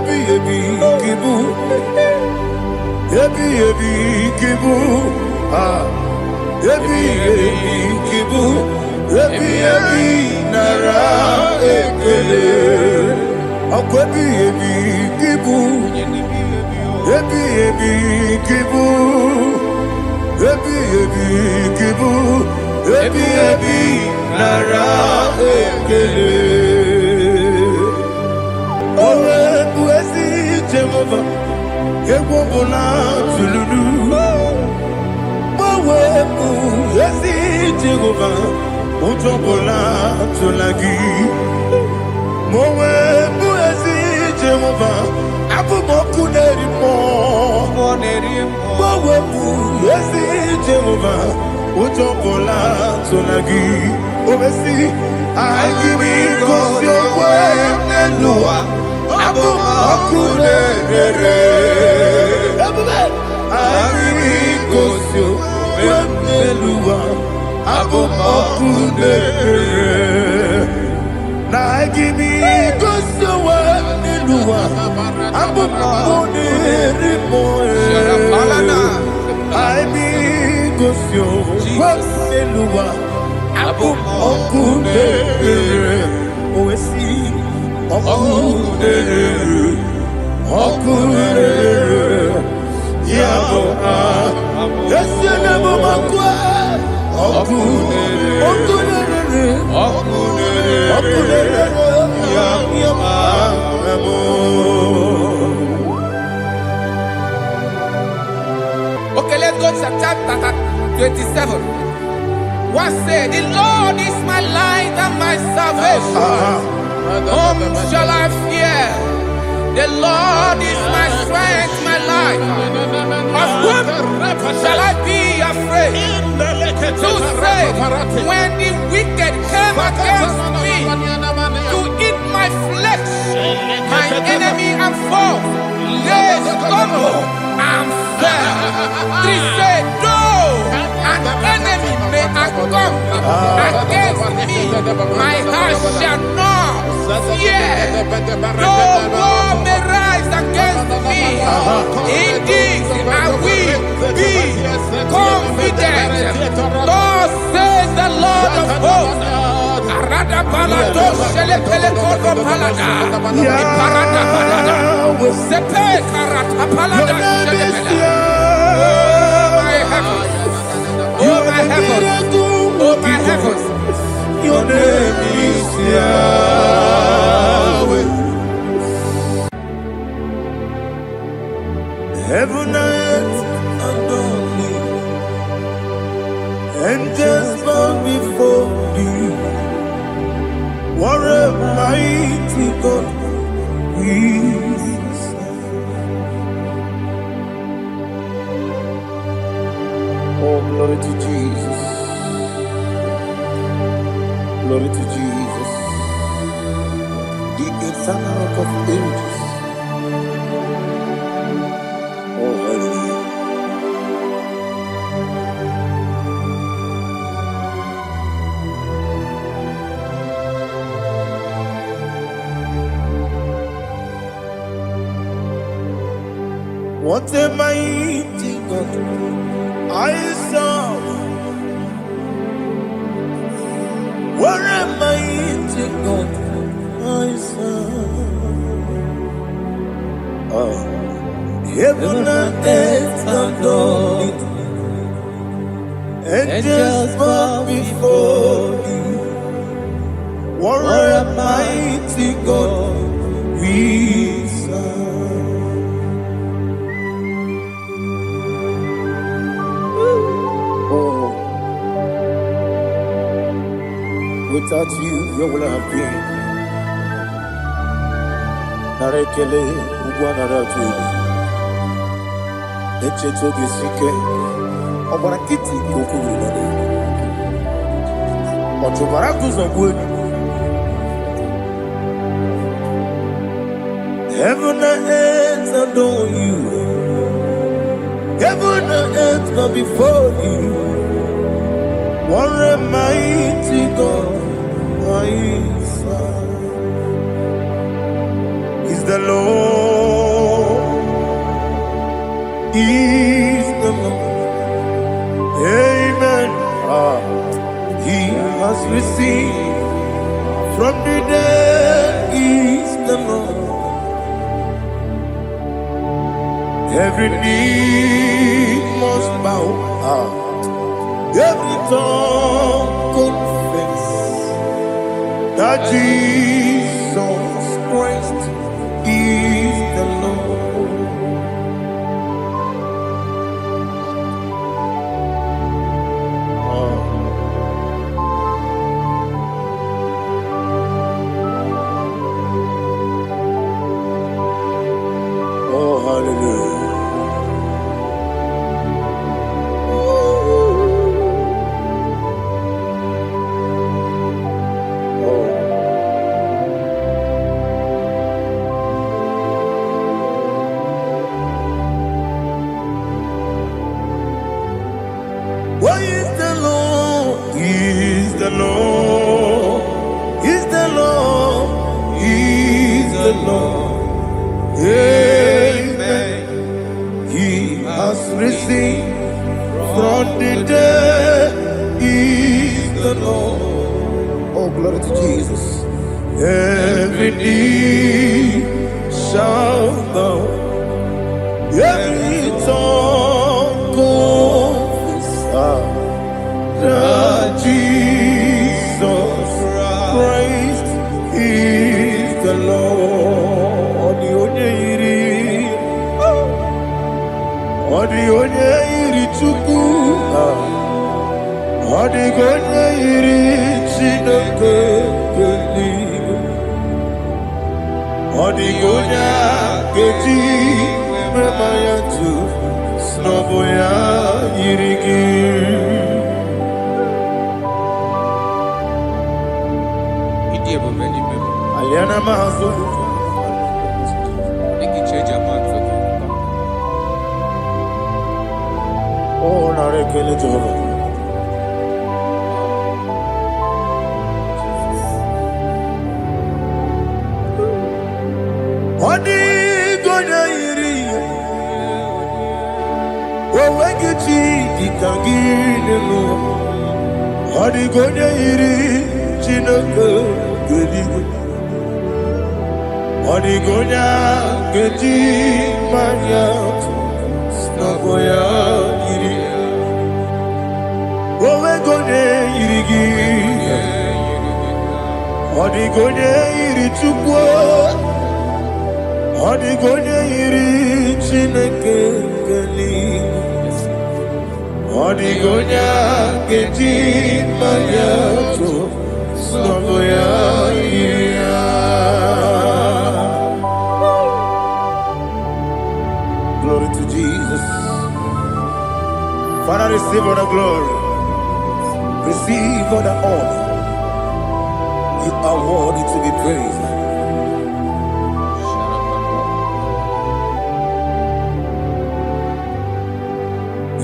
Ebi ebi kibu, ebi ebi kibu, ah, ebi ebi kibu, ebi ebi nara ekele. Akwa ebi kibu, ebi ebi kibu, ebi kibu, ebi nara ekele. Owe buezi Jehova, Igbo bona tululu. Owe buezi Jehova, Ujo bona tulagi. Owe buezi Jehova, Abu boku nerimo. Owe buezi Jehova, Ujo bona tulagi. Obesi, I give you cause your way and Noah. Abu Makunere. I give you cause your way and Noah. Abu Makunere. Now I give you cause your way and Noah. Abu Makunere. I give cause your way and Noah. Abu Makunere. Oesi. Okunere, Yabo, Yesenemo Makwa, Okunere, Yabo. Okay, let's go to chapter 27. What said, the Lord is my light and my salvation. Whom shall I fear? The Lord is my strength, my life. Of whom shall I be afraid? To say, when the wicked came against me to eat my flesh, my enemy and foe, they stumble and fell. Three said, though an enemy may come against me, my heart shall not fear. No war may rise against me. Indeed, I will be confident. Thus says the Lord of hosts. Oh my heavens, oh my heavens, your name is Yahweh. Heaven and earth adore you, angels bow before you. What a mighty God we serve. Oh, glory to Jesus. Glory to Jesus. The eternal rock of ages. Oh, hallelujah. What a mighty God I serve. What a mighty God I serve. Oh, heaven and earth adore it. Angels bow before you. What a mighty God we serve. Without you, where would I have been? Narekele, Ugwanaraju. Echetoge Sike, Obarakiti Kokuru. Otobarakus of wood. Heaven and earth adore you. Heaven and earth bow before you. What a mighty God I serve. His the Lord. Is the Lord. Amen. He has received from the dead. Is the Lord. Every knee must bow. Every tongue confess that Jesus Christ is the Lord. Oh, hallelujah. What is the Lord? Is the Lord? Is the Lord? Is the Lord? Amen. He has risen from the dead. Is the Lord. Oh, glory to Jesus. Every knee shall bow. Every tongue confess that Jesus Christ is the Lord. The only Chukwu, the only Chineke, the only Keji, Memaya tu, Snoboya Yirigi. Aliana Mazo. Oh, Narekele Jehovah. Odi gonya iri. Owegichi ditangine no. Odi gonya iri chineke gedi. Odi gonya gedi manya. Snaboya iri. Owegonya irigi. Odi gonya iri chukwu. Odi gonya iri chineke gedi. Odi gonya gedi manya. Snaboya iri. Glory to Jesus. Father, receive all the glory. Receive all the honor. You are worthy to be praised.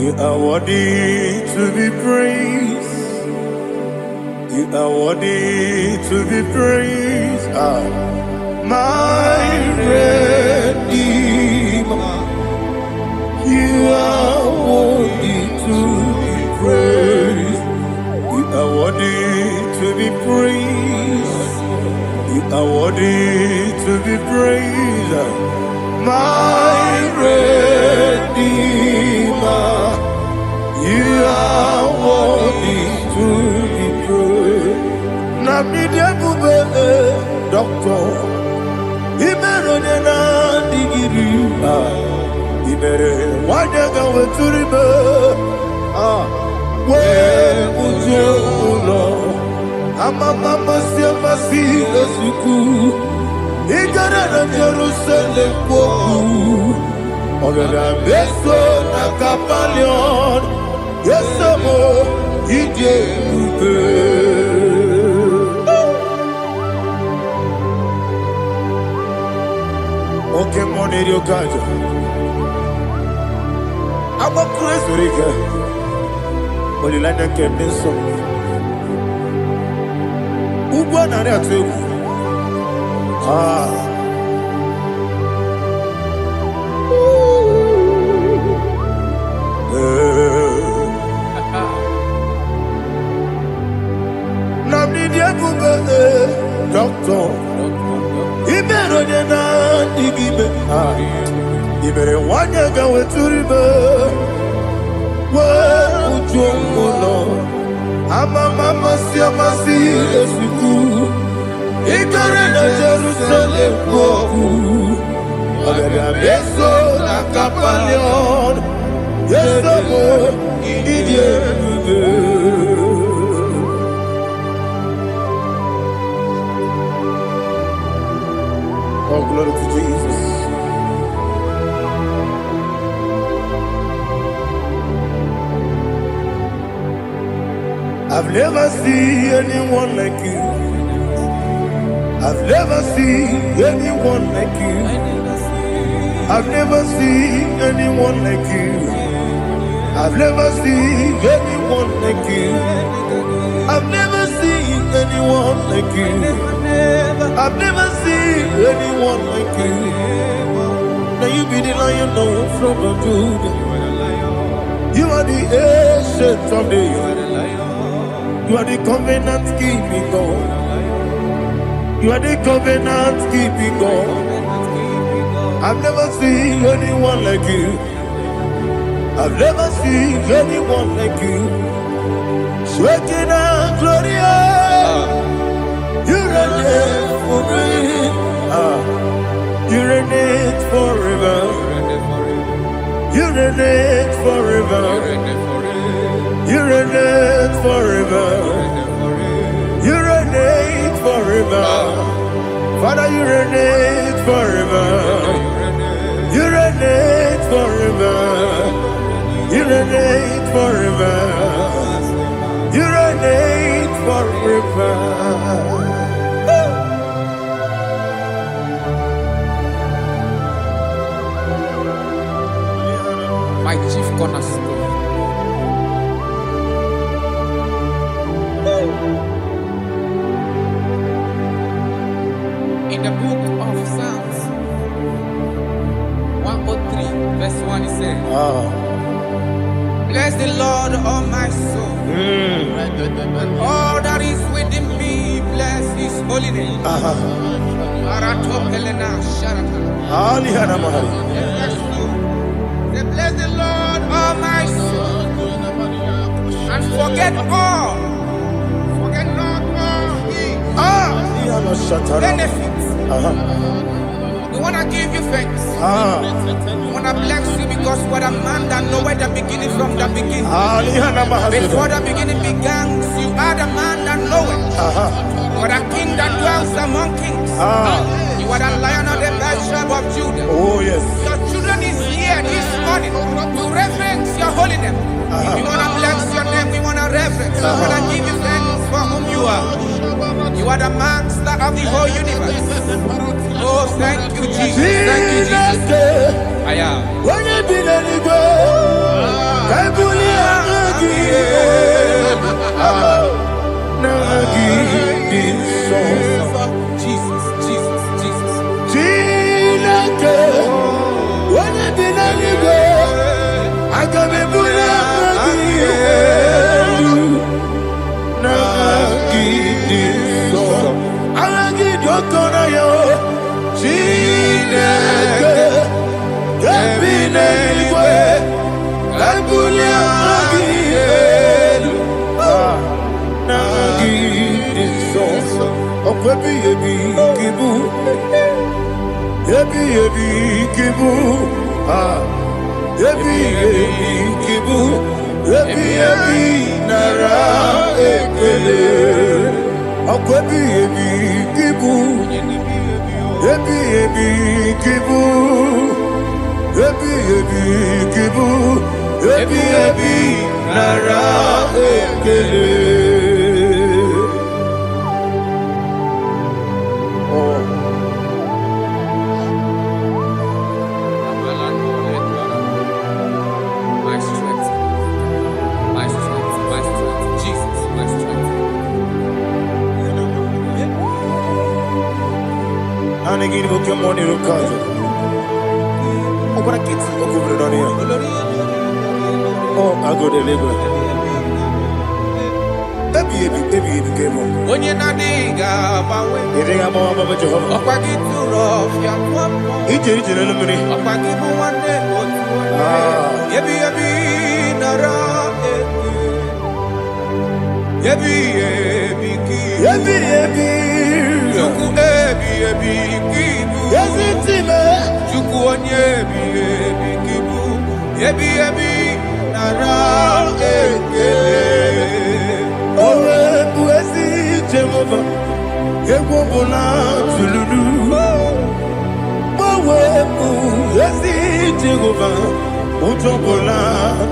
You are worthy to be praised. You are worthy to be praised. My Redeemer. You are worthy to be praised. You are worthy to be praised. You are worthy to be praised. My Redeemer. You are worthy to be praised. Namidebube, Doctor. Imeronena digiri. Ibere wanyaga weturibe we ujulo amama masi esuku igara na Jerusalem kwoku ogara beso na Kapalion yesemo ije ube oke moneri okajo Aba Christ Rika Olilanya Kemenso Ugwa Nari Atu Omega weturibe ujomono Mama siamasi esiku Ikare na Jerusalem koku Obebe beso na kapalion Yeso mo idie Oh, glory to Jesus. I've never seen anyone like you. I've never seen anyone like you. I've never seen anyone like you. I've never seen anyone like you. I've never seen anyone like you. I've never seen anyone like you. Now you be the lion from the Judah. You are the ancient of days. You are the covenant keeping God. You are the covenant keeping God. I've never seen anyone like you. I've never seen anyone like you. Shaking and glorious. You reign for me. You reign forever. You reign forever. You reign forever. You reign forever. Father, you reign forever. You reign forever. You reign forever. You reign forever. My chief cornerstone. In the book of Psalms 103 verse 1 it says, bless the Lord, all my soul, all that is within me, bless his holy name. Say, bless the Lord, all my soul, and forget not all his benefits. We want to give you thanks. We want to bless you because what a man that knoweth the beginning from the beginning. Before the beginning began, you are the man that knoweth. What a king that dwells among kings. You are the Lion of the tribe of Judah. Oh yes. Your children is here this morning to reverence your holiness. We want to bless your name. We want to reverence. We want to give you thanks for whom you are. You are the master of the whole universe. Oh, thank you, Jesus. Thank you, Jesus. I am. When you be the Igbo, I Jesus, Jesus, Jesus. When you be the Igbo, I can be Onye na-adịghị agbanwe. Ọkwa gị tụrụ ọfịa tụọ mpọ. Ọkwa gị bụ nwanne otu onye. Ebi ebi nara eke. Ebi ebi ki. Ebi ebi. Chukwu ebi ebi ki bụ. Chukwu onye ebi ebi ki bụ. Ebi ebi nara eke. Owe bụ ezi Jehova, egwu ọbụla tụlụrụ. Owe bụ ezi Jehova, ụjọ ọbụla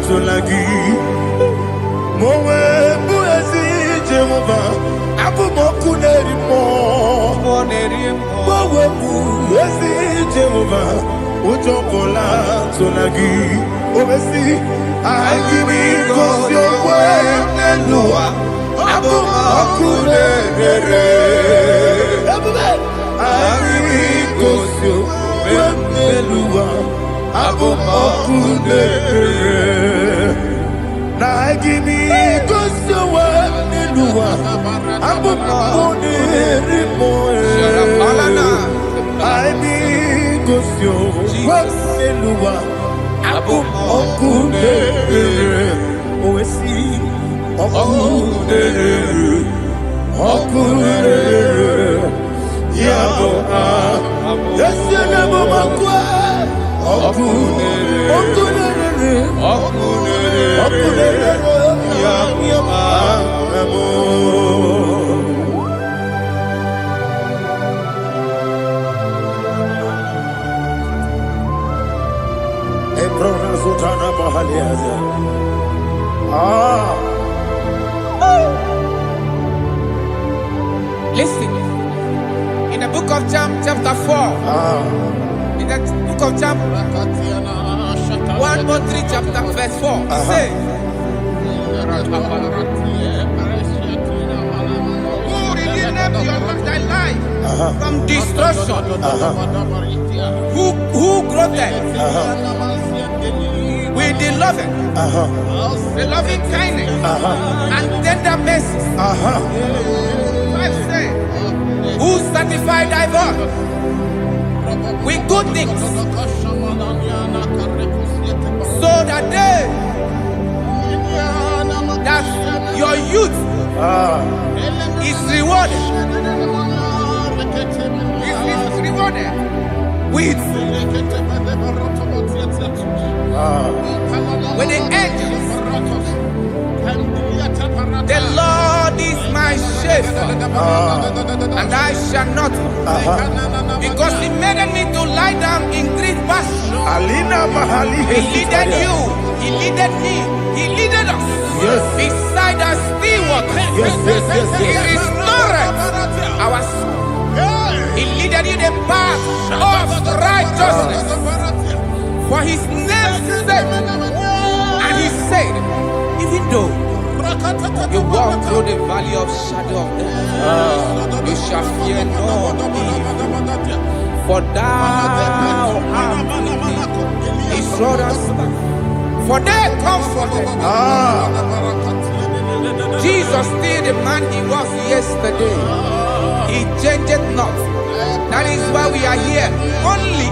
tụla gị. Owe bụ ezi Jehova, abụ m ọkụ na-eri mmụọ. Owe bụ ezi Jehova, ụjọ ọbụla tụla gị. Obesi, anyị gosi okwe n'elu ụwa. Abụ m ọkụ na-ere. Anyị gosi okwe n'elu ụwa. Abụ m ọkụ na-ere. Na anyị gosi okwe n'elu ụwa. Abụ m ọkụ na-ere mmụọ. Anyị gosi okwe n'elu ụwa. Abụ m ọkụ na-ere. Owesi ọkụ na-ere. Ọkụ na-ere. Ya bụ esi na bụ ọkụ. Ọkụ na-ere. Ọkụ na-ere. Ọkụ na-ere. Ọkụ na-ere. Ya bụ Listen, in the book of John, chapter 4, in the book of John 1:3, chapter verse 4, it says, who redeemed thy life from destruction? Who groweth with the loving kindness and tender mercy. Who sanctified thy body with good things, so that your youth is rewarded. Is rewarded with when the angels. The Lord is my shepherd, and I shall not, because He made me to lie down in green pastures. He leaded you, He leaded me, He leaded us beside the still waters. He restored our soul. He leaded you the path of righteousness for His name's sake. And He said, even though you walk through the valley of shadow of death, you shall fear no evil, for thou art with me. His rod and staff, for they comforted. Jesus still the man He was yesterday. He changed not. That is why we are here. Only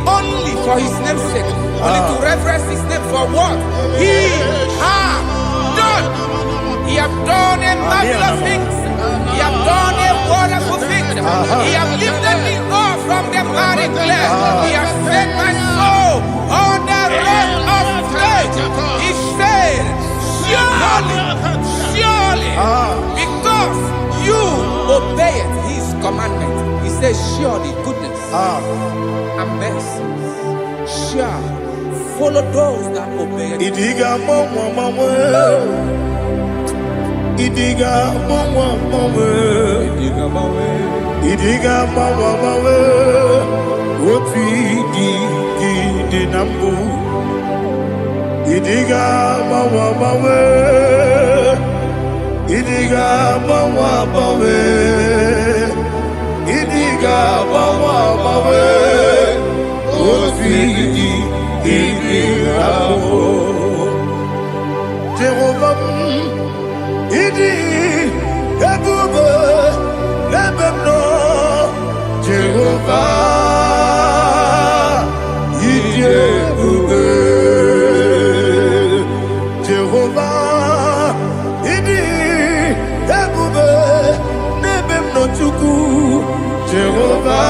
for His name's sake. Only to reference His name for what He has done. He has done a marvelous things. He has done a wonderful thing. He has lifted me up from the miry clay. He has set my soul on the rock of faith. He said, surely, because you obeyed His commandment. He says, surely goodness and mercy shall follow those that obey Him. Idiga mawe Oti di nambu Idiga mawe Idiga mawe Idiga mawe Oti di nambu Jehovah Idi ebube n'ebe m nọ Jehova ịdị ebube Jehova ịdị ebube n'ebe m nọ Chukwu Jehova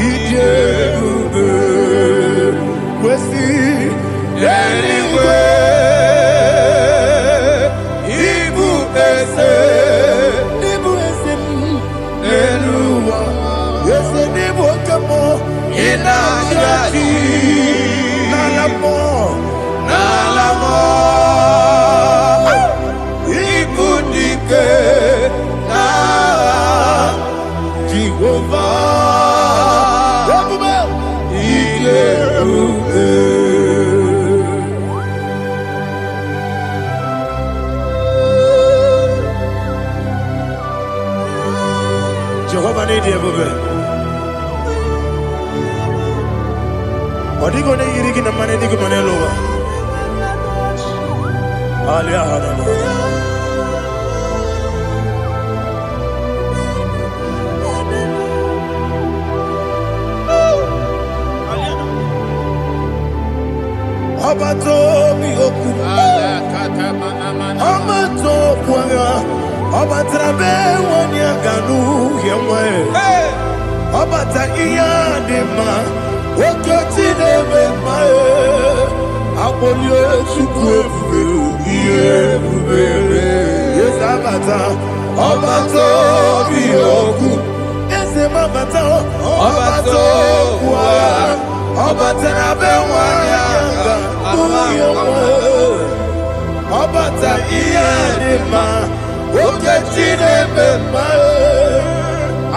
ịdị ebube kwesị eluigwe ịbụ eze m n'elu ụwa eze n'ịbụ oke mmụọ ị na-achị n'ala mmụọ ịbụ dike n'agha Jehova ebube ịdị ebube Jehova n'ịdị ebube ọ dịghị onye yiri gị na mmanụ dị gị ma n'elu ụwa ọbata obi okwu ọbata okwu agha ọ batara be onye ga n'uhie nwa ọ bata ihe dị mma oke chi na-eme mma akpọlie Chukwu ebube ihe ebube eze abata ọbata obi okwu eze mabata ọbata okwu agha ọ batara be onye ga n'uhie nwa ọ bata ihe dị mma oke chi na-eme mma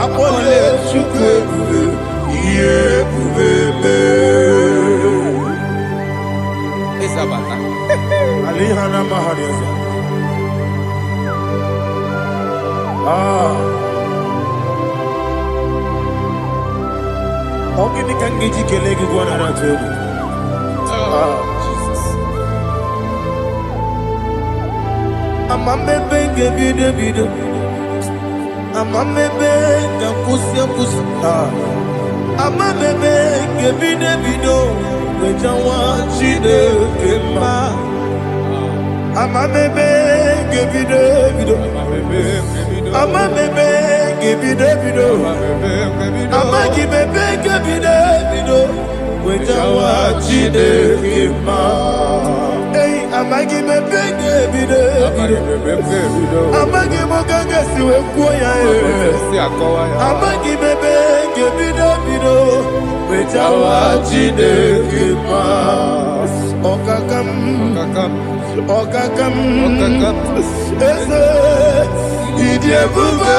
akpọlie Chukwu ebube ihe ebube Isabata. Alihana mahariza. Ogini kangeji kelegi gwana na tebu. Jesus. Amamebe ngebido. Amamebe ngakusi. Amamebe ngebido. Wejawa Chineke mma. Amamebe ngebido. Amamebe ngebido. Amagibebe ngebido. Wejawa Chineke mma. Hey, amagibebe ngebido. Amagimogaga siwe kuoya. Amagibebe ngebido. Wejawa Chineke mma. Okakam. Eze ịdị ebube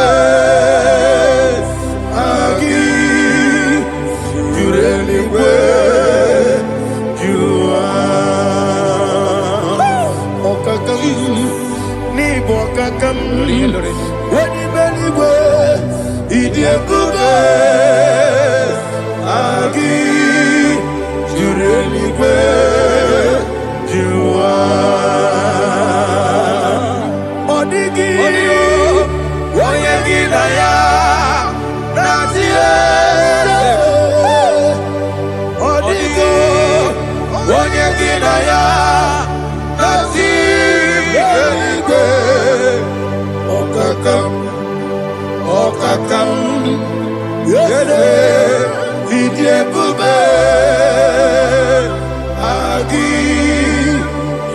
agị juru eluigwe jụwa ọkakam n'ịbụ ọkakam onye eluigwe ịdị ebube agị juru eluigwe jụwa ọ dịghị onye gị na ya na-achị eze ọ dịghị onye gị na ya na-achị eluigwe ọkakam eze ịdị ebube agị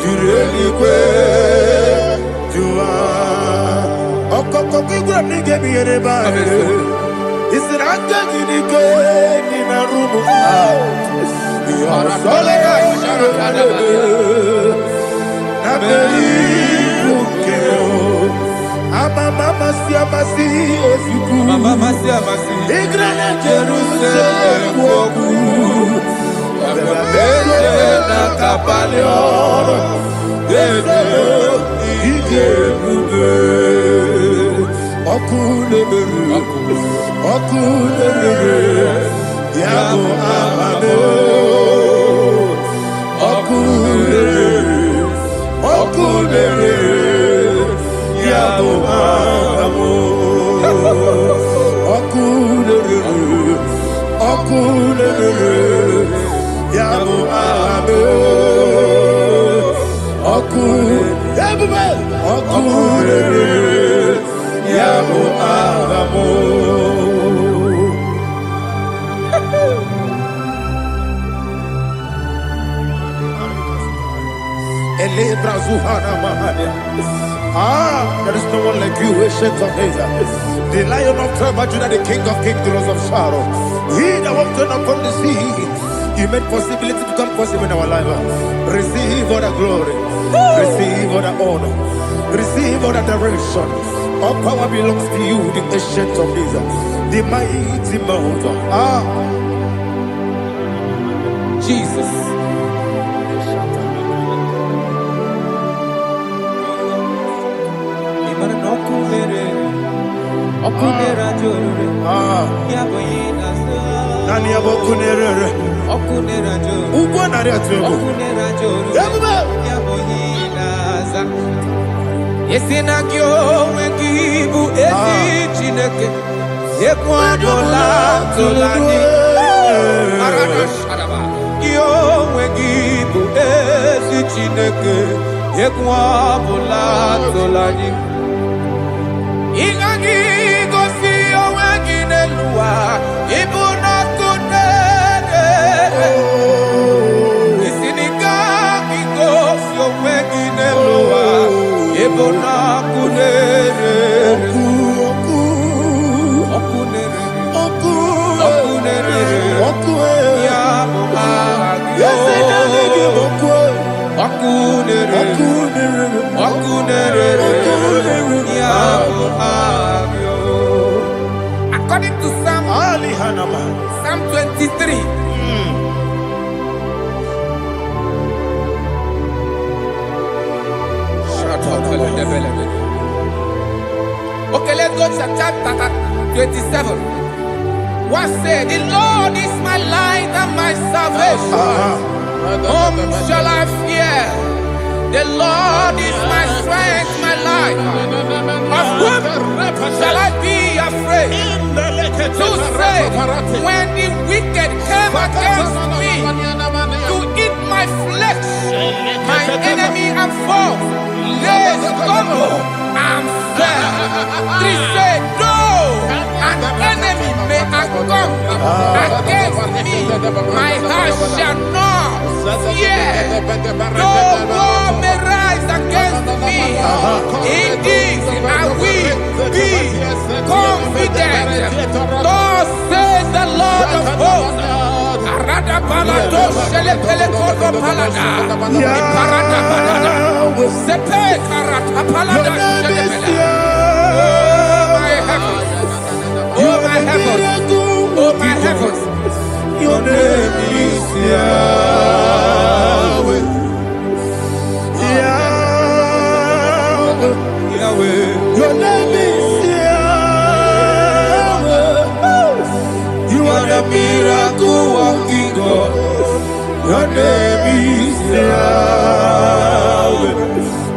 juru eluigwe jụwa ọkọkọ igwe m n'ike bụ ihe n'ebe ahụ isi na aka gị n'ike dị na rumu na mmeri ibu nke amasị ozugbo ịgra na Jerusalem okwu na kapali ọrụ eze ije ebube ọkụ na-emere ya bụ amame ọkụ na-emere There is no one like you, ancient of days. The Lion of tribe of Judah, the King of kings, the Rose of Sharon. He that walked upon the sea. You made possibility to come possible in our life. Receive all the glory. Receive all the honor. Receive all the direction. All power belongs to you, the ancient of days, the mighty mountain. Jesus. Yesinagyo wengibu ezi chineke ekwadola tolani aradashadaba yo wengibu ezi chineke ekwadola tolani ingagi gosi owengineluwa ibuna kunere isiniga gosi owengineluwa ibuna kunere ya according to Psalm 23. Okay, let's go to chapter 27. What said, the Lord is my light and my salvation. Whom shall I fear? The Lord is my strength, my life. Of whom shall I be afraid? To say, when the wicked came against me to eat my flesh, my enemy and foe, they stumble and fell. 3 say, no, an enemy may come against me, my heart shall not fear. No war may rise against me. In this I will be confident. Thus says the Lord of hosts. Oh my heavens, oh my heavens, your name is Yahweh. Yahweh, Yahweh, your name is Yahweh. You are the miracle working God. Your name is Yahweh.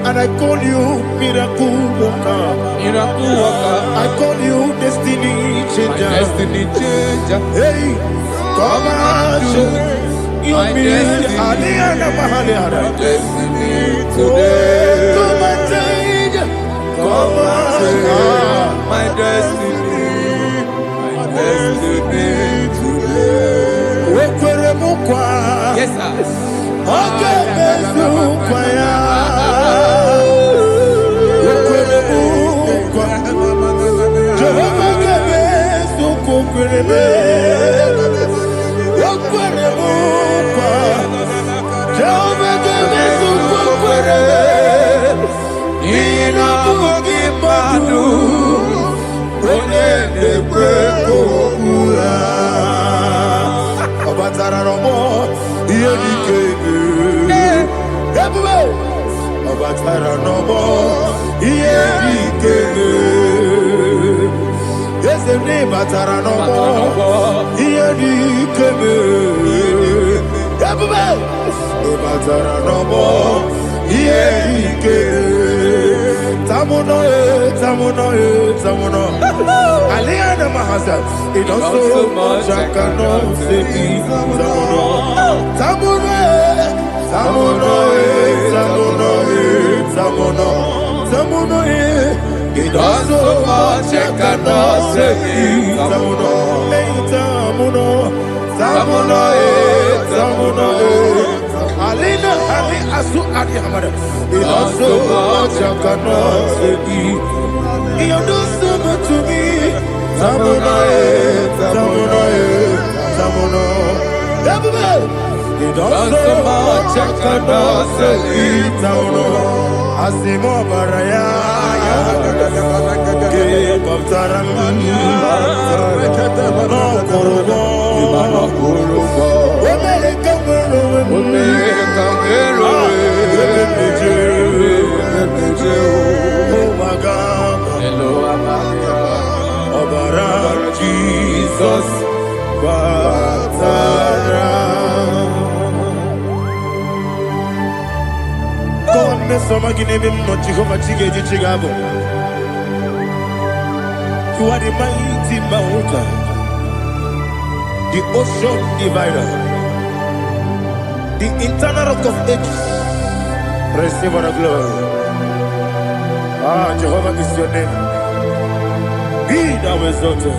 And I call you miracle worker. Miracle worker. I call you destiny changer. My destiny changer. Hey, come on, you mean Aliana Mahaliana. My destiny today. Come on, change. Come on, my destiny. My destiny today. Yes, sir. Okay, it does so much I cannot say. It does so much I cannot say. Asu Adi Hamada. He does so much I cannot say. He does so much to me. Tamuna, Tamuna, Tamuna. He does so much I cannot say. Tamuna. Asimo Baraya. Give up Taram. No Kurubo. Jesus, God, me so magine him no Jehovah Chige Chigabo. You are the mighty mountain, the ocean divider, the internal rock of ages. Receive our glory. Ah, Jehovah is your name. Be thou exalted.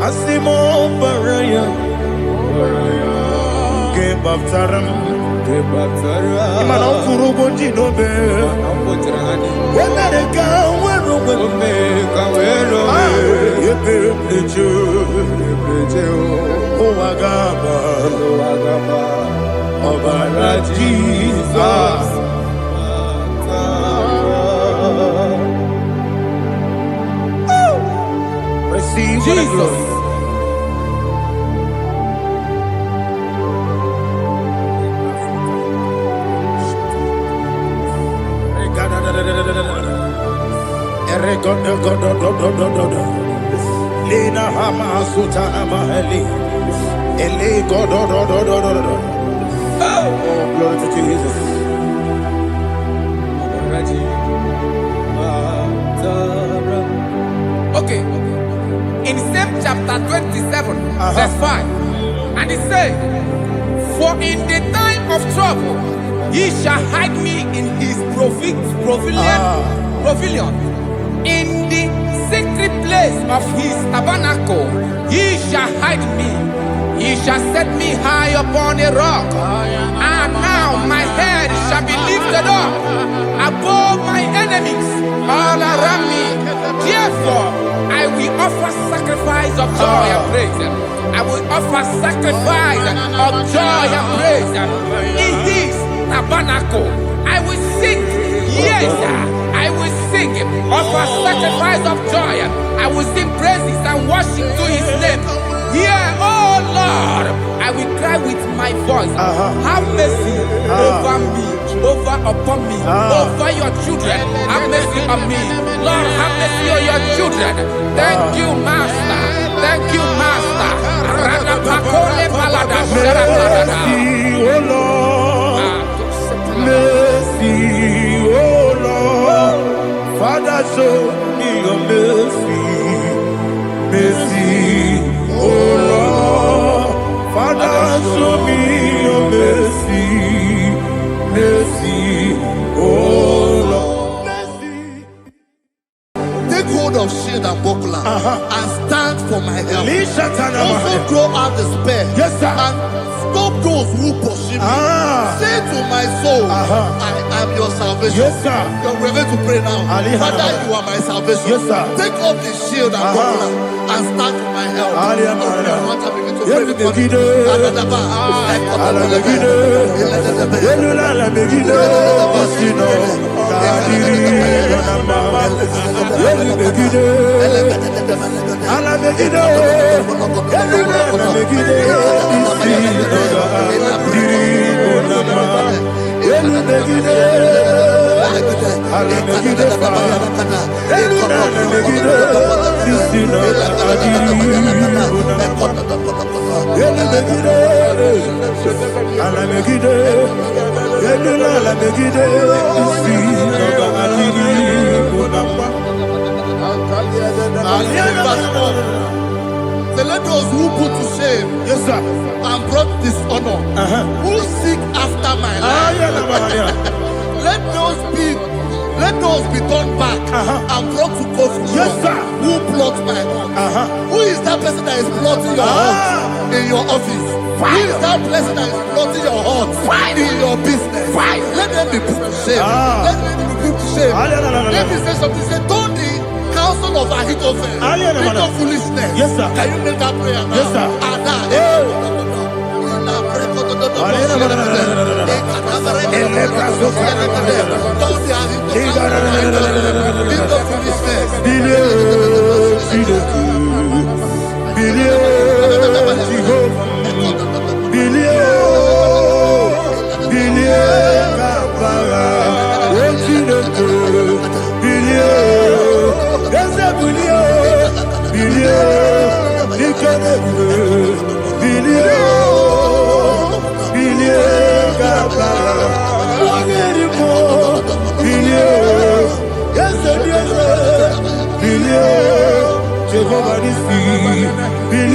Asimo Baraya, Give up Taram, Imano Kurubo Jinobe, when they go, where oh, Agaba, Obara Jesus. Receive Jesus. Lina Hama Sutana Mahali. Ele God. Oh, glory to Jesus. Okay. In same chapter 27, verse 5, and it says, for in the time of trouble, he shall hide me in his pavilion. In the secret place of his tabernacle, he shall hide me. He shall set me high upon a rock. And now my head shall be lifted up above my enemies all around me. Therefore, I will offer sacrifice of joy and praise. I will offer sacrifice of joy and praise in his tabernacle. I will sing, yes, I will sing, offer sacrifice of joy. I will sing praises and worship to his name. Here, oh Lord, I will cry with my voice. Have mercy over me, upon me, over your children. Have mercy on me. Lord, have mercy on your children. Thank you, Master. Thank you, Master. Mercy, oh Lord. Mercy, oh Lord. Father, show me your mercy. Mercy, oh Lord. Father, show me your mercy. Mercy, oh Lord. Mercy. Take hold of shield and buckler and stand for my help. Also throw out despair. Yes, sir. And stop those who pursue me. Say to my soul, I am your salvation. Yes, sir. You're ready to pray now. Father, you are my salvation. Yes, sir. Take off the shield and buckler and stand for my help. Let those who put to shame, yes, sir, and brought dishonor, who seek after my life, let those be turned back and brought to court. Yes, sir. Who plot my heart? Who is that person that is plotting your heart in your office? Who is that person that is plotting your heart Fight in your business. Fight. Let them be put to shame. Let them be put to shame. Let me say something. Say, don't the counsel of Ahithophel make of foolishness. Yes, sir. Can you make that prayer now? Yes, sir. Jehovah Nissi,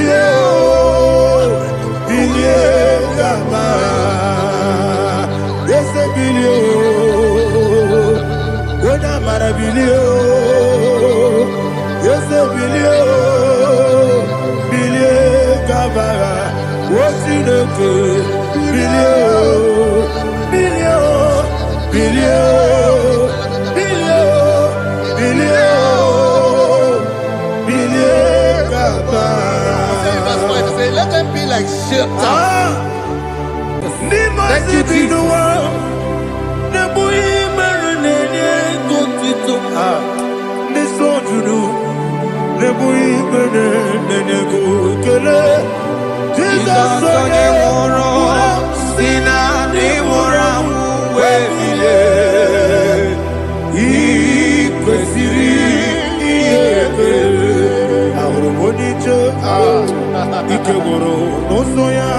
let them be like shelter. Thank you, Jesus. Ikegoro n'osoya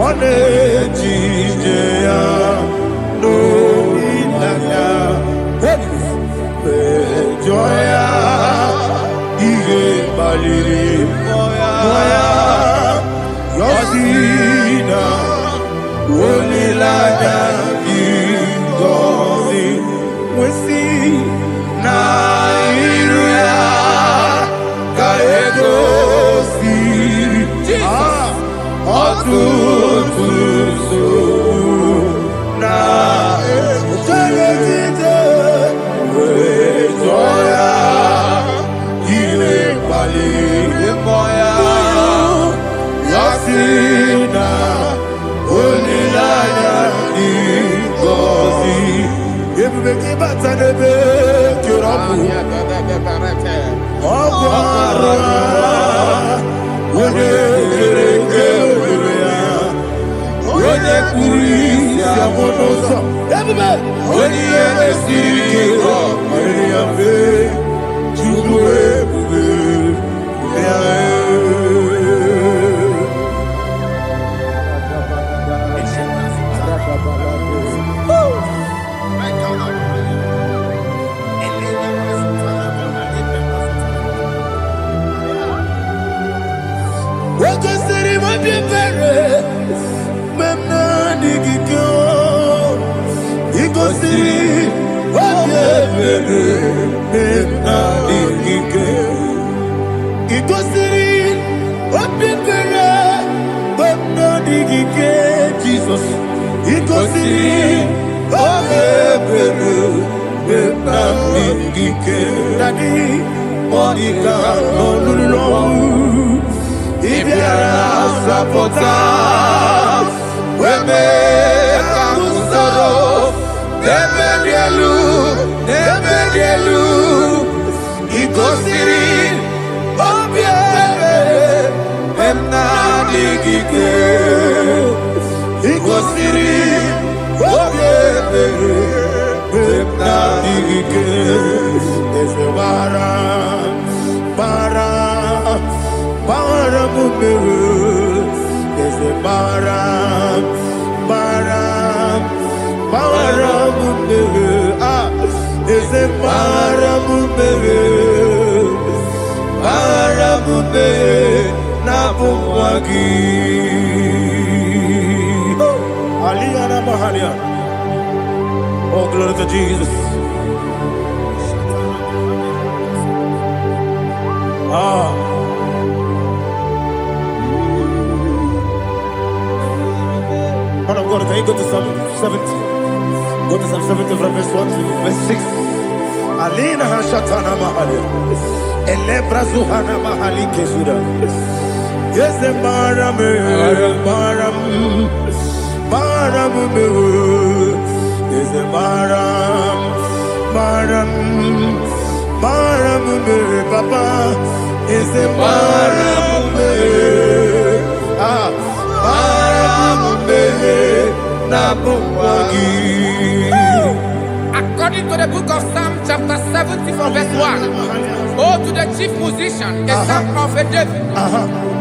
one jije ya n'olilanya ejoya ihe baliri moya yosina olilanya ngozi wesi na iru ya ka ego Oh, glory to Jesus. Man of God, can you go to Psalm 70? Go to Psalm 70 from verse 1 to verse 6. Alina Hashatana Mahali. Elebra Zuhana Mahali Kesuda. Yes, the Maram, Maram, Maram, yes, the Maram, Maram, Maram, Papa, is the Maram, According to the book of Psalm chapter 70 from verse 1, oh, to the chief musician, a son of a David,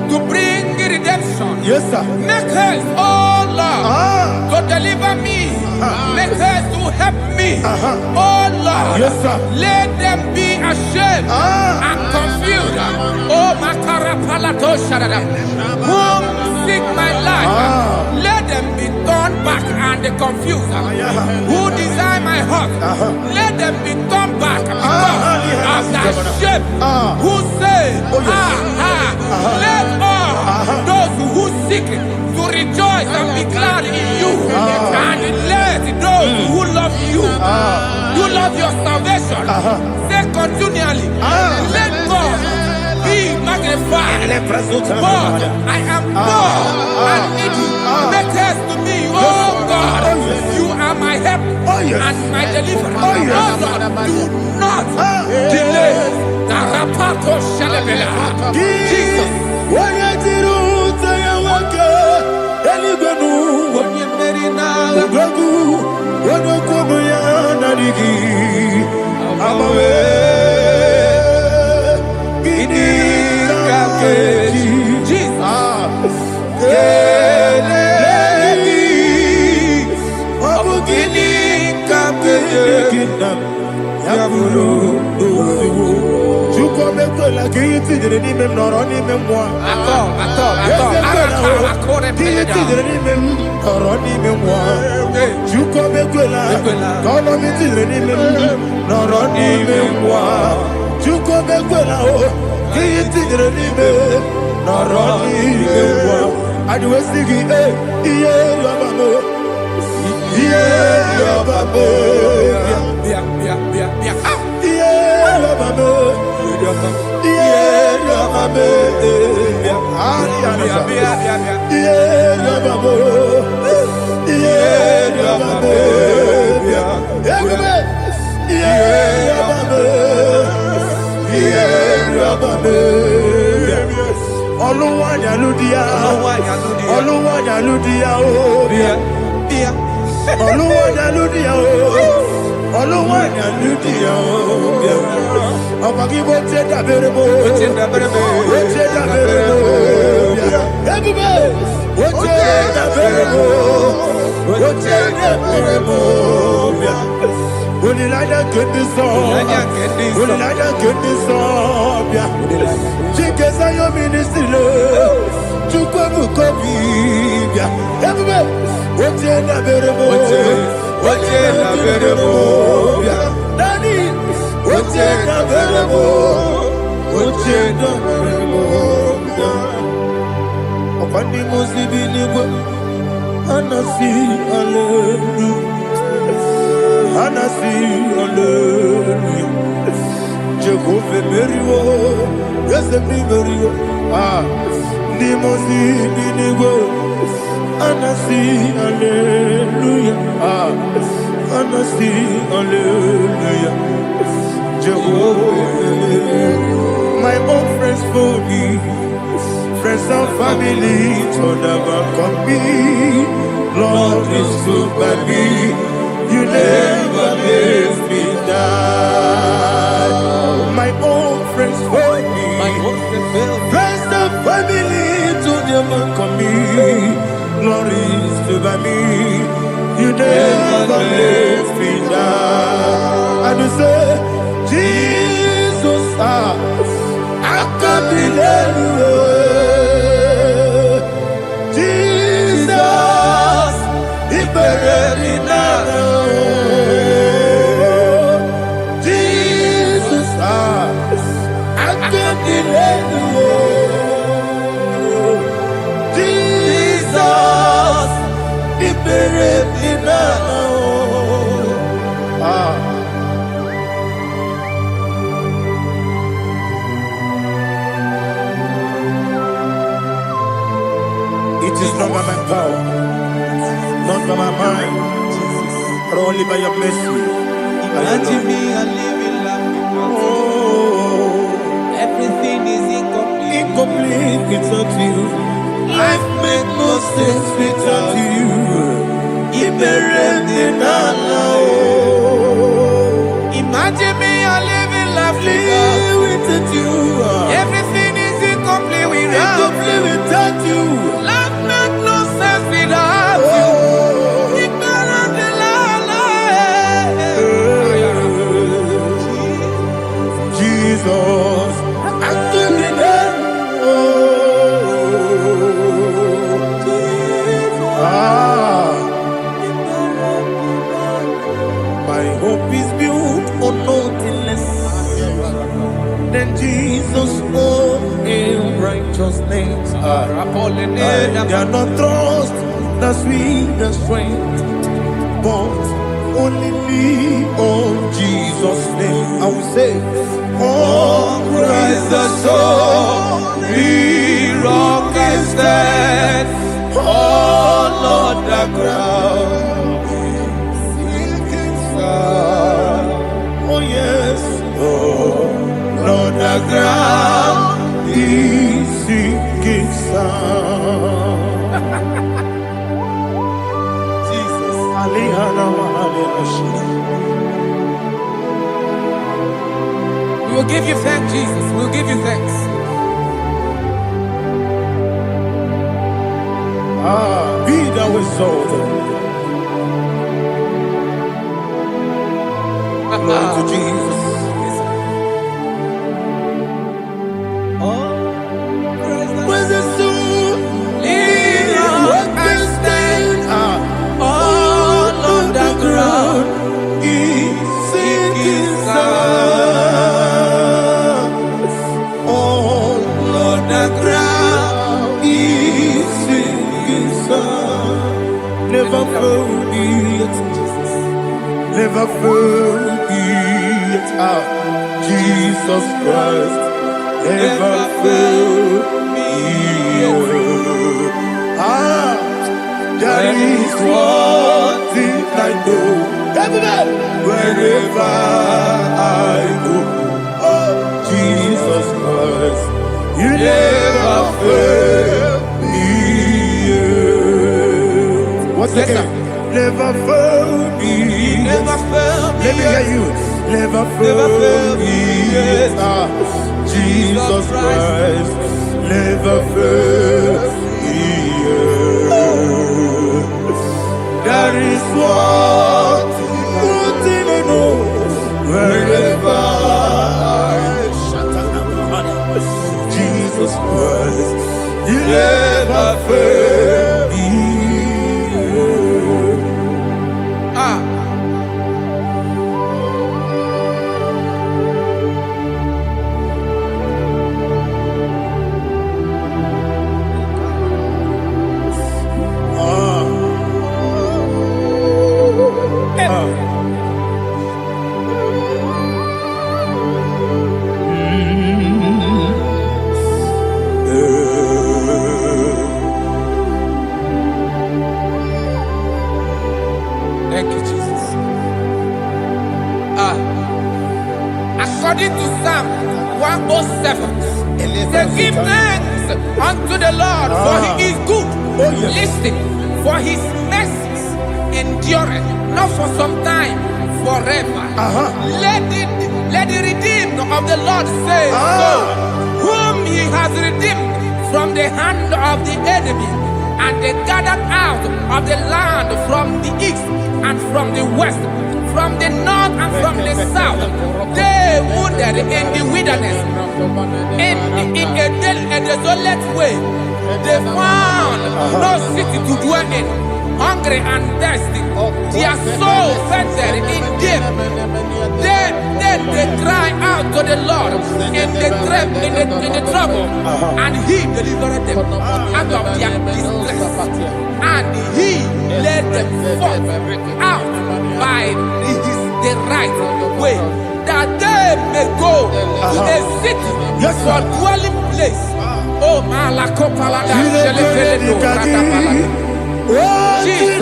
to bring redemption. Yes, sir. Make haste, oh Lord, to deliver me. Make haste to help me. Oh Lord, yes, sir. Let them be ashamed and confused. Oh Makara Palato Shadada, whom seek my life, let them be turned back and confused. Who desire my heart, let them be turned back because of that shame. Who say, let all those who seek to rejoice and be glad in you, and let those who love you, you love your salvation, say continually, let God be magnified. God, I am poor and needy. Make haste to me, oh God. You are my help and my deliverer. Oh Lord, do not delay. Tarapato Shalabela. Jesus. My own friends for me, friends and family, told about come me. Lord is good by me, you never let me die. My own friends for me, friends and family, told about come me. Lord is good by me, you never let me die. And you say, Jesus, I can't believe you. Jesus, He buried me now. Jesus, I can't believe you. Jesus, He It is not by my power, not by my mind, but only by your mercy. Imagine me a living life without you. Everything is incomplete. Incomplete without you. Life makes no sense without you. Imagine me a living life without you. Everything is incomplete without you. Life makes no sense without you. Jesus, I'm doing it. My hope is built on nothing less than Jesus' own righteousness. I cannot trust the sweetest strength, but only lean on Jesus' name. I will say, oh, Christ the solid rock is dead. Oh, Lord, the ground is sinking sand. Oh, yes, oh, Lord, the ground is sinking sand. Jesus, we will give you thanks, Jesus. We will give you thanks. Be thou exalted. Glory to Jesus. Praise the soul. What can stand? All on the ground is sinking sand. All on the ground is sinking sand. Never forget, never forget, Jesus Christ. Never forget. There is one thing I know. Wherever I go, oh Jesus Christ, you never fail me. What's again? Never fail me. Never fail me. Let me hear you. Never fail me. Jesus Christ, never fail me. There is one thing I know. Wherever I Jesus Christ, you never fail me. Thank you, Jesus. According to Psalm 107, say, give thanks unto the Lord, for he is good. Listen, for his mercies endureth, not for some time, forever. Let the redeemed of the Lord say so, whom he has redeemed from the hand of the enemy, and they gathered out of the land from the east and from the west, from the north and from the south. They wandered in the wilderness, in a desolate way. They found no city to dwell in, hungry and thirsty. Their soul fainted in death. Then they cry out to the Lord in the trouble, and he delivered them out of their distress. And he led them forth out by the right way, that they may go to a city for dwelling place. Oh, Malakopalada, Shelefeledo, Ratapalada. Jesus.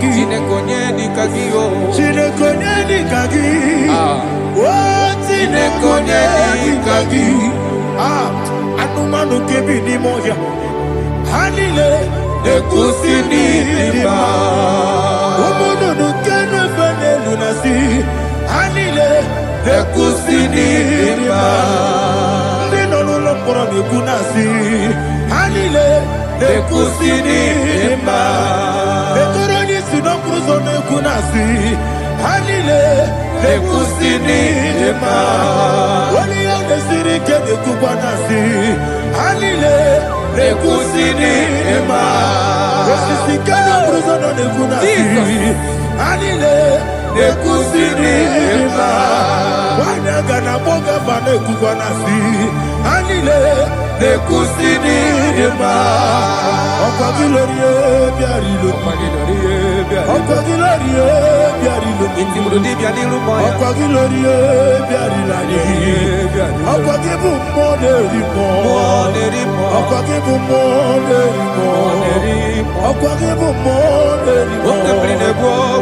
Chinekonyeni kagio. Chinekonyeni kagi. Oh, chinekonyeni kagi. Anumanu kebi ni moya. Hanile nekusini lima. Omono nukene fene lunasi. Hanile nekusini lima. Nino lulopora nekunasi. Hanile nekusini lima. Nekoroni sinokruzo nekunasi. Hanile nekusini lima. Wali yone sirike nekubanasi. Hanile nekusini lima. Osisike nekruzo nekunasi. Hanile nekusini lima. Wanaga na boga bane kubanasi. Hanile nekusini lima. Okagilorie biarilo. Okagilorie biarilo. Intimudi bianilu moya. Okagilorie biarilani. Okagibu monerimo. Okagibu monerimo. Okagibu monerimo.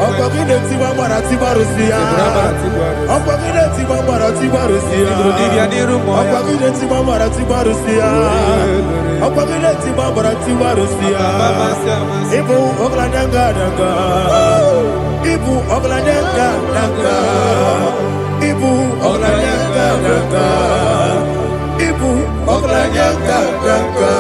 Okagine tiba marati barusia. Okagine tiba marati barusia. Okagine tiba marati barusia. Okagine tiba marati barusia. Ibu oglananga danga. Ibu oglananga danga. Ibu oglananga danga. Ibu oglananga danga.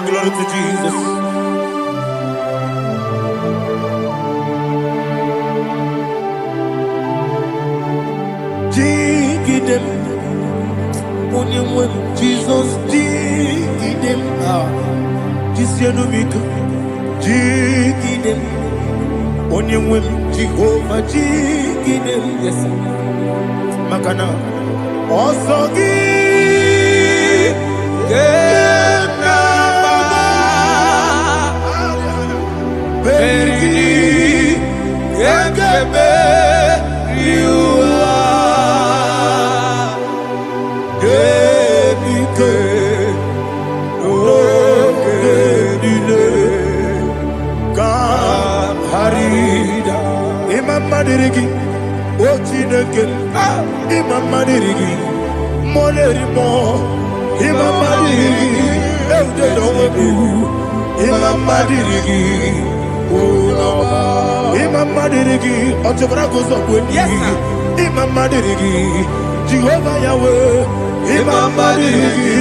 Glory to Jesus. Jigidem, Onyemwem, Jesus, Jigidem, Jisianumika, Jigidem, Onyemwem, Jehovah, Jigidem, yes, Makana, Osogi, Very you are Imam Madirigi, Ochineke, Imam Madirigi, Molerimo, Imam Madirigi, Imam Madirigi, Imam Madirigi, Otobragos of Winnie, Imam Madirigi, Jehovah Yahweh, Imam Madirigi,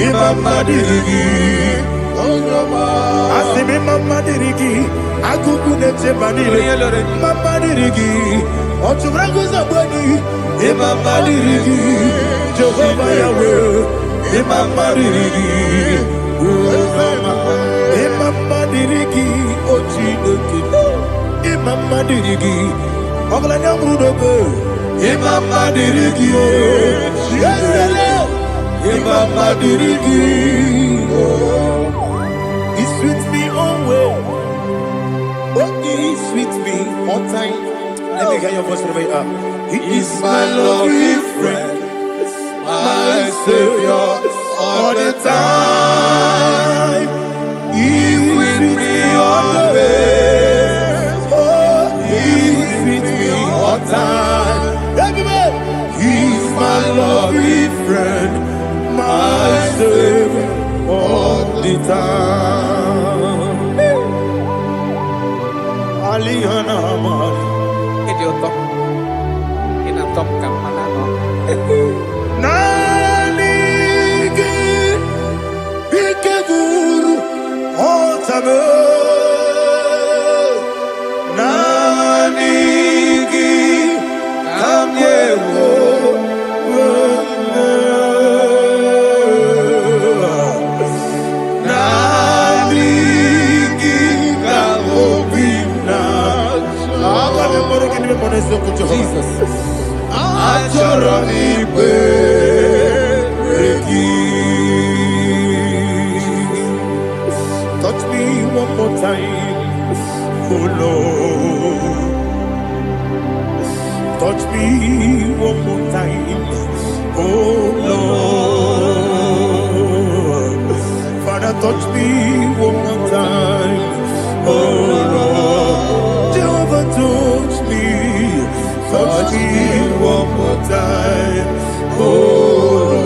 Imam Madirigi, Asim Imam Madirigi, Agubunete Manile, Imam Madirigi, Otobragos of Winnie, Imam Madirigi, Jehovah Yahweh, Imam Madirigi, Imam Madirigi, Ochineke, Imam Madirigi, Oglanya Brudobe, Imam Madirigi, Imam Madirigi, He sweet me always, He sweet me all time. Let me hear your voice from here. He is my loving friend, my Savior, all the time. He with me always. Oh, He with me all time. He's my loving friend, my Savior, all the time. Aliyana Mari. Idioto. Inatom kamanano. Nanigi Ikeguru Otame Nanigi Kamyewo Nanigi Kamobina Jesus. Touch me one more time, oh Lord. Touch me one more time, oh Lord. Father, touch me one more time, oh Lord. Jehovah, touch me one more time, oh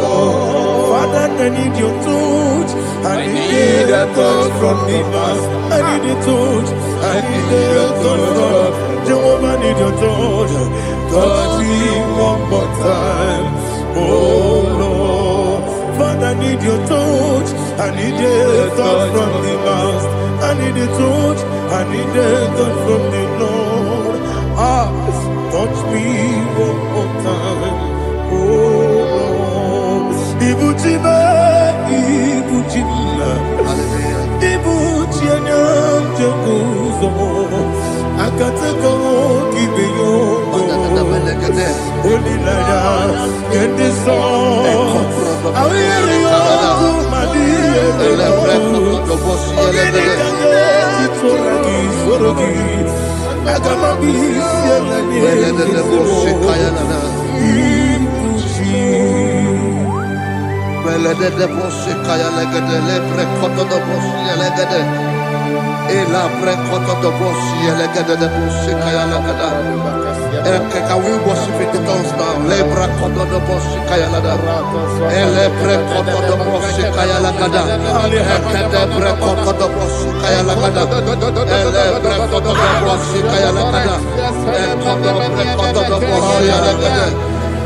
Lord. Father, I need your touch. I need a touch from the master. I need a touch. I need a touch from Jehovah. I need your touch. Touch me one more time, oh Lord. Father, I need your touch. I need a touch from the master. I need a touch. I need a touch from the Lord. Touch me one more time, oh Lord. Ibuchima, Ibuchima, Ibuchina, Jeruzo. Akateko kibeyo, Holy Naya, get this song. I will you Madi, Sorogi. Can we worship in the tongues now? Lebra koto do boshi kaya lada. Elebre koto do boshi kaya lada. Elebre koto do boshi kaya lada. Elebre koto do boshi kaya lada. Elebre koto do boshi lada.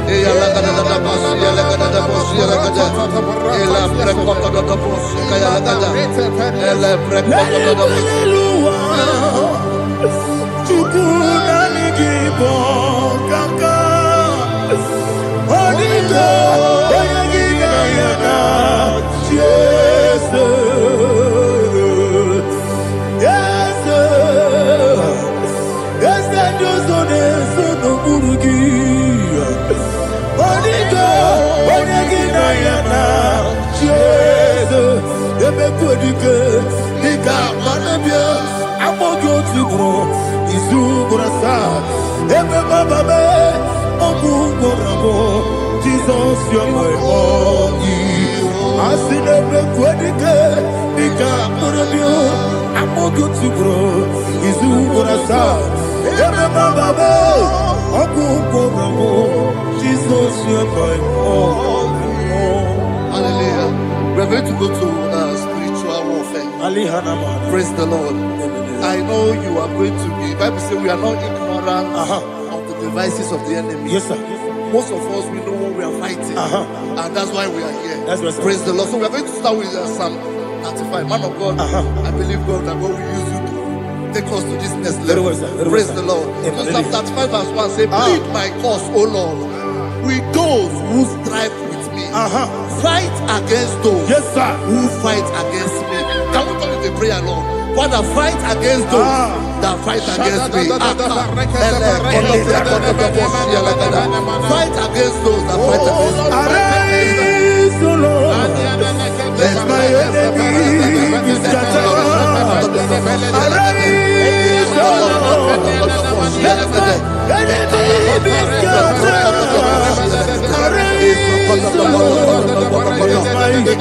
Eya lada da boshi lada da boshi lada. Elebre koto do boshi kaya lada. Elebre koto do boshi. Igbo kaka Onigo Oyagina yana Jesus Yes Yes Josone Sono Burugi Onigo Oyagina yana Jesus Ebe Kodike Nika Manabia Amogo Tibro Izubrasa Ebe Baba Me Ogu Gorabo Jesus you're my only Asinebe Kwadike Nika Manabia Amogo Tibro Izubrasa Ebe Baba Me Ogu Gorabo Jesus you're my only. Hallelujah. We're going to go to spiritual warfare. Praise the Lord. I know you are going to be. Bible says we are not ignorant of the devices of the enemy. Yes, sir. Most of us, we know what we are fighting. And that's why we are here. That's right, sir. Praise the Lord. So we are going to start with Psalm 35. Man of God, I believe God that God will use you to take us to this next level. Praise the Lord. So Psalm 35 verse 1 says, plead my cause, O Lord, with those who strive with me. Fight against those who fight against me. Can we turn the prayer, Lord? Father, fight against those that fight against me. Fight against those that fight against me. Arise, O Lord. Let my enemy be scattered. Arise, O Lord. Let my enemy be scattered. Arise, O Lord. Let my enemy be scattered.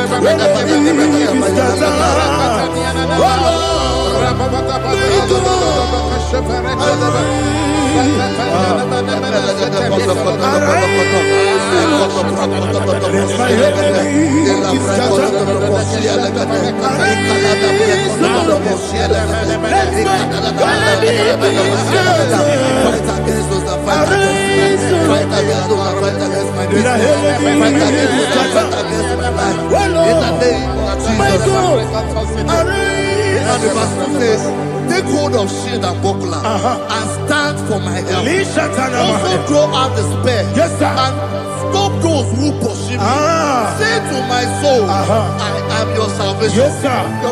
Oh Lord. And the verse 2 says, take hold of shield and buckler and stand for my help. Also throw out the spear and stop those who pursue me. Say to my soul, I am your salvation.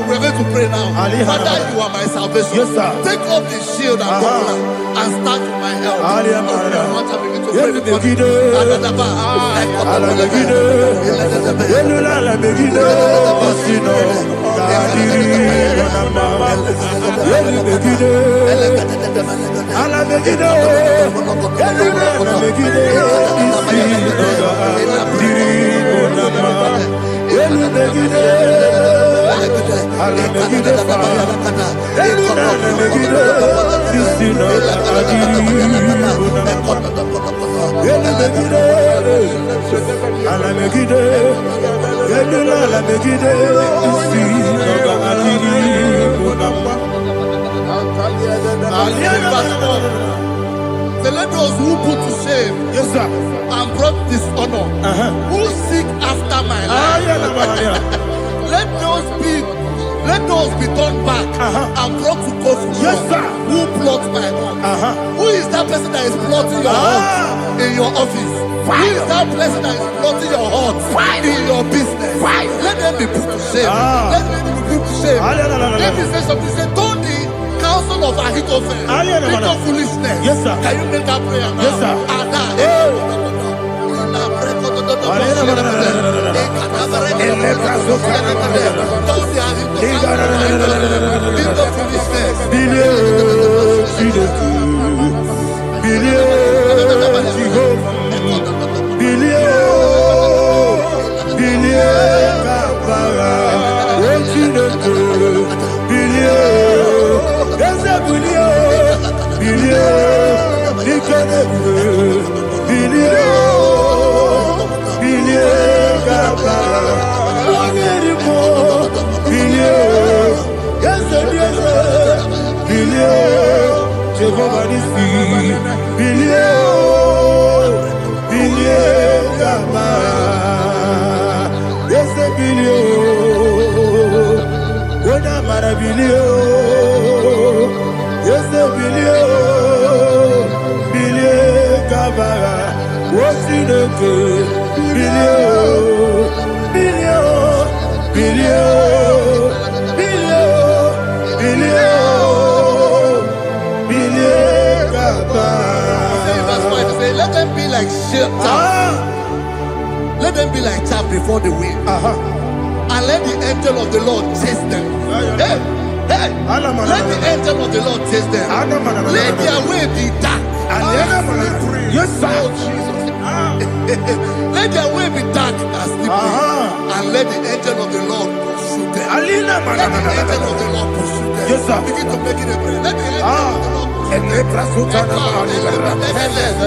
We're going to pray now. Father, you are my salvation. Take off the shield and buckler and stand for my help. to pray before you. Let those who put to shame, yes sir, and brought dishonor, who seek after my life, let those be turned back and brought to confusion. Yes sir, who plot my heart? Who is that person that is plotting your heart in your office? Who is that person that is plotting your heart in your business? Let them be put to shame. Let them be put to shame. Let me say something. Say, don't the counsel of Ahithophel become foolishness. Yes sir. Can you make that prayer now? Yes sir. Let them be like chaff. Let them be like chaff before the wind. And let the angel of the Lord chase them. Hey, hey. Let the angel of the Lord chase them. Let their way be dark. Yes, sir. Let their way be dark as slippery. And let the angel of the Lord pursue them. Let the angel of the Lord pursue them. Yes, sir. Begin to make it a prayer. Let the angel of the Lord.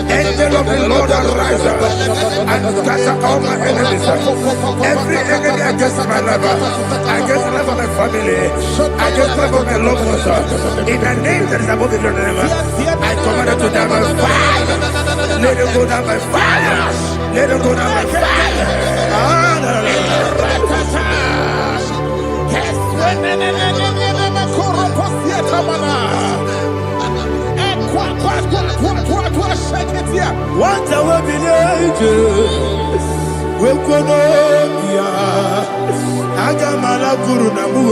Angel of the Lord arise and scatter all my enemies. Every enemy against my life, against the life of my family, against the life of my loved ones. In the name that is above the name, I command it to die by fire. Let it go down by fire. Let it go down by fire. What a village, we could Agamala Guru Namu,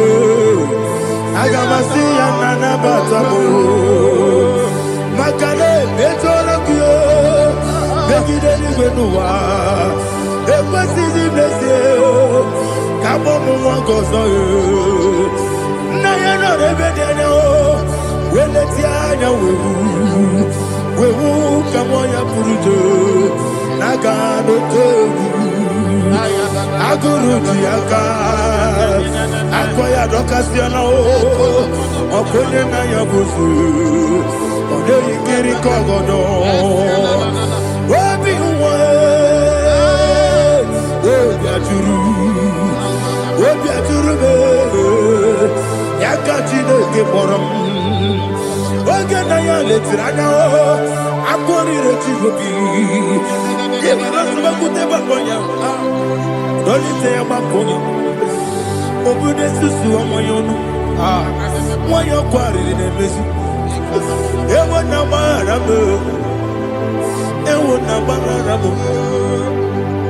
Agamasia Nana Batamu, Makale, Betolakio, Begideni Benua, Equasisi Blessio, Kabomu Wankoso, Nayana Rebedeno, Weletiana Wewu Kamoya Purujo, Nagano Togu, Aguru Diaka, Akoya Dokasiano, Okone Nayabuzu, Odei Kiri Kogodo, Wabi Uwe, Wabiaturu, Yakachino Giborum. Oganaya letrana akori retivobi yebara subakute bakonya dolite yabakoni obude susu omoyonu moyo kwari nemezi ewo na marabo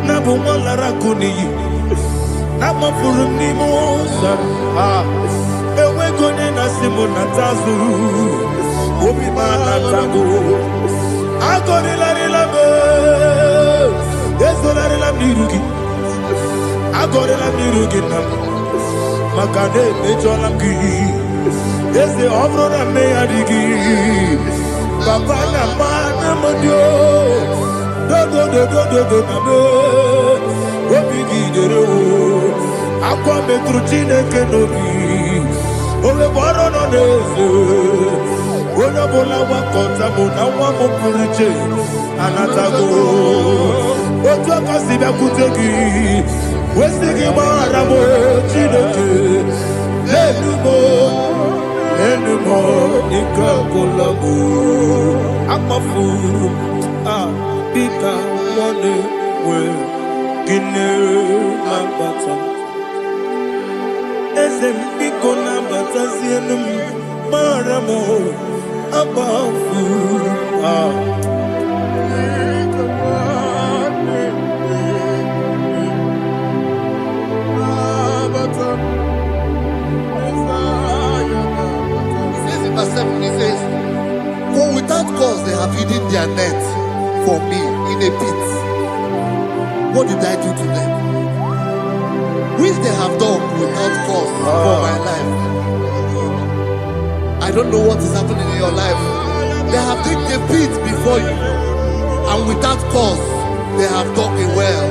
na bu molara kuni na mafuru ni mosa ewe gone na simu na tazu Obi mana tago, Agorela me. Yesola mirugi. Agorela mirugi na. Makane mejola ki. Yese obrona me adigi. Papa na mana modio. Do na me. Obigi dero. Akwa metruchine kenobi. Ole boro no neze. Ona bola wakota mona wamo puriche. Anatago. Otu akasiba kutegi. Wesigi maramo chineke. Lenumo ikakolamu. Akmafu. Bika one we. Gine mabata. Ezembiko na batazienum maramo abafu. Verse 7, he says, for without cause they have hidden their net for me in a pit. What did I do to them? Which they have done without cause for my life. I don't know what is happening in your life. They have digged a pit before you, and without cause they have dug it well.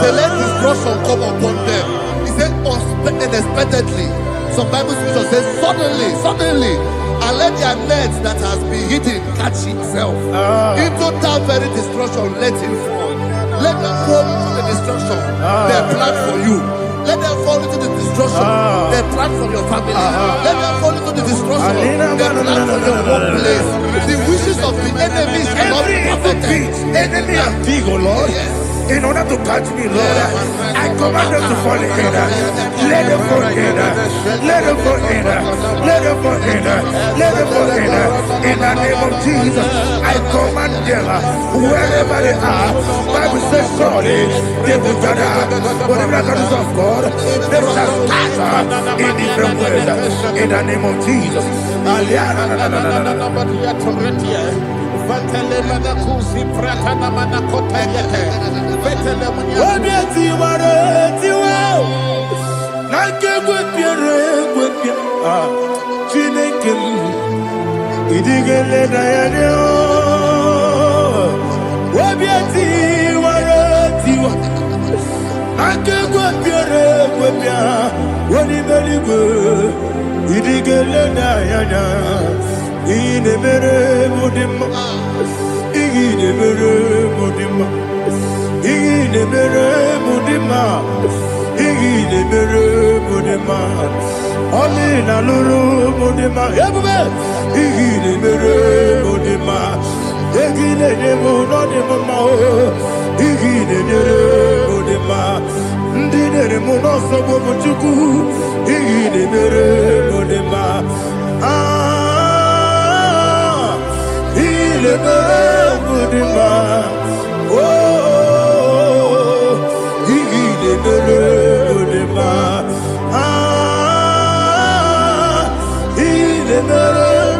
Say, let destruction come upon them. He said, unexpectedly. Some Bible scripture says, suddenly, and let their nets that has been hidden catch itself. Into that very destruction, let it fall. Let them fall into the destruction they plan for you. Let them fall into the destruction they plan for your family. Let them fall into the destruction they plan for your workplace. The wishes of the enemies cannot be perfected. Enemy and big, oh Lord. Yes. In order to catch me, Lord, I command them to fall in. Let them fall in. Let them fall in. Let them fall in. Let them fall in. In the name of Jesus, I command them wherever they are. Bible says surely they will gather. Whatever the is of God, they shall scatter in different ways. In the name of Jesus. Inemere mudima, inemere mudima, inemere mudima, inemere mudima. Oli na lulu mudima, ebube. Inemere mudima, inemere mudima, inemere mudima. Ndinere munoso bomuchuku, inemere mudima. Mudima, oh, he mudima, he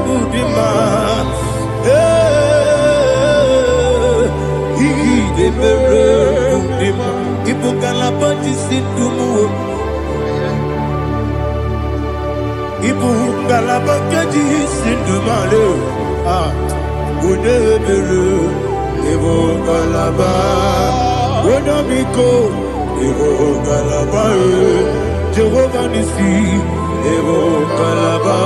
mudima, he mudima. Ibukala pati sindumu, ibukala pati sindumalo. Unebere, Evo Galaba, Unamiko, Evo Galaba, Jehovah Nissi, Evo Galaba,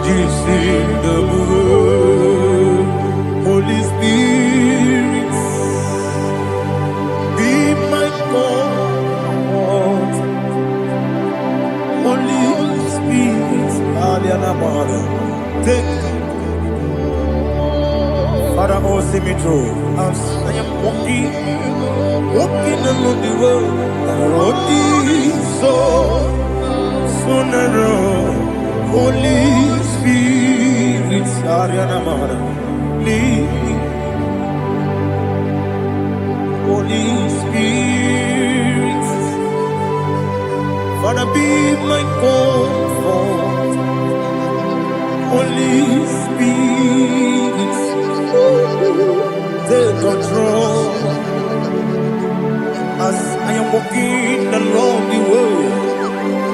Jesus the Moon. Holy Spirit, be my God. Holy Spirit, Aliana Mara, take Father, oh, see me through. I am walking along the road. So sooner, Holy Spirit, Ariana Mara, lead me. Holy Spirit, Father, be my comfort. Holy Spirit. take control. As I am walking along the way,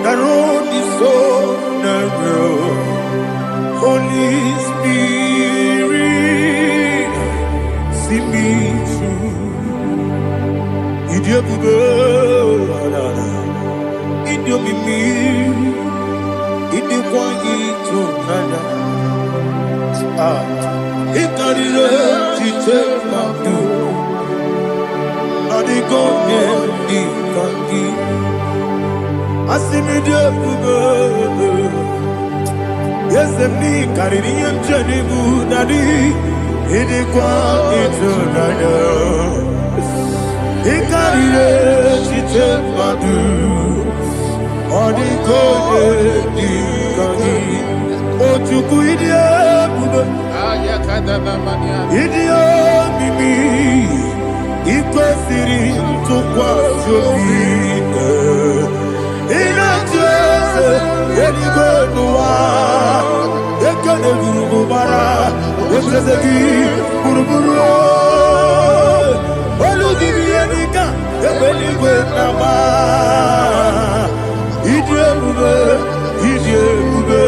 the road is so narrow. Holy Spirit, see me through. Idiobube, Idiobimi, Idiokwanyi Tonaya. Ikarire Tite Mabdu, Adigonye Ikangi, Asimidiobu. Yes, me carry him Jenibu Nadi, Idiokwanyi Tonaya. Ikarire Tite Mabdu, Adigonye Ikangi. Ojuku Idiobube, Idiomimi, Ikwesiri Tukwa Jovine, Inatese, Edigwenua, Ekane Gurubara, Otrezeki, Guruburu, Oludivi Enika, Ebeligwe Nama, Idiobube, Idiobube.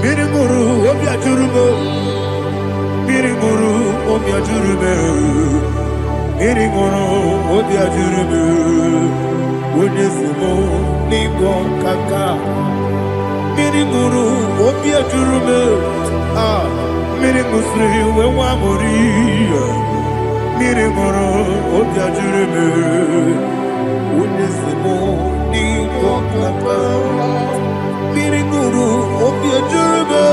Mirimuru, Obia Jurume, Mirimuru, Obia Jurume, Mirimuru, Obia Jurume, Unesimo, Nigo Kaka, Mirimuru, Obia Jurume, Mirimusri, Wamuri, Mirimuru, Obia Jurume, Unesimo, Nigo Kaka. Mirimuru, Obia Jurume,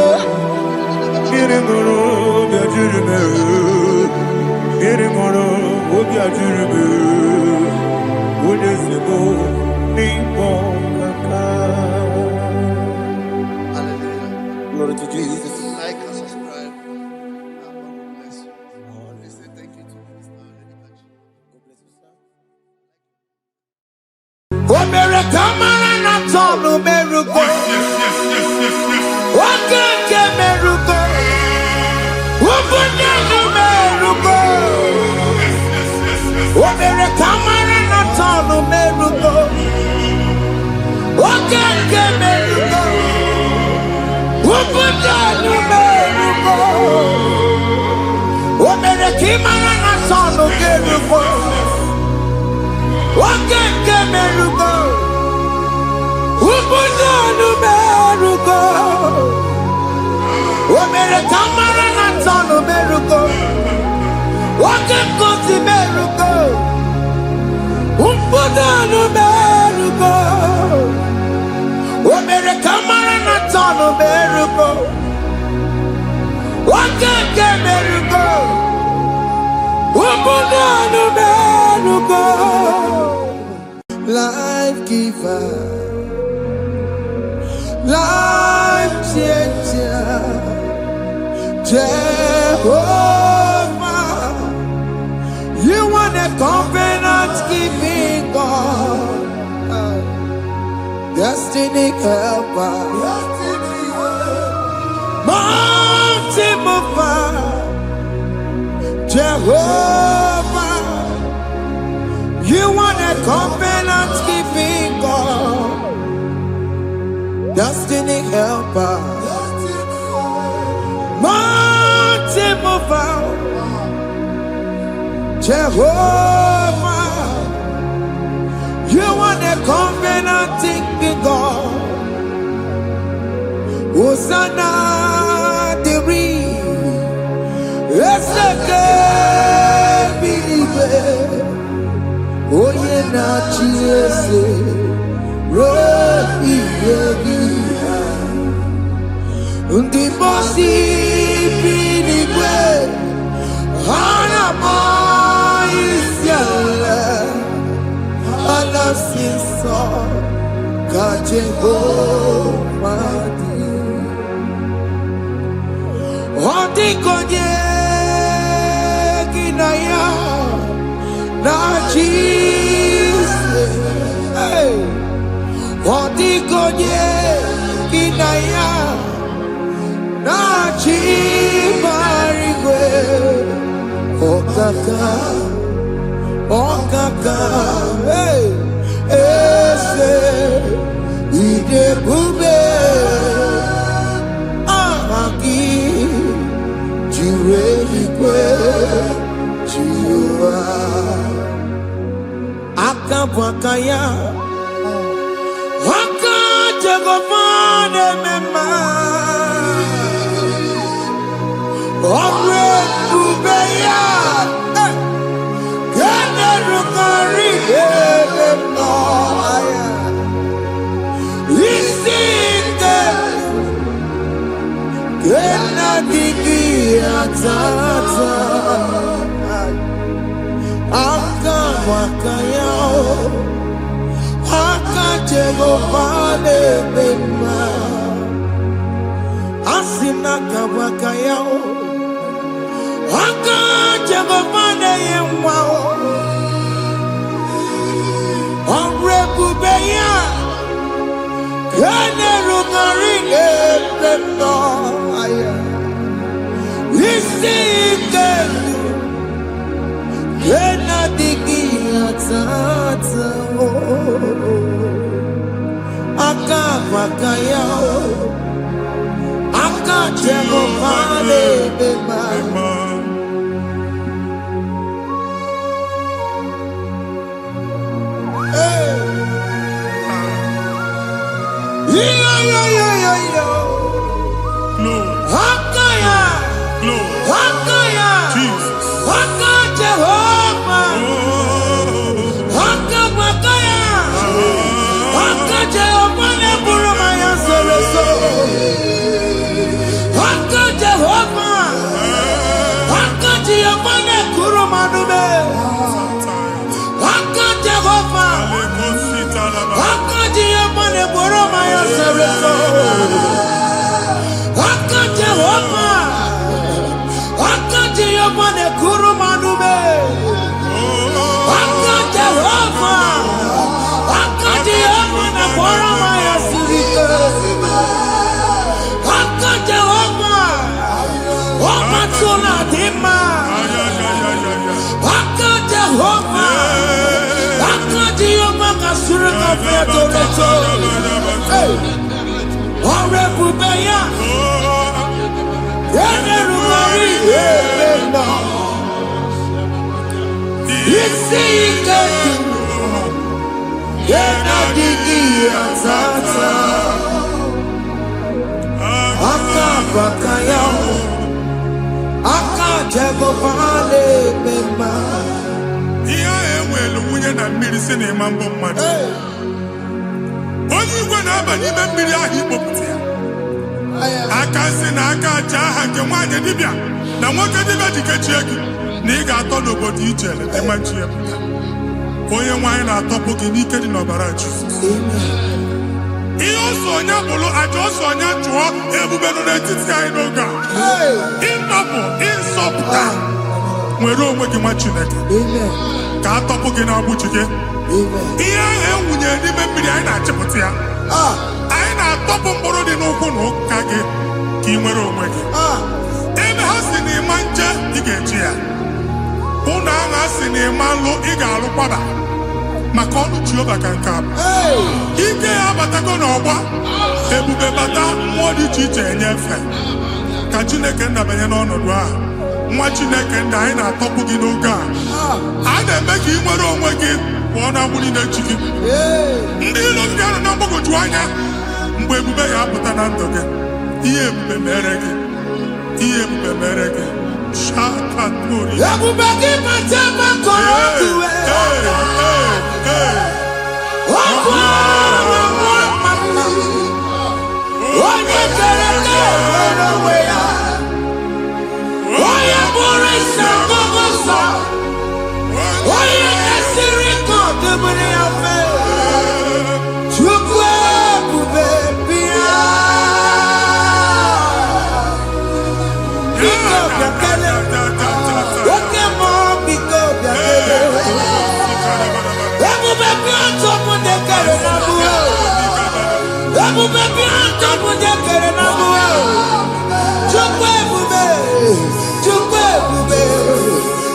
Mirimuru, Obia Jurume, Mirimuru, Obia Jurume, Unesimo, Nigo Kaka. Hallelujah. Glory to Jesus. Like and subscribe. God bless you. Please say thank you to Mr. Edikachi. God bless you, sir. America, man, I'm talking America. What can America? What can America? America, man, I'm talking America. What can America? What can America? America, man, I'm talking America. What can America? Who put down America? America, man, son America. What can go to America? Who put down America? America, man, son America. What can America? Who put down America? Life giver, life changer, Jehovah, you want a covenant keeping God, destiny helper, mountain mover, Jehovah. You want a covenant keeping God, destiny helper, mountain mover, Jehovah. You want a covenant keeping God, Hosanna the real, oh yeah, na chiese, rohi yegia. Undi bosi pinigwe, hana maisiala, ala sinso Jehovah. Odi konye kinaya na Jesus. Odi konye kinaya na chibarigwe. Okaka, hey, ese, ide bube, amaki, jirelikwe, jiwa, akabwakaya, akajegofane mema, omre bubeya.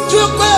Chukwe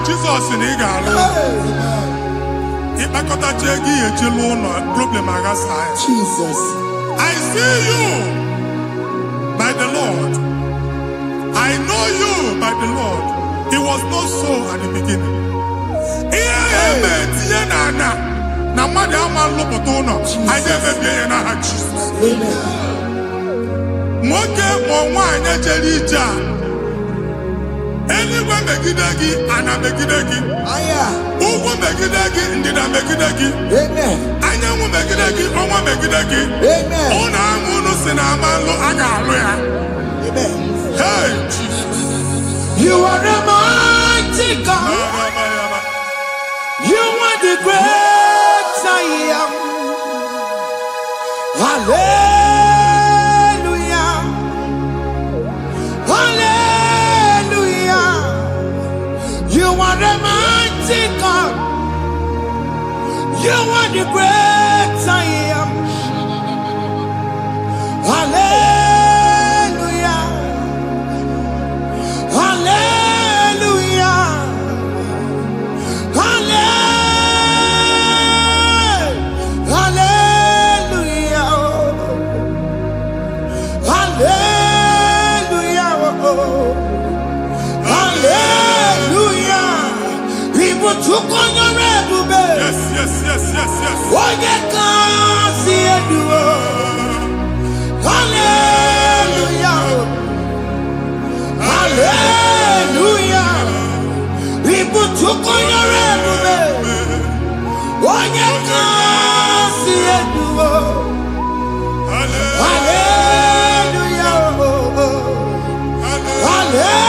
Jesus in Igalo. Jesus. I see you by the Lord. I know you by the Lord. It was not so at the beginning. Anywhere megidagi, ana megidagi. Ugu megidagi, ndina megidagi. Anyangu megidagi, onwa megidagi. Ona amunu sinamalo agalu ya. Hey, Jesus. You are a mighty God. You are the great I am. Hallelujah. Hallelujah. You are the mighty God. You are the great I am. Hallelujah. Hallelujah. Hallelujah. Hallelujah. Hallelujah. People took on your red. Yes. Why you can't see it? Hallelujah. Hallelujah. People took on your red. Why you can't see it? Hallelujah. Hallelujah.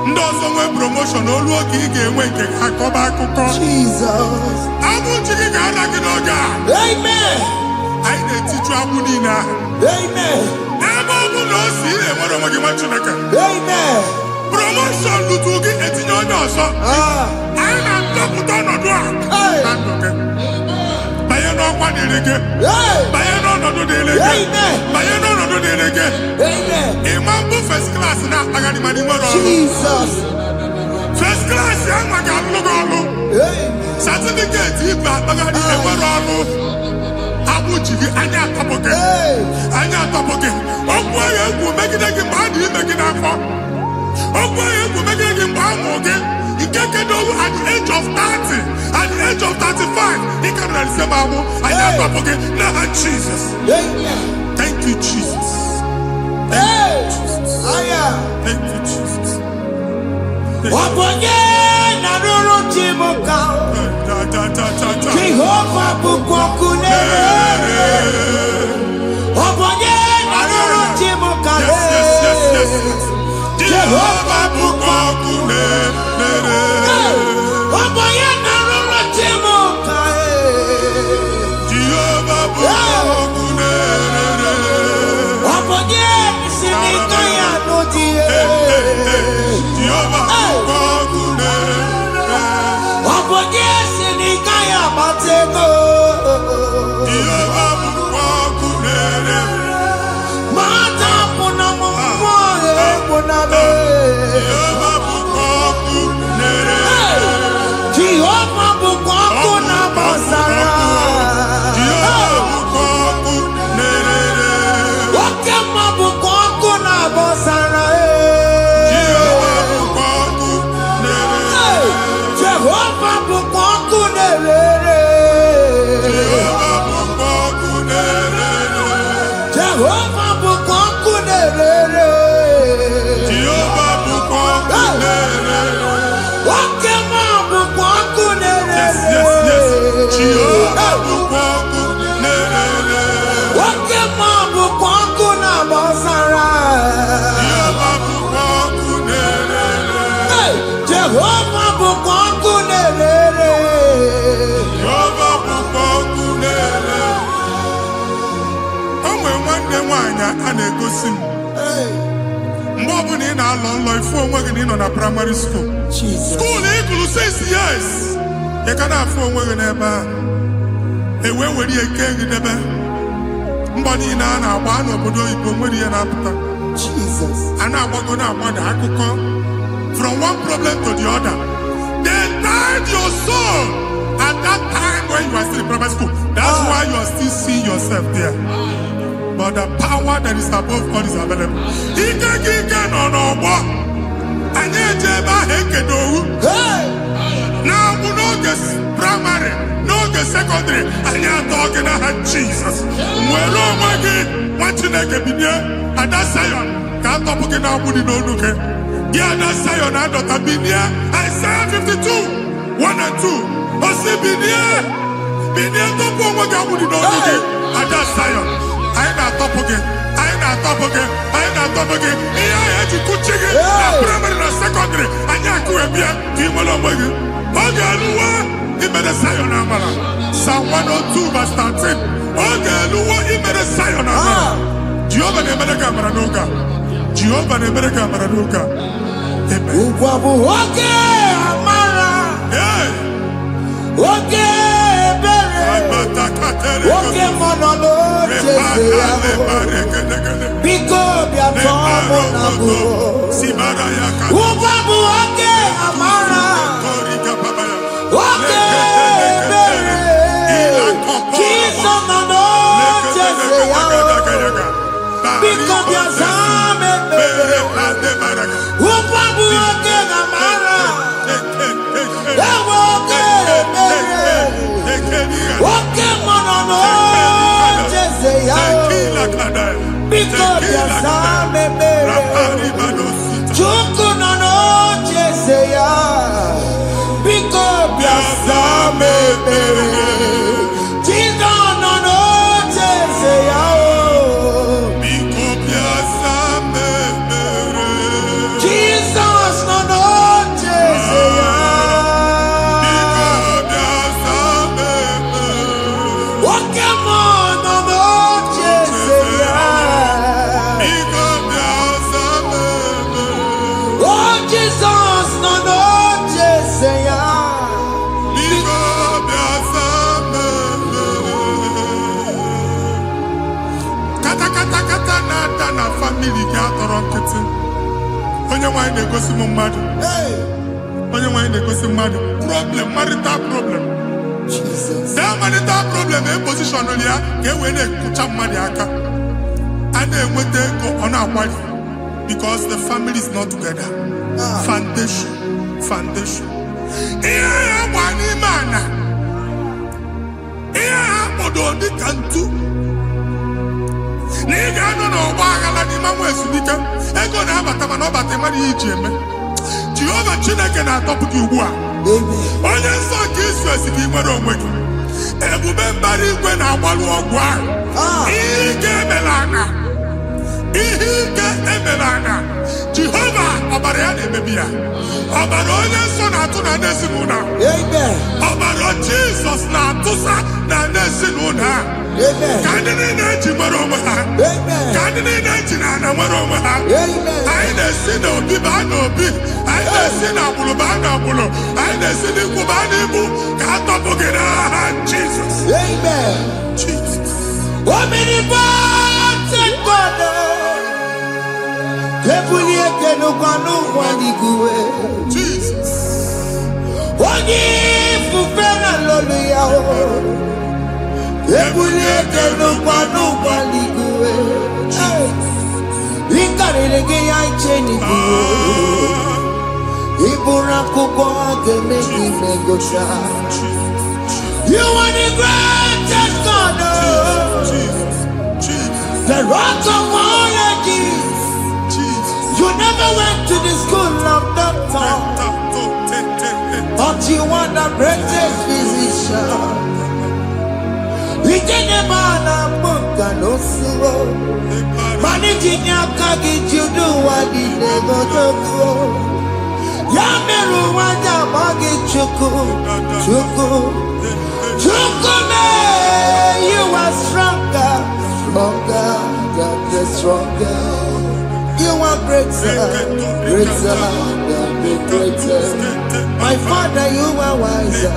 Ndozo nwe promotion oluoki ị ga-enwe nke akọba akụkọ. Jesus. Abụ chiki ga-ala gị n'oge a. Amen. Anyị na-etiju agbụ niile ahụ. Amen. Ebe ọ bụ na o si enwere onwe gị nwa Chineke. Amen. Promotion lutu gị etinye onye ọzọ. Anyị na-atọpụta ọnọdụ a na ndụ gị. Banye n'ọkwa dịrị gị. Banye n'ọnọdụ dịrị gị. Banye n'ọnọdụ dịrị gị. Ịma mbụ first class na-akpagharị ma n'ime ọrụ. Jesus. First class ya nwa ga-alụ gị ọrụ. Certificate ibu akpagharị enwere ọrụ. Abụ ji gị anya atọpụ gị. Anya atọpụ gị. Okwu ahụ egwu megide gị mgbe a dị ime gị n'afọ. Okwu ahụ egwu megide gị mgbe a mụrụ gị. Nke kedowu at the age of 30, at the age of 35, he can receive abu. I am talking now, Jesus. Thank you, Jesus. Thank you, Jesus. Thank you, Jesus. Jehovah bukokune. Yes. Jehovah bukokune. anya a na-egosi m mgbe ọbụla ị na-alọ nlọ ifu onwe gị na ị nọ na primary school school ịgụrụ 6 years ị ka na-afụ onwe gị n'ebe a ewee were ihe kee gị debe mgbọ niile a na-agba n'obodo oyibo nwere ihe na-apụta a na-agbago na-agbada akụkọ from one problem to the other. They tied your soul at that time when you are still in primary school. That's why you are still seeing yourself there. But the power that is above God is available. Ike no more. Anye jeba hekedowu. Now we no get primary, no get secondary. Anye talking about Jesus. Mwelo mwagi wachineke binye ada Zion. Can't talk again now. We no look. The other Zion and daughter binye. Isaiah 52, 1 and 2. Osi binye to po mwagi we no look. Ada Zion. I na top again. Iya eji kuchige na primary na secondary. Anya kuebia ki mwelo mwagi. Oge aluwa imere Zion amala. Psalm 102 verse 13. Oge aluwa imere Zion amala. Jehovah ne mere kamera n'oge. Jehovah ne mere kamera n'oge. Amen. Ugwabu oge amara. Oge ebere. Oge monolo jeze yaho. Biko bia tomo nago. Ugwabu oge amara. Oge ebere. Kiso nono jeze yaho. Biko bia zame ebere. Ugwabu oge amara. Oge ebere. Oge monolo jeze yaho. Biko bia zame ebere. Chuku nono jeze yaho. Biko bia zame ebere. Chizo nono jeze yaho. Jesus nono jeze yaho. Oge monolo jeze yaho. Oh Jesus nono jeze yaho. Kata na-ada na family gị atọrọ nkịtị. Onye nwanyị na-egosi m mmadụ. Onye nwanyị na-egosi mmadụ. Problem, marital problem. That marital problem position ya ka e wee na-ekụcha mmadụ aka. A na-enweta ego ọ na-akwali because the family is not together. Foundation. Ihe ya gba n'ime ana. Ihe ha kpọdo dịka ntu. Na ị ga-anọ n'ọgba aghara n'ime nwa ezumike ego na-abata mana ọ bata mmadụ ihe iji eme. Jehova Chineke na-atọpụ gị ugbu a. Onye nsọ nke Izrel gị nwere onwe gị. Ebube mbara igwe na-agbalụ ọgwụ ahụ. Ihe ike emela ana. Jehova ọbara ya na-emebi ya. Ọbara onye nsọ na-atụ na ndị ezinụlọ. Ọbara Jizọs na-atụsa na ndị ezinụlọ. Ka ndị niile eji nwere onwe ha. Ka ndị niile eji na ana nwere onwe ha. Anyị na-esi n'obi baa n'obi. Anyị na-esi n'agbụrụ baa n'agbụrụ. Anyị na-esi n'ikwu baa n'ikwu. Ka a tọpụ gị n'aha Jizọs. Jesus. Omnipotent God. Ebulie kenukwanụ nwaniguwe. Jesus. Onye ifufe na lolu ya o. Ebulie kenukwanụ nwaniguwe. Ikarịrị gị ya iche n'iguwe. Iburu akwụkwọ ga-eme gị megosha. You are the greatest God. The rock of all ages. You never went to the school of doctor, but you are the greatest physician. We can never book and also managing your kagi to do what he never do. Yameru wanja magi chuku. You are stronger than the stronger. You are greater, greater than the greatest. My Father, you are wiser,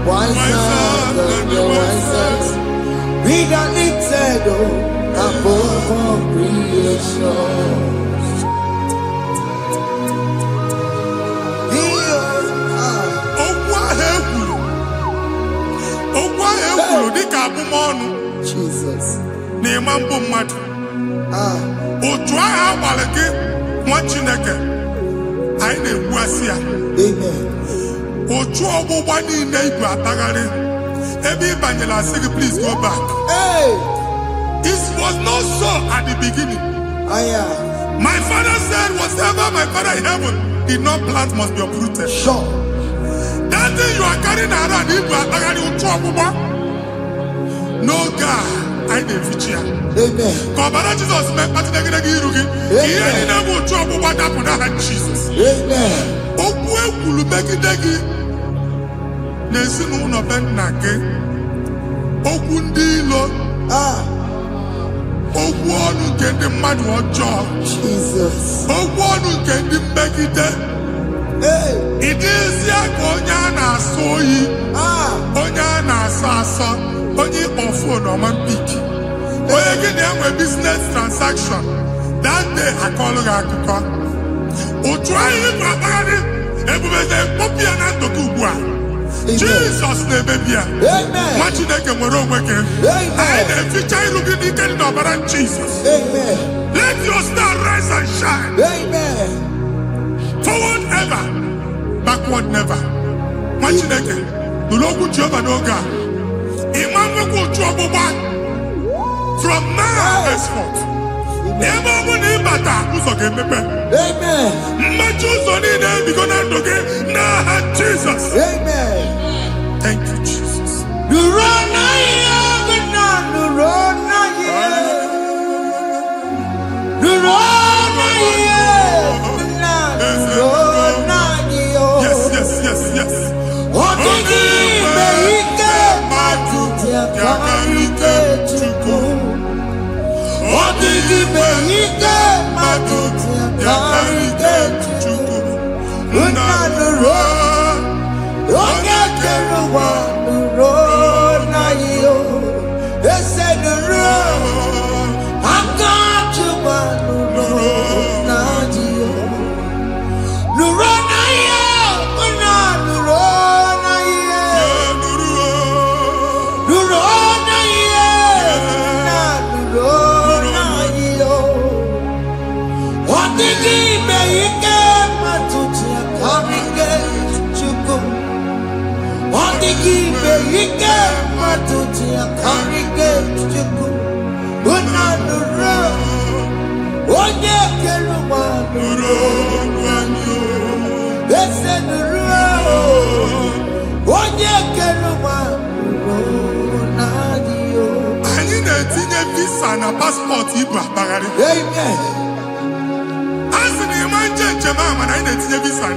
wiser than the wisest. Be the lifted above all creation. Jesus. Please go back. Hey. This was not so at the beginning. My father said, whatever my father in heaven did not plant must be uprooted. Sure. That thing you are carrying around, no God, I didn't feature. Amen. Jesus met Jesus. Amen. Jesus. Hey. It is Onyana soyi. Onyana sasa. Onye ofo no man piki. Oye gini a business transaction. That day I call Akuka. Otwaye babani. Ebubeze popiana tokubwa. Jesus ne bebia. Amen. What you make mwero weke. Amen. I the future looking in the baran Jesus. Amen. Let your star rise and shine. Amen. Forward ever, backward never. Machineke, the Lord Jehovah no God. Imam from now henceforth. Amen. Jesus. Amen. Thank you, Jesus. Yes. Passport Igbo Bagari. Amen. As in the man Jemama, I need to visa.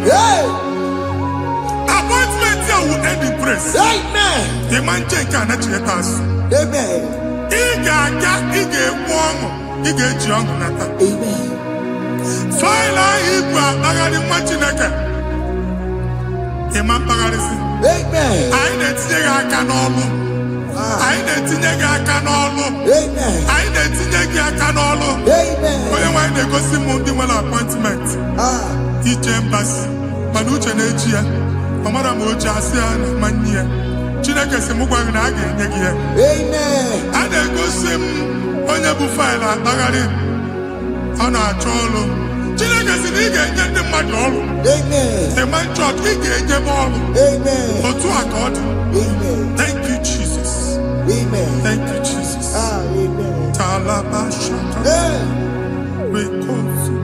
Appointment here will end in praise. Amen. The man cannot let us. Amen. Ige warm, Ige young nata. Amen. Fila Igbo Bagari Machineke. Imam Bagari. Amen. I need to take a canolo. I need to take a canolo. Amen. I need to take a canolo. Amen. When they go see Monday one appointment. Each embassy. Manucha Nejia. Amara Moja Sian Mania. Chineke Simugwa Nagi. Amen. And they go see Onyabu File Bagari. On our cholo. Chineke Siniga get the madol. Amen. The man church he get the ball. Amen. Or to accord. Amen. Thank you, Jesus. Amen. Thank you, Jesus. Amen. Talabashaka. We call you.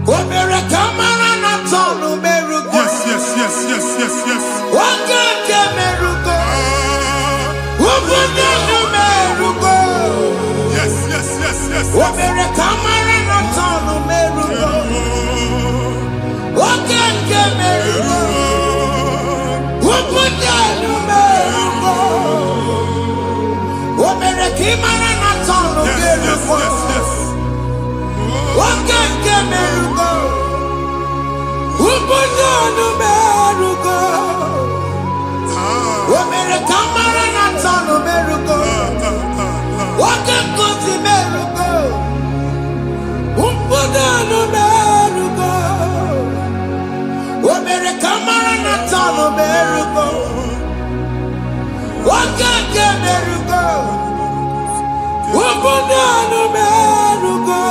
Yes. Wakeke merugo. Ubunonu merugo. Omere kamara na tano merugo. Wakekuzi merugo. Ubunonu merugo. Omere kamara na tano merugo. Wakeke merugo. Ubunonu merugo.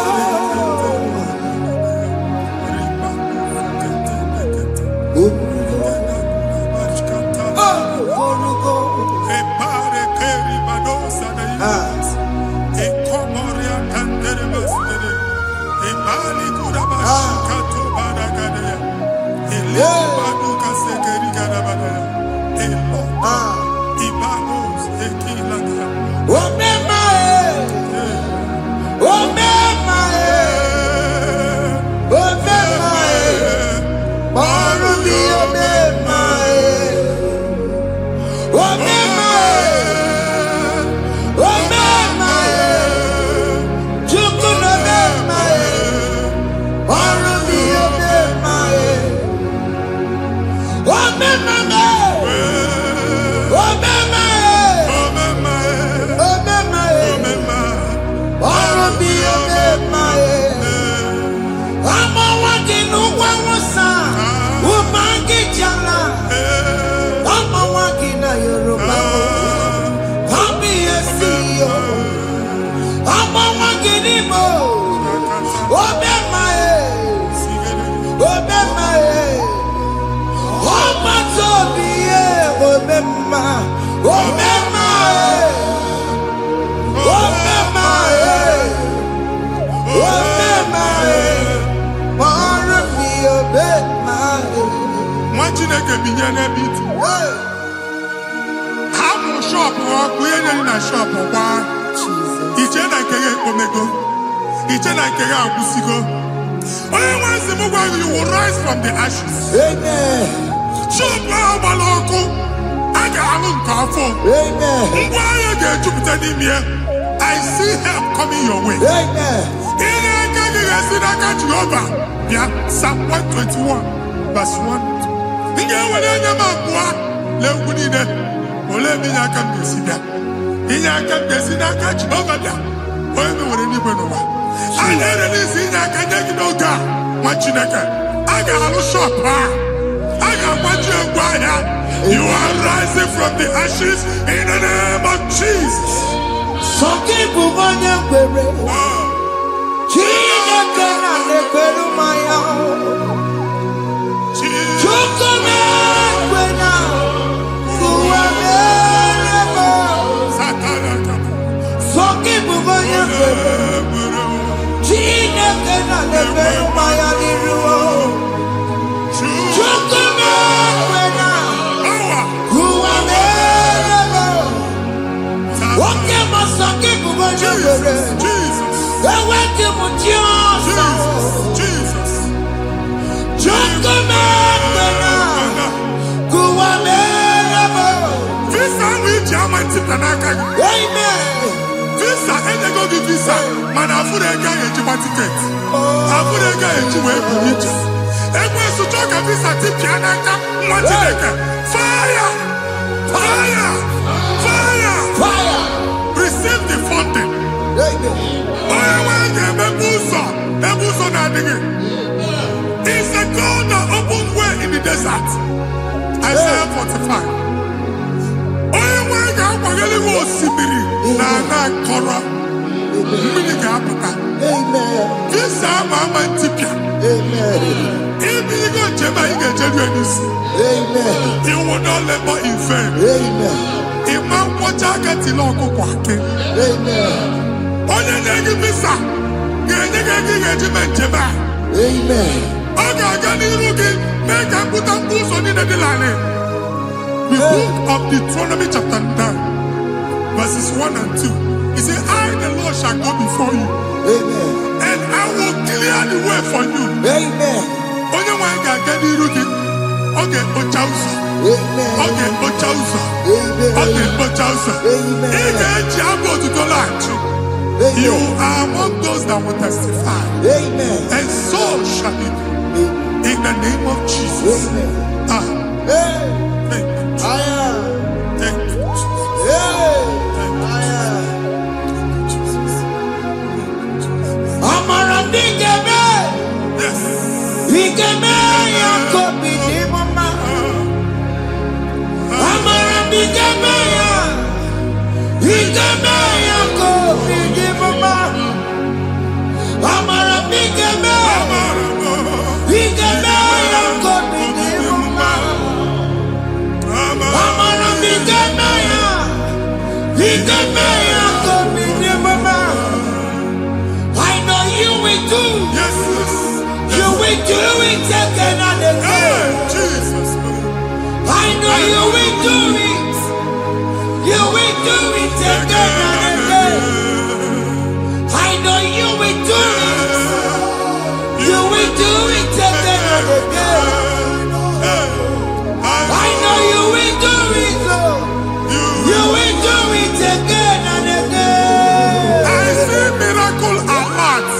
You will rise from the ashes. Amen. I see help coming your way. Amen. Psalm 121, verse 1. You are rising from the ashes in the name of Jesus. Some people want to bury. Jesus cannot let go of my own. Some people want to bury. Jesus cannot let go of my own. Receive the funding. It's a God that opens way in the desert. Isaiah 45. You will not labor in vain. Amen. The book of Deuteronomy chapter 9, verses 1 and 2. He said, I, the Lord, shall go before you. Amen. And I will clear the way for you. Amen. Okay, Ochausa. Amen. Okay, Ochausa. Amen. Okay, Ochausa. Amen. Ige Chiago to the land. You are among those that will testify. Amen. And so shall it be. In the name of Jesus. Amen. Thank you, Jesus. Thank you, Jesus. Yes. I know you will do. Yes. You will do it again and again. Jesus. I know you will do it. You will do it again and again. I know you will do it. You will do it again and again. I know you will do it, Lord. You will do it again and again. I see miracle alert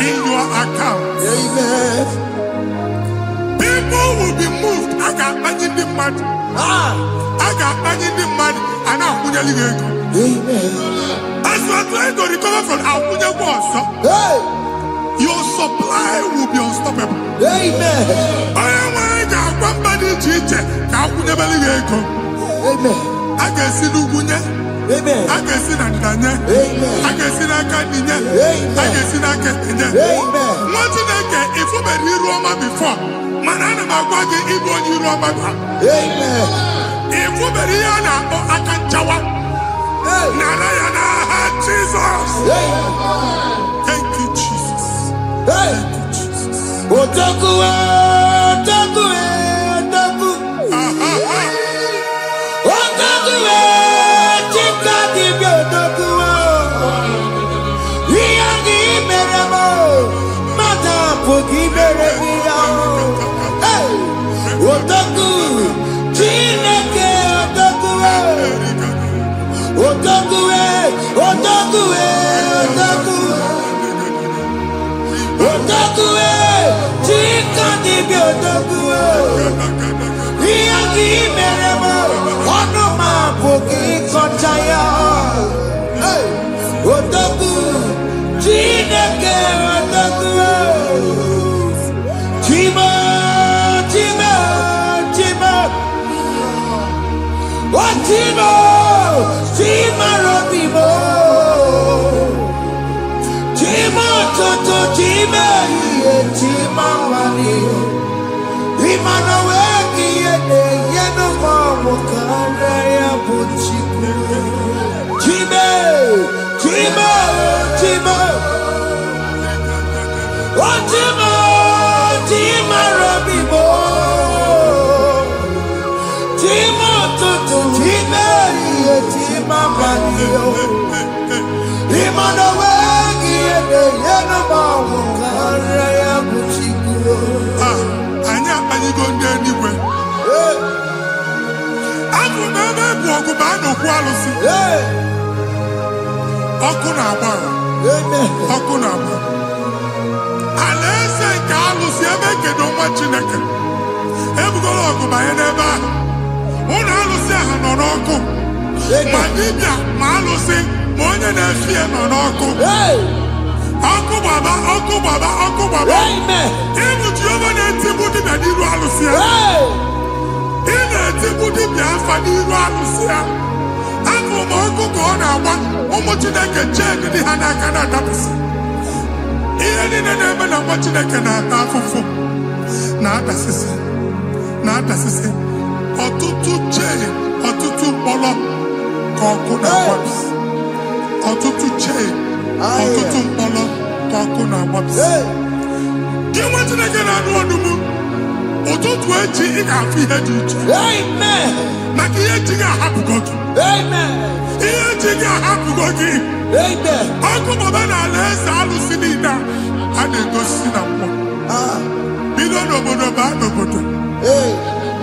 in your account. Amen. People will be moved. I got money in the mud. I got money in the mud. And I'm going to leave. Amen. As you are trying to recover from Abuja Boss, your supply will be unstoppable. Amen. I am somebody teacher. Abuja Beliego. Amen. I can see Lugunya. Amen. I can see Nadanya. Amen. I can see Nakaninya. Amen. I can see Nakaninya. Amen. What did I get? If you were in Roma before, Manana Magwagi, Igbo, you Roma. Amen. If you were in Akanchawa, Narayana, Jesus. Thank you, Jesus. Thank you, Jesus. Otaku.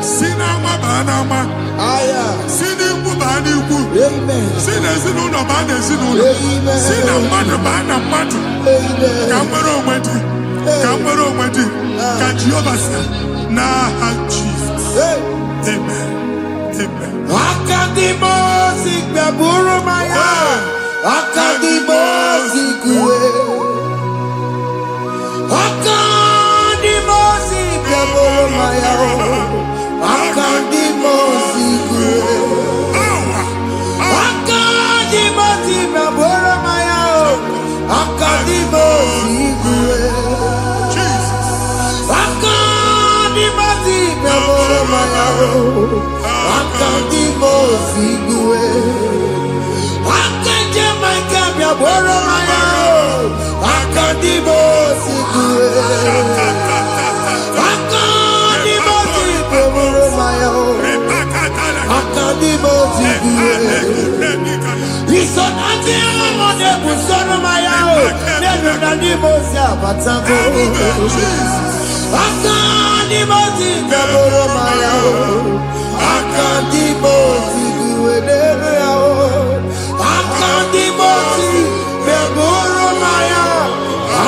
Sinama banama Si n'ikwu baa n'ikwu. Si n'ezinụlọ baa n'ezinụlọ. Si na mmadụ baa na mmadụ. Ka nwere onwe dị. Ka nwere onwe dị. Ka Jehova sị n'aha Jizọs. Amen. Amen. Akadimosi gbaburu maya. Akadimosi kuwe. Akadimosi gbaburu maya. Akadimosi kuwe. Akadimosi gbaburu maya. Akadimosi kuwe. Akadimosi gbaburu maya. Akadimosi kuwe. Akadimosi gbaburu maya. Akadimosi kuwe. Akadimosi gbaburu maya. Akadimosi kuwe. Isonati amone busoro maya. Nenu nadimosi abatango. Akadimosi gbaburu maya. Akadimosi kuwe nenu yao. Akadimosi gbaburu maya.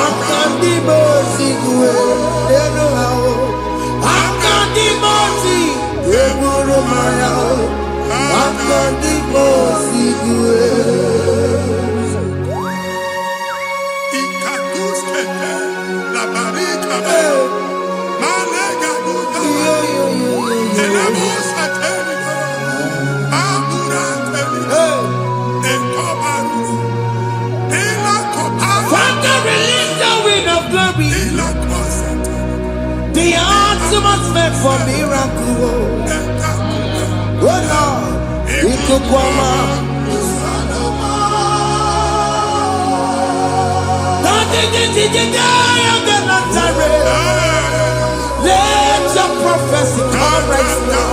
Akadimosi kuwe nenu yao. Akadimosi gbaburu maya. Akadimosi kuwe. Ikaduskete la barika. Malega duta. Elemos ateligo. Amura ateligo. Ekobaru. Ela kobaru. Father, release the wind of glory. Ela kwasete. The ultimate meant for miracle. Oh Lord, Ikukwama. Let your prophecy come right now.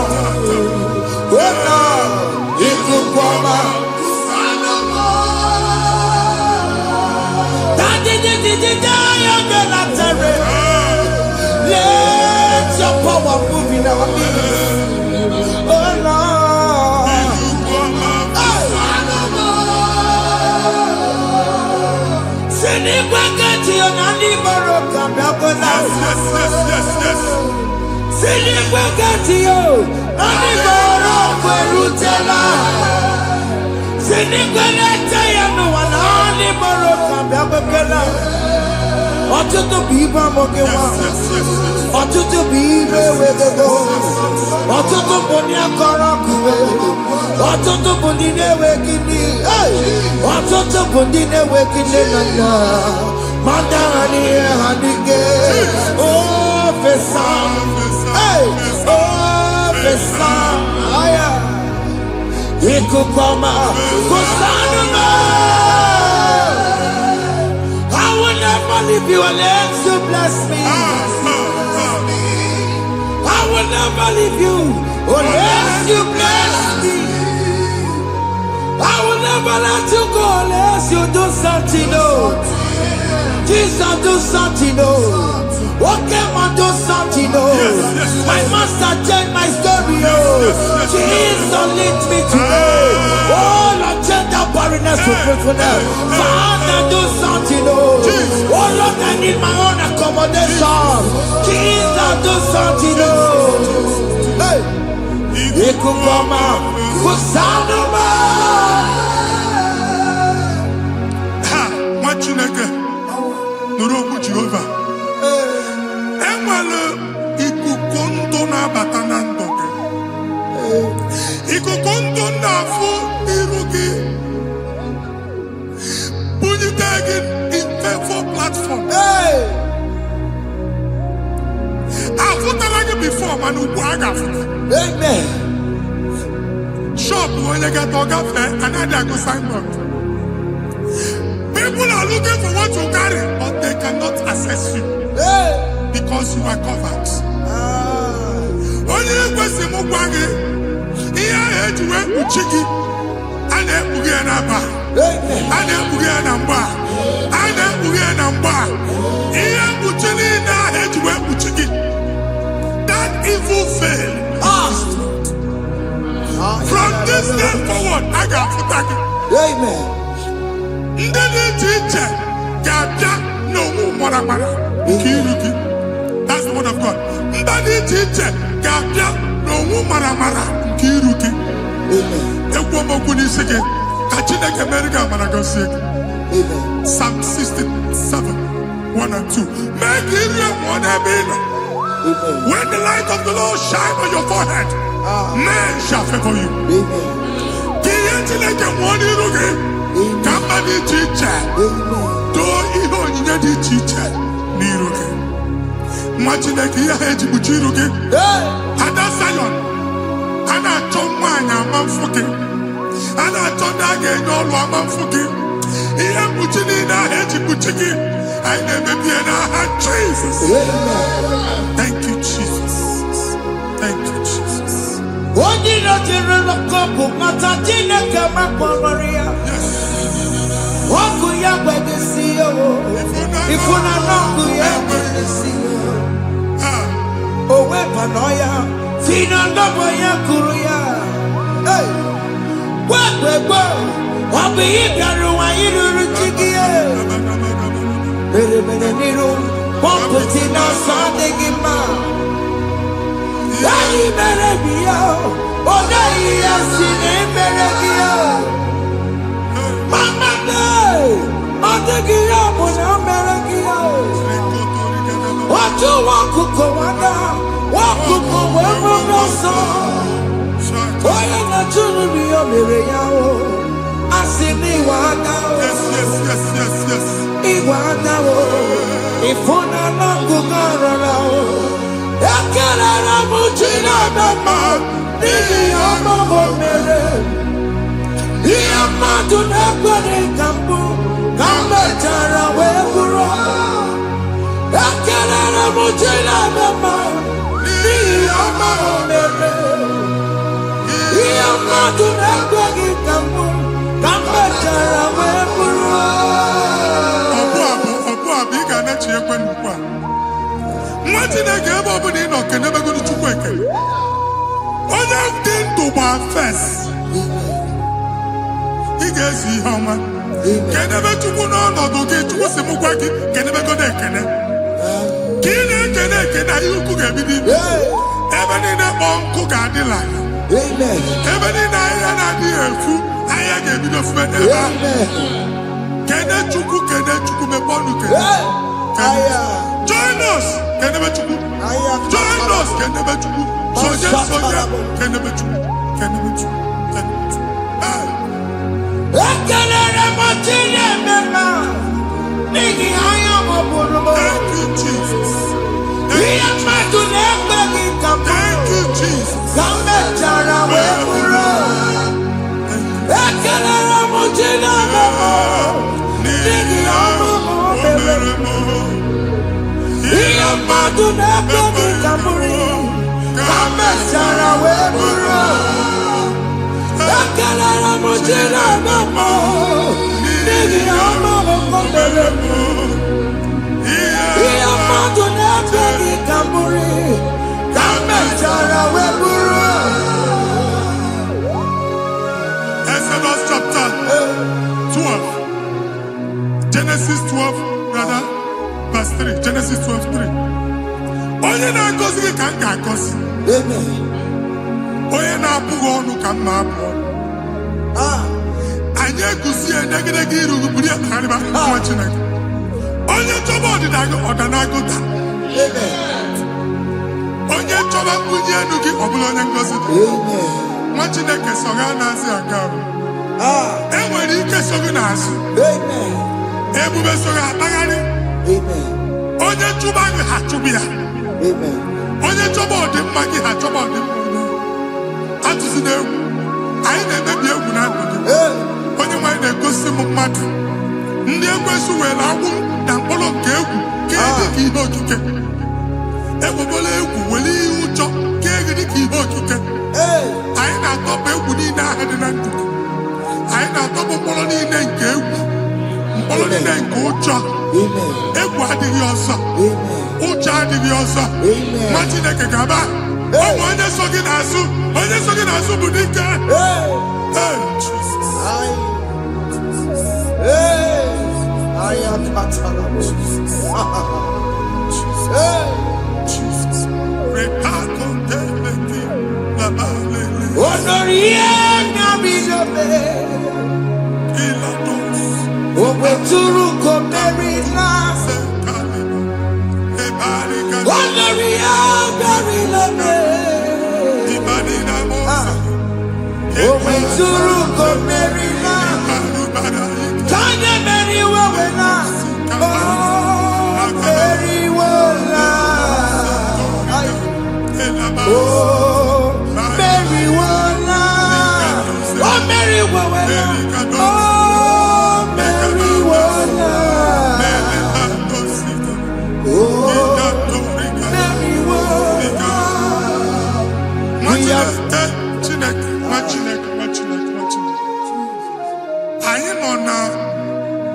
Oh Lord, Ikukwama. Let your power move in our midst. Oh Lord. Ọtụtụ bụ ibe amụghị nwa. Ọtụtụ bụ ibe ewegego. Ọtụtụ bụ ndị akọrọ kụwe. Ọtụtụ bụ ndị na-enweghị nne. Ọtụtụ bụ ndị na-enweghị nne na nna. Mata ha n'ihe ha n'ike. Ofesa. Ofesa. Ikuku ọma. Kụsanụ m. I will never leave you unless you bless me. I will never leave you unless you bless me. I will never let you go unless you do something new. Jesus, do something new. What came and do something new? My master changed my story. Jesus, lead me today. Oh, Lord, change that barrenness to fruitfulness. Father, do something new. Oh, Lord, I need my own accommodation. Jesus, do something new. Hey, Ikukoma, Kusanuma. Ha, Machineke, Nuroku Jehovah. Enwere ikuku ndụ na-abata na ndụ gị. Ikuku ndụ na-afụ iru gị. Bunyite gị info platform. Afụtara gị before mana ugbu a ga-afụta. Amen. Shop onye ga-atọ gafee anaghị agụ signboard. People are looking for what you carry, but they cannot access you because you are covered. Onye ekwesị m gwa gị ihe ahụ eji wee kpuchi gị a na-ekpughe ya n'aba, a na-ekpughe ya na mgba, a na-ekpughe ya na mgba. Ihe mkpuchi niile ahụ eji wee kpuchi gị, that evil veil this day forward, I got for that. Amen. Ndị dị iche iche ga-abịa n'onwe mara nke iru gị. That's the word of God. Ndị dị iche iche ga-abịa n'onwe mara nke iru gị. Ekwu okwu n'isi gị ka Chineke mere gị amara gọzie gị. Psalm 67, 1 and 2. Make it real one ebe. When the light of the Lord shine on your forehead, men shall favor you. Kiye Chineke nwụọ n'iru gị. Ka mba dị iche iche too ihe onyinye dị iche iche n'iru gị. Nwa Chineke ihe ha eji kpuchi iru gị. Ada Zion, a na-achọ nwaanyị ama mfụ gị. A na-achọ ndị a ga-enye ọlụ ama mfụ gị. Ihe mkpuchi niile ahụ eji kpuchi gị, anyị na-emebi ya n'aha Jesus. Thank you, Jesus. Thank you, Jesus. Onye nọjere n'ọkọpụ mata Chineke makpọrọ ya. Ọkụ ya gbedesi ya o. Ifuna n'ọkụ ya gbedesi ya. O wepụnọ ya. Fina ndọbọ ya kụrụ ya. Gbegbe ọ bụ ihe bịara ụwa iruru chi gị ya. Mere n'iru pọmpụti n'ọsọ adịghị mma. Anyị mere gị ya. Ọ naghị ya si na emere gị ya. Mama ọ dịghị ya bụ na o mere gị ya. Otu nwa ọkụkọ nwada, nwa ọkụkọ wee bụrụ ọsọ. Onye na-achụrụ m ya mere ya o. Asị na ịwa aka o. Ịwa aka o. Ịfụna n'ọkụkọ rọrọ o. Ekelere m Chineke ma n'ihi ọma o mere. Ihe mmadụ na-ekwere ka mbụ ka m mechara wee bụrụ. Ekelere m Chineke ma n'ihi ọma o mere. Ihe mmadụ na-ekweghị ka mbụ ka m mechara wee bụrụ. Ọbụ abụ ị ga-anachi ekwe nnukwu a. Nwa Chineke ebe ọ bụla ị nọ kenebegoro Chukwu ekele. Onye dị ndụ gba fes. Ị ga-ezi ihe ọma. Kenebe Chukwu n'ọnọdụ gị, Chukwu si m gwa gị kenebegodo ekene. Ka ị na-ekene ekene ihe ukwu ga-ebido ime. Ebe niile kpọọ nkụ ga-adịla. Ebe niile ahịhịa na-adịghị efu, ahịhịa ga-ebido fube ebe ahụ. Kene Chukwu mepe ọnụ kene. Join us, kenebe Chukwu. Join us, kenebe Chukwu. Soje, kenebe Chukwu. Kenebe Chukwu. Ekelere m Chineke ma n'ihi anya m bụrụ m. Thank you, Jesus. Ihe mmadụ na-ekweghị ka m Thank you, Jesus. ka m mechara wee bụrụ. Ekelere m Chineke ma n'ihi ọma o mere. Ihe mmadụ na-ekweghị ka m bụrụ ka m mechara wee bụrụ. Ekelere m Chineke ma n'ihi ọma o mere. Ihe mmadụ na-ekweghị ka m bụrụ ka m mechara wee bụrụ. Exodus chapter 12. Genesis 12, rather, verse 3. Genesis 12, 3. Onye na-agọzi gị ka m ga-agọzi. Onye na-abụghị ọnụ ka m na-abụ ọnụ. Anyị eguzi edegedege iru gị buru ya karịba nwa Chineke. Onye chọba ọdịda gị ọdanagụta. Onye chọba mbunye elu gị ọ bụla onye ngọzi dị. Nwa Chineke so gị na-azị aga arụ. E nwere ike so gị n'azụ. Ebube so gị akpagharị. Onye chụba gị ha chụbụ ya. Onye chọba ọdịmma gị ha chọba ọdịmma onye. Atụzi n'egwu. Anyị na-emebi egwu na ndụ gị. Onye nwanyị na-egosi m mmadụ. Ndị ekwensu were agwụ na mkpọrọ nke egwu ka dị ka ihe okike. Ekwebola egwu were ihe ụjọ ka dị ka ihe okike. Anyị na-atọpụ egwu niile ahụ dị na ndụ gị. Anyị na-atọpụ mkpọrọ niile nke egwu. Mkpọrọ niile nke ụjọ. Egwu adịghị ọzọ. Ụjọ adịghị ọzọ. Nwa Chineke ga-aba onye so gị n'azụ bụ dike. Hey, Jesus. I am Katana. Jesus. Jesus.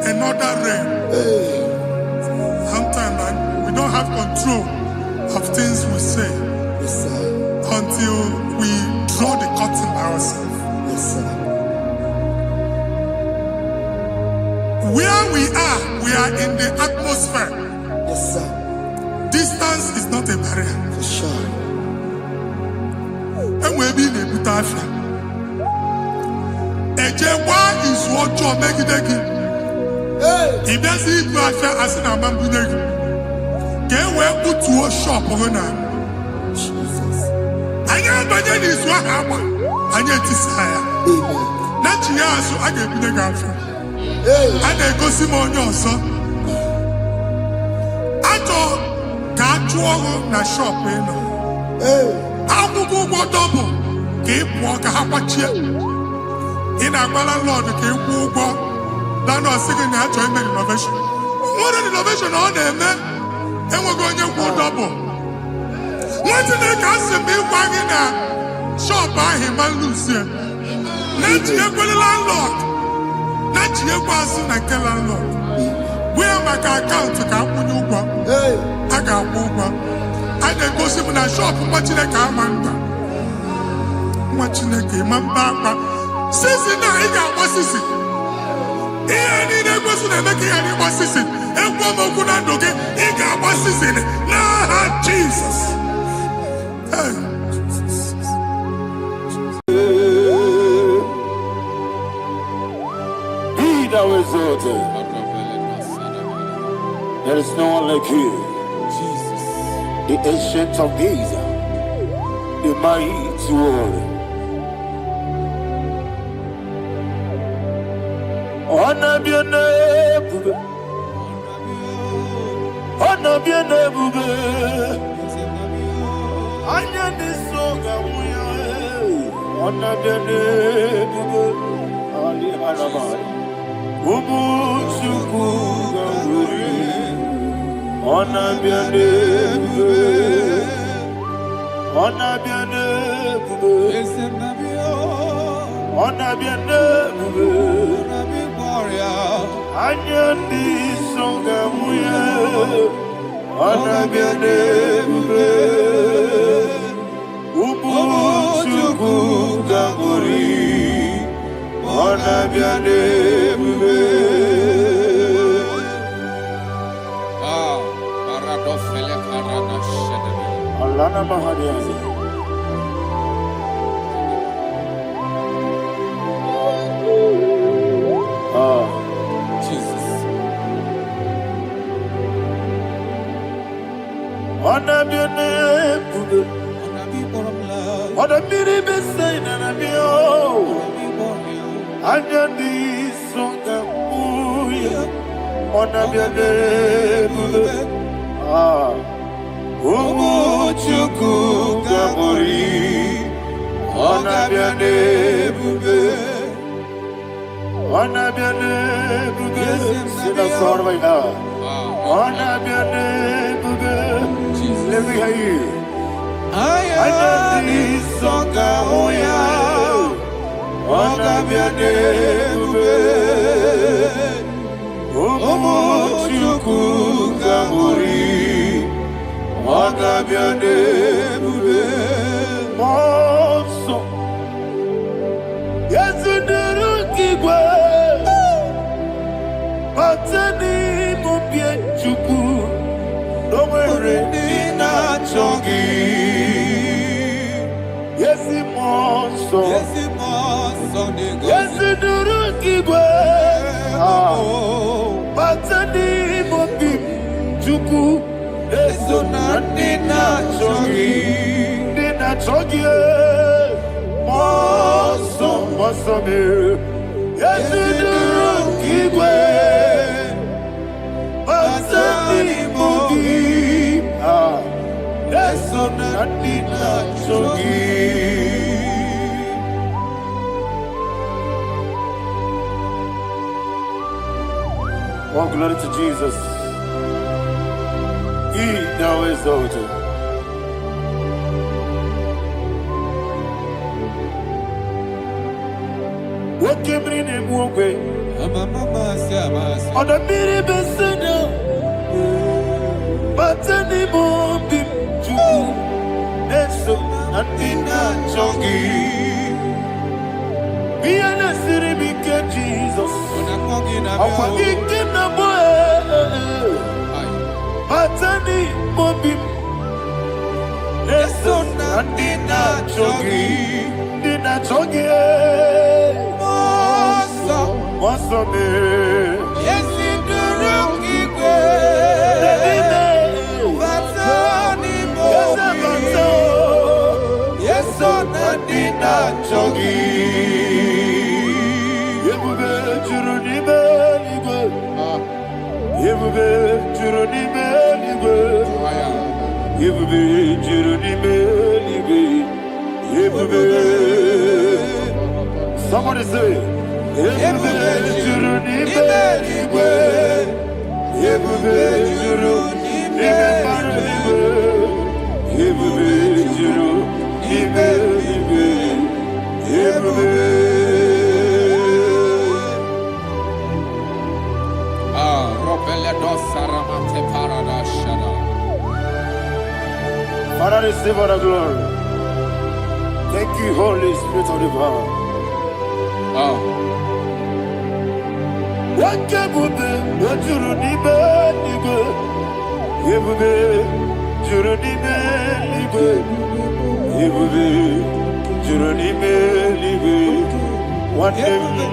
Another realm. Sometimes we don't have control of things we say until we draw the curtain by ourselves. Where we are in the atmosphere. Distance is not a barrier. For sure. And we'll be in a butafia. Ejewa is what you're making. If there's Igbo affair as in a bamboo, can we put to a shop over now? Jesus. I am Bajan is what happened. I get desire. Not you, so I get the girlfriend. And I go see more your son. I thought, can't you na shop, you know? How to go double? Keep walk a hapachi. In a Lord, keep walk. That was singing that joint innovation. What an innovation on them, man. And we're going to go double. What did they cast me wagging a shop by him and Lucia? Not you, landlord. Not you, person, and kill landlord. We are my account to come when you go. I got over. I then go see in a shop watching a car man. Watching a game, Mamba. Since now, I got what's this? Any person making any was in and woman could not do it. He got was in it. Nah, Jesus. Be thou exalted. There is no one like you, Jesus, the ancient of days, the mighty warrior. Honor bien bube, honor bien bube. Anya ni soga muya, honor bien bube. Ali harabai, ubu chuku gamburi. Honor bien bube, honor bien bube. Honor bien bube. Anyandi songa muya, ana biane bube, ubu chuku gamburi, ana biane bube. Paradofele karana shedebe. Alana mahadiyazi. Jesus. Ona biane bube, ona miri besaina na bio, anyandi songa muya, ona biane bube, ubu chuku gamburi, ona biane bube. Ona biane bube, sida sorvaina. Ona biane bube, let me hear you. Ayani songa moya, ona biane bube, umu chuku gamburi, ona biane bube. Monso. Yes, Igbo. Matani mobie chuku. No mere dina chongi. Yes, Monso. Yes, Monso. Yes, Igbo. Matani mobie chuku. Eso na dina chongi. Dina chongi. Monso, monso me. Yes, Igbo. Matani mobie. Eso na dina chongi. Oh, glory to Jesus. He now exalted. What came in him one way? On the mini besina, but any more big Jew. That's so Nadina Chongi. Be an city because Jesus. I'm forgetting the boy. Matani mobi, eso Nadina Chongi, Dina Chongi, Monso me. Yes, Igbo. Matani mobi. Yes, Nadina Chongi. Yebube churuni beligwe. Yebube churuni beligwe. Yebube churuni beligwe. Yebube. Somebody say. Yebube churuni beligwe. Yebube churuni beligwe. Yebube churuni beligwe. Yebube. Father, receive all the glory. Thank you, Holy Spirit of the power. What can we do? What you need, nigga? You be, you need, nigga. You be, you need, nigga. What can we?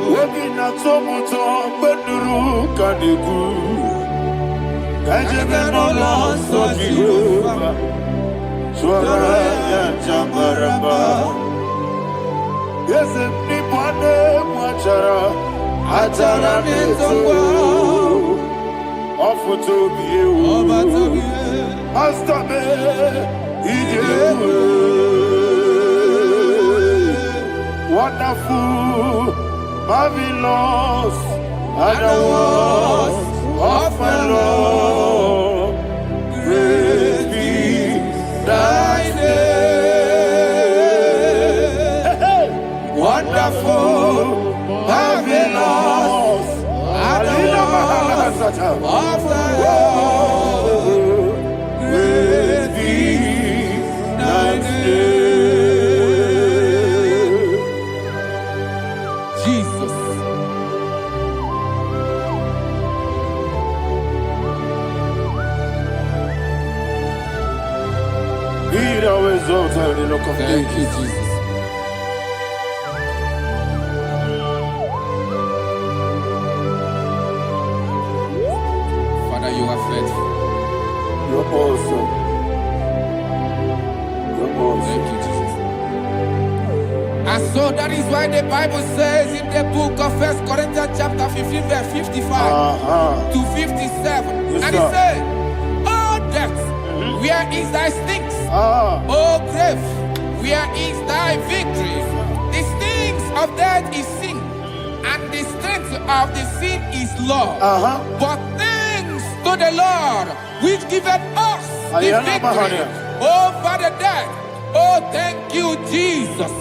Working at so much on Beduru Kadiku. Kajabano lost of Jehovah. Swara Jambaramba. Yes, if Nipane Machara, Atara Neto, offer to be you. Master me, wonderful, marvelous, and the was of my Lord. Great be thy name. Wonderful, marvelous, and the was of my Lord. Great be thy name. Thank you, Jesus. Father, you are faithful. You're awesome. You're awesome. Thank you, Jesus. And so that is why the Bible says in the book of 1 Corinthians chapter 15, verse 55 to 57. Yes, and it says, "Oh death, where is thy sting? Oh grave, where is thy victory? The stings of death is sin, and the strength of the sin is law. But thanks to the Lord, which giveth us the victory over the death. Oh, thank you, Jesus.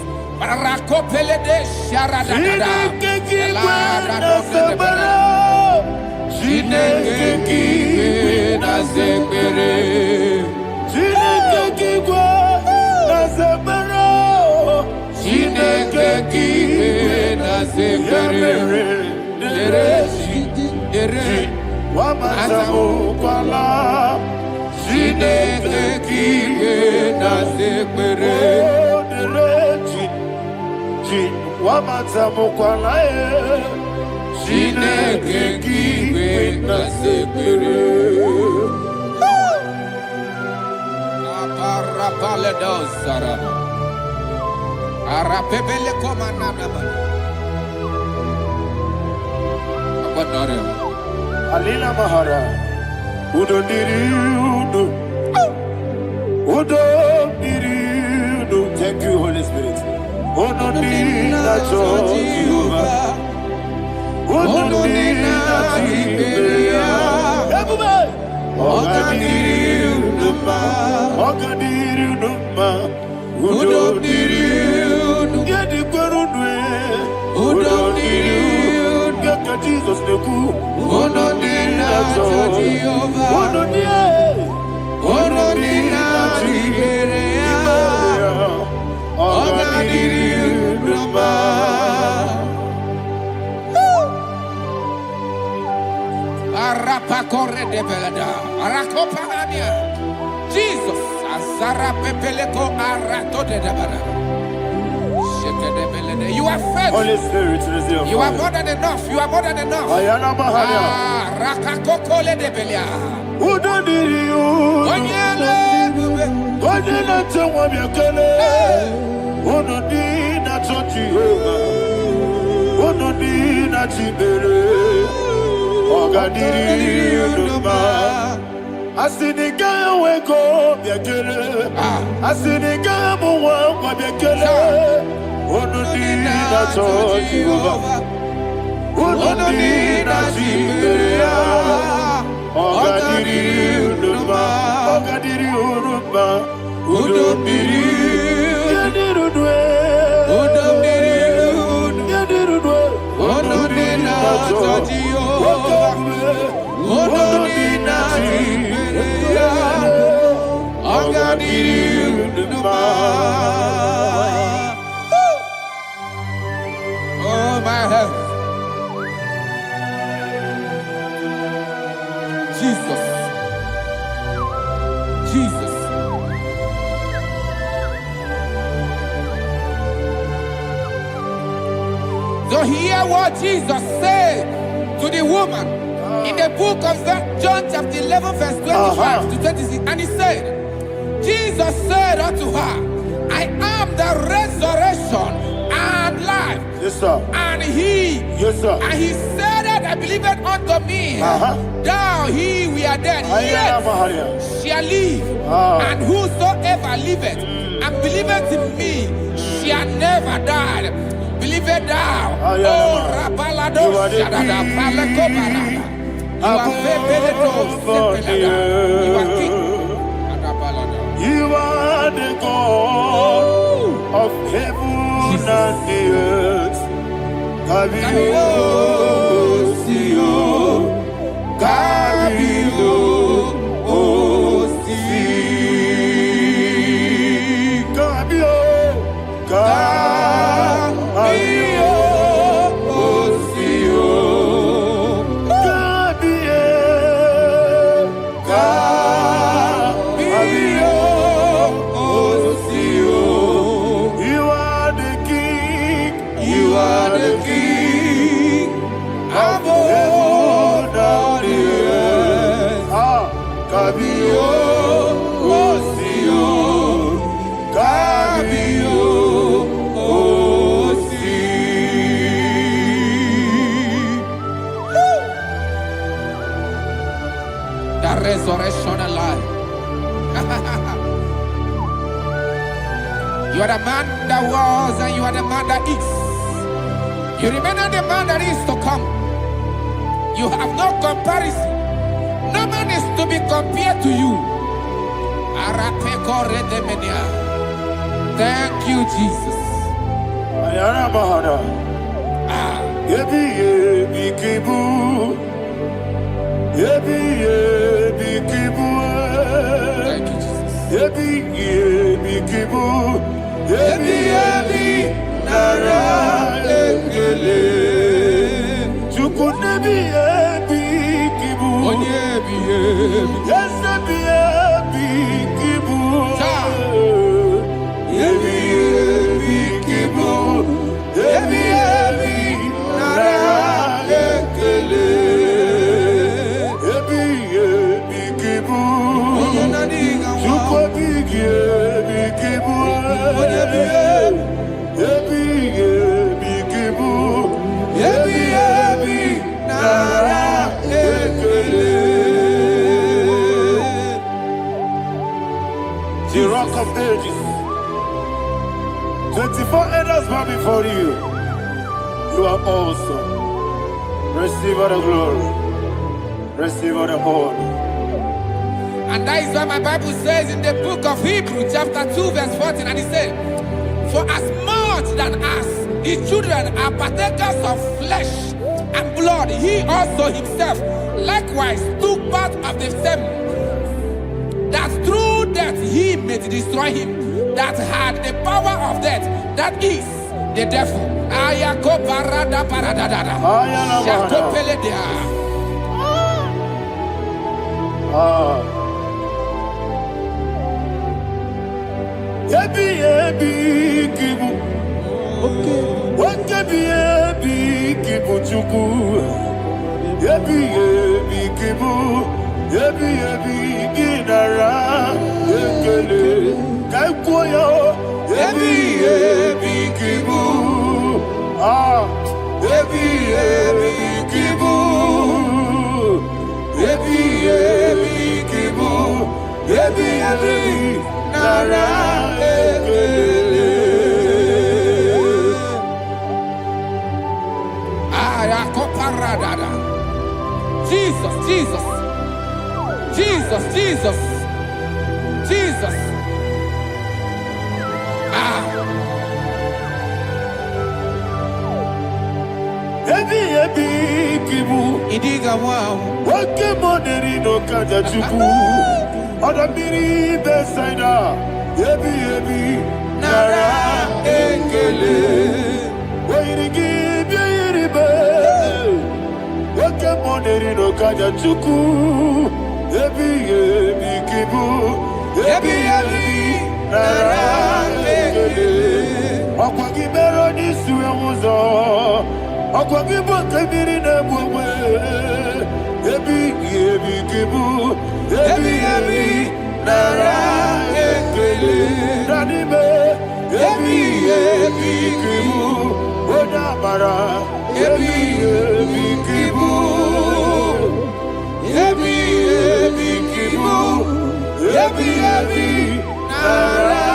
Wamatamukwala Chineke kiwe na sekpere Wamatamukwala Chineke kiwe na sekpere Aparapale dosara Arapebele komanana Abadare Alina Mahara Udo diri udo Udo diri udo. Thank you, Holy Spirit. Udo diri na Jehovah. Udo diri na Tiberia. Everybody. Oga diri udo ma. Oga diri udo ma. Udo diri udo. Yedi kwerudwe. Udo diri udo. Yaka Jesus neku. Udo diri na Jehovah. Udo diri. Udo diri na Tiberia. Oga diri udo ma. Arapa corre de belada, arakopa ania. Jesus, azara pepeleko arato de debara. Sheke de belede. You are faithful. Holy Spirit, receive. You are more than enough. You are more than enough. Ayana Mahaya. Rakakoko le de belia. Udo diri udo. Onyele bube. Onyele tewa miakele. Udo diri na Jehovah. Udo diri na Tiberia. Oga diri udo ma. Asinika weko biakele. Asinika muwa kwa biakele. Udo diri na Jehovah. Udo diri na Tiberia. Oga diri udo ma. Oga diri udo ma. Udo diri. Yadiru dwe. Udo diri udo. Yadiru dwe. Udo diri na Jehovah. Udo diri na Tiberia. Oga diri udo ma. Oh my health. Jesus. Jesus. So hear what Jesus said to the woman in the book of John chapter 11 verse 25 to 26. And he said, Jesus said unto her, I am the resurrection and life. Yes, sir. And he, Yes, sir. and he said that I believed unto me, thou he we are dead, Ayana yet Mahaya. shall live, and whosoever liveth and believeth in me shall never die. Believe it thou. Oh, Rabalado, Shadada, Palako Barada. You are Bebeledo, Sepelada. You are king. Adabalada. You are the God of heaven and the earth. Kabio, Sio, Kabio, Si, Kabio, Kabio, Sio, Kabio, Sio. You are the king. You are the king of heaven and the earth. Kabio, Sio, Kabio, Si. The resurrection and life. You are the man that was and you are the man that is. You remain the man that is to come. You have no comparison. No man is to be compared to you. Thank you, Jesus. Ayana Mahana. Yebi yebi kibu. Yebi yebi kibu. Thank you, Jesus. Yebi yebi kibu. Yebi yebi nara ekele. Ebi ebi kibu. Onye ebi ebi. Yes, ebi ebi kibu. Ebi ebi kibu. Ebi ebi nara ekele. Ebi ebi kibu. Chukwu bigi ebi kibu. Ebi ebi kibu. Ebi ebi nara ekele. The rock of ages. 24 elders bow before you. You are awesome. Receive all the glory. Receive all the honor. And that is why my Bible says in the book of Hebrews chapter 2 verse 14, and it says, for as much than us, his children are partakers of flesh and blood, he also himself likewise took part of the same, that through death he may destroy him that had the power of death, that is the devil. Ayako parada paradadada. Shako peledea. Ebi ebi kibu. Ebi ebi kibu chuku. Ebi ebi kibu. Ebi ebi ginara ekele. Kaikoyo. Ebi ebi kibu. Ebi ebi kibu. Ebi ebi kibu. Ebi ebi nara ekele. Ayakoparadada. Jesus, Jesus, Jesus, Jesus, Jesus. Ebi ebi kibu. Idiga wow. Wake moneri no kaja chuku. Oda miri besaida. Ebi ebi nara ekele. Wairigi biiribe. Wake moneri no kaja chuku. Ebi ebi kibu. Ebi ebi nara ekele. Okwagi mero ni suwe muzo. Okwagi boke miri ne bwewe. Ebi ebi kibu. Ebi ebi nara ekele. Nanime. Ebi ebi kibu. Odamara. Ebi ebi kibu. Ebi ebi kibu. Ebi ebi nara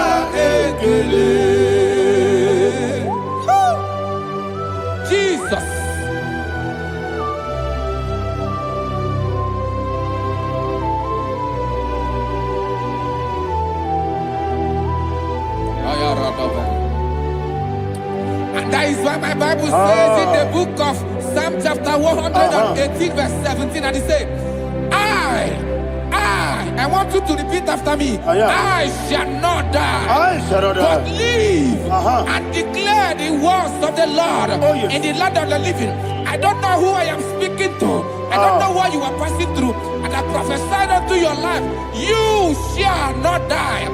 ekele. Jesus. And that is why my Bible says in the book of Psalm chapter 118 verse 17, and it says, I want you to repeat after me. I shall not die, I shall not but die. live and declare the words of the Lord in the land of the living. I don't know who I am speaking to. I don't know what you are passing through. And I prophesy unto your life, you shall not die.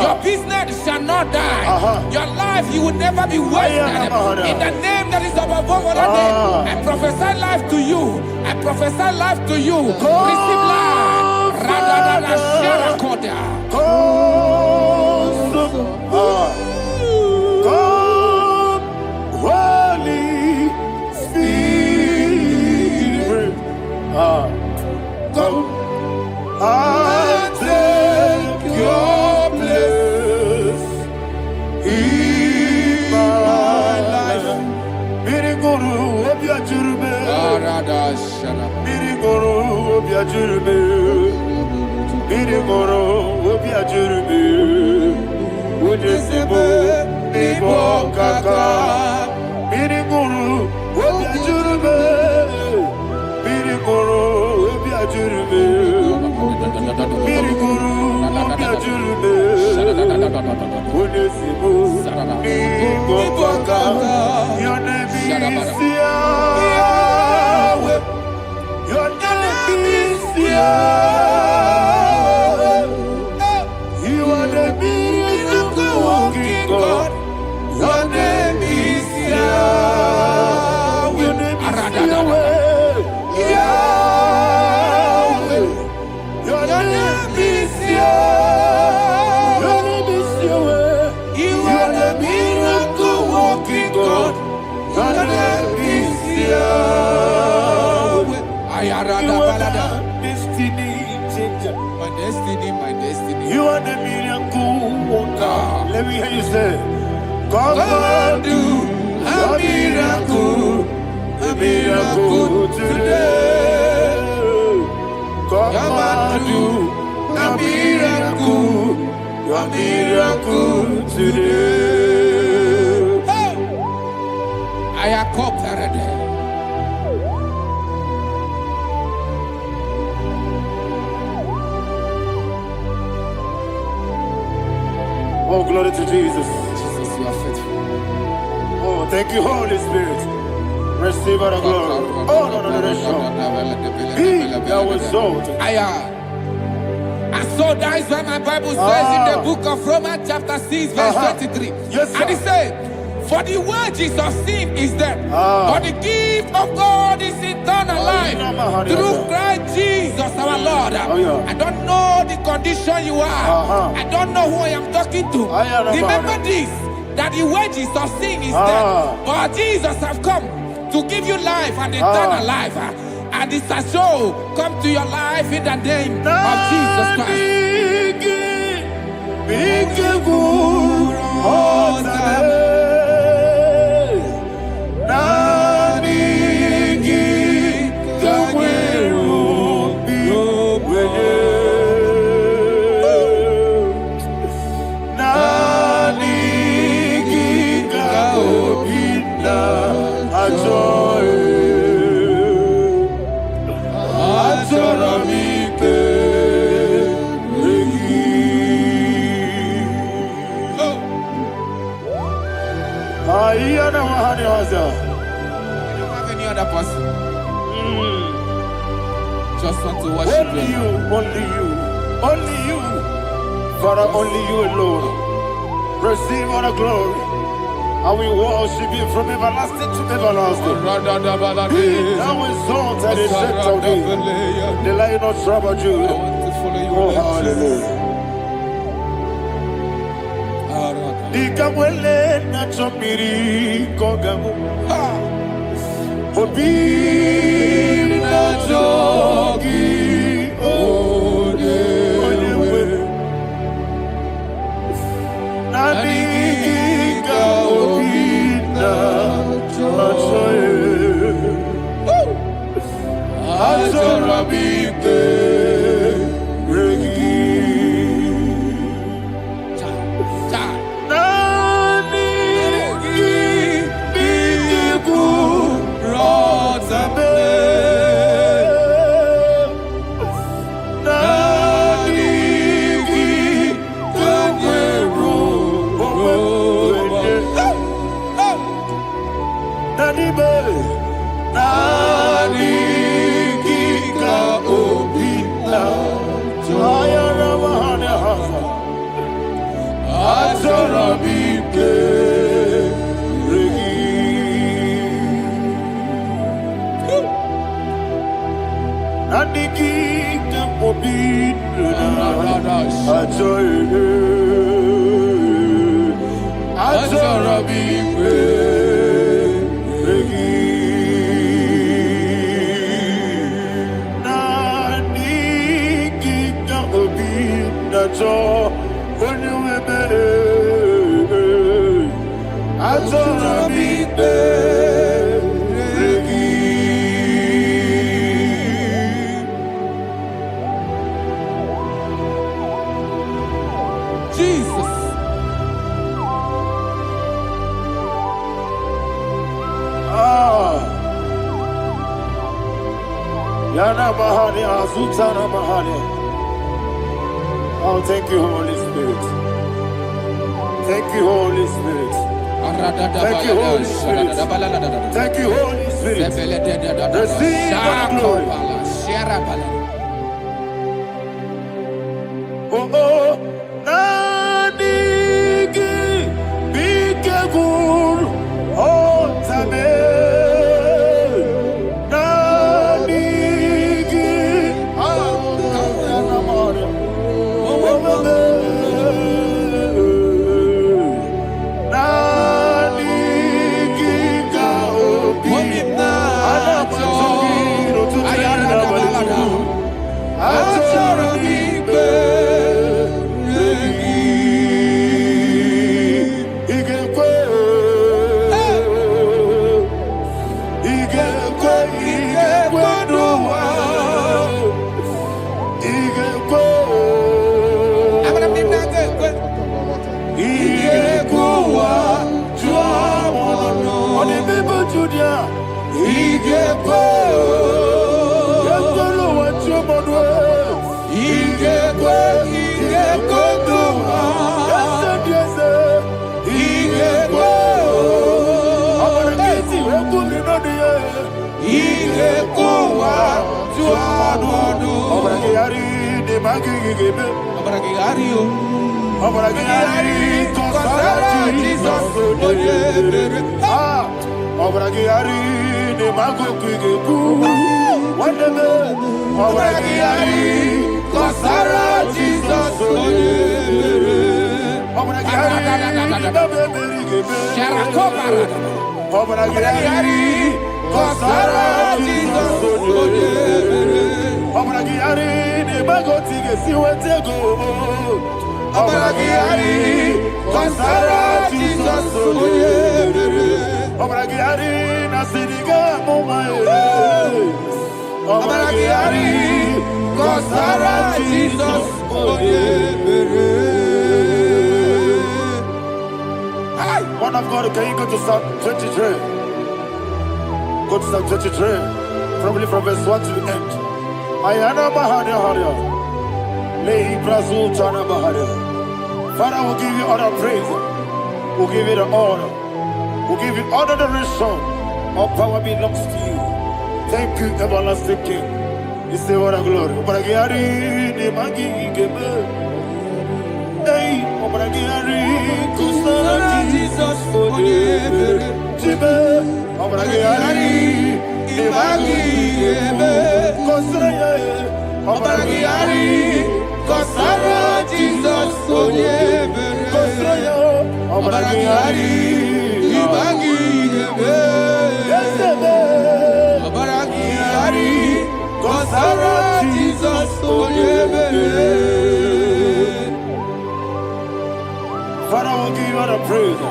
Your business shall not die. Your life, you will never be wasted. In the name that is above all name, I prophesy life to you. I prophesy life to you. Receive life. Radadada Sharakoda. Come, Holy Spirit. Come and take your place in my life. Miriguru obiajurube. Miriguru obiajurube. Miriguru obiajurube. Udesibo nibo kaka. Miriguru obiajurube. Miriguru obiajurube. Miriguru obiajurube. Udesibo nibo kaka. Your name is Yahweh. destiny, my destiny. You are the miracle worker. Let me hear you say, Come and do a miracle today. Come and do a miracle today. Hey! I am cooperated. Oh, glory to Jesus. Jesus, you are faithful. Oh, thank you, Holy Spirit. Receive our glory. Oh, no. Be thou exalted. And so that is why my Bible says in the book of Romans chapter 6 verse 23. Yes, sir. And it says, for the wages of sin is death, but the gift of God is eternal life through Christ Jesus our Lord. I don't know the condition you are. I don't know who I am talking to. Remember this, that the wages of sin is death, but Jesus has come to give you life and eternal life. And this shall show come to your life in the name of Jesus Christ. I don't have any other person. Just want to worship only you, only you, Father, only you alone. Receive all the glory, and we worship you from everlasting to everlasting. Be thou exalted, the set of thee, the Lion of Tribe of Judah. Oh, hallelujah. Dikamwele na chomiri kogamu Obi na jogi onewe Nabika obi na choye Atorabike Oh, thank you, Holy Spirit. Thank you, Holy Spirit. Thank you, Holy Spirit. Thank you, Holy Spirit. Receive my glory. Oh, oh, Nadigi, Bigagul, oh, Tame. I Igekwe. Abraham did not go. Igekwa. Juamono. On the people Judia. Igekwe. Yekolo wa Juamono. Igekwe. Igekwe. Yes, Igekwe. Abaragesi wekumi no diye. Igekwa. Juamono. Abaragiyari de magigebe. Abraham Abragiyari, Kosara, Jesus, Abragiyari, the Mago Kuigu, whatever, Abragiyari, Kosara, Jesus, Abragiyari, Abragiyari, Kosara, Jesus, Abragiyari, the Mago Tigesi, Wetego. Abragiyari, Kosara, Jesus, Abragiyari, Nasiriga, Momae. Abragiyari, Kosara, Jesus, One of God, can you go to Psalm 23? Go to Psalm 23, probably from verse 1 to the end. Ayana Mahana Haria. Father, we'll give you all the praise. We'll give you the honor. We'll give you all the adoration. All power belongs to you. Thank you, everlasting King. You say what a glory. Abragiyari, Kosara, Jesus, Abragiyari, Abragiyari, Kosara, Jesus, Father, we'll give you all the praise.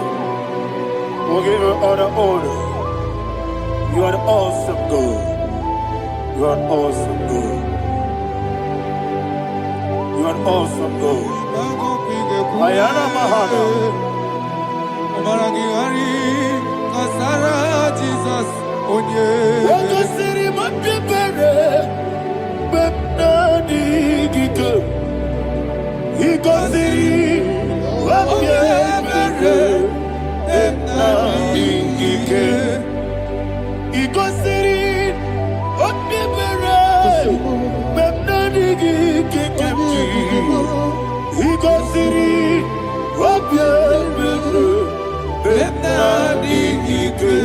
We'll give you all the honor. You are the awesome God. You are an awesome God. You are an awesome God. Ayana Mahana. Abragiyari, Kosara, Jesus, Waka siri mapepere. Bepnani gike. Iko siri mapepere. Bepnani gike. Iko siri mapepere. Bepnani gike. Iko siri mapepere. Bepnani gike.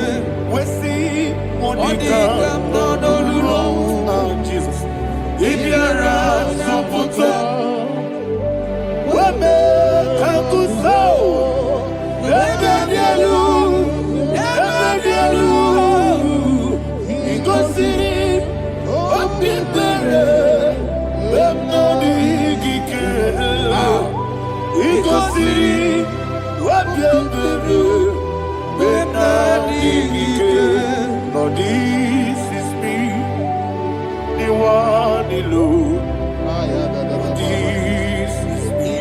Wesi Monica. Oh, Jesus. Ibiara Soputo. Wame Kakuso. Ebedielu. Ebedielu. Ikosiri. Opipere. Bemnodi Gike. Ikosiri. Opipere. Bemnodi Gike. Lord, this is me. The one alone. This is me.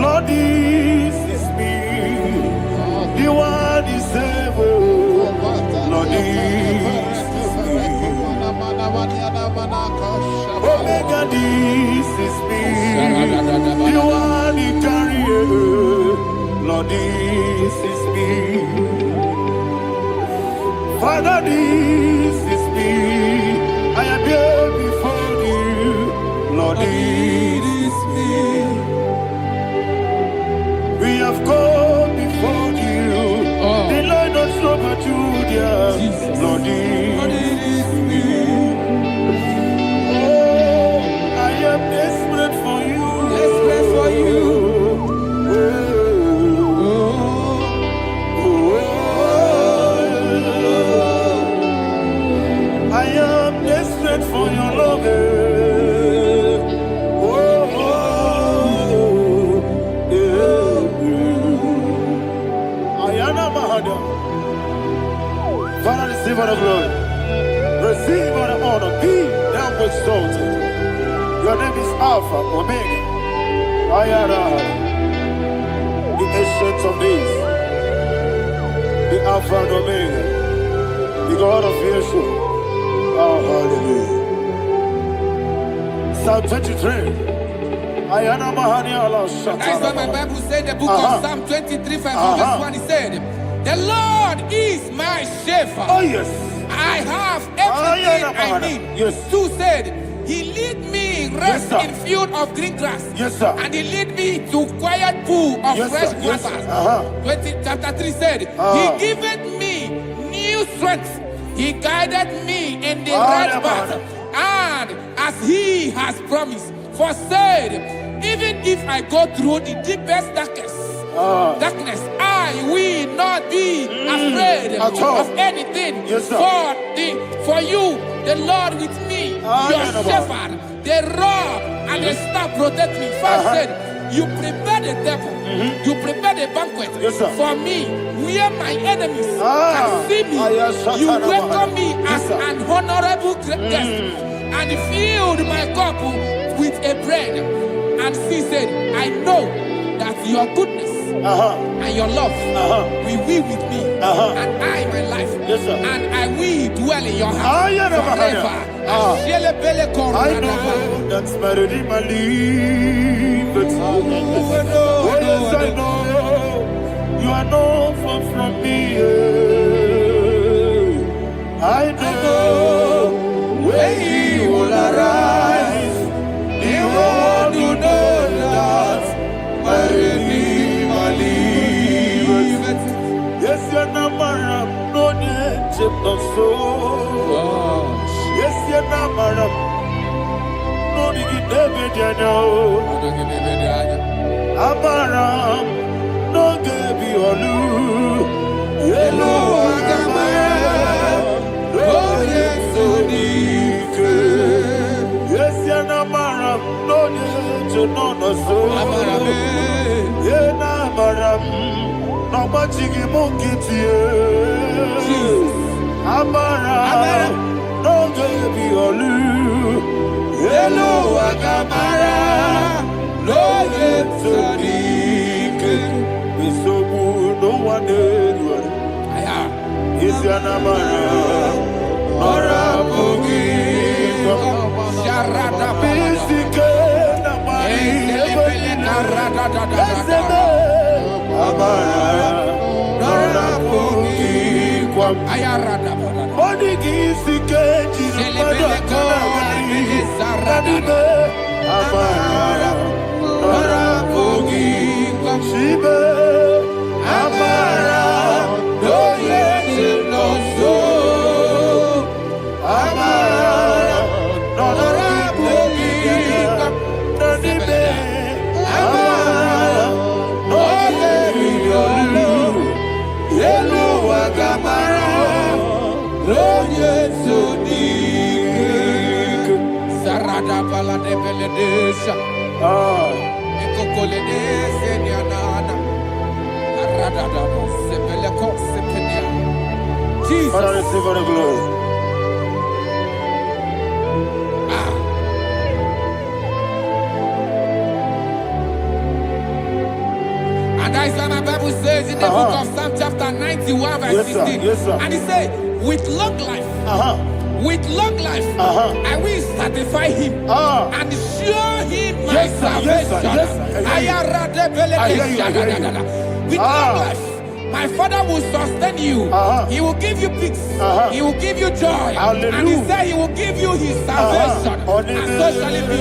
Lord, this is me. The one is able. Lord, this is me. Omega, this is me. The one in carrier. Lord, this is me. Father, this is me. I am here before you. Lord, this is me. We have come before you. The Lord of Super Judah. Lord, this is me. Oh, I am desperate for you. Desperate for you. Alpha, Omega, Ayara, the ancient of days, the Alpha and Omega, the God of Yeshua. Oh, hallelujah. Psalm 23. Ayana Mahani Allah Shata. That's why my Bible said in the book of Psalm 23, verse 1, he said, the Lord is my shepherd. Oh, yes. I have everything I need. Yes. 2 said, he lead me rest Yes, in field of green grass. Yes, sir. And he lead me to quiet pool of Yes, fresh sir. Yes, waters. sir. Chapter 3 said, he giveth me new strength. He guided me in the right path. And as he has promised, for said, even if I go through the deepest darkness, I will not be afraid of anything. Yes, sir. For you, the Lord with me, your shepherd, the rod and the staff protect me. First said, you prepare the table, you prepare the banquet for me, where my enemies can see me. You welcome me as an honorable guest, and filled my cup with a bread. And she said, I know that your goodness and your love will be with me, and I, my life, and I will dwell in your house forever. I know that's better than my life. Oh, yes, I know you are not far from me. I know when he will arise, he will do that. Better than my life. Yes, you're not married, no need to so. Yes, you're not married. No need to be there. Amaram, no give you a loo. Yellow, no yes, so deep. Yes, you're not married, no need to know no so. You're not married, no much you monkey to you. Amaram, no give you a loo. Yellow, Agamara. No yet so deep. It's so good, no one did. It's your namara. Nora Bogi. Sharada Bisike namari. Amara. Nora Bogi. Ayarada. Body gisike. Jirapada. Amara. Nora Bogi. Shibe. Amara. No yes no so. Amara. Nora Bogi. Nanibe. Amara. No yes Yelo Agamara. No yes so deep. Sarada bala de beledesha. Ekokolede senyanana. Aradada sebeleko sepenia. Jesus. Father, receive all the glory. And that is why my Bible says in the book of Psalm chapter 91 verse 16. Yes, sir. And he said, with long life, I will satisfy him and show him my salvation. With long life, my Father will sustain you. He will give you peace. He will give you joy. Hallelujah. And he said he will give you his salvation. And so shall it be.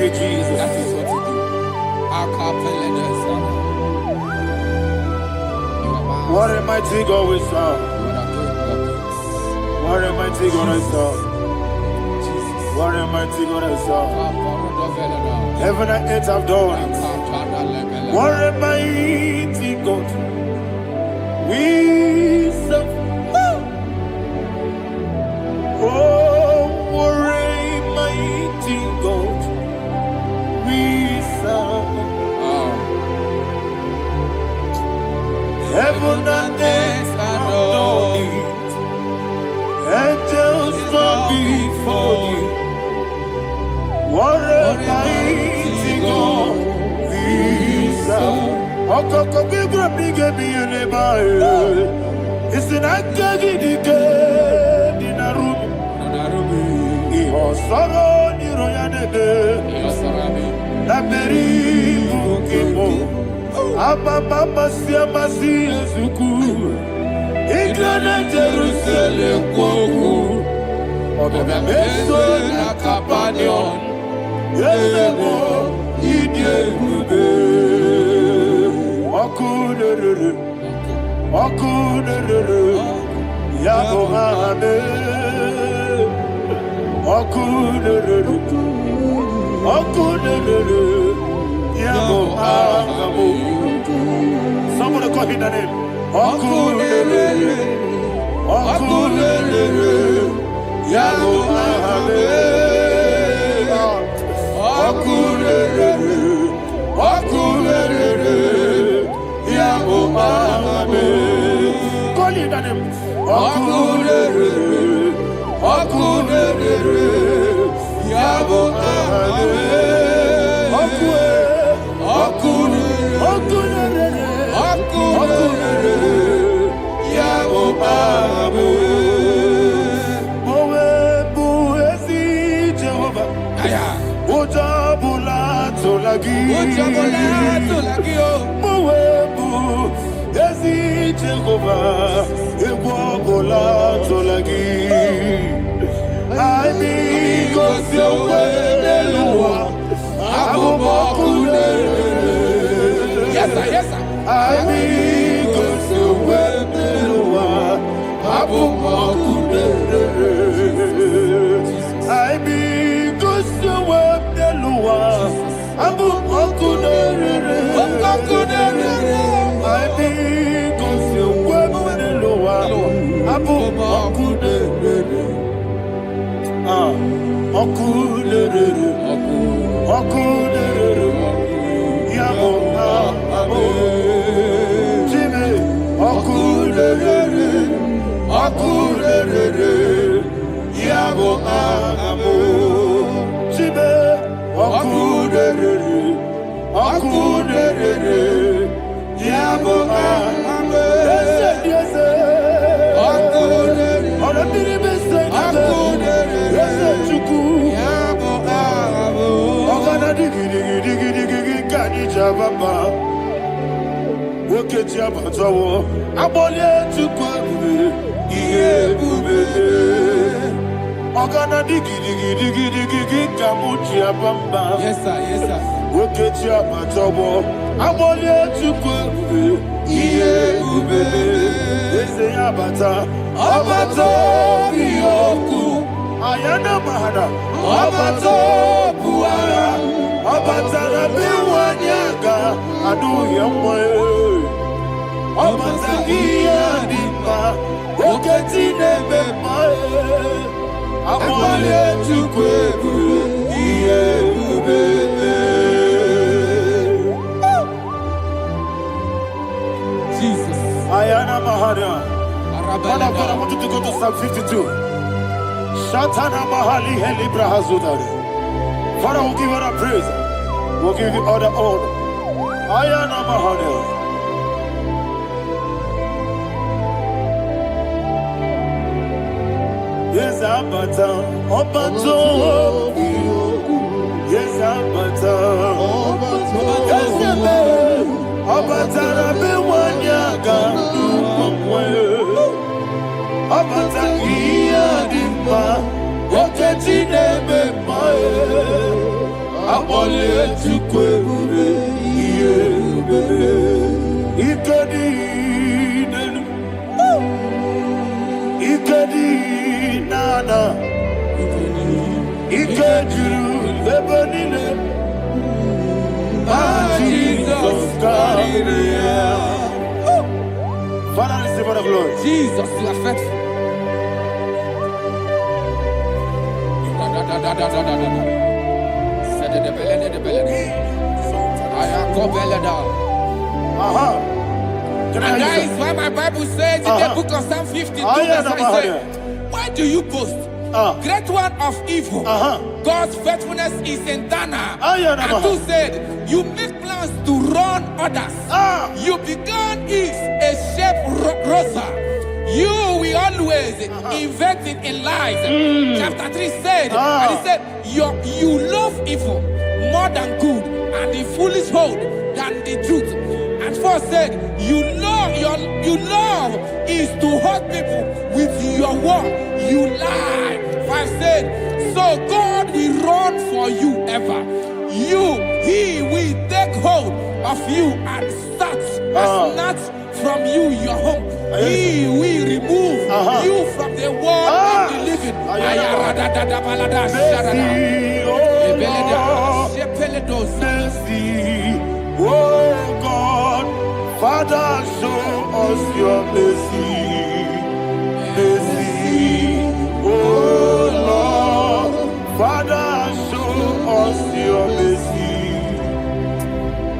Jesus. That is what you do. What a mighty God we serve. What a mighty God I serve. What a mighty God I serve. Heaven and earth have done it. What a mighty God we serve. Oh, what a mighty God we serve. Heaven and earth have done it. Angels bow before you. What a mighty God we serve. Okoko bigro bige bi eleba. It's an akagi dike dinarum. Iho soro ni royanebe. La beri bukibo. Ababa masia masi ezuku. Iglana Jerusalem koku. Obebe meso na kapanion. Yelebo idye gube. Okunere. Okunere. Yabo hame. Okunere. Okunere. Yabo hame. Somebody call him the name. Okunere. Okunere. Yabo hame. Okunere. Okunere. Yabo hame. Call him the name. Okunere. Okunere. Yabo hame. Mowebu ezi Jehovah egwobola tolagi. Ani kosi oweneluwa abumokune. Yes sir, yes sir. Ani kosi oweneluwa abumokune. Ani kosi oweneluwa abumokune. Oketi abatawo aboli etukwa iye bube. Ogana digi kamuti abamba. Yes sir, yes sir. Oketi abatawo aboli etukwa iye bube. Ese abata abato biyoku ayana mahana abato buara abata na biwanyaga adu yamwe. Abata iya dimba oketi nebe mae aboli etukwa iye bube. Jesus. Ayana mahana. Father, I want you to go to Psalm 52. Shatana mahali heli brahazudari. Father, we'll give you the praise. We'll give you all the honor. Ayana mahana. Yes, Abata. Obato. Yes, Abata. Yes, Abata. Rabe wanyaga. Abata iya dimba oketi nebe mae aboli etukwe iye bube ikedi nenu Ike juru ebe niile. Jesus carry Father, receive the glory. Jesus, you are faithful. And that is why my Bible says in the book of Psalm 52, verse 37, why do you boast? Great one of evil. God's faithfulness is eternal. And two said, you make plans to run others. You began is a shape rosa. You will always inventing in lies. Chapter 3 said, and he said, you love evil more than good, and the foolish hold than the truth. And 4 said, you love is to hurt people with your word. You lie. 5 said, so God will run for you ever. He will take hold of you and snatch from you your home. He will remove you from the world of the living. Oh God, Father, show us your mercy. Mercy, oh Lord, Father, show us your mercy.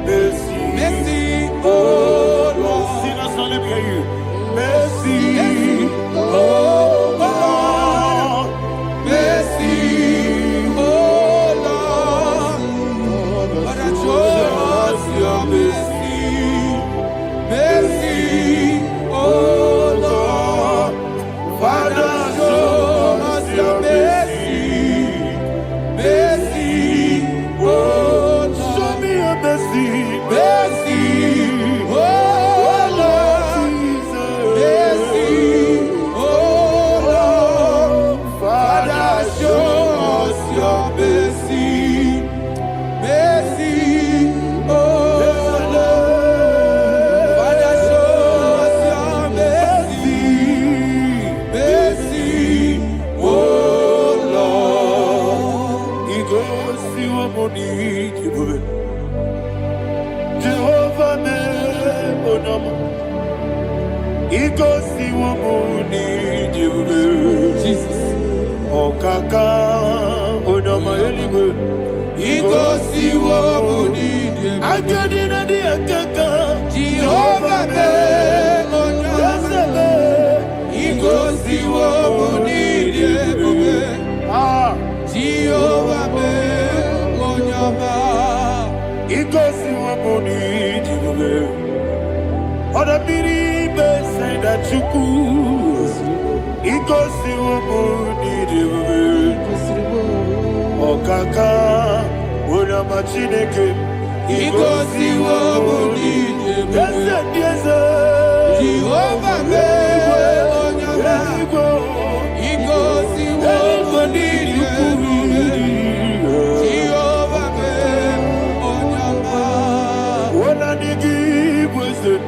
Mercy, mercy, oh Lord. Sinners, let me hear you. Mercy, oh Lord. Mercy, oh Lord. Father, show us your mercy. Mercy, oh Lord. Father, show us your mercy. Mercy, oh Lord. Show me your mercy. Mercy, oh Lord. Mercy, oh Lord. Father, show us your mercy. Mercy, oh Lord. Father, show us your mercy. Mercy, oh Lord. He goes to a money. Jehovah me onama. He goes to a money. Jesus. Okaka onama eligwe. He goes to a money. I get in the akaka. Jehovah me onama. He goes to a money. Jehovah me onama. He goes to a money. Other people say that you could. He goes to a money. Okaka, Unama Chineke. He goes to a money. Yes, Jehovah me onama. He goes to a money. Jehovah me onama. What I give was it?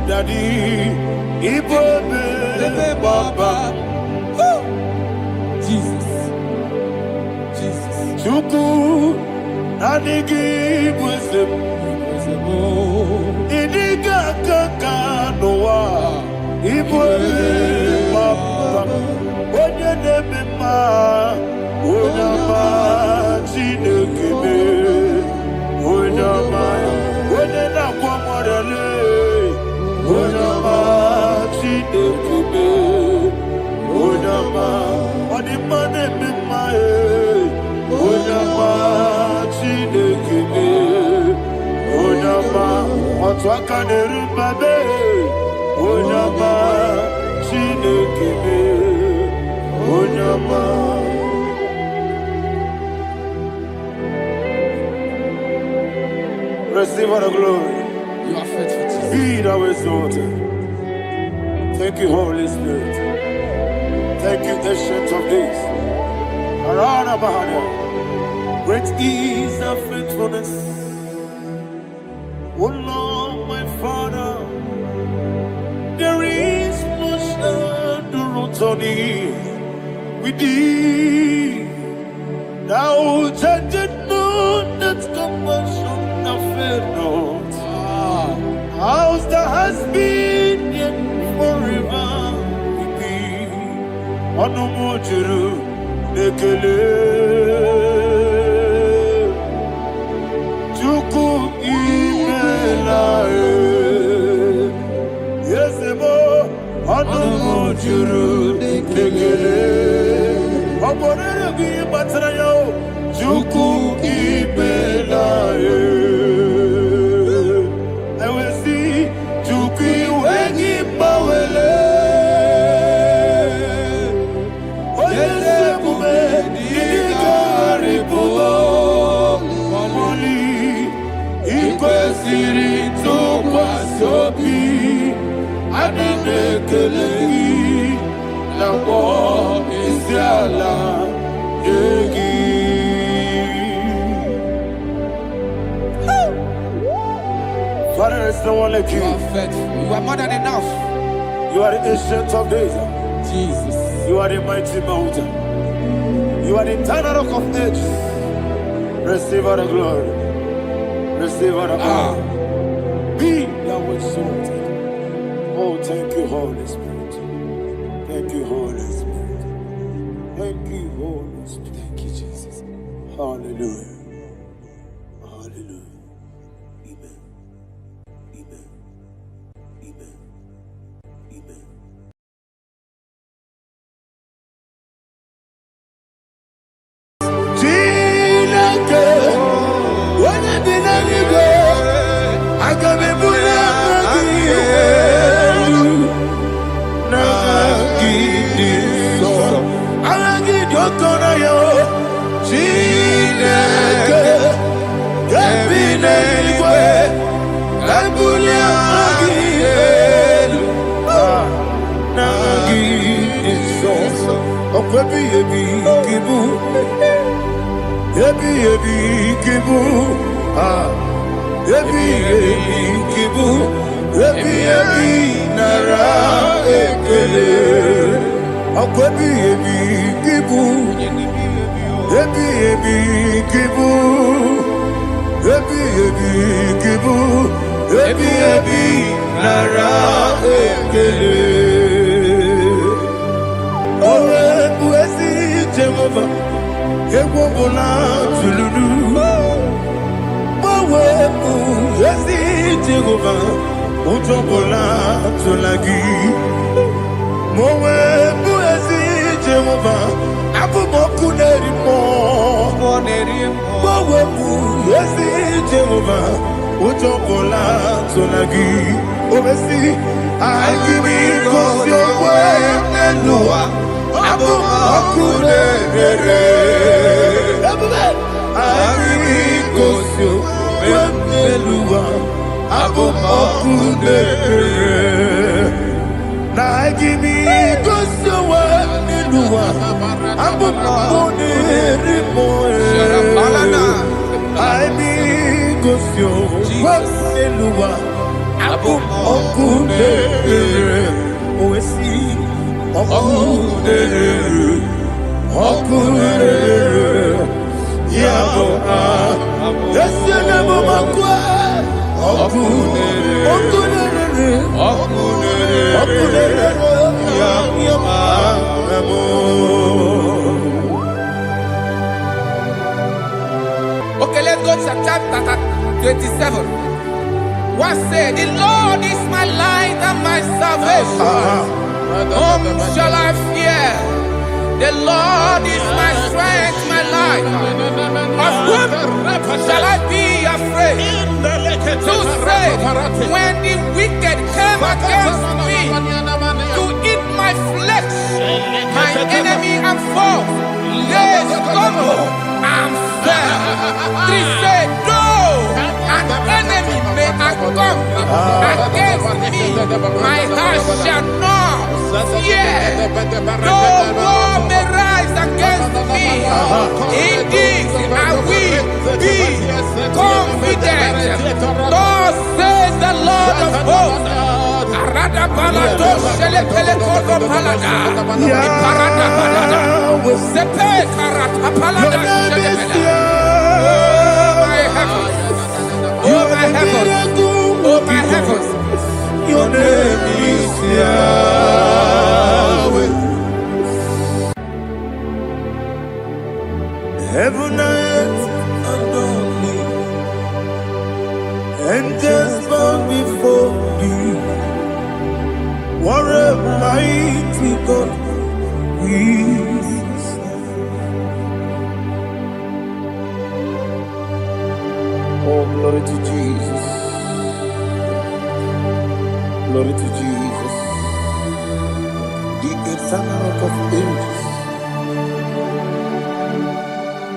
Daddy, Igbo Baba. Jesus, Jesus. Chuku, Nadigi Wisdom. Idiga Kaka Noa, Igbo Baba. Oye Nebima, Onama Chinekebe, Onama, Onena Kwamorele. Onama Chinekebe, Onama, Onimane Bimae, Onama Chinekebe, Onama, Otwakane Rubabe, Onama Chinekebe, Onama. Receive all the glory. You are faithful, Jesus. Be thou exalted. Thank you, Holy Spirit. Thank you, Ancient of Days. Arana Bahana. Great is thy faithfulness. O Lord, my Father, there is much endurance Tony, we did. Now judged not that compassion affair not. House that has been yet forever with thee. Onomojuru nekele. Chuku imelae. Yesebo onomojuru nekele. Oborere bi batrayo. Chuku imelae. Father, there is no one like you. You are faithful. You are more than enough. You are the ancient of days. Jesus. You are the mighty mountain. You are the eternal rock of ages. Receive all the glory. Receive all the honor. Be thou exalted. Oh, thank you, Holy Spirit. Thank you, Holy Spirit. Thank you, Holy Spirit. Thank you, Jesus. Hallelujah. Hallelujah. Amen. Amen. Amen. Amen. Okay, let's go to chapter 27. What said, the Lord is my light and my salvation. Whom shall I fear? The Lord is my strength, my life. Of whom shall I be afraid? To say, when the wicked came against me to eat my flesh, my enemy and foe, they stumble and fell. Three said, no, an enemy may come against me, my heart shall not fear. No war may rise against me. In this I will be confident. Thus says the Lord of hosts. Parada balado shele pele kodo palada. Parada balada. Sepe karata palada shele pele. Oh my heavens. Oh my heavens. Oh my heavens. Your name is Yahweh. Heaven and earth adore me. Angels bow before you. What a mighty God we serve. Oh, glory to Jesus. Glory to Jesus. The eternal rock of ages.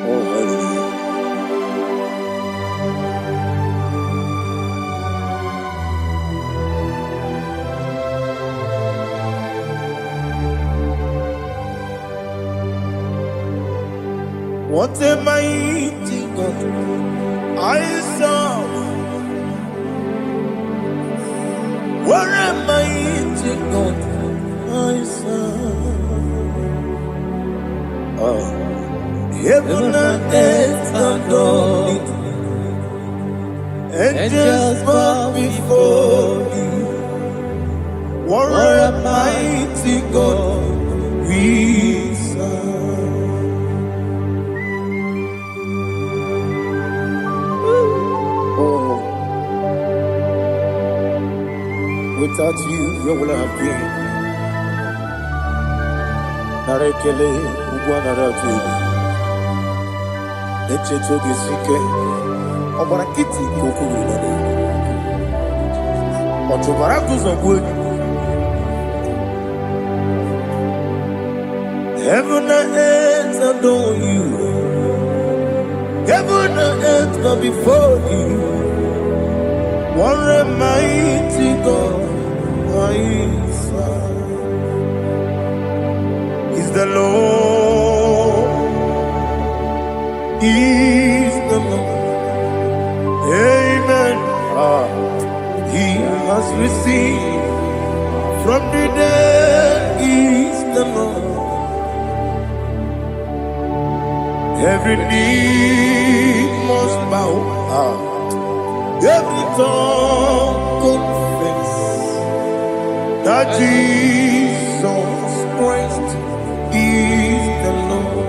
Oh, hallelujah. What a mighty God I serve. What a mighty God I serve. Oh, heaven and earth adore it. Angels bow before you. What a mighty God we serve. Without you, where would I have been? Narekele, ugwa naratu. Eche toge sike. Obara kiti kokuru nade. Otobara kuzongwe. Heaven and earth adore you. Heaven and earth bow before you. What a mighty God I serve. Is the Lord, is the Lord. Amen. He has received from the dead, is the Lord. Every knee must bow. Every tongue confess that Jesus Christ is the Lord.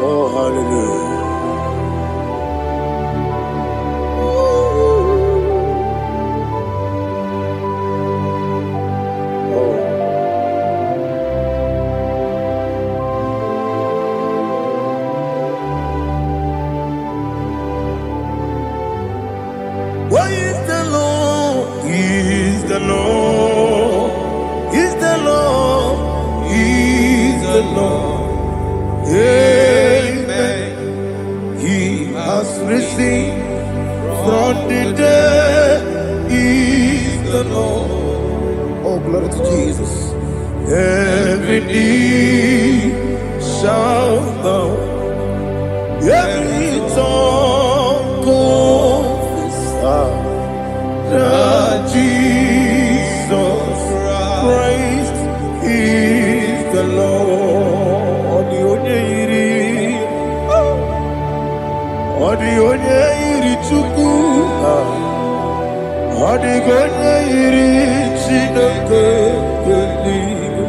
Oh, hallelujah. Why is the Lord? Is the Lord? Is the Lord? Is the Lord? Amen. He has received from the dead. Is the Lord? Oh, glory to Jesus. Every knee shall bow. Every tongue confess that Jesus Christ is the Lord. Odi onye iri Chukwu, odi onye iri Chineke eluigwe,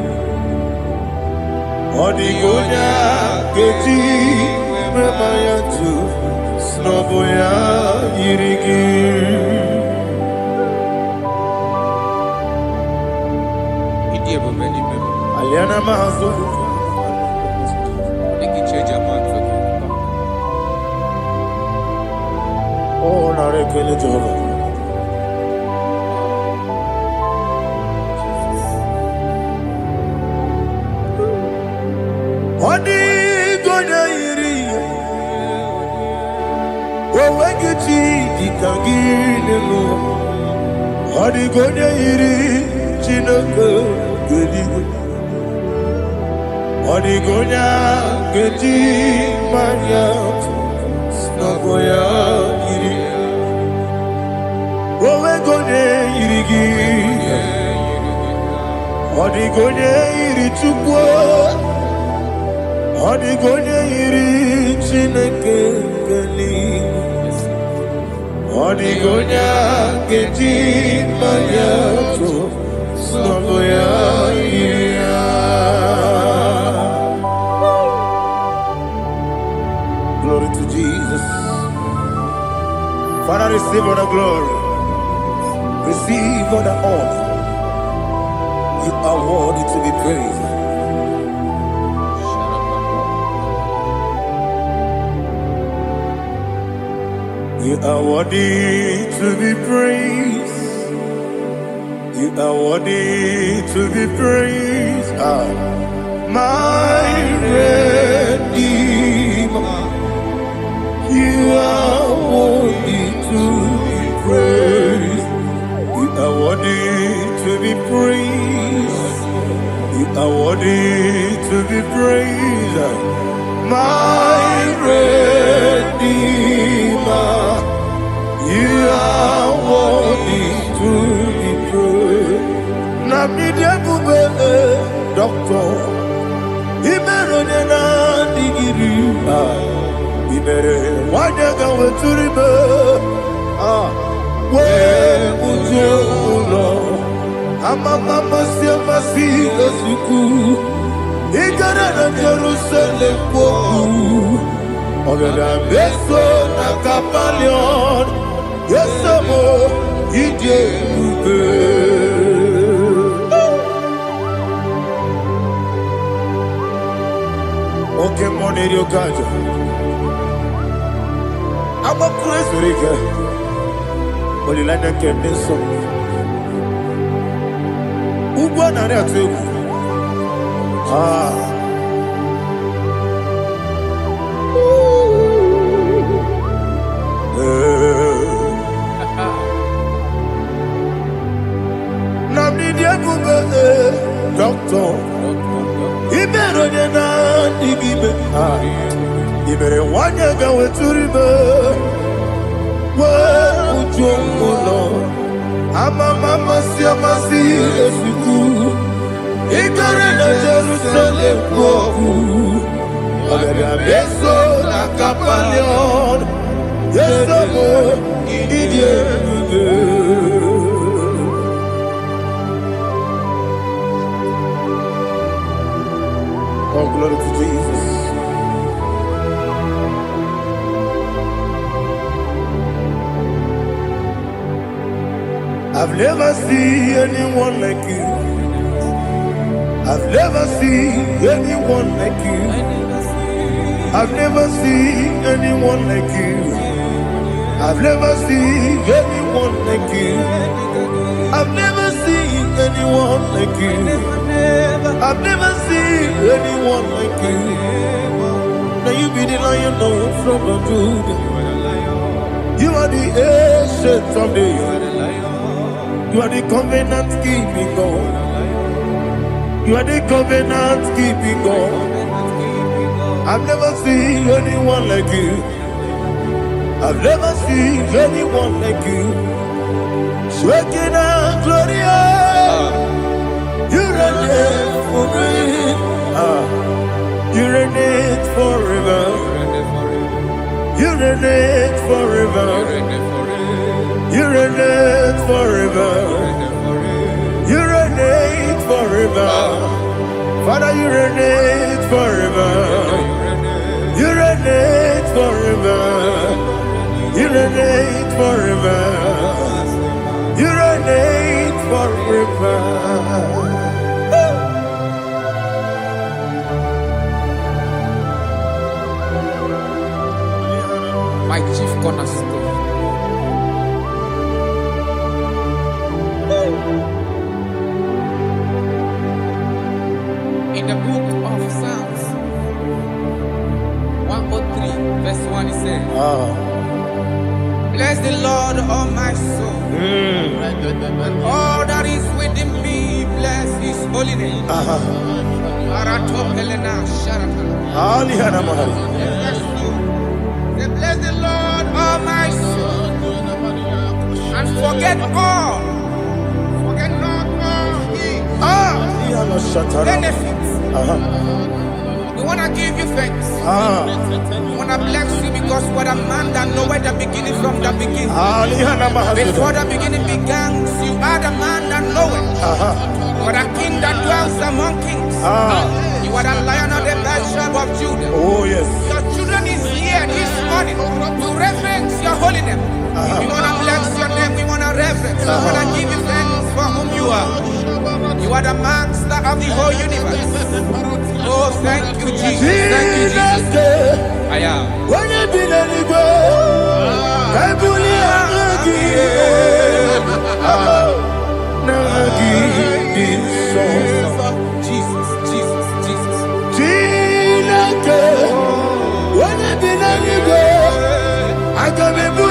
odi onye keji mema ya tu snobo ya iri gị. Aliana mazo oh narekele Jehovah. Odi gonya iri owegichi dikangine no odi gonya iri Chineke geligwe. Odigonya geji manya snogoya iri. Owe gonye irigi. Odigonye iri chukwu. Odigonye iri Chineke geligwe. Odigonya geji manya snogoya iri. Glory to Jesus. Father, receive all the glory. Receive all the honor. You are worthy to be praised. You are worthy to be praised. You are worthy to be praised. My Redeemer. You are worthy to be praised. You are worthy to be praised. You are worthy to be praised. My Redeemer. You are worthy to be praised. Namidia bube doctor. Imerone na digiri. Ibere wanyaga weturibe we ujo ulo amama masi esuku igara na Jerusalem poku ogada beso na kapalion yesamo ije ube oke money yo kaja. I'm a crazy rigger. Only like that can be so. Who won on that too? Doctor, he better than that. He better one year go to river. Where would you go? Mama, see, if you could. He got in Jerusalem. Beso na kapalion. Yes, oh, glory to Jesus. I've never seen anyone like you. I've never seen anyone like you. I've never seen anyone like you. I've never seen anyone like you. I've never seen anyone like you. I've never seen anyone like you. Now you be the lion from the Judah. You are the ancient of days. You are the covenant keeping God. You are the covenant keeping God. I've never seen anyone like you. I've never seen anyone like you. Shaking and glorious. You reign forever. You reign forever. You reign forever. You reign forever. You reign forever. Father, you reign forever. You reign forever. You reign forever. You reign forever. My chief cornerstone. In the book of Psalms 103 verse 1 it says, bless the Lord, all my soul, and all that is within me, his holy name. Aratopelena Sharata. Alihana Mahal. Say, bless the Lord, all my soul, and forget all. Forget not all his Alihana Shatara. benefits. We want to give you thanks. We want to bless you because what a man that knoweth the beginning from the beginning. Alihana Mahal. Before the beginning began, you are the man that knoweth. You are the king that dwells among kings. You are the lion of the tribe of Judah. Oh yes. Your children is here this morning to reverence your holy name. We want to bless your name. We want to reverence. We want to give you thanks for whom you are. You are the master of the whole universe. Oh, thank you, Jesus. Thank you, Jesus. I am. When you be the Igbo, I Jesus, Jesus, Jesus. When you be the Igbo, I can be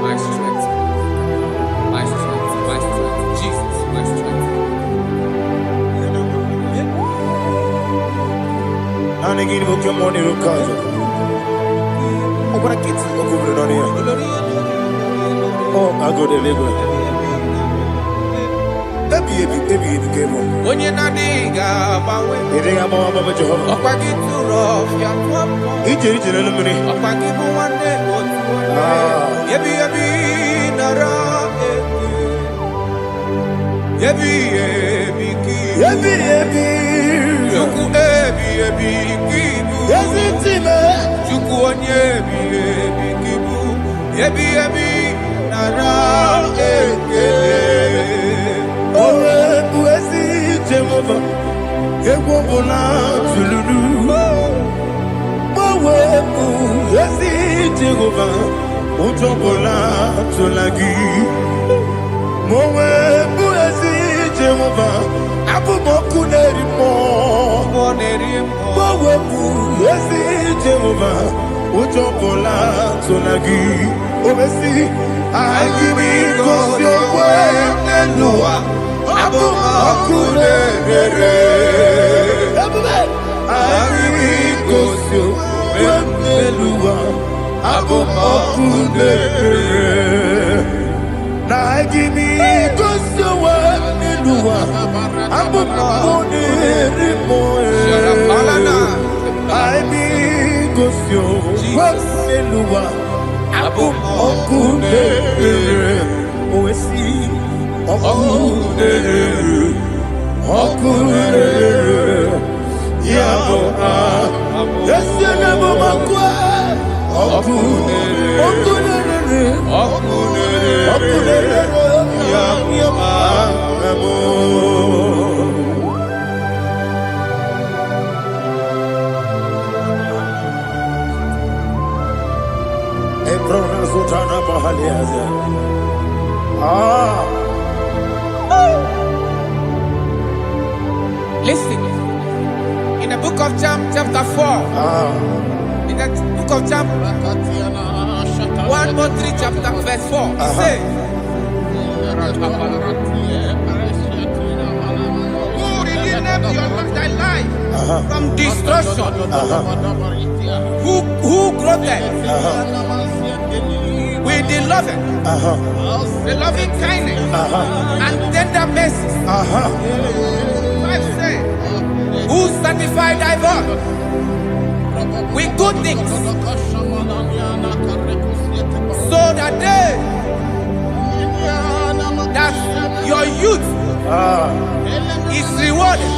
My strength, my strength, my strength, Jesus, my strength. Anigini boke moni rukazo. Okora kiti okubure noni ya. Oh, agode lego. Ebi kemo. Onye na diga bawe. Ede ama baba Jehova. Okwagi turo ya twampo. Ije na lumini. Okwagi mu wande otu. Ebi nara eke. Ebi ki. Ebi. Juku ebi kibu. Yazitime. Juku onye ebi kibu. Ebi nara eke. Owe buezi Jehova. Egwo bona tululu. Owe buezi Jehova. Ujo bona tulagi. Mowe buezi Jehova. Abu moku nerimo. Mowe buezi Jehova. Ujo bona tulagi. Obesi. I give you cause your way and Noah. Abu Akune. I give you cause your way and Noah. Abu Akune. Now I give you cause your way and Noah. Abu Akune. I give cause your way and Noah. Abu Okune, Oesi, Okune, Yabo, Yasanabo Makwa, Okune, Listen, in the book of John, chapter 4, in the book of John, 1 or 3, chapter verse 4, it says, who redeemed thy life from destruction? Who clothed with the loving kindness and tender mercies. 5 says, sanctify thy voice with good things, so that your youth is rewarded.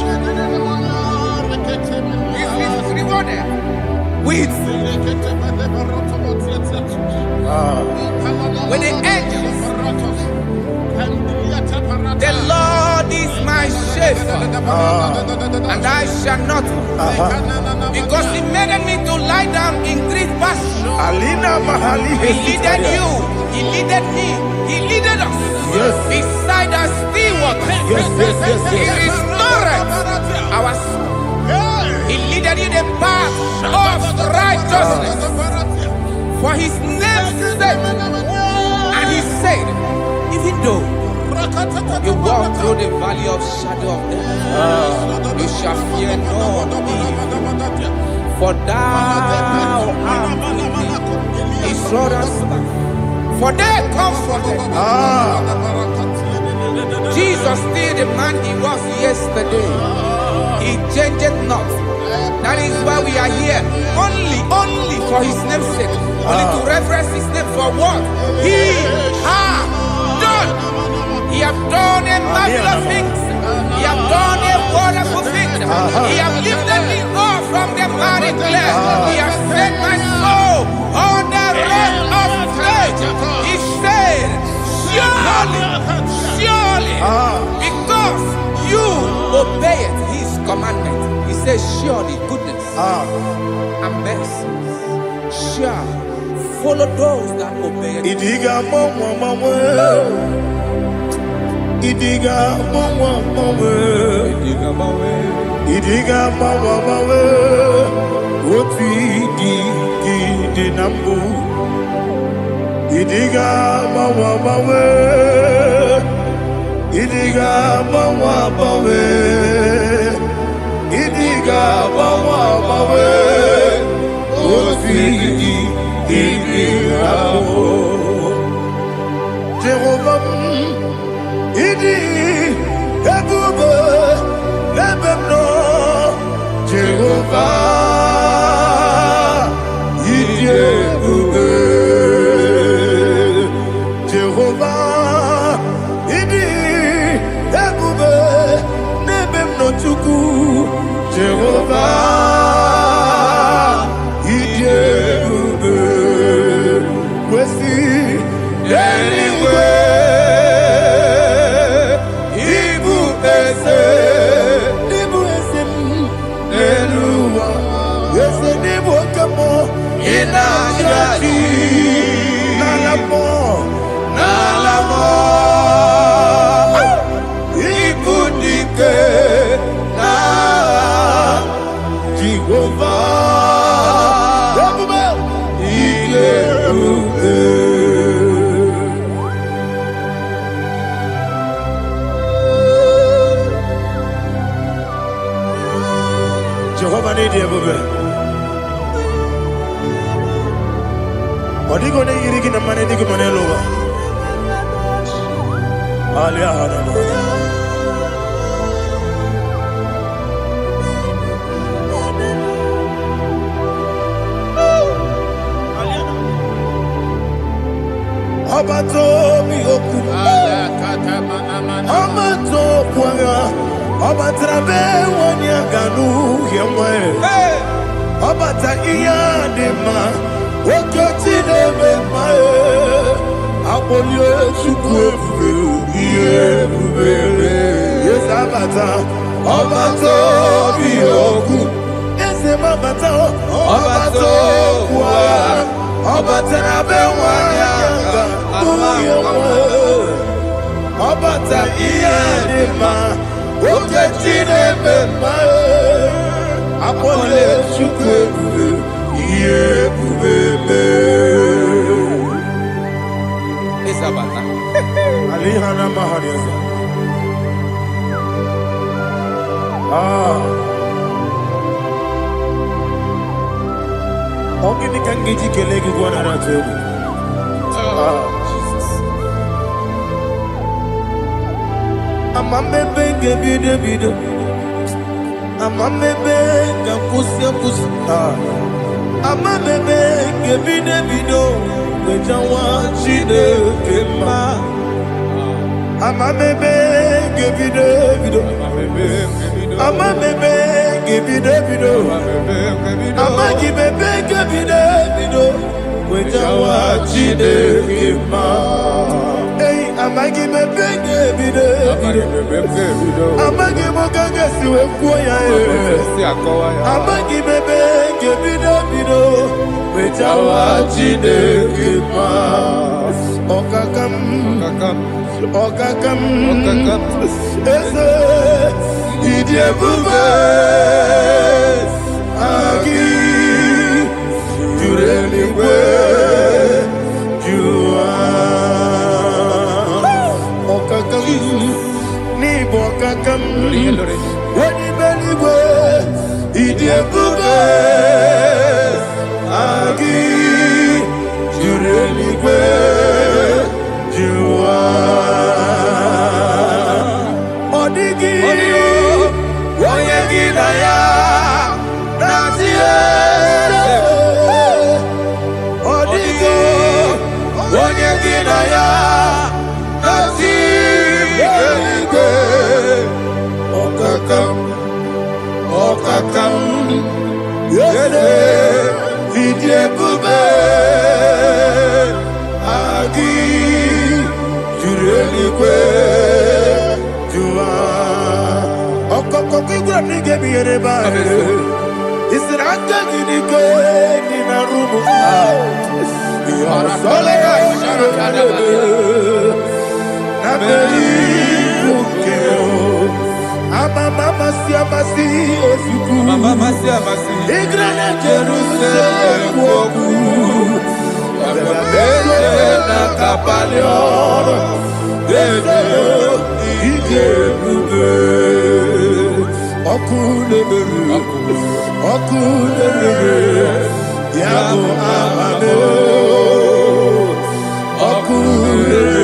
Is rewarded with the angels. The Lord is my shepherd, and I shall not, because He made me to lie down in green pastures. He leaded you, He leaded me, He leaded us beside the still waters. He restored our soul. He leaded in the path of righteousness for His name's sake. And He said, even though you walk through the valley of shadow of death, you shall fear no evil, for thou art with me. His rod and staff, for they comforted. Jesus still the man He was yesterday. He changed not. That is why we are here. Only for His name's sake. Only to reverence His name for what He has done. He has done a marvelous things. He has done a wonderful thing. He has lifted me up from the miry clay. He has set my soul on the rock of faith. He said, surely, because you obeyed His commandment. He says, surely goodness and mercy shall follow those that obey it. Idiga mawe Oti di nambu Idiga mawe Idiga mawe Idiga mawe Oti di nambu Jehovah Idi Ebube Lebemno Jehovah Idi Ebube Jehovah Idi Ebube Lebemno Chuku Jehovah Idi Ebube Kwesi anyway Jehovah need you, baby. Odigo ne yirigi na mane digo mane loba. Alia hana. Abato mi oku. Abato kwanga. Obatrabe wanyaganu yemwe. Obata iyadema. Okotine memae. Abolio chukwefu. Yebube. Yesabata. Obato biyoku. Yesemabata. Obato kwa. Obatrabe wanyaganu yemwe. Obata iyadema. Oketine memae. Apole chukwefu. Yebube. Isabata. Alihana mahariasa. Ogini kangiji kelegi gwana ratobu. Jesus. Amambe benge bide. Amamebe ngakusia kusa. Amamebe ngebide bido. Wejawa Chineke ma. Amamebe ngebide bido. Amamebe ngebide bido. Amagibebe ngebide bido. Wejawa Chineke ma. Hey, amagibebe ngebide bido. Amagimogaga siwe kuya. Amagibebe ngebide bido. Wejawa Chineke ma. Okakam. Eze idiebube agi jureligwe jua okakam ni bokakam wani beligwe idiebube agi jureligwe jua odigi oyegi na ya nazie odigi oyegi na ya nazie okakam yede idiebube agi jureligwe jua okokokigura nige biyereba isiraka ginike nina rumu yasole nabeli ukeo amama siamasi osuku igrane Jerusalem woku abele na kapalion idiebube okulere yabo amamo okulere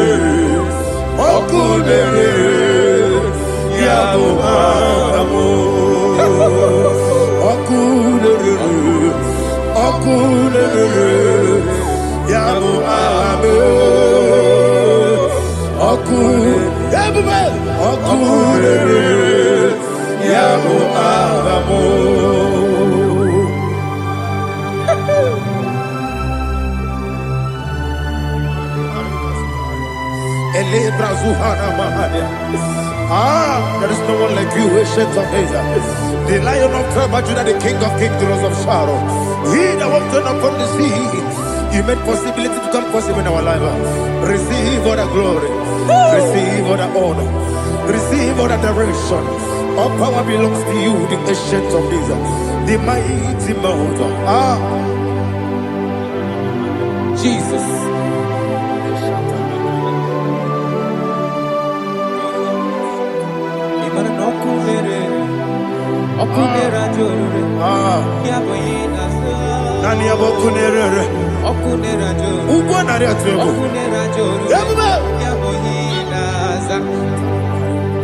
yabo amamo okulere yabo amamo okulere yabo amamo. There is no one like you, ancient of days. The Lion of tribe of Judah, the King of kings, the Rose of Sharon. He that walked on upon the sea. You made possibility to come possible in our life. Receive all the glory. Receive all the honor. Receive all the direction. All power belongs to you, the ancient of days, the mighty mountain. Jesus. Nani abokunere. Ugwa nari atwego.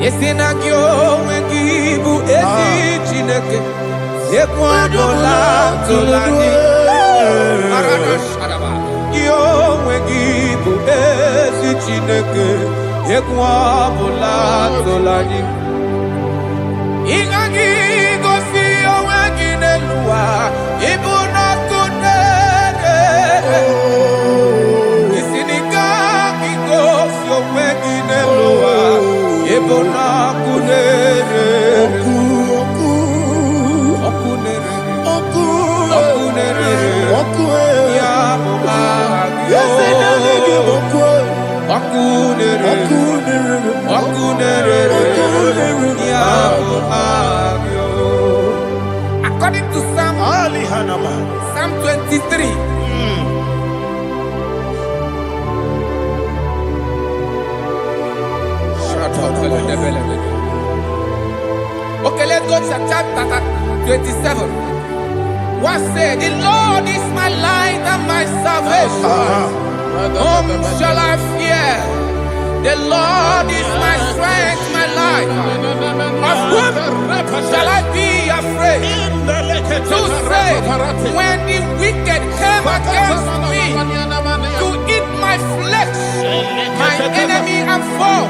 Yesina kyo wengibu esi chineke. Ekwadola tolani. Arana sharaba. Kyo wengibu esi chineke. Ekwadola tolani. Ingagi gosi oweginelua. Ibuna kunere. Isinika gosi oweginelua. Ibuna kunere. According to Psalm 23. Okay, let's go to chapter 27. What said, the Lord is my light and my salvation. Whom shall I fear? The Lord is my strength, my life. Of whom shall I be afraid to say, when the wicked came against me to eat my flesh, my enemy and foe,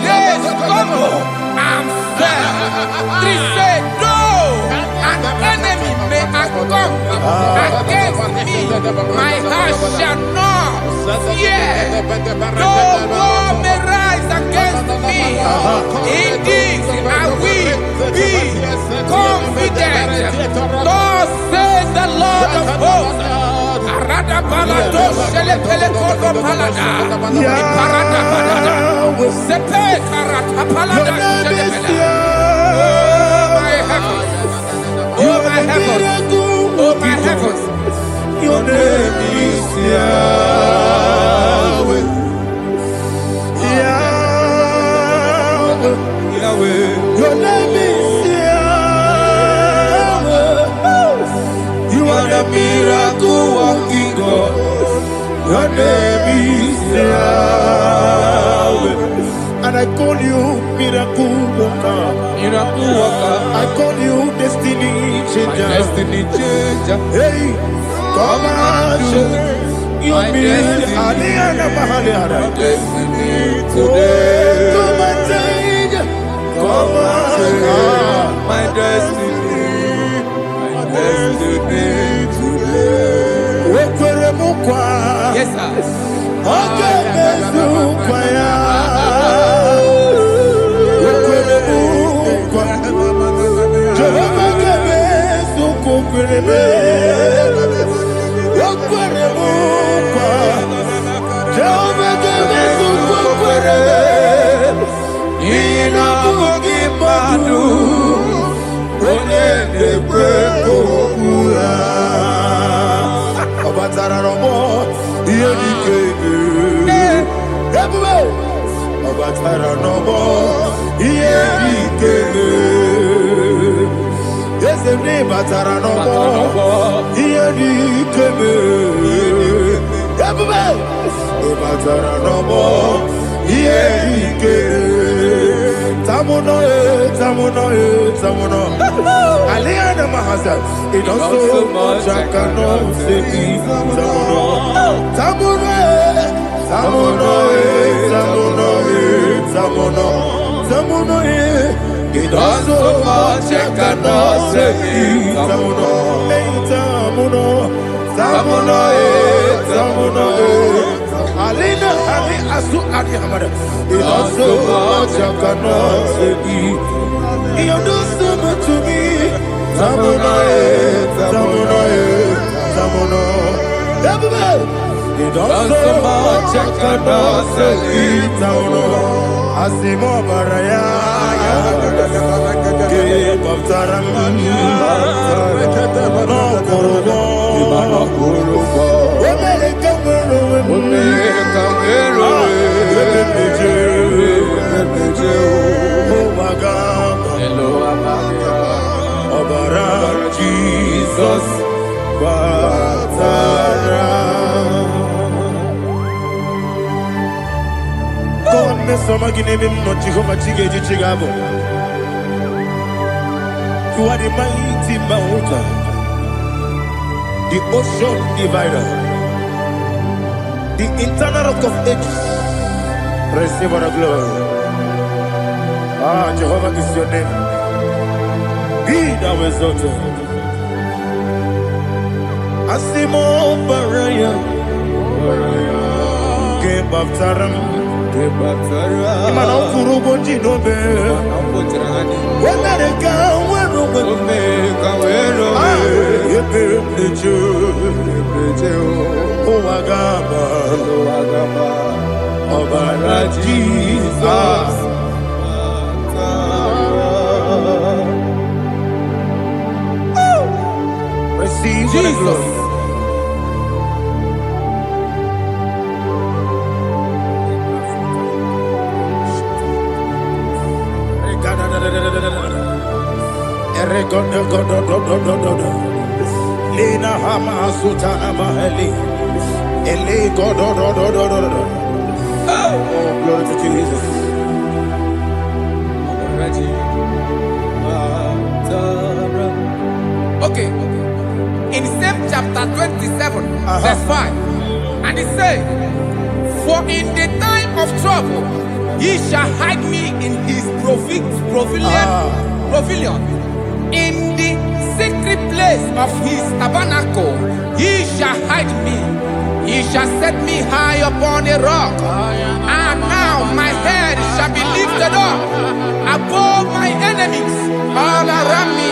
they stumble and fell. 3 say, though an enemy may have come against me, my heart shall not fear. Though war may rise against me, indeed I will be confident. Thus says the Lord of hosts. Arada balado shelepele kodo palada. Iparada balada. Sepe karata palada shelepele. Oh my heavens. Oh my heavens. Oh my heavens. Your name is Yahweh. Yahweh. Yahweh. Your name is Yahweh. You are the miracle working God. Your name is Yahweh. And I call you miracle worker. Miracle worker. I call you destiny changer. Destiny changer. Hey, come on, you mean Aliana Mahaliana. Destiny today. Come and change. Come on, my destiny. My destiny today. Yes, sir. Okay, Aliana Mahazan, it also much I cannot say. Tamuno, it also much I cannot say. Tamuno, Alina, Ali Asu Adi Hamada, it also much I cannot say. You do so much to me. Tamuno. You don't so much I cannot say. Tamuno. Asimo Baraya. Give up Taram. No Kurubo. Jesus, God, me some give him no Jehovah Chigabo. You are the mighty mountain, the ocean divider, the internal rock of ages. Receive our glory. Ah, Jehovah is your name. Be thou exalted. Asimo Baraya, Game of Taram, Imano Kurubo Jinobe, America, Obara Jesus. Receive Jesus. Lina Hama Sutana Mahali. Ele Godo. Oh, glory to Jesus. And he said, for in the time of trouble, he shall hide me in his pavilion. In the secret place of his tabernacle, he shall hide me. He shall set me high upon a rock. And now my head shall be lifted up above my enemies all around me.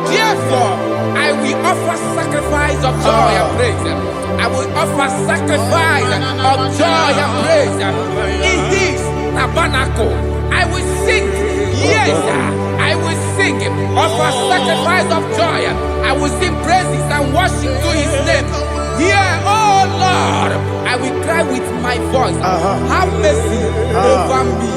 Therefore, I will offer sacrifice of joy and praise. I will offer sacrifice of joy and praise. In his tabernacle, I will sing. Yes, I will sing. Offer sacrifice of joy. I will sing praises and worship to his name. Here, oh Lord, I will cry with my voice. Have mercy over me,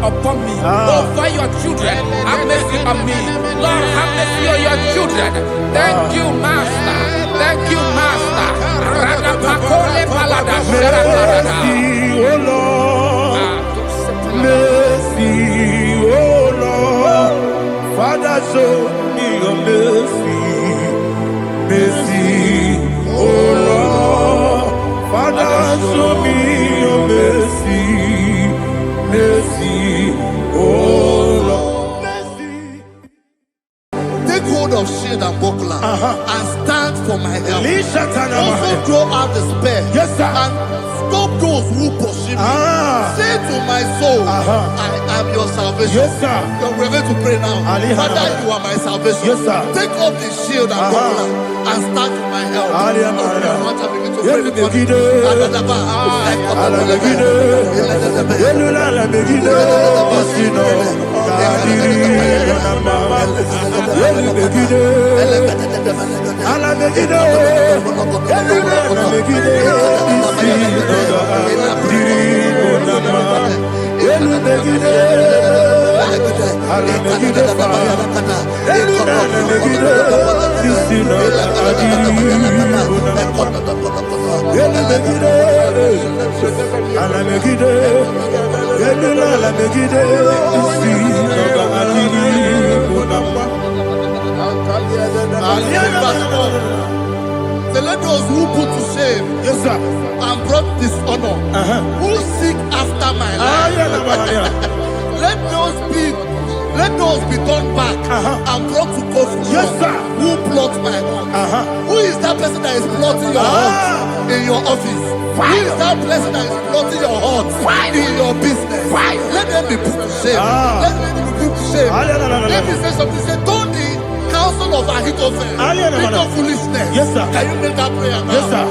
upon me, over your children. Have mercy on me. Lord, have mercy on your children. Thank you, Master. Thank you, Master. Mercy, oh Lord. Mercy, oh Lord. Father, show me your mercy. Mercy, oh Lord. Father, show me your mercy. Mercy, oh Lord. Mercy. Take hold of shield and buckler and stand for my help. Also throw out despair. Yes, sir. And stop those who pursue me. Say to my soul, I am your salvation. Yes, sir. We're going to pray now. Father, you are my salvation. Yes, sir. Take off the shield and buckler and stand for my help. Let those who put to shame, Yes, sir. and brought dishonor, who seek after my life, let those be turned back and brought to confusion. Yes, sir. Who plot my heart? Who is that person that is plotting your heart in your office? Who is that person that is plotting your heart in your business? Let them be put to shame. Let them be put to shame. Let me say something. Say, don't the counsel of Ahithophel become foolishness. Yes, sir. Can you make that prayer now? Yes, sir.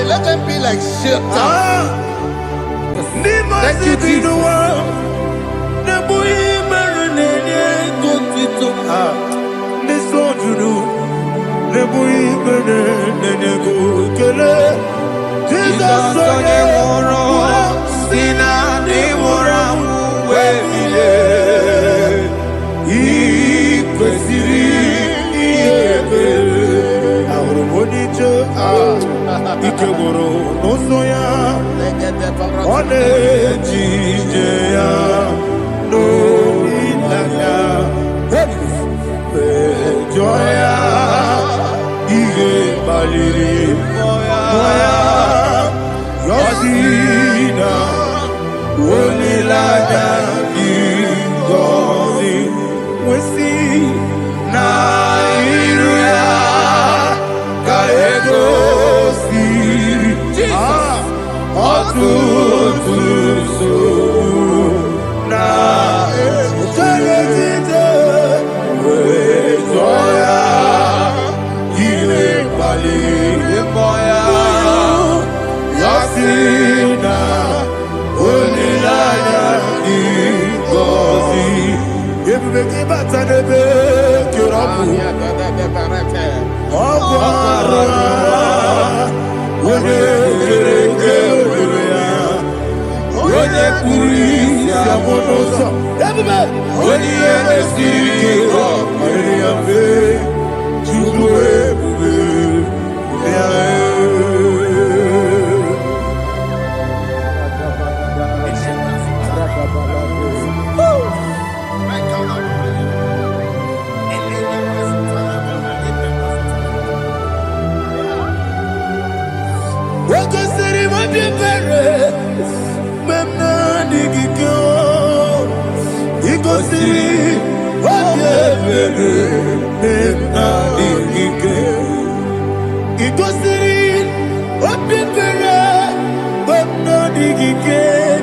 Let them be like shelter. Thank you, Jesus. Yosina, Unilada, Ingozi, Wesi, Nairia, Kaegosi, Otutusu, Na, Teletite, Wetoya, Ile Pali, Boya, Yosina, Unilaya, Ingozi, Yebeki Batanebe, Kirabu, Okwara, Wode Puri, Yamonosa, Wodi Enesiri, Mariabe, Chubue,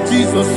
Jesus,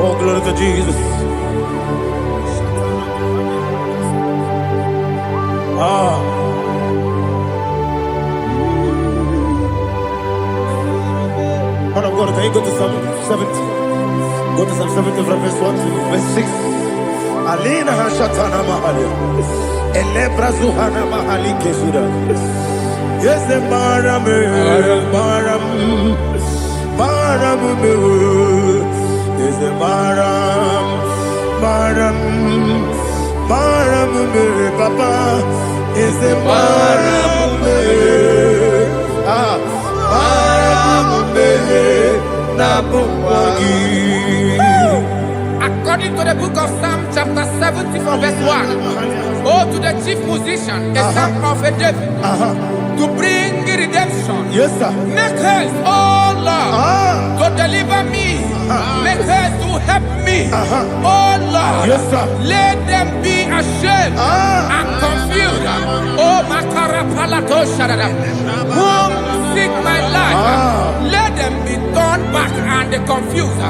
oh, glory to Jesus. Man of God, can you go to Psalm 70? Go to Psalm 70 from verse 1 to verse 6. Alina Hashatana Mahalia. Elebra Zuhana Mahali Kesuda. Yes, the Baram, is the Baram, Papa, is the Baram, According to the book of Psalm chapter 70 from verse 1, oh, to the chief musician, a son of a David, to bring redemption. Yes, sir. Make haste, oh Lord, to deliver me. Make haste to help me. Oh Lord, Yes, sir. let them be ashamed and confused. Oh Makarapalatoshadada, whom seek my life, let them be turned back and confused.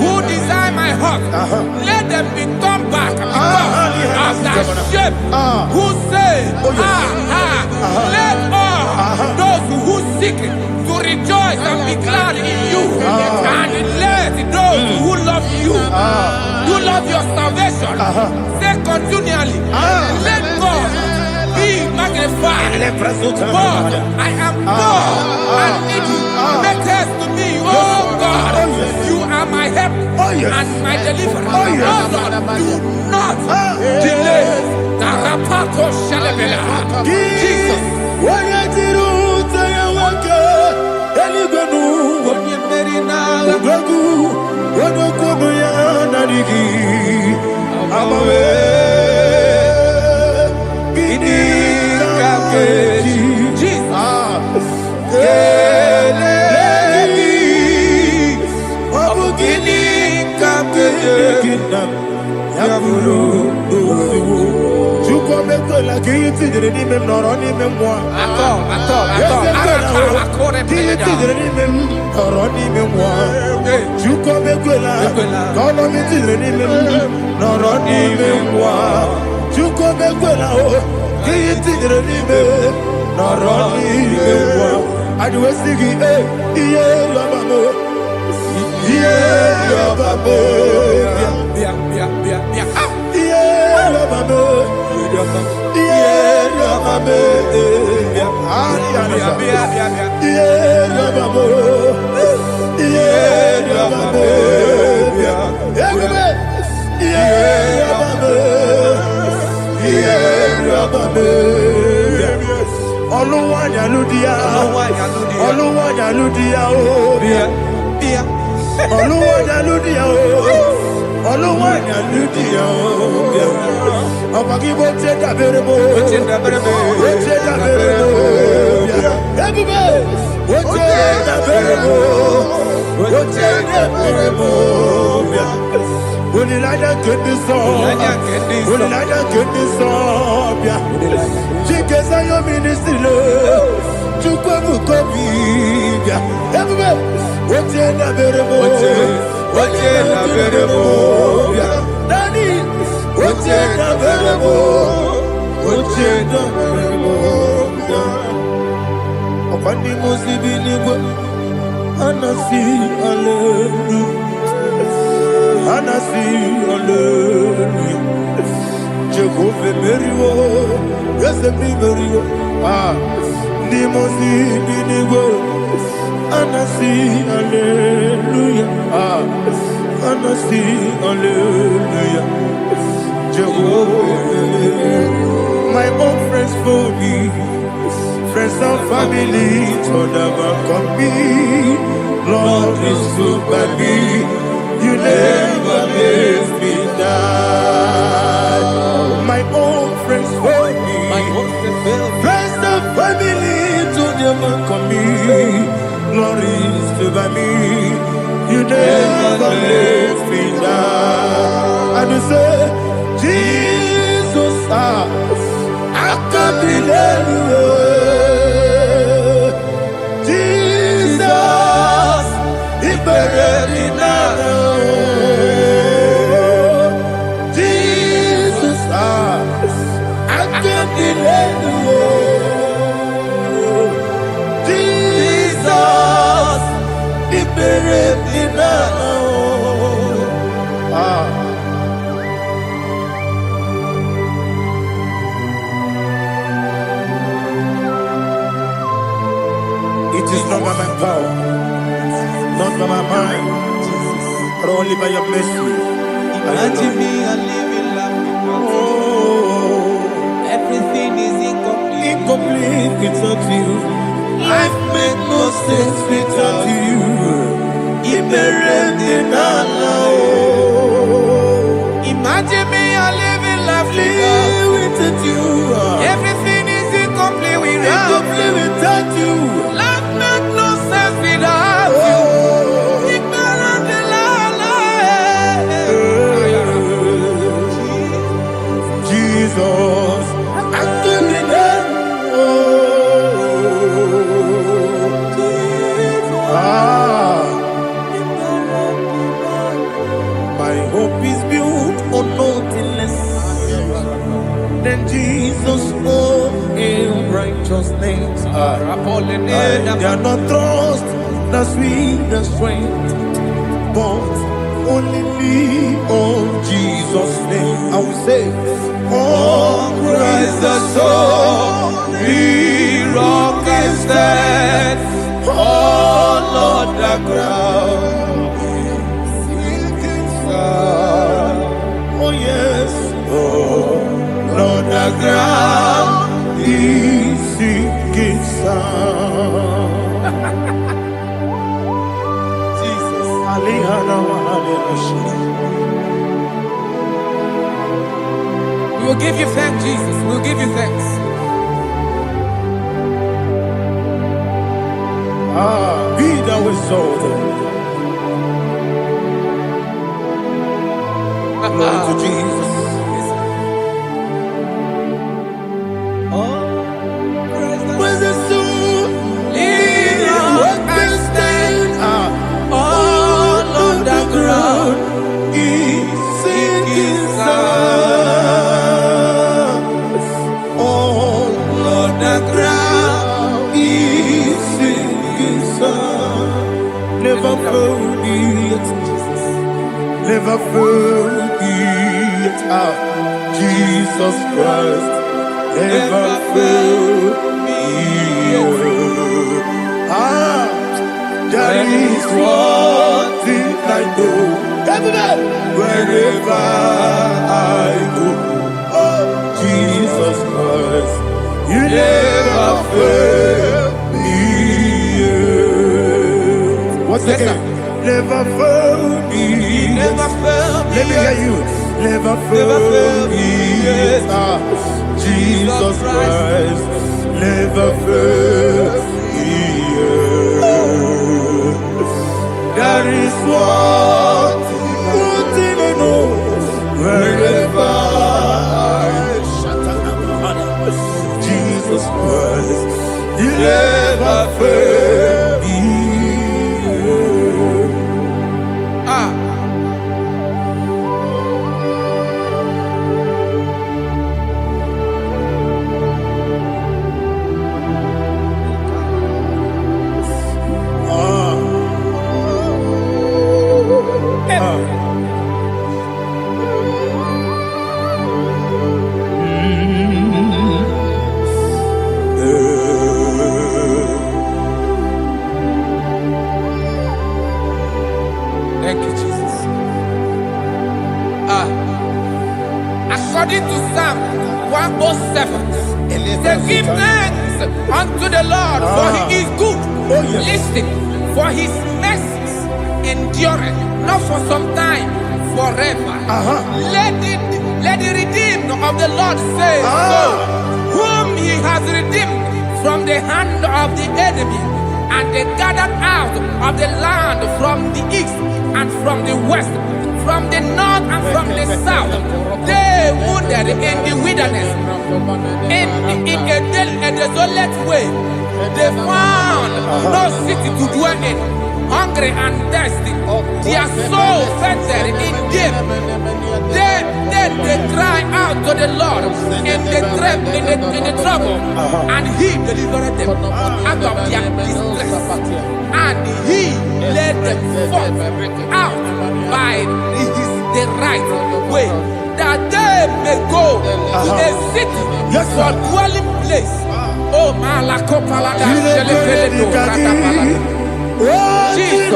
Who desire my heart, let them be turned back because of that shame. Who say, let all those who seek to rejoice and be glad in you, and let those who love you, who love your salvation, say continually, let God be magnified. God, I am poor and needy. Make haste to me, oh God. You are my help and my deliverer. Oh Lord, do not delay. Tarapato Shalabela. Jesus. You come ekwela ka ihe tinyere n'ime m nọrọ n'ime mmụọ. Atọ. Ka ihe tinyere n'ime m nọrọ n'ime mmụọ. Chukwu ekwela ka ọlọm tinyere n'ime m nọrọ n'ime mmụọ. Chukwu ekwela ka ihe tinyere n'ime nọrọ n'ime mmụọ. Adịwe sị gị ihe rịọba m, ihe rịọba m, Bia. ihe rịọba m, ihe rịọba m, ihe rịọba m, ihe rịọba m, ebube, ihe rịọba m, ihe rịọba m. Ọlụwanya lụdị ya, ọlụwanya lụdị ya o, ọlụwanya lụdị ya o, ọlụwanya lụdị ya o. Ọkwa gị bụ oche dabere m, oche dabere m, ebube, oche dabere m, oche dabere m. Olileanya nke ndị nsọ, olileanya nke ndị nsọ bịa. Chike Zion Ministry lo, Chukwu ebuka obi bịa. Ebube, oche dabere m, oche dabere m bịa. Dani, oche dabere m, oche dabere m bịa. Ọkwa ndị mozi bi n'igwe, anasi hallelujah. Anasi hallelujah. Jehovah meriwo, Yese mi meriwo. Ndi mozi binigo. Anasi hallelujah. Anasi hallelujah. Jehovah, my own friends for me, friends and family, told them come be. Lord is good by me. You never let me die. My own friends for me, friends and family, to them come me. Glory is to by me. You never let me die. And you say, Jesus, I can't believe you. Jesus, He buried in Jesus, He buried in It is not by my power, not by my mind, but only by your mercy. Imagine me a living life without you. Everything is incomplete. Incomplete without you. Life makes no sense without you. Imagine me a living life without you. Everything is incomplete without you. Life makes no sense without you. Jesus, I give it my hope is built on nothing less than Jesus' own in righteousness. I cannot trust the sweetest strength, but only lean on Jesus' name. I will say, oh, Christ the soul, He rock and stand. Oh, Lord, the ground is sinking sand. Oh, yes, oh, Lord, the ground is sinking sand. Jesus, We will give you thanks, Jesus. We will give you thanks. Be thou exalted. Glory to Jesus. never fail me yet. Never fail me yet. Jesus Christ never fail me yet. There is one thing I know. Wherever I go, Jesus Christ, you never fail me yet. What's again? Never fail me. Never fail me. Let me hear you. Never fail me yet. Jesus Christ, never fail me yet. There is one thing I know. Wherever Jesus Christ, you never fail me. Thank you, Jesus. According to Psalm 107, they give thanks unto the Lord, for he is good. Listen, for his mercies endureth, not for some time, forever. Let the redeemed of the Lord say so, whom he has redeemed from the hand of the enemy, and they gathered out of the land from the east and from the west, from the north and from the south. They wandered in the wilderness, in a desolate way. They found no city to dwell in, hungry and thirsty. Their soul fainted in deep. They cry out to the Lord in the trouble, and he delivered them out of their distress, and he led them forth out by the right way, that they may go to a city for dwelling place. Oh, Malakopalada, Jesus.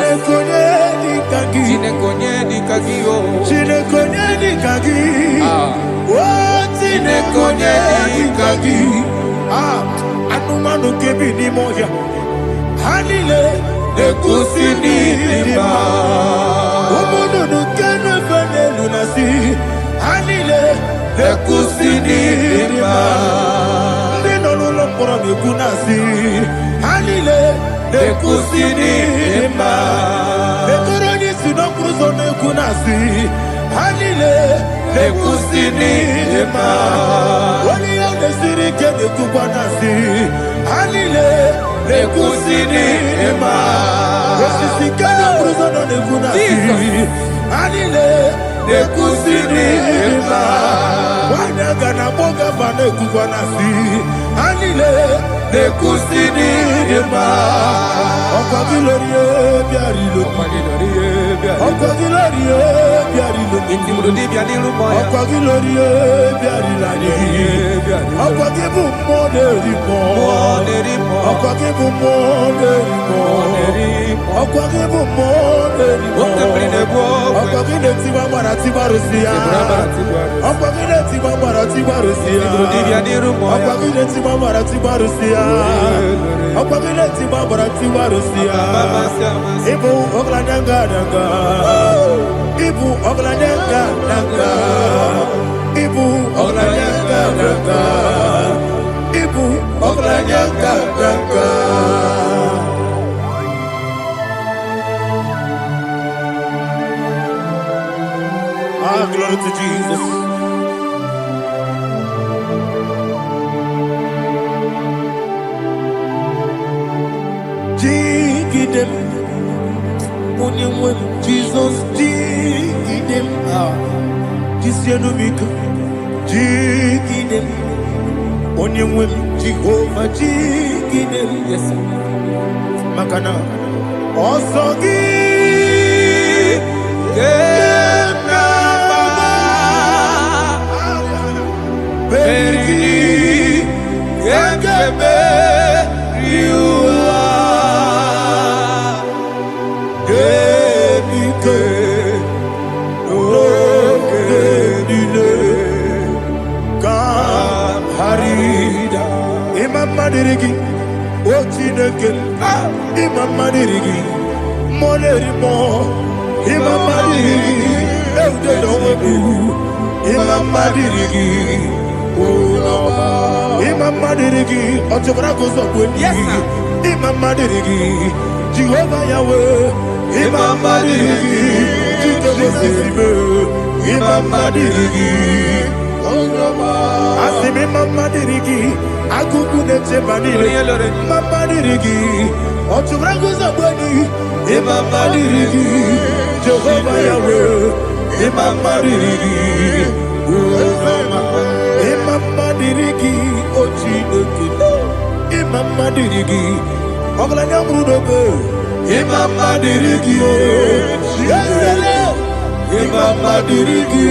Anumanu kebi ni moja Hanile Nekusini lima Omono nukene fene lunasi Hanile Nekusini lima Nino lulo mpora mikunasi Hanile Nekusini lima Nekoroni sinokruzo nekunasi Hanile Nekusini lima Wani ya nesiri kene kubanasi Hanile Nekusini lima Wesisi kene kruzo nekunasi Hanile Nekusini lima Wanaga na boga vane kubanasi Hanile Nekusini lima Okwa gilorie biarilo Okwa gilorie biarilo Okwa gilorie biarilani Okwa gibu moderimo Okwa gibu moderimo Okwa gibu moderimo Okwa gileti mamara tibarusia Okwa gileti mamara tibarusia Okwa gileti mamara tibarusia Okwa gileti mamara tibarusia Ibu ogladanga danga Ibu ogladanga danga Ibu ogladanga danga Ibu ogladanga danga Glory to Jesus. Jigidem, Jesus, jigidem, Jisianumika, jigidem, Jehovah, jigidem, yes, Makana, Osogi Kenaba Berigi Kekebe Riua Genike Ogenile Harida Imam Madirigi Ochineke Imam Madirigi Molerimo Imam Madirigi Eudedowebu Imam Madirigi Imam Madirigi Ochobrakozokweni Yes, sir. Imam Madirigi Jehovah Yahweh Imam Madirigi Jehovah Imam Madirigi Asimi Mama Dirigi, Agugu Nechemanile, Mama Dirigi, Otubraguza Boni, Mama Dirigi, Jehovah Yahweh, Mama Dirigi, Mama Dirigi, Ochineke, Mama Dirigi, Oglanya Brudobe, Mama Dirigi, Mama Dirigi.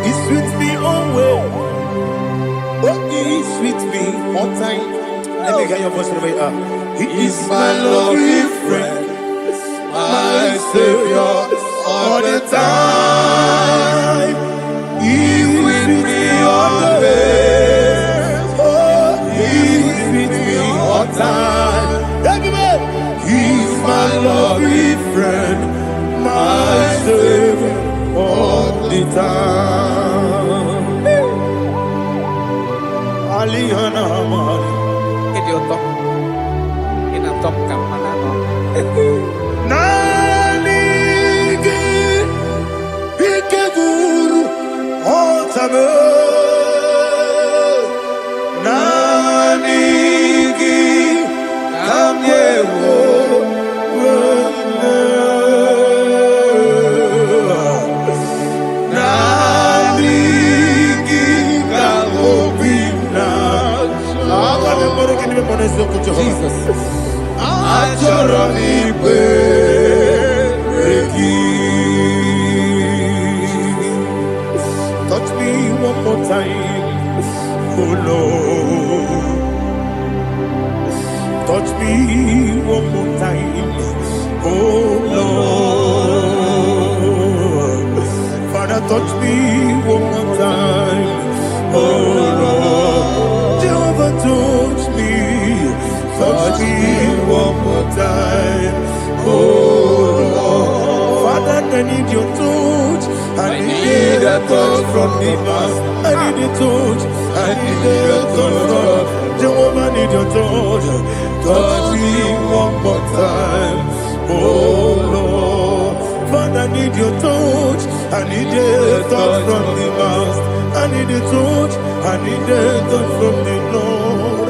He sweets me always. Oh, he sweets me all time. Let me hear your voice right now. He is my lovely friend, my savior all the time. He with me always. Oh, he with me all time. Everybody, he's my lovely friend, my savior all the time. Alihana Mari. Idioto Inatom Kamanano Nanigi Ikeguru Otame Nanigi Kamyewo Jesus. Touch me one more time, oh Lord. Touch me one more time, oh Lord. Father, touch me one more time, oh Lord. Jehovah, touch me. Touch me one more time, oh Lord. Father, I need your touch. I need a touch from the past. I need a touch. I need a touch from Jehovah. I need your touch. Touch me one more time, oh Lord. Father, I need your touch. I need a touch from the past. I need a touch. I need a touch from the Lord.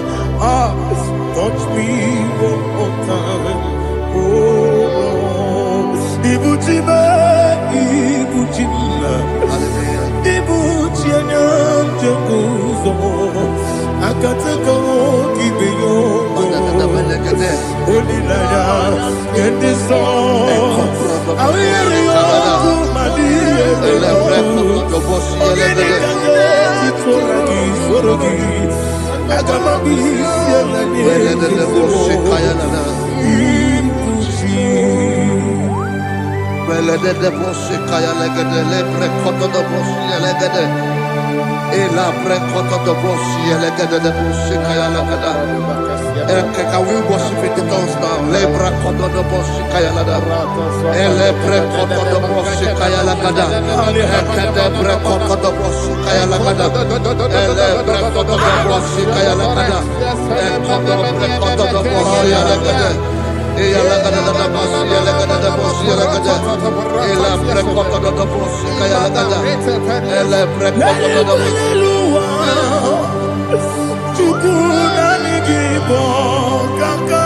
Touch me one more time, oh Lord. Ibuchima, Ibuchima, Ibuchina, Jeguzo. Akataka Kibeyo, Holy Lada, get this song. I will hear you, Madia, Can we worship in the tongues now? Lebra kododo boshi kaya lada. Elebre kododo boshi kaya lada. Elebre kododo boshi kaya lada. Elebre kododo boshi kaya lada. Elebre kododo boshi lada. Eya lada da boshi lada da boshi lada. Elebre kododo boshi kaya lada. Elebre kododo boshi. Chukuna nigibo kaka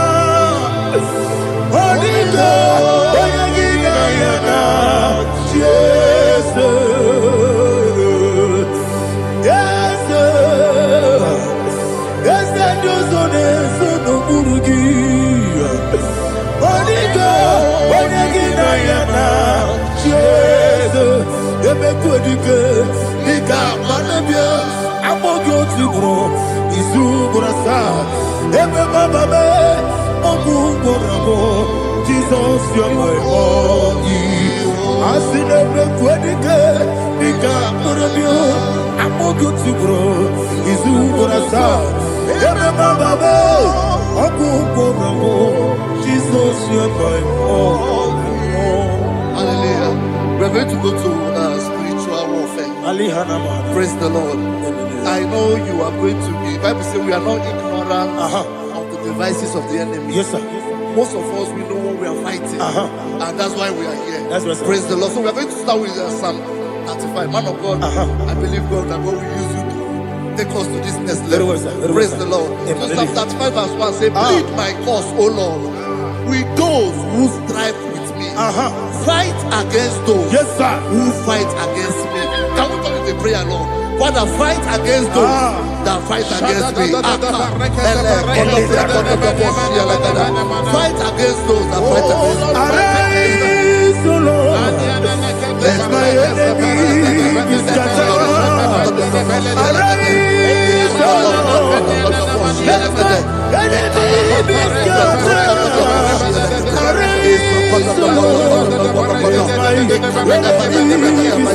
Onigo oyagina yana Jesus Yes Yes Dios oneso no burugi dike dike amanabia amogo tibro izu brasa ebe baba me ogu gorabo Jesus your my body asine be dike dike amanabia amogo tibro izu brasa ebe baba me ogu gorabo Jesus your my body. Hallelujah. We're going to go to spiritual warfare. Praise the Lord. I know you are going to be. Bible says we are not ignorant of the devices of the enemy. Yes, sir. Most of us, we know what we are fighting. And that's why we are here. That's right, sir. Praise the Lord. So we are going to start with Psalm 35. Man of God, I believe God that God will use you to take us to this next level. Well, sir. Praise the Lord. So Psalm 35 verse 1 says, plead my cause, O Lord, with those who strive with me. Fight against those who fight against me. Can we come in the prayer, Lord? Father, fight against those that fight against me. Fight against those that fight against me. Arise, O Lord, let my enemy be scattered. Arise, O Lord, let my enemy be scattered. Arise, O Lord, let my enemy be scattered.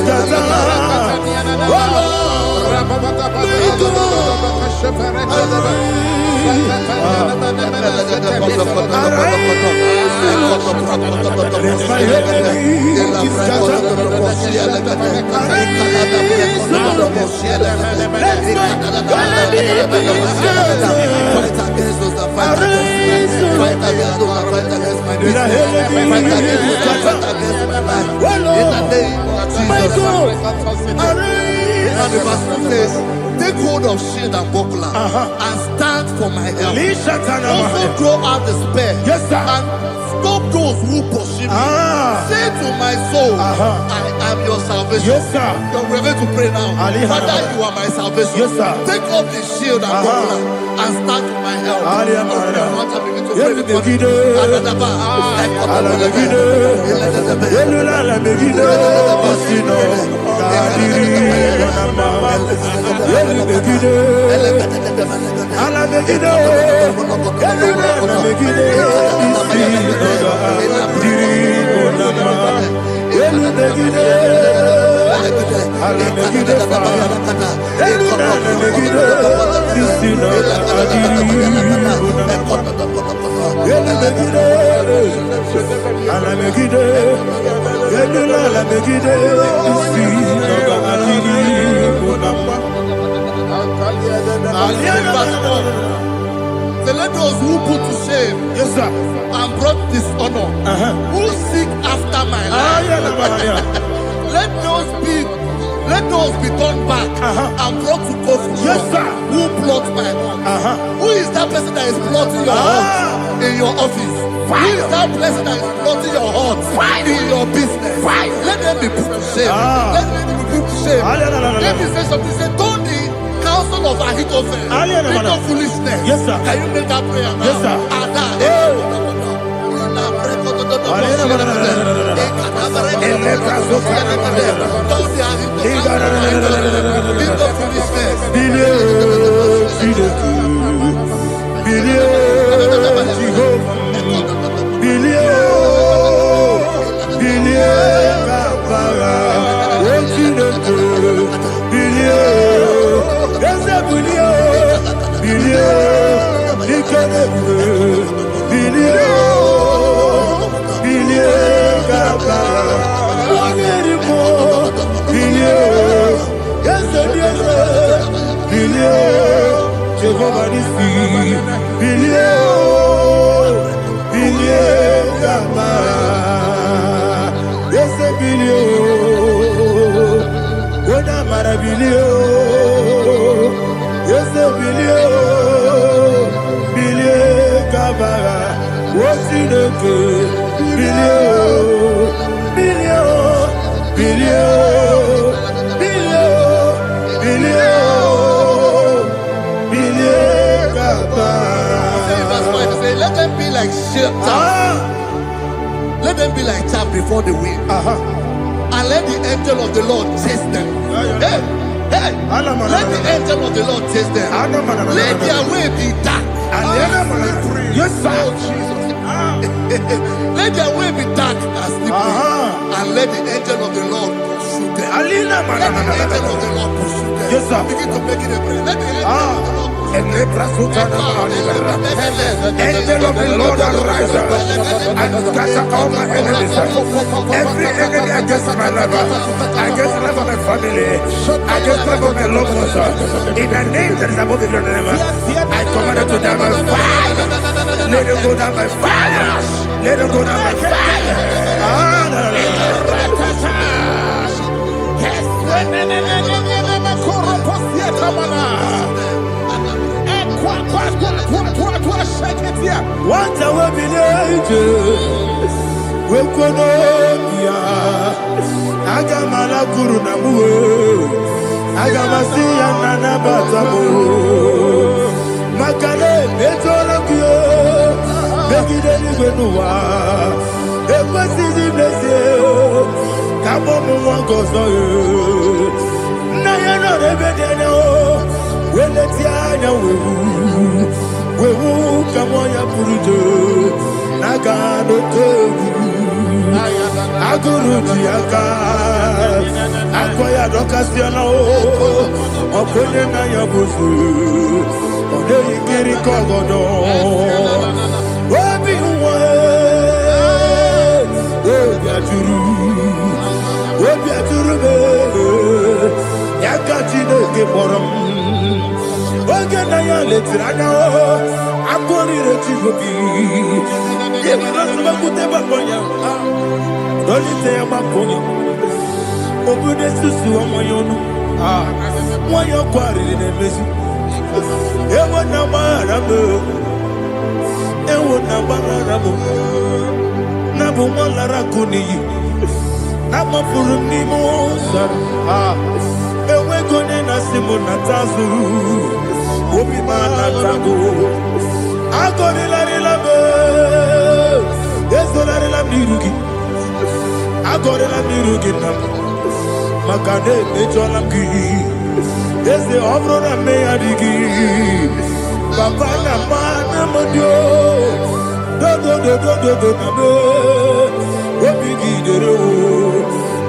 And the verse says, take hold of shield and buckler and stand for my help. Also throw out the spear and stop those who pursue me. Say to my soul, I am your salvation. We're going to pray now. Father, you are my salvation. Take off the shield and buckler and stand for my help. So let those who put to shame and brought dishonor, who seek after my life, let those be turned back and brought to confusion. Who plot my hurt? Who is that person that is plotting your hurt in your office? Who is that person that is plotting your hurt in your business? Let them be put to shame. Let them be put to shame. Let me say something. Say, don't the counsel of Ahithophel think of foolishness. Can you make that prayer now? Let them be like chaff before the wind. and let the angel of the Lord chase them. Hey, hey, let the angel of the Lord chase them. Let their way be dark. Yes, sir. Let their way be dark as sleeping, and let the angel of the Lord pursue them. Let the angel of the Lord pursue them. Yes, sir. Begin to make it a prayer. Let the angel of the Lord Angel of the Lord arise and scatter all my enemies. Every enemy against my lover, against the life of my family, against the life of my loved ones. In the name that is above the name, I command it to die by fire. Let it go down by fire. Let it go down by fire. What I will be ages, we could not Agamala Guru Namu, Agamasi and Nanabatamu, Makale, Betolakio, Begideni Benua, Equasi Blessio, Kabomu Wangozo, Nayana Rebedeno, Weletia, we will come on your Purujo, Nagano Togu, Aguru Tiaka, Akoya Docasiano, Okonena Yabusu, Odei Kiri Kogodo, Obi Obiaturu, Yakachino Gemorum. Oganaya letrana akoni rechigobi yebana subakute bakonya dolite bakonya obude susu omoyonu moyo kwari nemezi ewo na marabo na bu molara kuni na mafuru ni mosa ewe gone na simona tazu Obi mana tago, agori la rilabe, ezo la rilamnirugi, agori la mirugi nam, makane ejolamgi, eze obro na me adigi, papa na mana modio, do na me, obi gidero,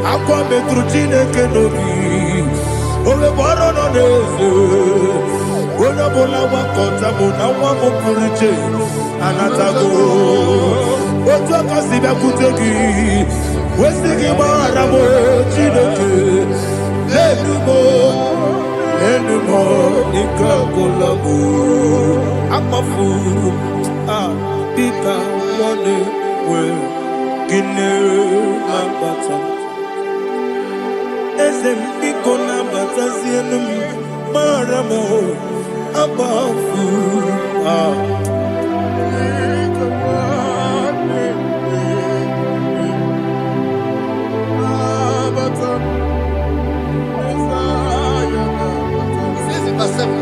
akwa metrutine kenobi, ole boro no neze. Bona bona wakota bona wamo puriche anatago ojo kasiba kutegi wesigi marabo chineke lenumo ikakolabu amafuru pika one we gine mabata ezem ikona batazienum maramo above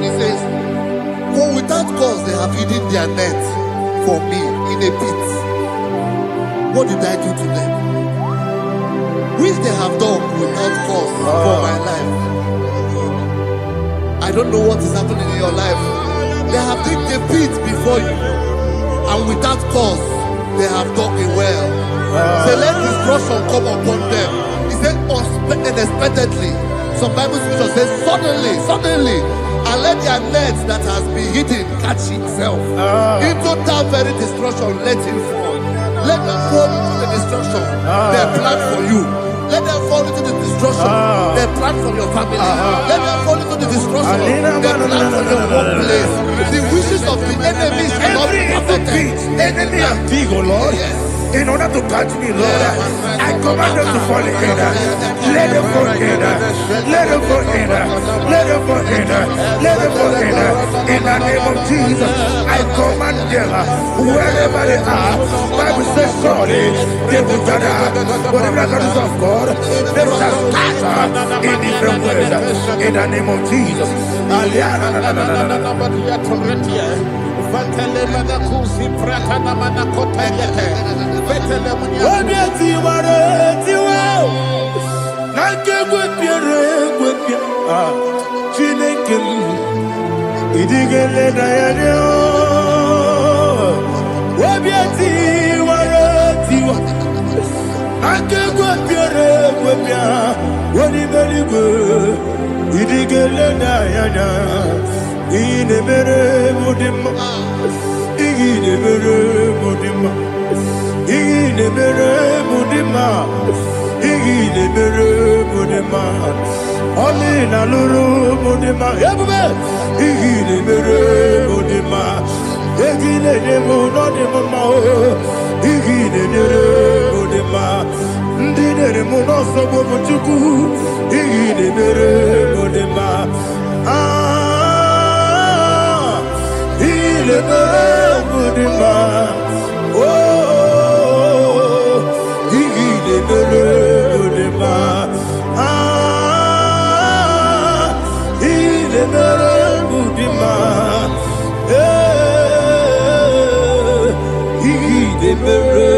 He says, for without cause they have hidden their net for me in a pit. What did I do to them? Which they have done without cause for my life. I don't know what is happening in your life. They have digged a pit before you, and without cause, they have dug a well. Say, let destruction come upon them. He said, unexpectedly. Some Bible scripture says, suddenly, and let their net that has been hidden catch itself. Into that very destruction, let it fall. Let them fall into the destruction they plan for you. Let them fall into the destruction they plan for your family. Let them fall into the destruction they plan for your workplace. The wishes of the enemies are not perfected. Enemy and big, oh Lord. Yes. In order to catch me, Lord, I command them to fall in. Let them fall in. Let them fall in. Let them fall in. Let them fall in. In the name of Jesus, I command them wherever they are. Bible says surely they will gather. Whatever that is of God, they shall scatter in different ways. In the name of Jesus. What idigele na ya dio obiati waratiwa akegwa piere gwebia woni beligwe idigele na ya na ine mere mudima ine mere mudima ine mere mudima ine mere mudima Oli na luru mudima ebube ine mere mudima egile de mo no de mama o ine mere mudima ndine mo no so bo chuku ine mere mudima ine mere mudima oh ine mere mudima ine mere mudima ine mere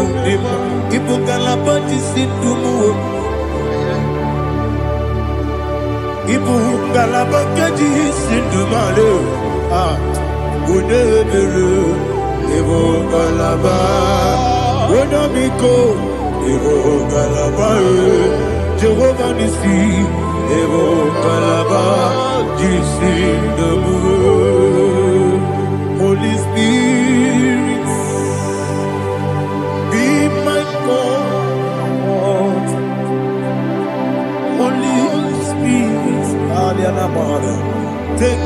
mudima ibukala bati sindumu ibukala bati sindumale udebere ibukala ba wonamiko ibukala ba Jehovah nisi ibukala ba jisindumu Holy Spirit be my God Holy Spirit take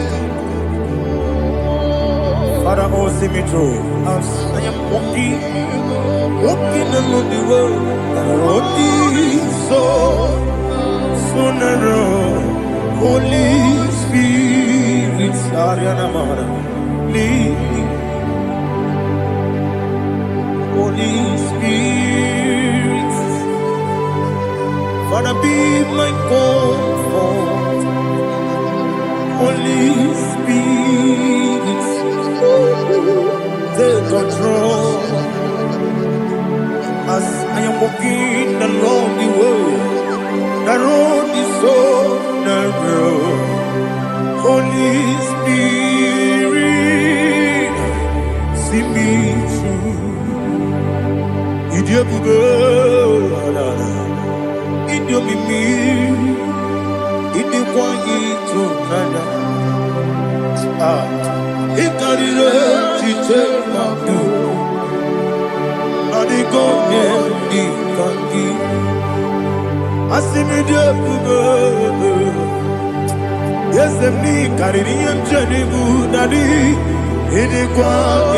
Father, oh, see me through. As I am walking along the road, the road is so narrow. Holy Spirit, Ariana Mara, lead. Holy Spirit, Father, be my comfort. Holy Spirit, take control as I am walking along the way. The road is so narrow. Holy Spirit, see me through. Idiabube, idiomimi, idikwanyitu nana. Ikarire chichemadu Adigonye ikangi Asimide bube Yesemni kariri yemjenibu nadi Idikwa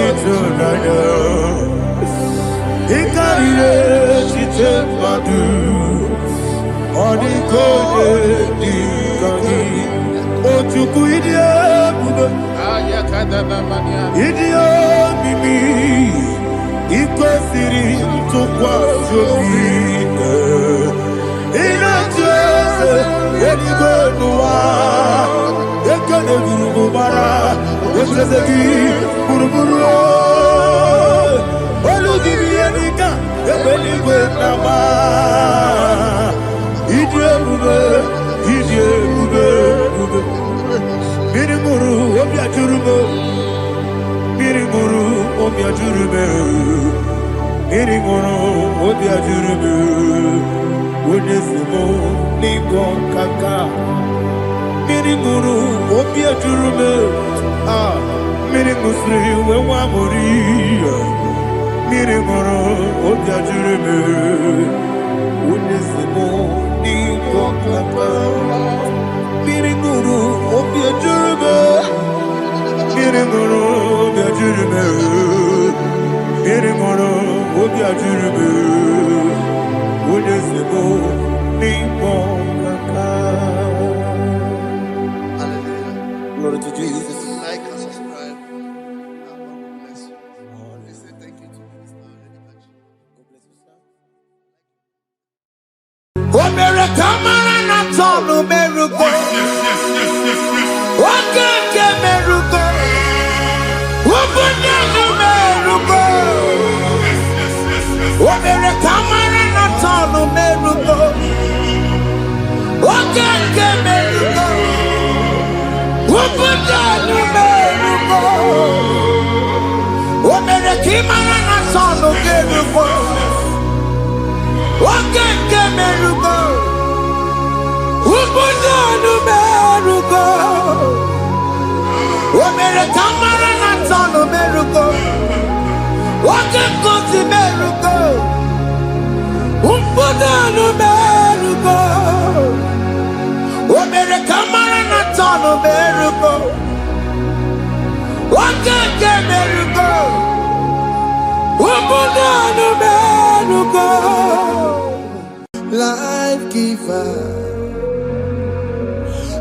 itunanya Ikarire chichemadu Adigonye ikangi Otuku idie bube Idio mimi iko siri tukwa sobi ina jese eligo nuwa ekane guru bara wesezegi buruburu olugi bienika ebeligo nama idie bube Mirimuru obi ajurume Mirimuru obi ajurume Mirimuru obi ajurume Onesimo niko kaka Mirimuru obi ajurume Mirimusri wewa mori Mirimuru obi ajurume Onesimo niko kaka Mirimuru obi ajurume Mirimuru obi ajurume Mirimuru obi ajurume Onesimo niko kaka. Hallelujah. Glory to Jesus. Like and subscribe. God bless you. We say thank you to Mr. Edibachi. God bless you, sir. Omere kamara na tonu merugo. Okeke merugo. Ubunye merugo. Omere kamara na tonu merugo. Okeke merugo. Ubunye merugo. O mere kimara na sonu gerugo. O keke merugo. Ubudonu merugo. O mere kamara na sonu merugo. O keke merugo. Ubudonu merugo. O mere kamara na sonu merugo. O keke merugo. Ubudonu merugo. Life giver,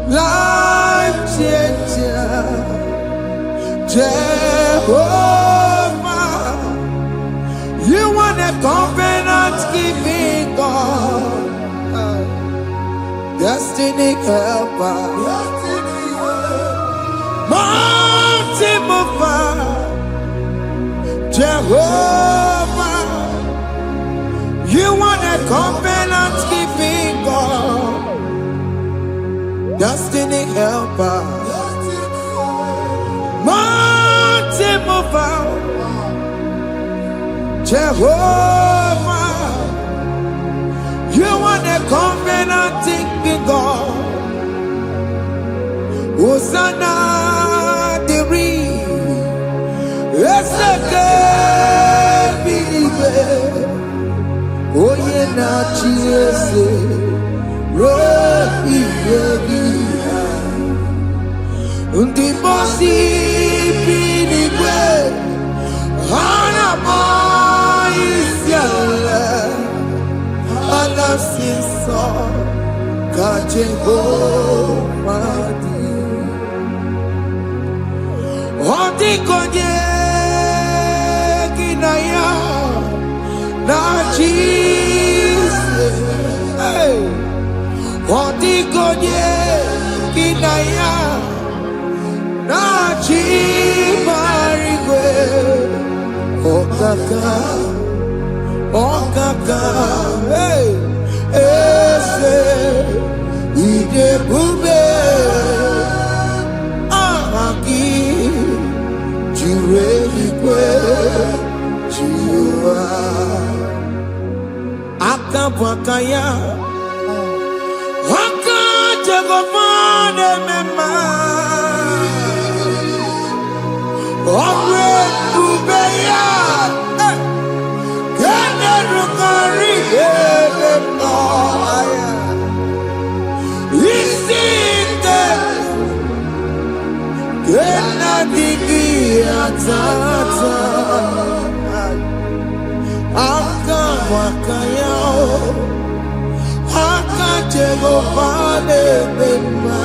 life changer, Jehovah, you want a covenant keeping God, destiny helper, mountain mover, Jehovah, you want a covenant keeping God, destiny helper, mountain mover, Jehovah, you want a covenant keeping God. Hosanna diri, eseke bibe, oye na chiese, rohi yebi. Undi bosi binigwe, hana maisiale, alasinso kajehomadi. Odi konye kinaya na chise, odi konye kinaya na chimarigwe. Okaka, okaka, hey, ese ide bube, ahaki, jure ikwe, jiwa, akapakaya, akajegofane mema. Omre ubeya, kene rukari ebe noaya. Isite, kena digi atata. Aka wakayao, aka jegofane bema.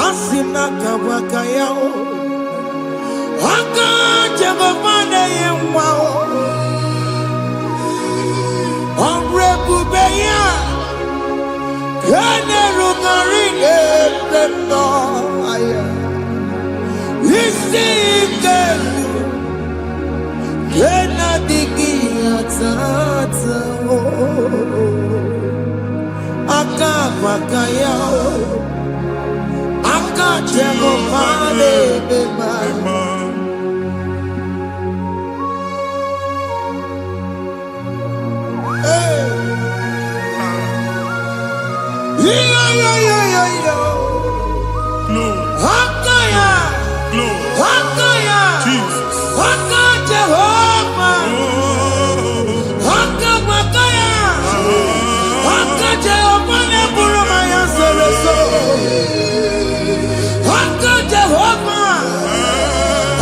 Asina kabakayao. Aka jegofane yemwao. Omre bubeya, kene rukari ebeno aya. Isike, kena digi atata. Aka bakayao, aka jegofane bema. Hakaya, Hakaya, Jesus. Haka Jehovah, Haka Bakaya, Haka Jehovah Neburumaya Sereso, Haka Jehovah,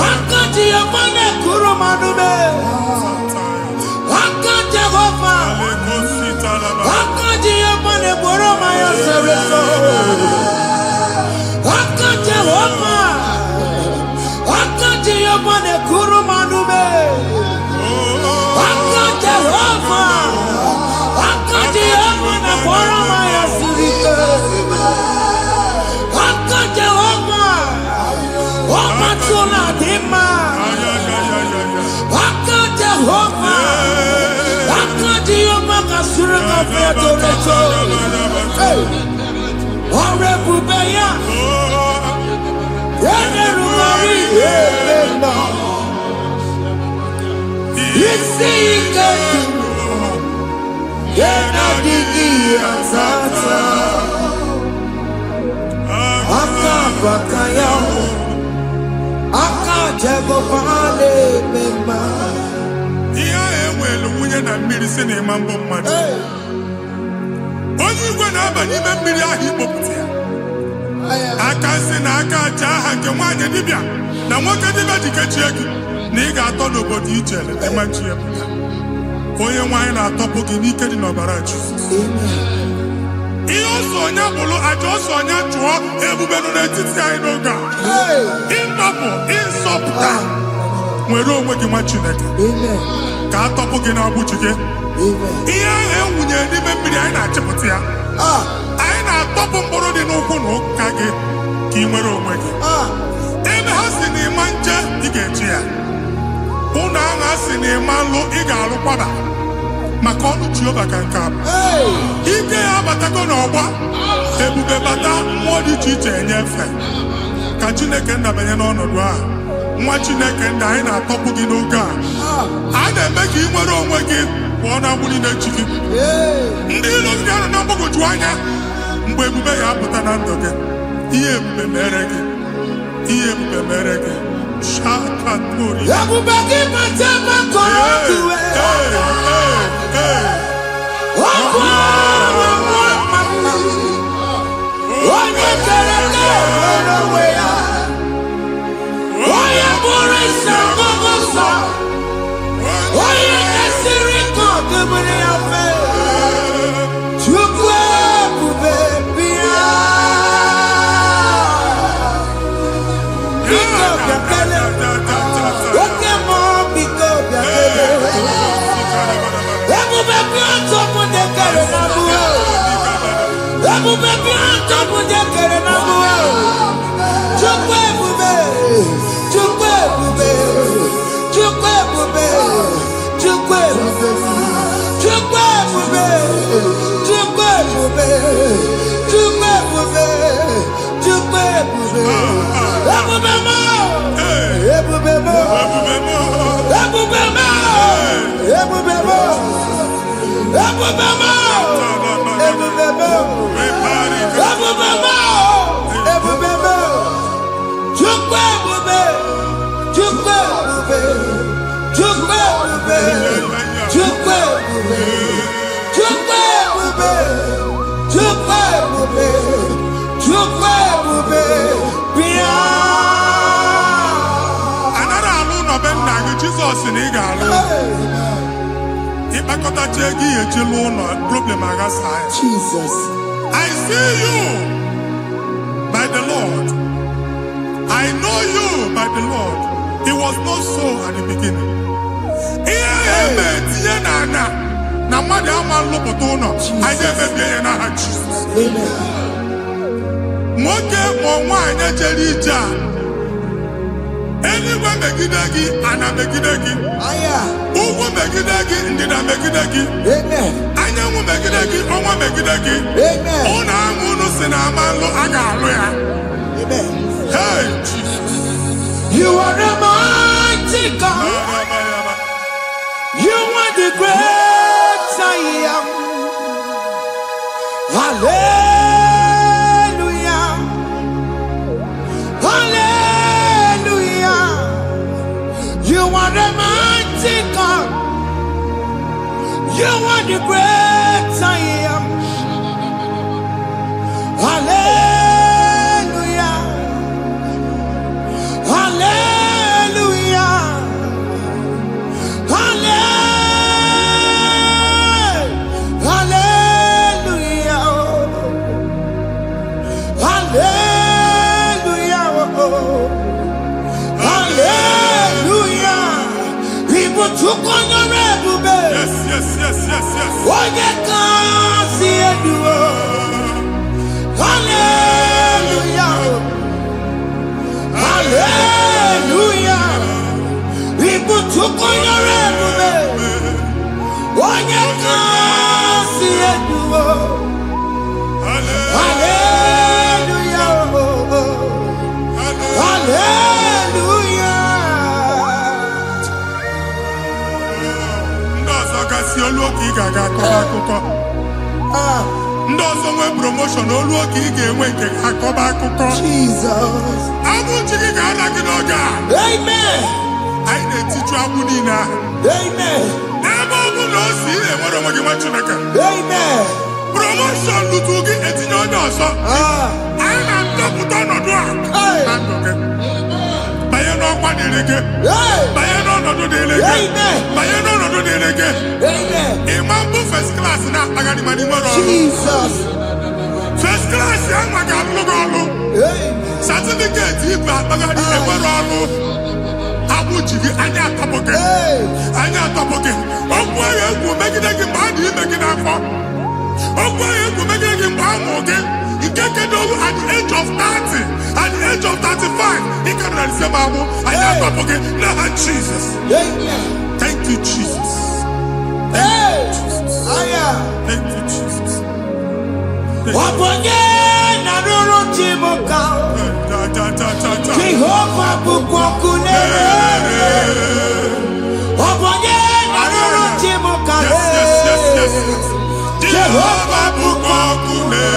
Haka Jehovah Nekurumanume, Haka Jehovah, Haka Jehovah Neburumaya Sereso. Haka Jehovah, Haka Jehovah Nekurumanume, Haka Jehovah, Haka Jehovah Neburumaya Sirike, Haka Jehovah, Wamatula Dima, Haka Jehovah, Haka Jehovah Kasurika Featoreto, Ore Bubeya, Yene Ruma Ebema. Isika Yena digi atata. Aka bakaya. Aka jego pale mema. Iya enwelu nwunye na mmiri si na ịma mbọ mmadụ. Onye igwe na-aba n'ime mmiri ahụ ikpopụta ya. Aka si na aka aja aha nke nwaanyị dibịa na nwoke dibịa ji kechie gị na ị ga-atọ n'obodo ijele ịma chi ya pụta. Onye nwaanyị na-atọpụ gị n'ike dị n'ọbara Jizọs. Ihe ọsọ onye bụrụ aja ọsọ onye chụọ ebube nọ n'etiti anyị n'oge a. Ịtọpụ ịsọpụta nwere onwe gị nwa Chineke ka atọpụ gị n'agbụchi gị. Ihe ahụ enwunye n'ime mmiri anyị na-achịpụta ya. Anyị na-atọpụ mkpụrụ dị n'ụkwụ na ụka gị ka ị nwere onwe gị. Ebe ha si na ịma nje ị ga-eji ya. Ụlọ ahụ ha si na ịma nlụ ị ga-alụkwaba maka ọnụ Jehova ka nke a bụ. Ike ya abatago n'ọgba ebube bata mmụọ dị iche iche enyefe ka Chineke ndabanye n'ọnọdụ ahụ. Nwa Chineke ndị anyị na-atọpụ gị n'oge a. A na-eme ka ị nwere onwe gị pụọ na mgbuli na-echi gị. Ndị ilo gị ga-anọ na mgbagwoju anya mgbe ebube ya apụta na ndụ gị. Ihe ebube mere gị. Ihe ebube mere gị. Shakatori. Ebube gị mata makọrọ iwe. Onye kere ka nwere onwe ya. Onye bụrụ isi ọgụgụ nsọ. Onye kesiri ka ọdịmiri ya fe. Chukwu ebube bịa. Biko bịakele. Oke mmụọ biko bịakele. Ebube bịa ntọpụ dekere na mbuo. Ebube bịa ntọpụ dekere na mbuo. Chukwu ebube. Chukwu ebube. Chukwu ebube. Chukwu ebube. Chukwu ebube. Chukwu ebube. Chukwu ebube. Chukwu ebube. Ebube mo. Ebube mo. Ebube mo. Ebube mo. Ebube mo. Ebube mo. Ebube mo. Ebube mo. Chukwu ebube. Chukwu ebube. Chukwu ebube. Chukwu ebube. Chukwu ebube. Chukwu ebube. Chukwu ebube. Bịa. Anara alụ nọbe nna gị Jizọs na ị ga-alụ. Ịkpakọtacha ego ihe eji lụọ ụlọ problem aghasa ya. Jesus. I see you by the Lord. I know you by the Lord. It was not so at the beginning. Ihe eme tinye n'anya na mmadụ ama nlụpụta ụlọ anyị emebie ya n'aha Jizọs. Nwoke ma nwaanyị jere ije a eluigwe megide gị ana megide gị. Ugwu megide gị ndịda megide gị. Anyanwụ megide gị ọnwa megide gị. Ụlọ ahụ unu si na ama nlụ a ga-alụ ya. Hey, Jesus. You are the mighty God. You are the great I am. Hallelujah. Hallelujah. You are the mighty God. You are the great I am. Hallelujah. Hallelujah. Hallelujah. Hallelujah. Hallelujah. People took on your red bed. Yes, yes, yes, yes, yes. What you can't see it do. Hallelujah. Hallelujah. People took on your red bed. What you can't see it do. Hallelujah. Hallelujah. ọzọ gasị olu oge ị ga-aga akọba akụkọ. Ndị ọzọ nwee promotion olu oge ị ga-enwe nke akọba akụkọ. Jesus. Abụ chi gị ga-ada gị n'oge a. Amen. Anyị na-etiju abụ niile ahụ. Amen. Ebe ọ bụ na o si enwere onwe gị nwa Chineke. Amen. Promotion lutu gị etinye onye ọzọ. Anyị na-adọpụta ọnọdụ a na ndụ gị. Banye n'ọkwa dịrị gị. Banye n'ọnọdụ dịrị gị. Banye n'ọnọdụ dịrị gị. Ịma mbụ first class na-akpagharị ma n'ime ọrụ. Jesus. First class ya nwa ga-alụ gị ọrụ. Certificate ibe akpagharị enwere ọrụ. Abụ ji gị anya atọpụ gị. Anya atọpụ gị. Okwu agha egwu megide gị mgbe a dị ime gị n'afọ. Okwu agha egwu megide gị mgbe a mụ gị. Nke kedu at the age of 30, at the age of 35, he can receive abu. I am forget. Now Jesus. Thank you, Jesus. Thank you, Jesus. Thank you, Jesus. Jehovah bukokune. Yes. Jehovah bukokune.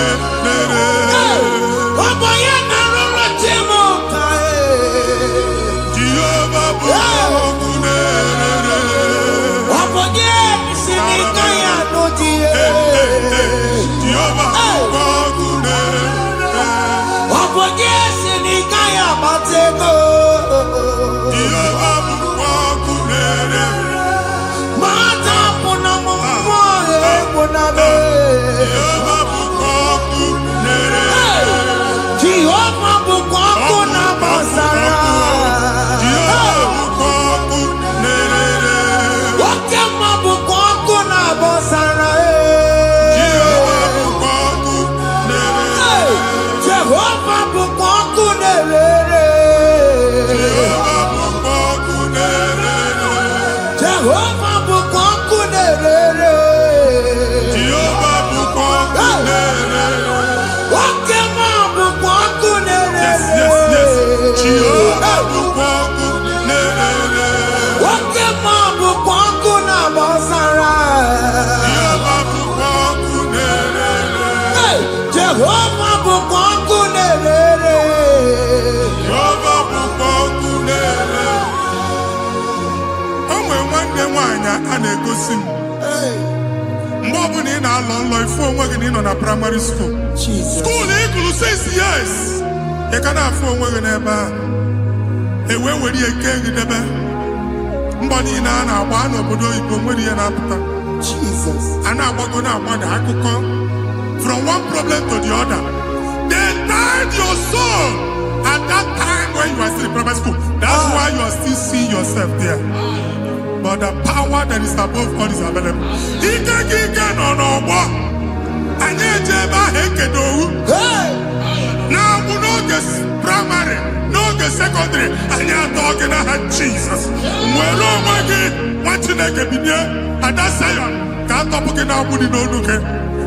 na-egosi m mgbe ọbụla ị na-alọ nlọ ifu onwe gị na ị nọ na primary school school ị gụrụ 6 years ị ka na-afụ onwe gị n'ebe a ewee were ihe ke gị debe mbọ niile a na-agba n'obodo oyibo nwere ihe na-apụta a na-agbago na-agbada akụkọ from one problem to the other. They tied your soul at that time when you are still in primary school. That's why you are still seeing yourself there. But the power that is above all is available. Ike no more. Anye jeba hekedowu. Now we no get primary, no get secondary. Anye talking about Jesus. Mwelo mwagi wachineke binye. Ada sayon kanto puke na mudi no nuke.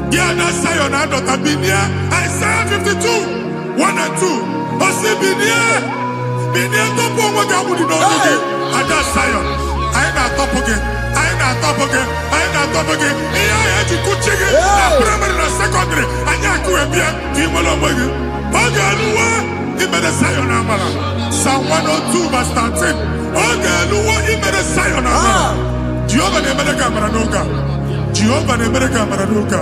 Yeah, that's Zion and Dr. Binia. Isaiah 52, 1 and 2. Osi Binia top one what God would know again. And that's Zion. I ain't top again. I ain't top again. I ain't top again. I had to cook chicken. Primary and secondary. And Yaku and Bia, Kimolo Wagi. Ogalua, he made a Zion Amala. Psalm 102, verse 13. Ogalua, he made a Zion Amala. Jehovah never the camera noga. Jehovah never the camera noga.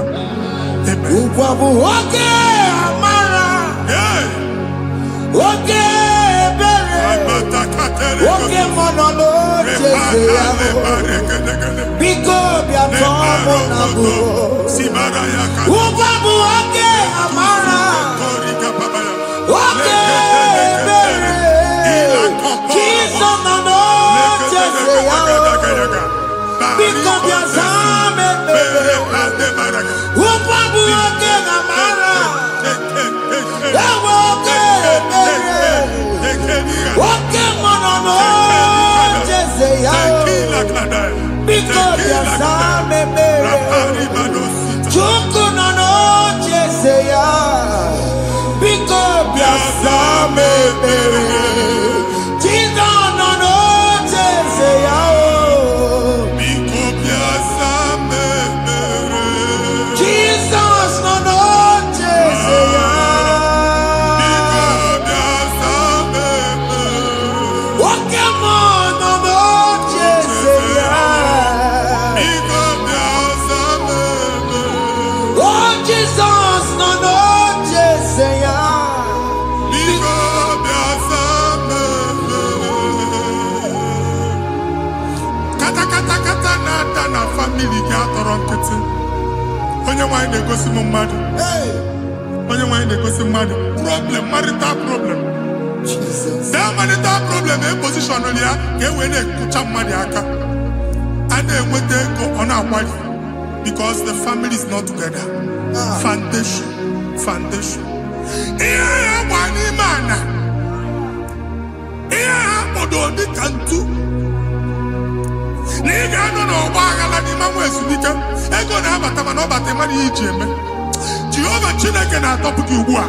Oke amara, oke ebere, oke monono Jeze ya, biko biato monago. Ubabu oke amara, oke ebere, Jesus mono Jeze ya, biko biato monago. Ubabu oke amara, oke ebere, oke monono Jeze ya, biko biato monago. Chuku nono Jeze ya, biko biato monago. Jesus nono Jeze ya, biko biato. family gị atọrọ nkịtị. Onye nwanyị na-egosi m mmadụ. Onye nwanyị na-egosi mmadụ. Problem, marital problem. That marital problem in position on ya ka e wee na-ekụcha mmadụ aka. A na-enweta ego ọ na-akwali because the family is not together. Foundation. Ihe ya gba n'ime ana. Ihe ha kpọdo dịka ntu. Na ị ga-anọ n'ọgba aghara n'ime nwa ezumike. Ego na-abata mana ọ bata mmadụ ihe iji eme. Jehova Chineke na-atọpụ gị ugbu a.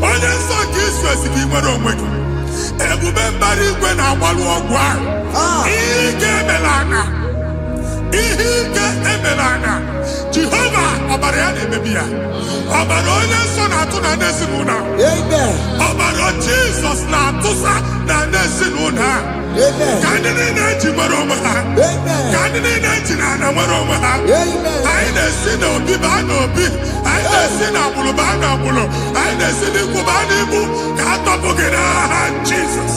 Onye nsọ nke isu esi gị nwere onwe gị. Ebube mbara igwe na-agbalụ ọgwụ ahụ. Ihe ike emela aka. Jehova ọbara ya na-emebi ya. Ọbara onye nsọ na-atụ na ndị ezinụlọ. Ọbara Jizọs na-atụsa na ndị ezinụlọ ha. Ka ndị niile eji nwere onwe ha. Ka ndị niile eji na ana nwere onwe ha. Anyị na-esi n'obi baa n'obi. Anyị na-esi n'agbụrụ baa n'agbụrụ. Anyị na-esi n'ikwu baa n'ikwu. Ka a tọpụ gị n'aha Jizọs.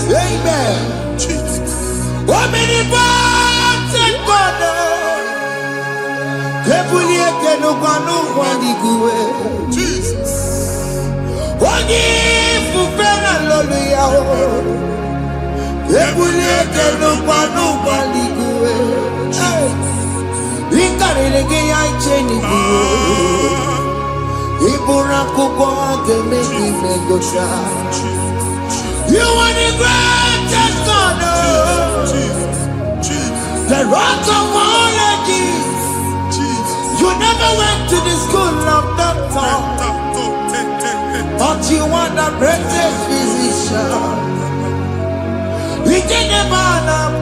Jesus. You are the greatest God, the rock of all ages. You never went to the school of doctor, but you are the greatest physician. We can never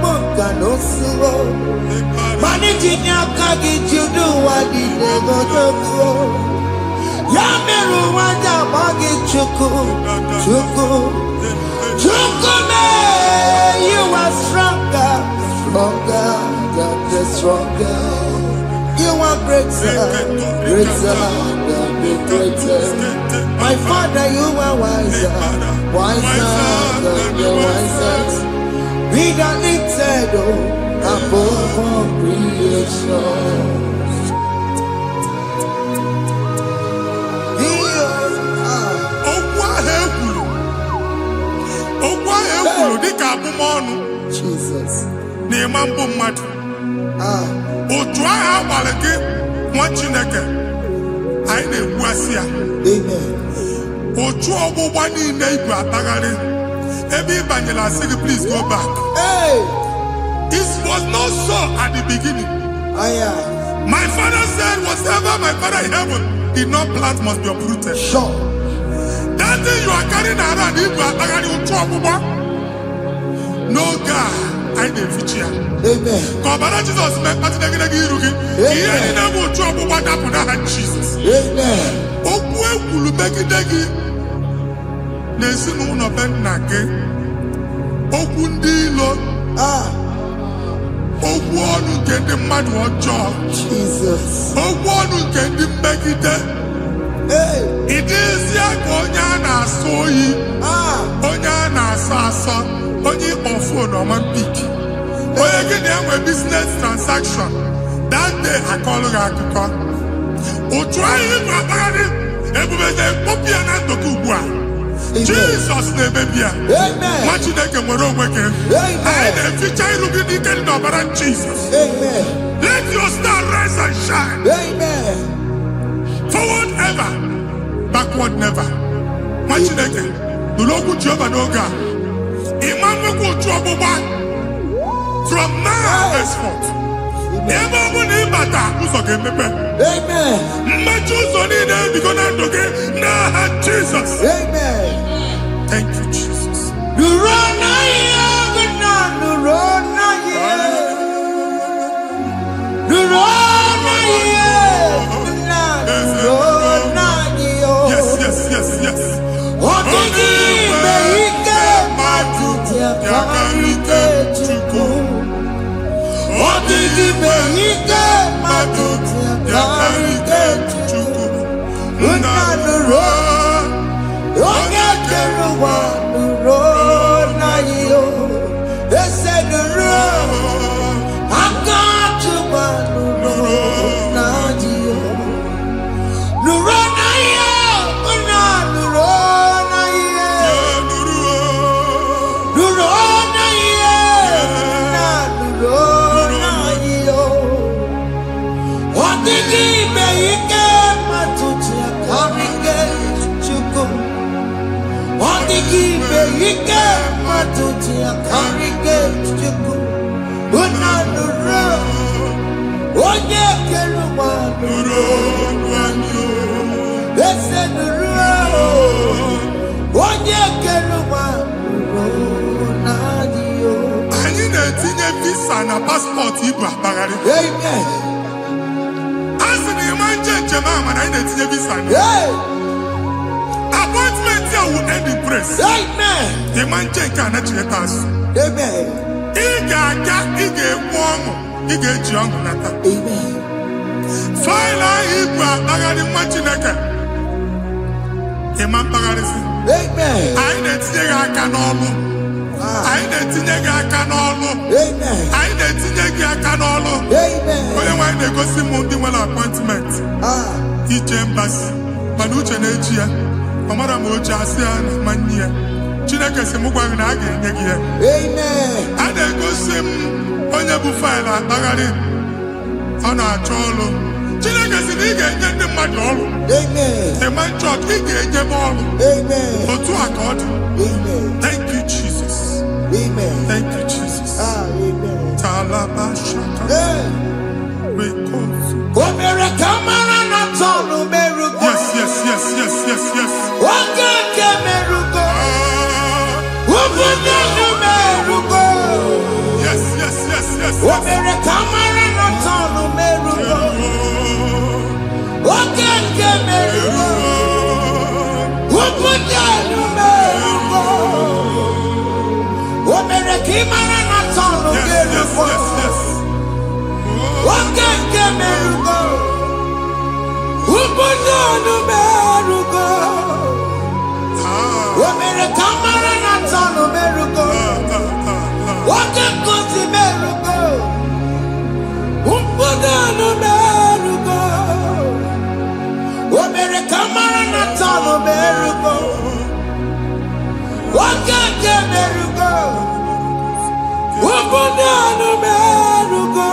book and no slow. Managing your kagi, you do what you never do. Yameru wanja bagi chuku. Chukume, you are stronger than the stronger. You are greater than the greatest. My Father, you are wiser than the wisest. Be the lifted above all creation. Jesus. Otu ahụ agbalị gị nwa Chineke anyị na-egbu asị ya. Otu ọgbụgba niile ibu atagharị ebe ị banyere asị gị please go back. This was not so at the beginning. My father said whatever my father in heaven did not plant must be uprooted. Sure. That thing you are carrying around ibu atagharị otu ọgbụgba. No God. Amen. Kọbara Jizọs mee mkpatụ negide gị iru gị. Ihe niile bụ otu ọgbụgba dapụ n'aha Jizọs. Okwu ekwuru megide gị n'ezinụlọ be nna gị. Okwu ndị ilo. Okwu ọnụ nke ndị mmadụ ọjọọ. Okwu ọnụ nke ndị mmegide. Ịdịzi ka onye a na-asọ oyi. Onye a na-asọ asọ. Onye ịkpọ fon ọma mpiki. Onye gị na-enwe business transaction. That day akọlụ gị akụkọ. Otu anyị bụ akpagharị ebube na-ekpọpụ ya na ndụkọ ugbu a. Jizọs na-emebi ya. Nwa Chineke nwere onwe gị. Anyị na-eficha iru gị n'ike dị n'ọbara Jizọs. Let your star rise and shine. Forward ever, backward never. Nwa Chineke nụrụ okwu Jehova n'oge a. Ịma nnukwu otu ọgbụgba from now henceforth. Ebe ọ bụ na ịbata ụzọ ga-emepe. Mmechi ụzọ niile ebigo na ndụ gị n'aha Jizọs. Thank you, Jesus. Yes. visa na passport Igbo akpagharị. Amen. Asị na ịma njem ama na anyị na-etinye visa na. Appointment ya will end in praise. Amen. Ịma nke a na-echeta azụ. Amen. Ị ga-aga, ị ga-ekwu ọṅụ, ị ga-eji ọṅụ nata. Amen. Faịlụ ahụ Igbo akpagharị nwa Chineke. Ịma mkpagharịsị. Amen. Anyị na-etinye gị aka n'ọlụ. Anyị na-etinye gị aka n'ọlụ. Amen. Anyị na-etinye gị aka n'ọlụ. Amen. Onye nwaanyị na-egosi m ndị nwere appointment ije mbasi mana uche na-eji ya ọ mara ma oche asị ya na manye ya. Chineke sị m gwa gị na a ga-enye gị ya. Amen. A na-egosi m onye bụ faịlụ akpagharị ọ na-achọ ọrụ. Chineke sị na ị ga-enye ndị mmadụ ọrụ. Amen. Ịma chọọchị ị ga-enye m ọrụ. Amen. Otu a ka ọ dị. Amen. Thank you Jesus. Amen. Thank you Jesus. Amen. Talabashaka. Rekozu. Omere kamara na tonu merugo. Yes, yes, yes, yes, yes, yes. Oge ke merugo. Obudu merugo. Yes, yes, yes, yes. Omere kamara na tonu merugo. Oge ke merugo. Obudu merugo. Omere kamara na tonu merugo. Yes, yes. Oge ke merugo. Obudu merugo. Omere kamara na tonu merugo. Oge kosi merugo. Obudu merugo. Omere kamara na tonu merugo. Oge ke merugo. Obudu merugo.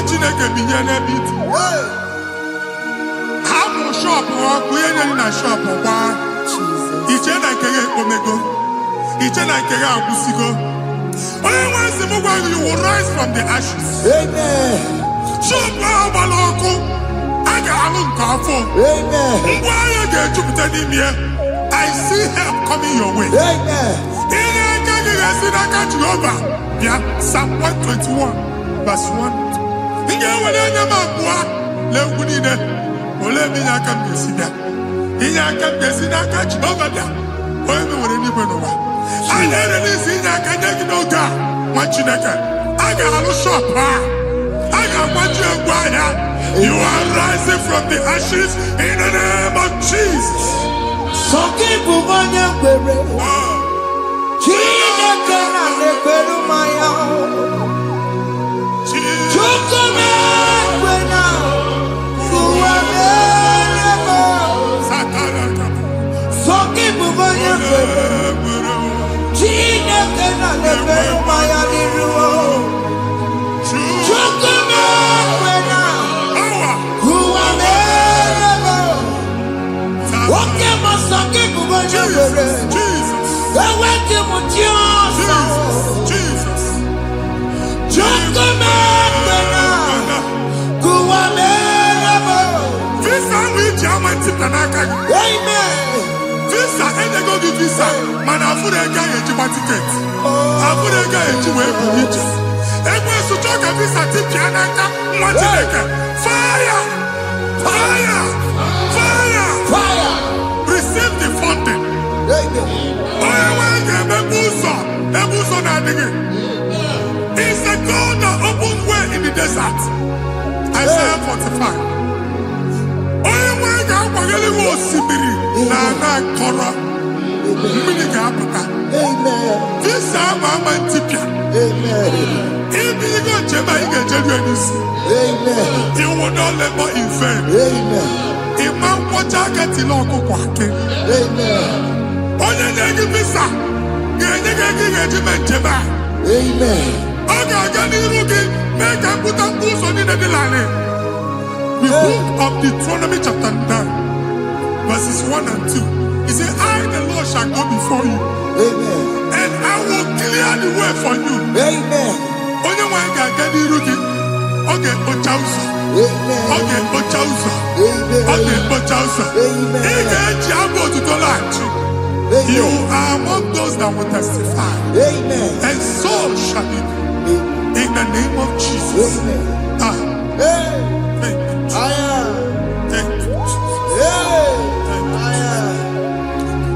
Chineke binye n'ebe iti. Hapụ shọpụ ọkụ ihe nyere na shọpụ gbaa. Iche na nke ya ekpomego. Iche na nke ya agwụsigo. Onye nwe nsị m gwa you will rise from the ashes. Amen. Shọpụ ahụ gbara ọkụ. A ga-alụ nke afọ. Amen. Ngwa ahịa ga-ejupụta n'ime ya. I see help coming your way. Amen. Ihe aka gị ga-esi n'aka Jehova bịa Psalm 121 verse 1. Ị ga-ewere anya m abụọ n'egwu niile olee ebe inye aka m ga-esi bịa inye aka m ga-esi n'aka Jehova bịa onye mewere n'igwe n'ụwa a na-ere n'isi inye aka nye gị n'oge a nwa Chineke a ga-alụ shọpụ a ga-agbaji egwu ahịa. You are rising from the ashes in the name of Jesus. Sọ gị bụ onye kwere Chineke na na-ekwere mmanya n'aka gị. Visa enyego gị visa mana afụrụ ego ahụ ejikwa tiketi. Afụrụ ego ahụ eji wee buru ije. Ekwensu chọọ ka visa tipịa n'aka nwa Chineke. Fire! Fire! Fire! Receive the funding. Onye nwanyị ga-emepe ụzọ ebe ụzọ na-adịghị. It's the God that opens way in the desert. Isaiah 45. Onye nwanyị ga-akwaghere gị osimiri na ana nkọrọ. Mmiri ga-apụta. Visa ama ama ntipịa. Ibigo njem anyị ga-ejeru n'isi. You will not labor in vain. Ịma nkwọcha aka tili ọkụkọ akị. Onye na-ege visa ga-enye gị ego ị ga-eji mee njem a. Ọ ga-aga n'iru gị mee ka mpụta mkpụ ụzọ niile dị larịị. The book of Deuteronomy chapter 9 verses 1 and 2. He said, I the Lord shall go before you. And I will clear the way for you. Onye nwanyị ga-aga n'iru gị. Ọ ga-ekpocha ụzọ. Ọ ga-ekpocha ụzọ. Ọ ga-ekpocha ụzọ. Ị ga-eji abụ otuto laghachi. You are among those that will testify. And so shall it be. In the name of Jesus. Thank you. Thank you,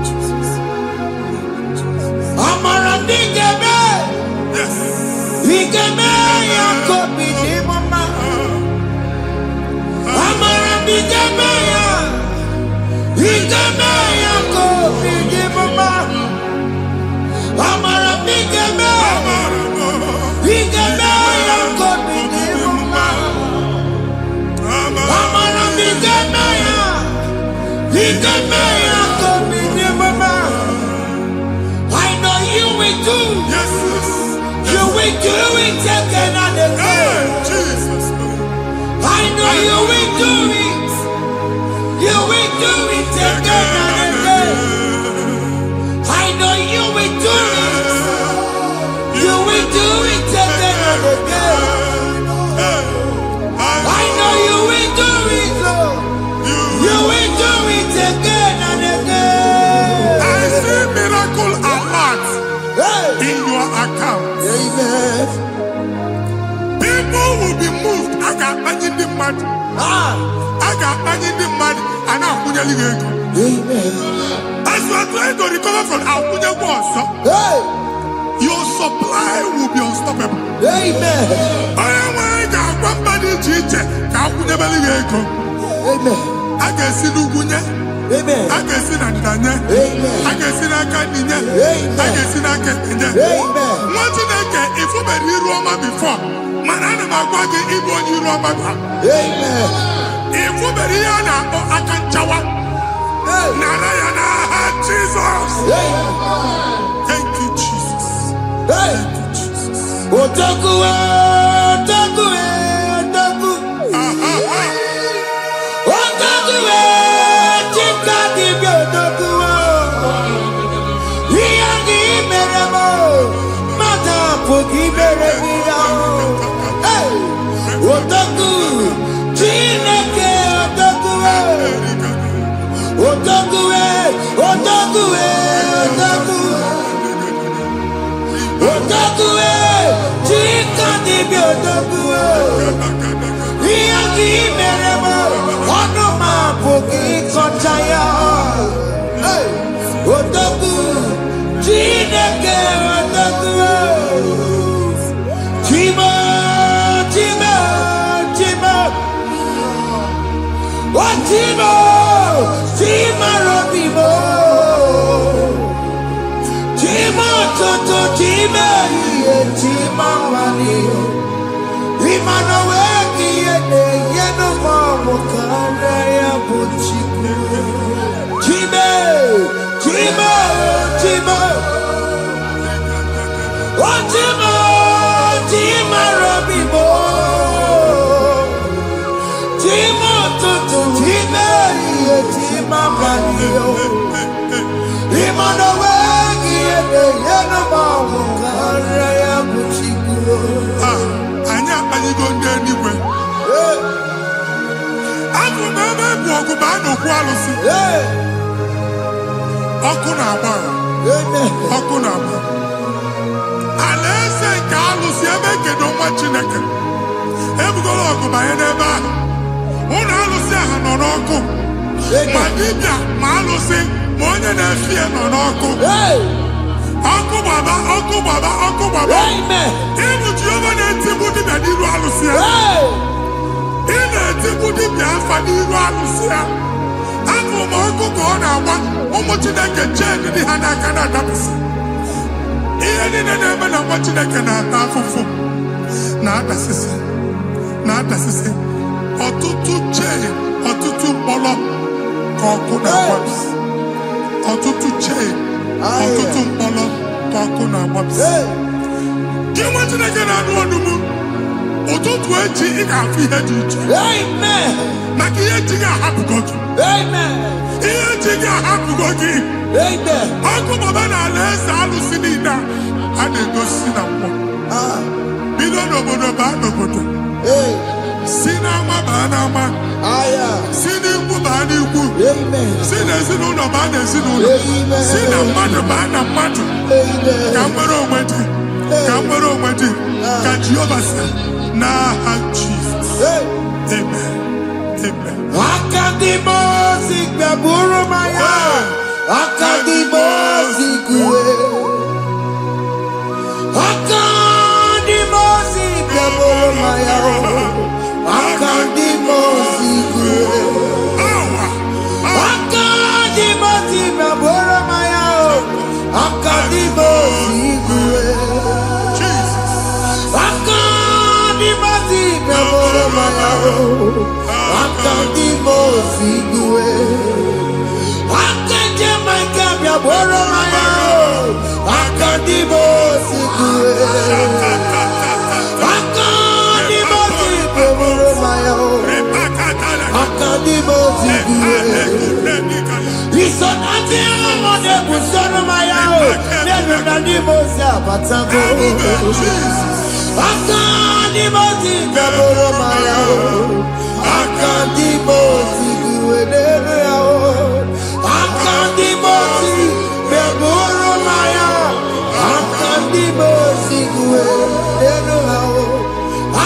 Jesus. Amara ndigebe. Yes. Igebe ya kobi di mama. Amara ndigebe ya. Igebe ya kobi di mama. Amara ndigebe. Igebe ya kobi di mama. Amara ndigebe ya. Igebe ya kobi di mama. I know you will do. Yes. You will do it again and again. Jesus. I know you will do it. You will do it again and again. I know you will do it. You will do it again and again. I know you will do it, Lord. You will do it again and again. I see miracle alert in your account. Amen. People will be moved. I got money in the mud. I got money in the mud. And I'm going to leave. Amen. As you are trying to recover from Abuja Wars, your supply will be unstoppable. Amen. I am one body teacher. Abuja Baligo. Amen. I can see Lugunya. Amen. I can see Nadanya. Amen. I can see Nakaninya. Amen. I can see Nakaninya. Amen. What did I get if you were in Roma before? Manana Magwagi, Igbo, you Roma. Amen. If you were here now, I can chawa. Narayana, Jesus. Thank you, Jesus. Thank you, Jesus. Otaku, otaku, otaku. Otaku, chika dibi otaku. Iyagi meremo, mata pogi meremia. Otaku, chineke otaku. Otaku, otaku, otaku. Otaku, chika dibi otaku. Iyagi meremo, onuma pogi kochaya. Otaku, chineke otaku. Chima, chima, chima. Chima, chima robimo. Chima toto, chima iye, chima wani. Imano weki yene, yeno mamo kare ya buchiku. Chima, chima, chima. Chima, chima robimo. Chima toto, chima iye, chima wani. Imano weki yene, yeno mamo kare ya buchiku. Anya, I go there. na-ekwu alụsị. Ọkụ na-agba. Ọkụ na-agba. Alaeze nke alụsị ebe ekedo nwa Chineke. Ebugola ọgụ banye n'ebe ahụ. Ụlọ alụsị ahụ nọ n'ọkụ. Ma dibịa ma alụsị ma onye na-efi ya nọ n'ọkụ. Ọkụ gbaba, ọkụ gbaba, ọkụ gbaba. Ịbụ Jehova na-etigbu dibịa n'iru alụsị ya. Ị na-etigbu dibịa afa n'iru alụsị ya. Afọ ma ọkụ ka ọ na-agba ụmụ Chineke chen dị ha n'aka na-adapụsị. Ihe niile na-eme na nwa Chineke na-ata afụfụ na-adasịsị ọtụtụ chen, ọtụtụ mkpọrọ ka ọkụ na-agbapụsị. Ọtụtụ chen, ọtụtụ mkpọrọ ka ọkụ na-agbapụsị. Gị nwa Chineke na-anụ ọdụm ụtụtụ echi ị ga-afụ ihe dị iche. Maka ihe ji gị ahapụgo gị. Ihe ji gị ahapụgo gị. Ọkụ baba na alaeze alụsị niile a na-egosi na mmụọ. Bido n'obodo baa n'obodo. Si n'ama baa n'ama. Si n'ikwu baa n'ikwu. Si n'ezinụlọ baa n'ezinụlọ. Si na mmadụ baa na mmadụ. Ka nwere onwe dị. Ka nwere onwe dị. Ka Jehova sị n'aha Jizọs. Amen. Amen. Akadimozi gbaburu maya. Akadimozi kuwe. Akadimozi gbaburu maya. Akadimozi kuwe. Akadimozi gbaburu maya. Akadimozi kuwe. Akadimozi gbaburu maya. Akadimozi kuwe. Akadimozi gbaburu maya. Akadimozi kuwe. Akadimozi gbaburu maya. Akadimozi kuwe. Isonati amode busoro maya. Nenu nadimozi abatago. Akadimozi gbaburu maya. Akadimozi kuwe. Akadimozi gbaburu maya. Akadimozi kuwe.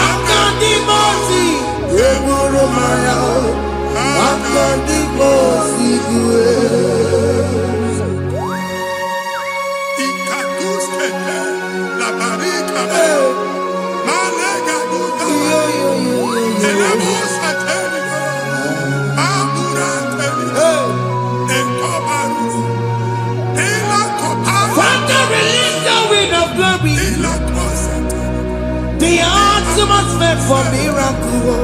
Akadimozi gbaburu maya. Akadimozi kuwe. La barika. Malega duda. Elemos ateni. Abura ateni. Enkobaru. Ela kobaru. Father, release the wind of glory. Ela kosete. The atmosphere for miracle.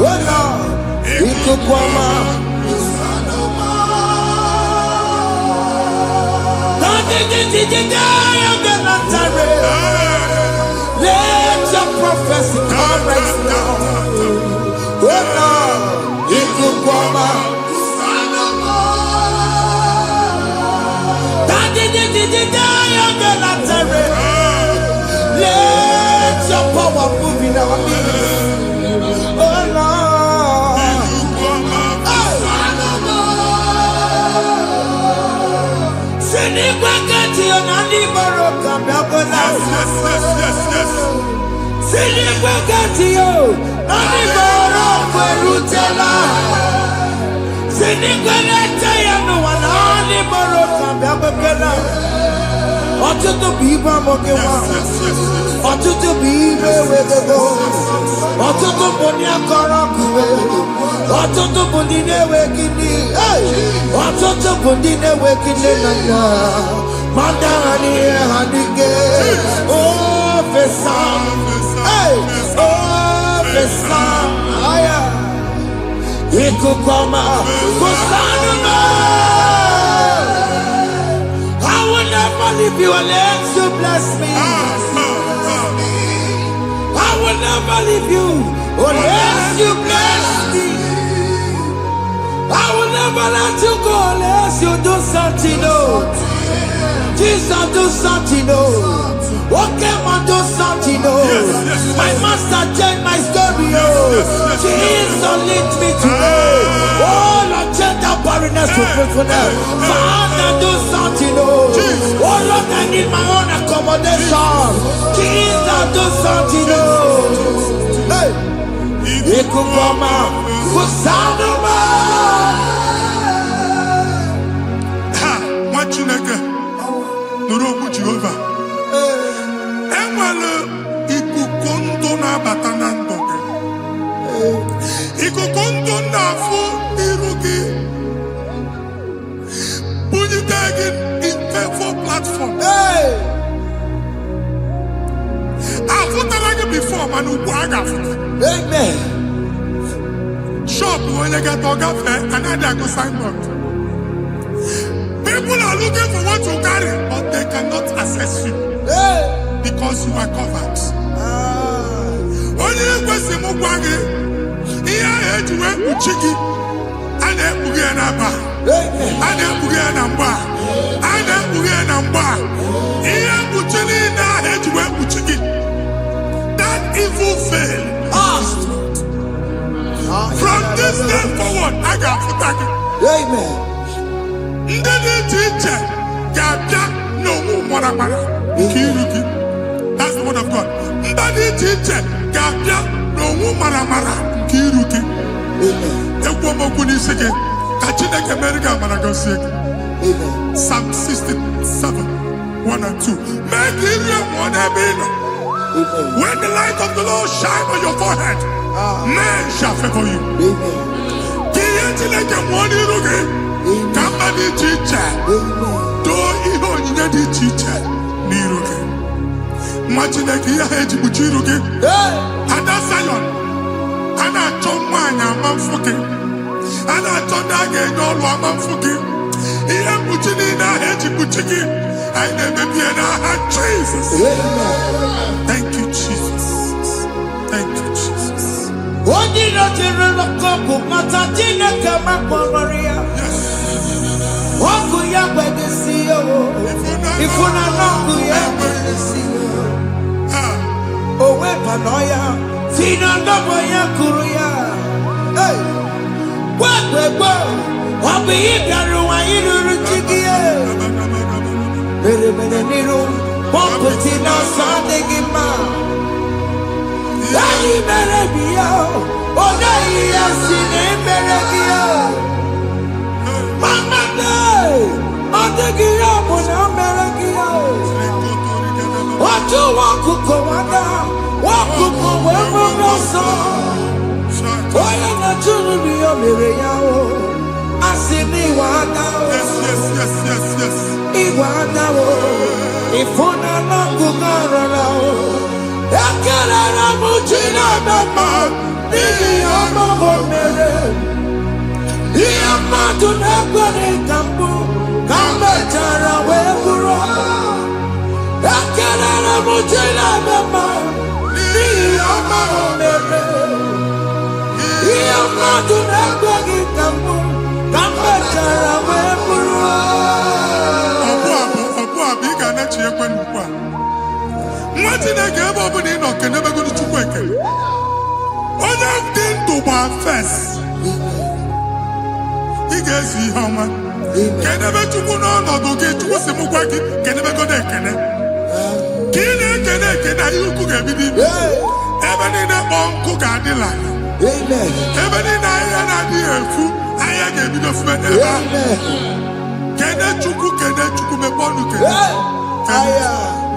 Oh Lord, ikukwama. Let your prophecy come right now. Oh Lord, ikukwama. Let your power move in our midst. Oh Lord. Ọtụtụ bụ ibe amụghị nwa. Ọtụtụ bụ ibe ewegego. Ọtụtụ bụ ndị akọrọ ọkụwe. Ọtụtụ bụ ndị na-enweghị nne. Ọtụtụ bụ ndị na-enweghị nne na nna. Ma ndị agha n'ihe ha dịke. Ofesa. Ofesa. Ikuku ọma. Kusanụ m. I will never leave you unless you bless me. I will never leave you unless you bless me. I will never let you go unless you do something. Oh, Jesus, do something. Oh, okay, man, do something. Oh, my master changed my story. Oh, Jesus, lead me today. goodness to faithfulness. Father, do something, oh. Oh Lord, I need my own accommodation. Jesus, do something, oh. Hey. Ikukoma, Kusanuma. Ha, Machineke, Nurobu Jehovah. Enwale ikukondo na batanando. Ikukondo na fu irugi. Bunitagin in faithful platform. Hey. I've put before, man, who Amen. Shop when you get dog fair, another go signboard. People are looking for what to carry, but they cannot access you. Hey. Because you are covered. Only a question of Wagi, here I to work with Chiki, and then Buganaba, and then Buganamba, and then Buganamba. Here Buchelina had to work with Chiki. That evil fail. From this day forward, I got for that. Amen. That's the word of God. Psalm 67, 1 and 2. Make Israel one when the light of the Lord shine on your forehead, men shall favor you. Jesus. Thank you, Jesus. Thank you, Jesus.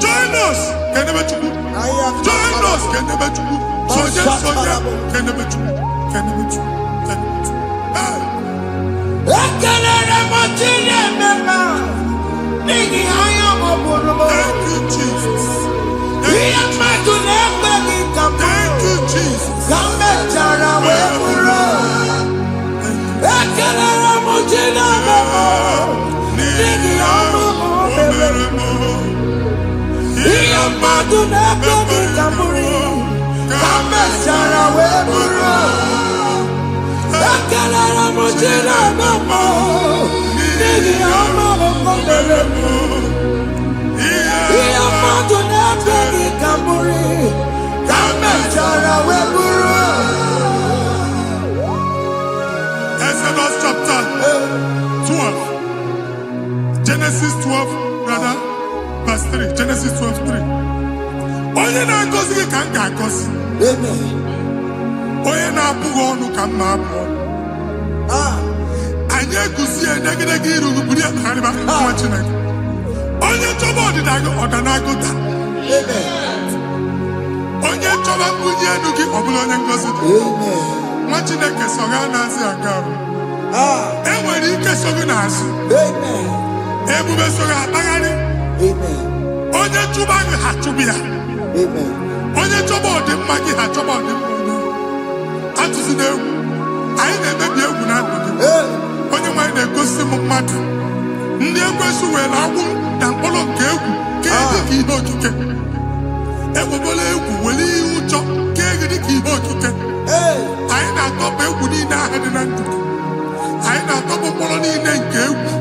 Join us. Exodus chapter 12:3. Genesis 12:3. Onye na-agọzi gị ka m ga-agọzi. Onye na-abụghị ọnụ ka m na-abụ ọnụ. Anyị eguzie negedege iru buru ya narịba nwa Chineke. Onye chọba ọdịda gị ọ na-agụta. Onye chọba mbunye elu gị ọ bụla onye ngọzi dị. Nwa Chineke so gị na-azị aga arụ. Enwere ike so gị n'azụ. Ebube so gị akpagharị. Onye chụba gị ha chụbụ ya. Onye chọba ọdịmma gị ha chọba ọdịmma onye. Atụzina egwu. Anyị na-emebi egwu na ndụ gị. Onye nwaanyị na-egosi m mmadụ. Ndị ekwesu were agwụ na mkpụrụ nke egwu kee dị ka ihe okike. Ekwebola egwu were ihe ụjọ kee gị dị ka ihe okike. Anyị na-atọpụ egwu niile ahụ dị na ndụ gị. Anyị na-atọpụ mkpụrụ niile nke egwu.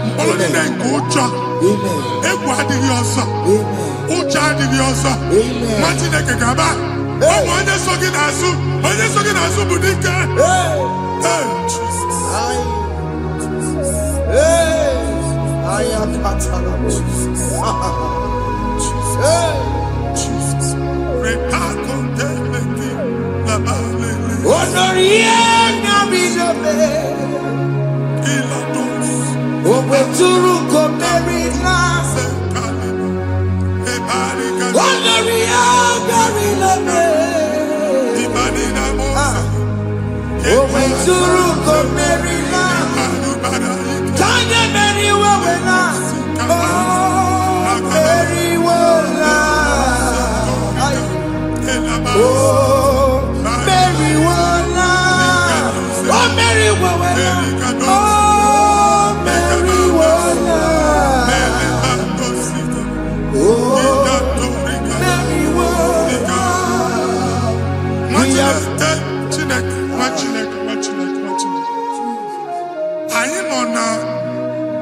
Mkpụrụ niile nke ụjọ. Egwu adịghị ọzọ. Ụjọ adịghị ọzọ. Nwa Chineke ga-aba. Ọ bụ onye so gị n'azụ. Onye so gị n'azụ bụ dike.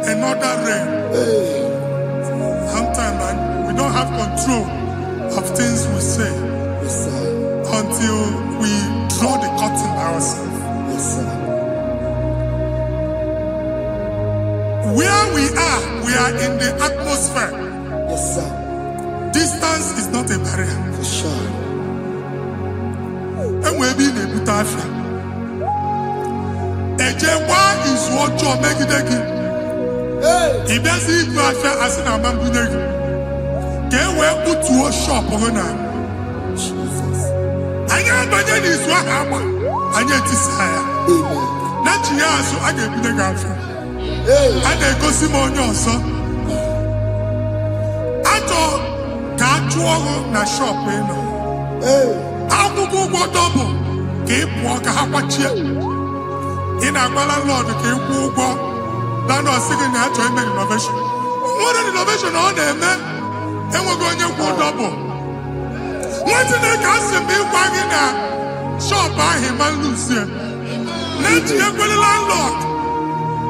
Another rain. Sometimes we don't have control of things we say until we draw the curtain ourselves. Where we are in the atmosphere. Distance is not a barrier. For sure. And we'll be in a butafia. Ejewa is what you're making. If there's a butafia, as in a man, can we put to a shop over now? Jesus. I am Bajan is what happened. I get desire. Not you, so I get the girlfriend. And they go Simon also. I thought, can't you na shop, you know? I will go double. Keep walk a hapachi. In a Lord, keep walk. That was singing that to make innovation. What an innovation on them, man. And we're going to go double. What's in the castle be wagging a shop by him and Lucia? Not you, landlord.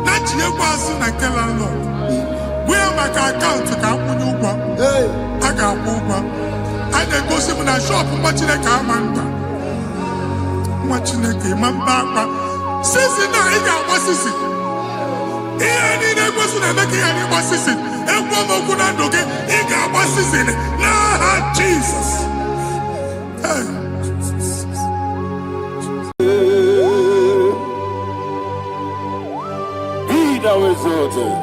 Not you, person, I tell landlord. We are my account to come when you go. I got over. I then go see when I shop watching a car man. Watching a game, Mamba. Sissy, now he got what sissy. Here, I need a person that make any what sissy. And woman could not do it. He got what sissy. Nah, Jesus. Be thou exalted.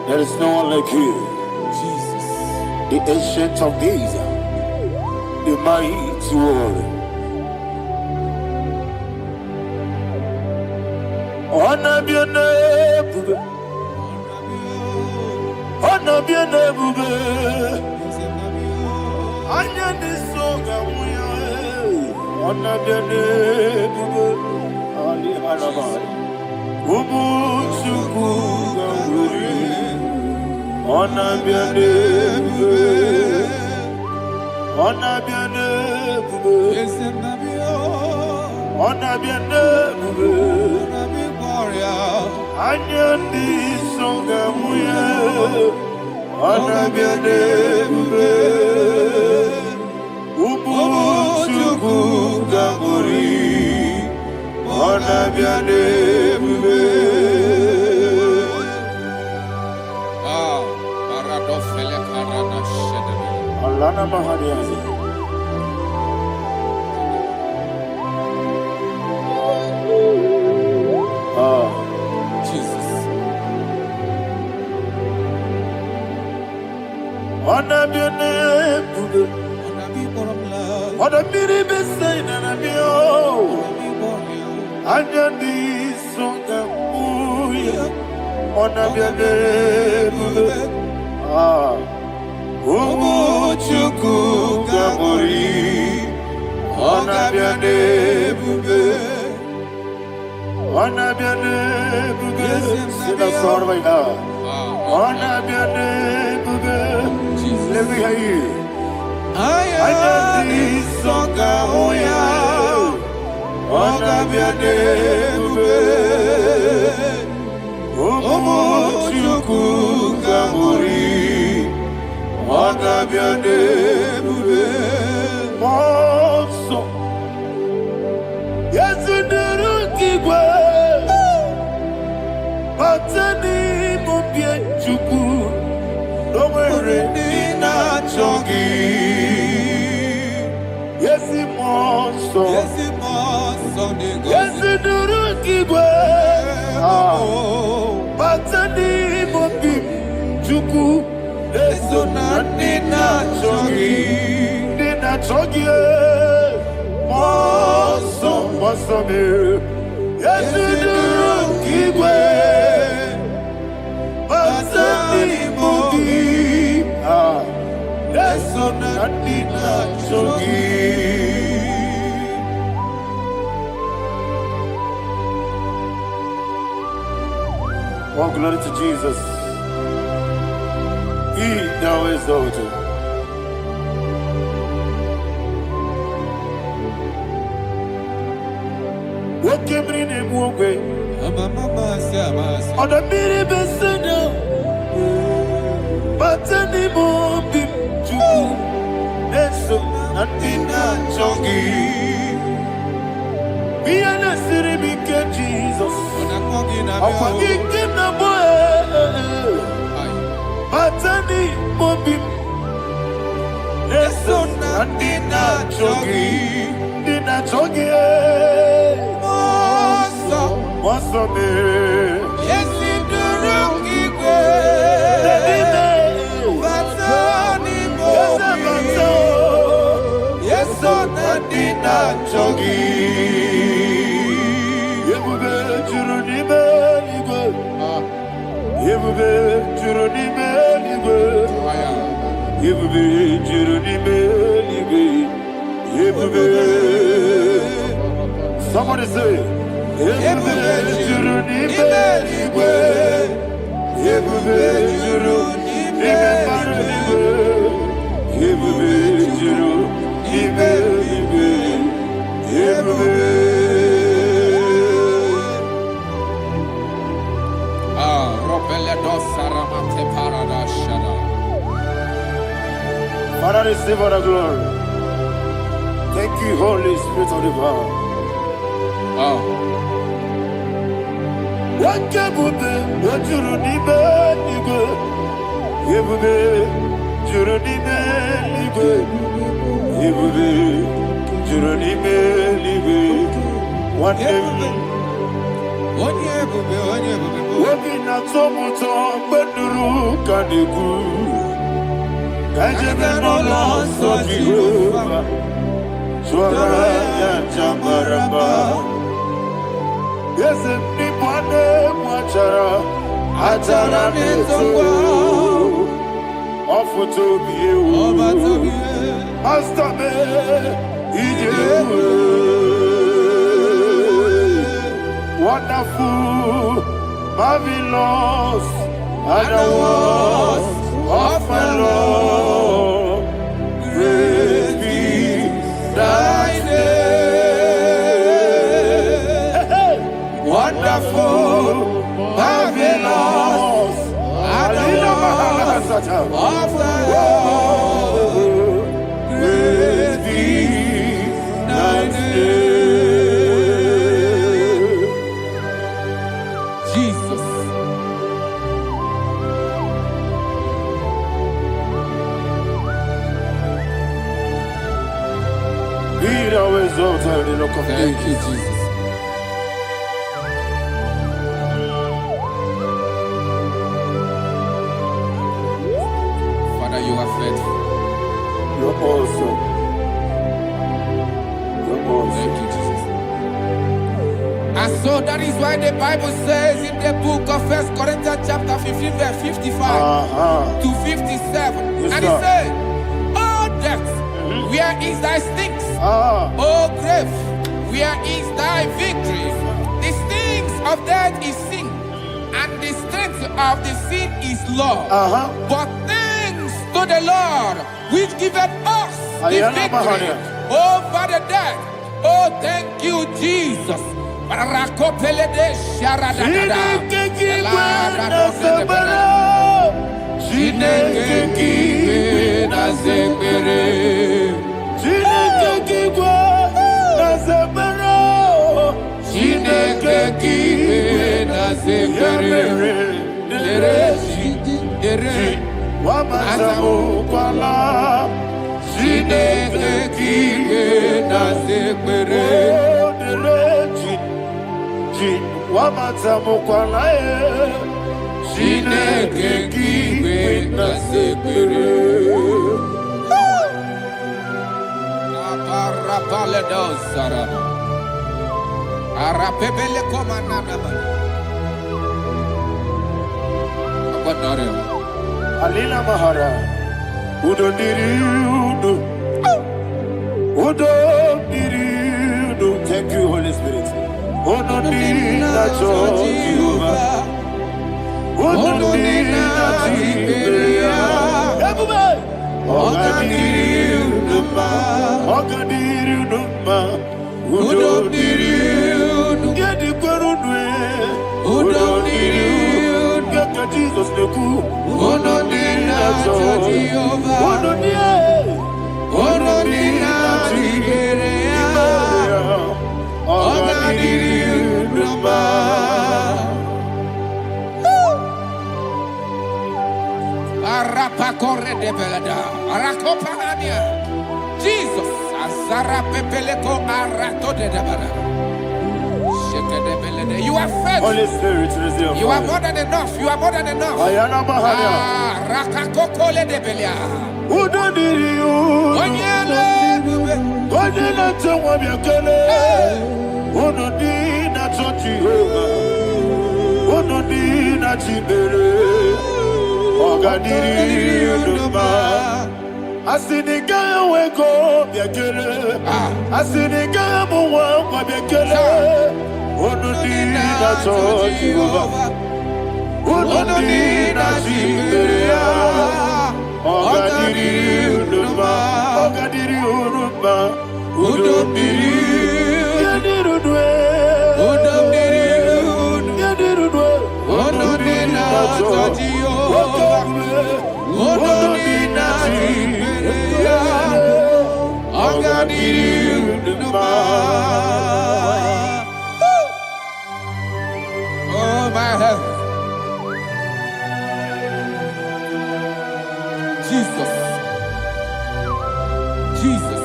There is no one like you. The ancient of days, the mighty warrior. Honor be your name, honor be your name, honor this song, honor be your name, Ali Hanaman, Umuchuku Gamburi. Honor be your name, honor be your name, honor be your name, Anya di songa muya, honor be your name, Umuchuku Gamburi, honor be your name. Alana Mahadiazi. Jesus. Ona biene buge. Ona bi borom la. Ona biri besay na bio. Ona bi borom. Anya di songa uya. Ona biene buge. Umu chuku gamori. Ona biene buge. Ona biene buge. Sila sorvay na. Ona biene buge. Let me hear you. Ayadi songa oya. Ona biene buge. Umu chuku gamori. Ona biene buge. Monso. Yezinduru kigwe. Matani mubie chuku. Nomere nina chongi. Yesi monso. Yesi monso de gozi. Yezinduru kigwe. Matani mubie chuku. Eso na nina chongi. Nina chongi. Monso. Monso me. Yezinduru kigwe. Matani mubie. Eso na nina chongi. All glory to Jesus. He now exalted. What came in him one way? On the mini besena. But anymore be true. Eso natina chongi. Be an city became Jesus. I'm forgetting the boy. Matani mobim. Eso natina chongi. Nina chongi. Mosso me. Yesi duru kigwe. Matani mobi. Yeso nadina chogi. Yebube juruni beligwe. Yebube juruni beligwe. Yebube juruni beligwe. Yebube. Somebody say. Yebube juruni beligwe. Yebube juruni beligwe. Yebube juruni beligwe. Yebube. Father, receive all the glory. Thank you, Holy Spirit of the Father. What can we do? What you need, baby? Yebube, juruni beligwe. Yebube, juruni beligwe. One day. Wabina tomuto beduru kaniku. Kajebe no loso Jehovah. Swara ya jambaramba. Yese ni mwane mwachara. Achara nezo. Ofuto biyewu. Master me. Ijewu. Wonderful, marvelous, and the words of my Lord. Great be thy name. Wonderful, marvelous, and the words of my Lord. Great be thy name. exalted, the Rock of Thank you, Ages. Jesus. Father, you are faithful. You're awesome. You're awesome. Thank you, Jesus. And so that is why the Bible says in the book of 1 Corinthians chapter 15, verse 55 to 57. Yes, And sir. it said, "Oh death, where is thy stings? Oh grave, where is thy victory? The stings of death is sin, and the strength of the sin is law. But thanks to the Lord, which giveth us the victory over the death." Oh, thank you, Jesus. Barakopelede sharadadada. Chineke kiwe na zekere. Chineke kiwe na zekere. Wamazamukwala. Chineke kiwe na zekere. Wamazamukwala. Chineke kiwe na zekere. Aparapale dosara. Arapebele komanana bana. Abadare. Alina Mahara. Udo diri udo. Udo diri udo. Thank you, Holy Spirit. Udo diri na Jehovah. Udo diri na Jehovah. Everybody. Ogadiri uduma. Ogadiri uduma. Udo diri udo. Gedi kwerudwe. Udo diri udo. Gaka Jesus neku. Udo diri na Jehovah. Udo diri. Udo diri na Jehovah. Ogadiri uduma. Arapakore de belada. Arakopania. Jesus. Azarapepeleko arato de debada. Sheke de belede. You are faithful. Holy Spirit, resume. You are more than enough. You are more than enough. Ayana Mahara. Rakakokole de belia. Udo diri udo. Onyele bube. Kone na tewa miakele. Udo diri na Jehovah. Udo diri na Jibere. Ogadiri uduma. Asiniga weko biakele. Asiniga muwa kwa biakele. Udo diri na Jehovah. Udo diri na Jibere. Ogadiri uduma. Ogadiri uduma. Udo diri. Yadirudwe. Udo diri udo. Yadirudwe. Udo diri na Jehovah. Udo diri na Jehovah. Ogadiri uduma. Oh my heaven. Jesus. Jesus.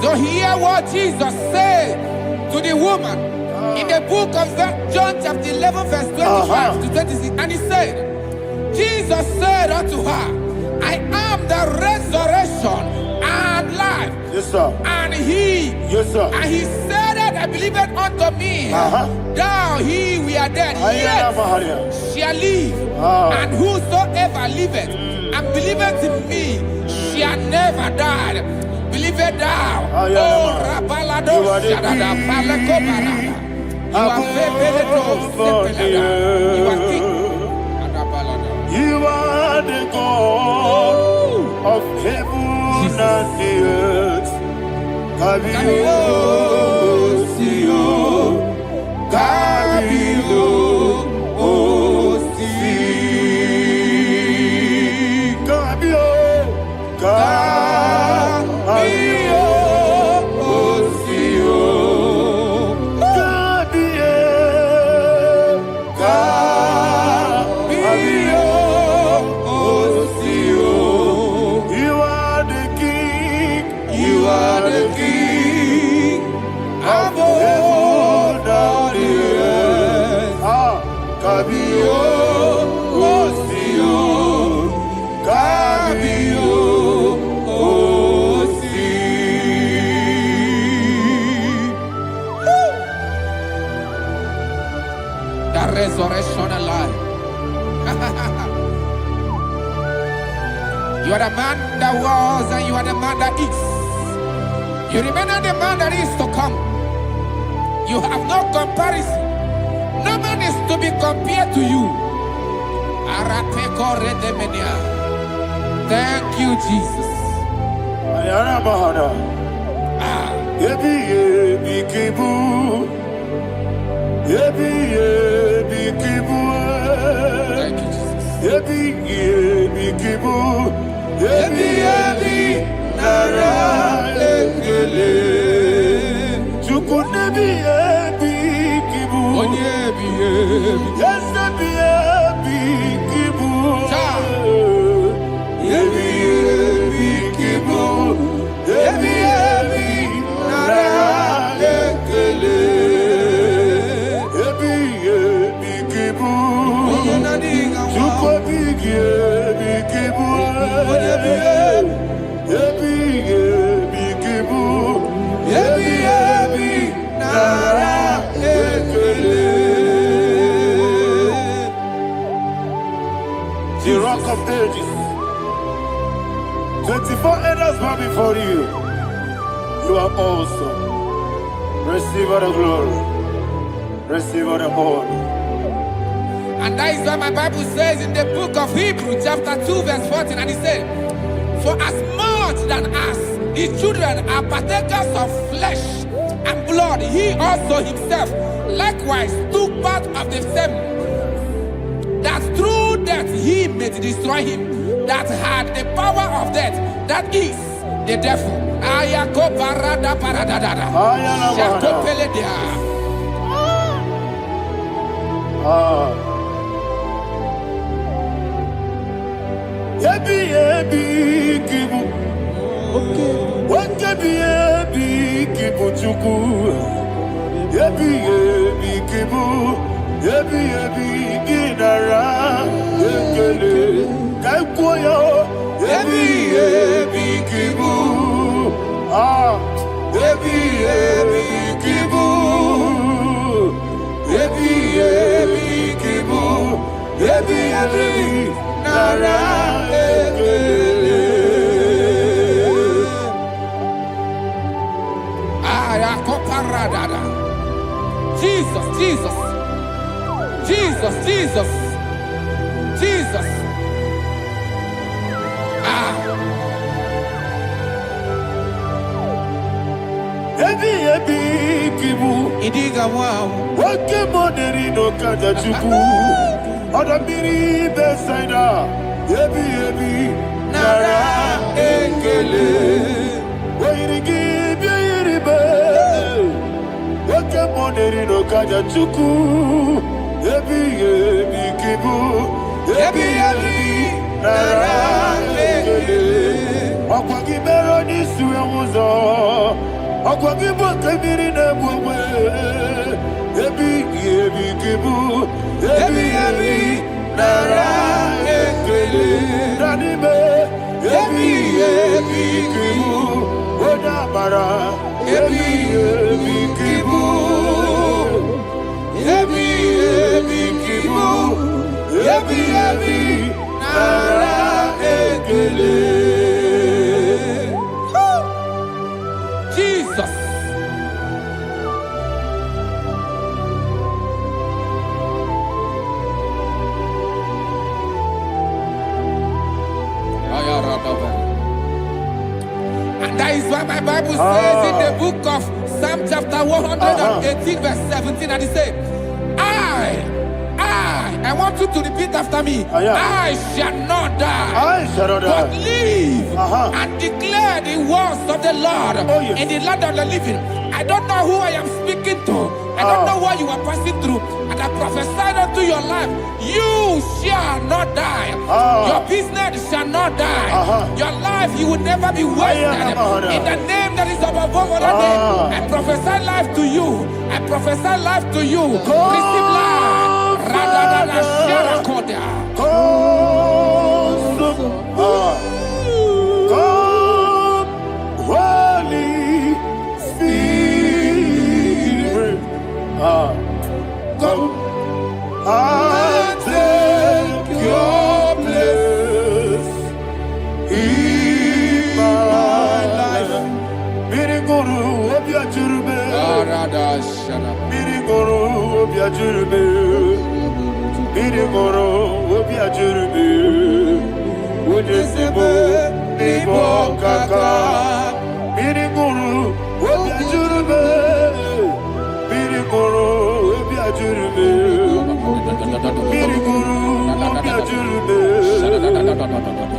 So hear what Jesus said to the woman in the book of John chapter 11 verse 25 to 26. And he said, Jesus said unto her, I am the resurrection and life. Yes, sir. And he said that I believed unto me, thou he we are dead, yet shall live, and whosoever liveth and believeth in me shall never die. Believe it thou. Oh, Rabalado, Shadada, Palako Barada. You are You are king. You are the God of heaven and the earth. Kabio, Sio, Kabio, Osi, Kabio, Kabio, Osio, Kabio, Kabio, Osi. Kabio, Osio, Kabio, Osi. The resurrection alive. You are the man that was and you are the man that is. You remember the man that is to come. You have no comparison. No man is to be compared to you. Thank you, Jesus. Ayana Mahana. Yebi yebi kibu. Yebi yebi kibu. Thank you, Jesus. Yebi yebi kibu. Yebi yebi nara ekele. Chukunebi yebi kibu. Onyebi yebi. Yes, yebi yebi kibu. Yebi yebi kibu. Yebi yebi nara ekele. Yebi yebi kibu. Chukobi yebi kibu. Yebi yebi kibu. Yebi yebi nara ekele. The rock of ages. 24 elders bow before you. You are awesome. Receive all the glory. Receive all the honor. And that is what my Bible says in the book of Hebrews chapter 2 verse 14. And it says, for as much than us, the children are partakers of flesh and blood, he also himself likewise took part of the same, that through death he may destroy him that had the power of death, that is the devil. Ayako parada paradadada. Shako peledea. Yebi yebi kibu. Wakebi yebi kibu chuku. Yebi yebi kibu. Yebi yebi ginara ekele. Kaikoyo. Yebi yebi kibu. Yebi yebi kibu. Yebi yebi kibu. Yebi yebi nara ekele. Ayakoparadada. Jesus, Jesus, Jesus, Jesus, Jesus. Yebi yebi kibu. Idiga wow. Wake moneri no kaja chuku. Odamiri besaida. Yebi yebi nara ekele. Wairigi biiribe. Wake moneri no kaja chuku. Yebi yebi kibu. Yebi yebi nara ekele. Okwagi mero ni suwe muzo. Okwagi bokebiri na bwe. Yebi yebi kibu. Yebi yebi nara ekele. Danime. Yebi yebi kibu. Odabara. Yebi yebi kibu. Yebi yebi kibu. Yebi yebi nara ekele. Jesus. And that is why my Bible says in the book of Psalm chapter 118 verse 17, and it says, I want you to repeat after me. I shall not die, I shall not die. but live and declare the words of the Lord in the land of the living. I don't know who I am speaking to. I don't know what you are passing through. And I prophesy unto your life, you shall not die. Your business shall not die. Your life, you will never be wasted. In the name that is above all other name, I prophesy life to you. I prophesy life to you. Receive life. ajurube. Biri goro obi ajurube. Unesebo nibo kaka. Biri goro obi ajurube. Biri goro obi ajurube. Biri goro obi ajurube.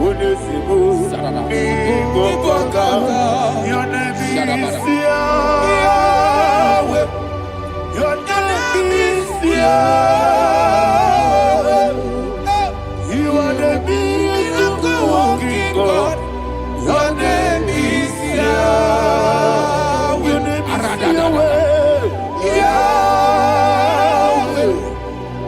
Unesebo nibo kaka. Your name is Yahweh. Your name is Yahweh. You are the miracle working God. Your name is Yahweh. Your name is Yahweh. Yahweh.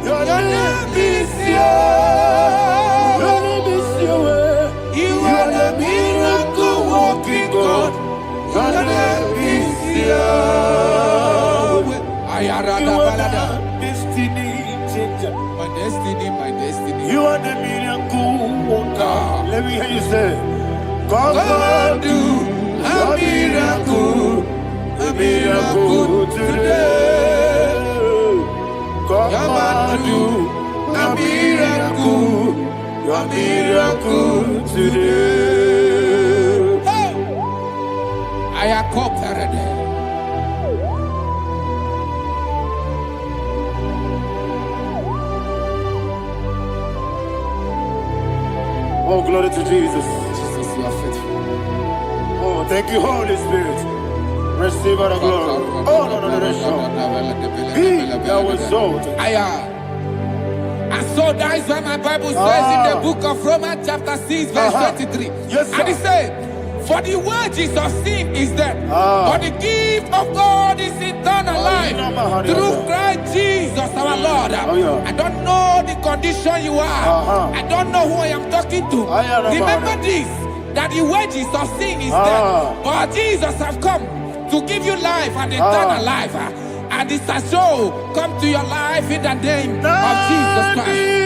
Your name is Yahweh. Your name is Yahweh. You are the miracle working God. Your name is Yahweh. You are the destiny changer. My destiny, my destiny. You are the miracle worker. Let me hear you say, come and do a miracle today. Come and do a miracle today. I am cooperated. Oh, glory to Jesus. Jesus, you are faithful. Oh, thank you, Holy Spirit. Receive all the glory. Oh, no, Be thou exalted. And so that is why my Bible says in the book of Romans chapter 6 verse 23. Yes, sir. And it says, for the wages of sin is death, but the gift of God is eternal life through Christ Jesus our Lord. I don't know the condition you are. I don't know who I am talking to. Remember this, that the wages of sin is death, but Jesus have come to give you life and eternal life. And this has so come to your life in the name of Jesus Christ.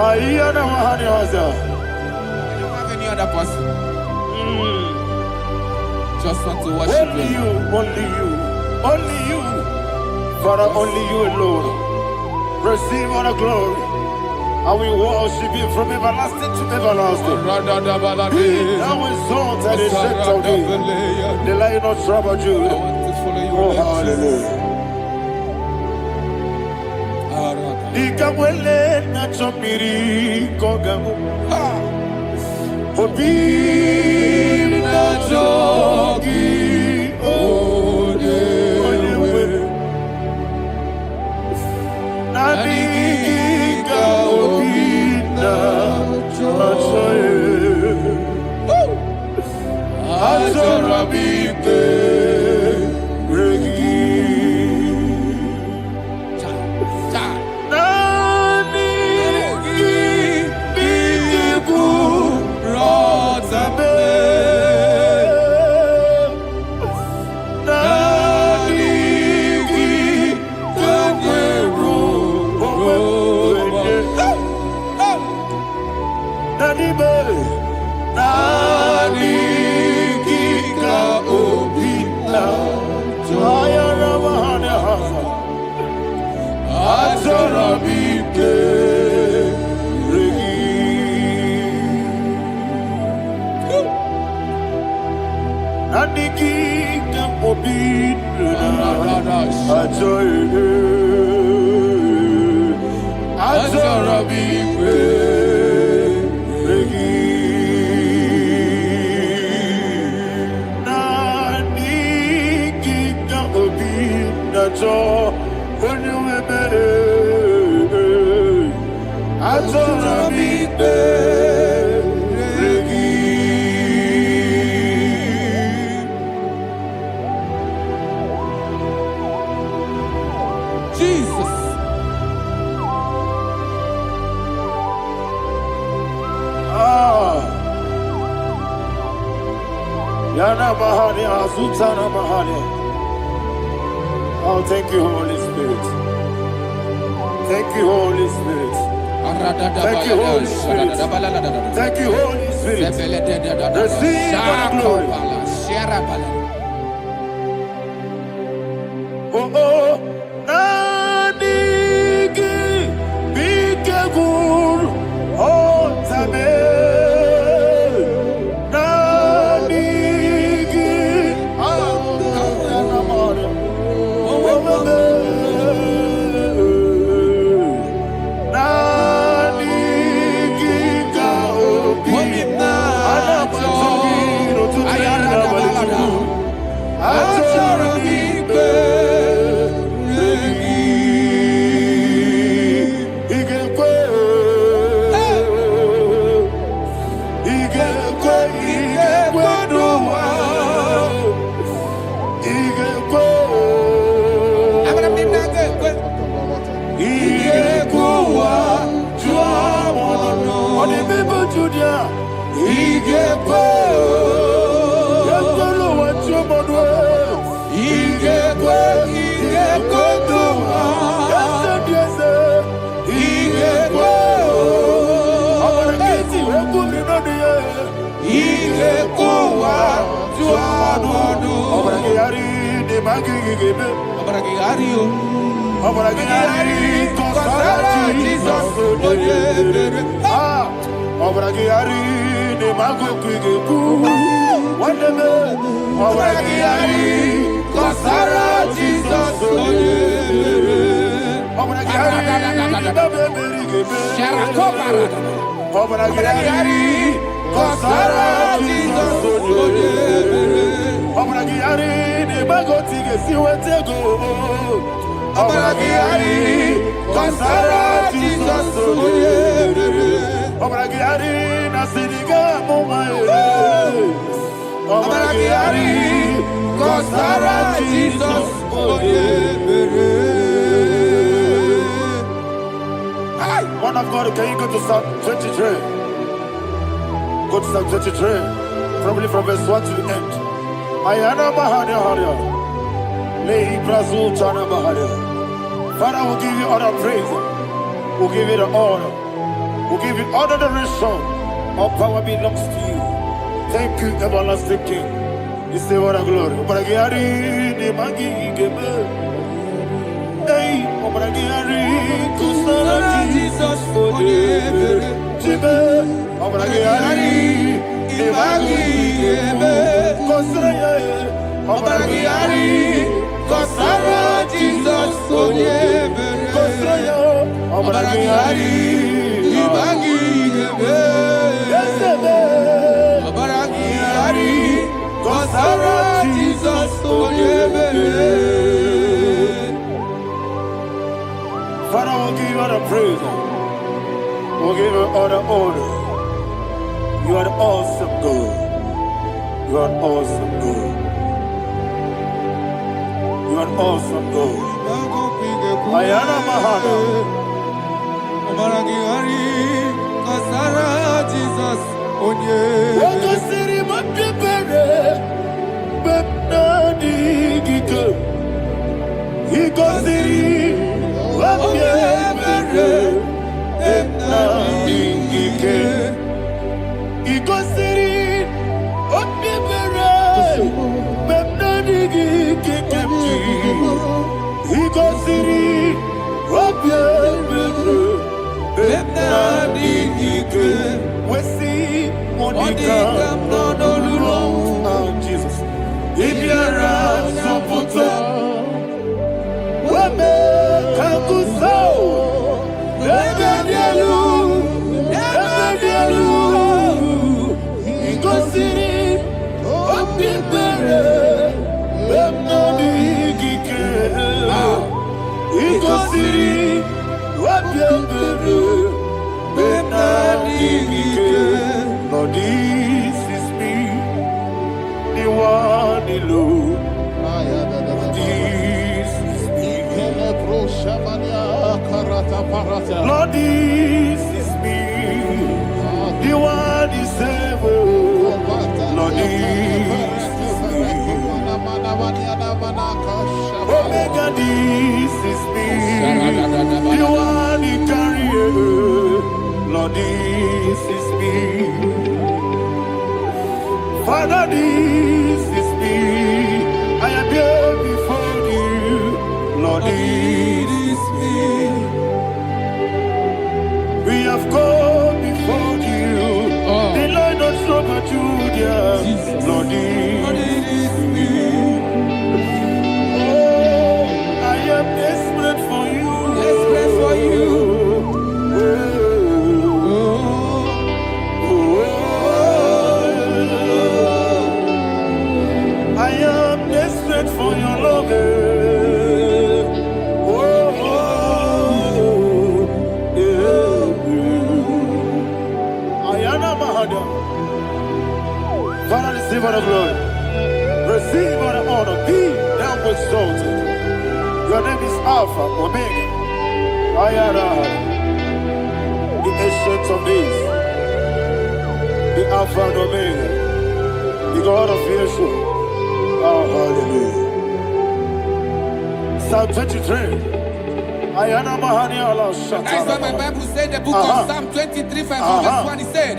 I don't have any other person. Just want to worship only you, only you, only you. Father, only you alone. Receive all the glory. And we worship you from everlasting to everlasting. Be thou exalted and set of thee. The Lion of tribe of Judah. Oh, hallelujah. Ikawele na chomiri kogamu. Obi na jogi odewe. Nadiga obi na jogi. Ajorabipe regi. Jesus. Yana Mahani, Azutana Mahani. Oh, thank you, Holy Spirit. Thank you, Holy Spirit. Thank you, Holy Spirit. Thank you, Holy Spirit. Receive the glory. Oh, oh, Nadigi, Bikagur, oh, Tame. One of God, can you go to Psalm 23? Go to Psalm 23, probably from verse 1 to the end. Ayana Mahania Haria. Lehi Brazil Chana Mahania. Father, we'll give you all the praise. We'll give you the honor. We'll give you all the adoration. All power belongs to you. Thank you, everlasting King. You say what a glory. Obragiari, the Magi, Gebe. Hey, Obragiari, Kusara, Jesus, for you. Jibe, Obragiari, the Magi, Gebe. Kusara, Obragiari, Kusara, Jesus, for you. Kusara, Obragiari, the Magi, Gebe. Obragiari, Kusara, Jesus, for you. Father, we'll give you all the praise. We'll give you all the honor. You are the awesome God. You are an awesome God. You are an awesome God. Ayana Mahana. Obragiari, Kusara, Jesus, for you. Jesus. If you're a Lord, this is me. The one is able. Lord, this is me. Omega, this is me. The one you carry. Lord, this is me. Father, this is me. I am here before you. Lord, this is me. We have come before you. The Lord not so much Judah. Lord, this is me. Oh, I am desperate for you. Desperate for you. I am desperate for your love. Father, receive all the glory. Receive all the honor. Be thou exalted. Your name is Alpha, Omega. I am the ancient of days. The Alpha and Omega. The God of Yeshua. Oh, hallelujah. Psalm 23. That's what my Bible said, the book of Psalm 23, 5, verse 1, it said,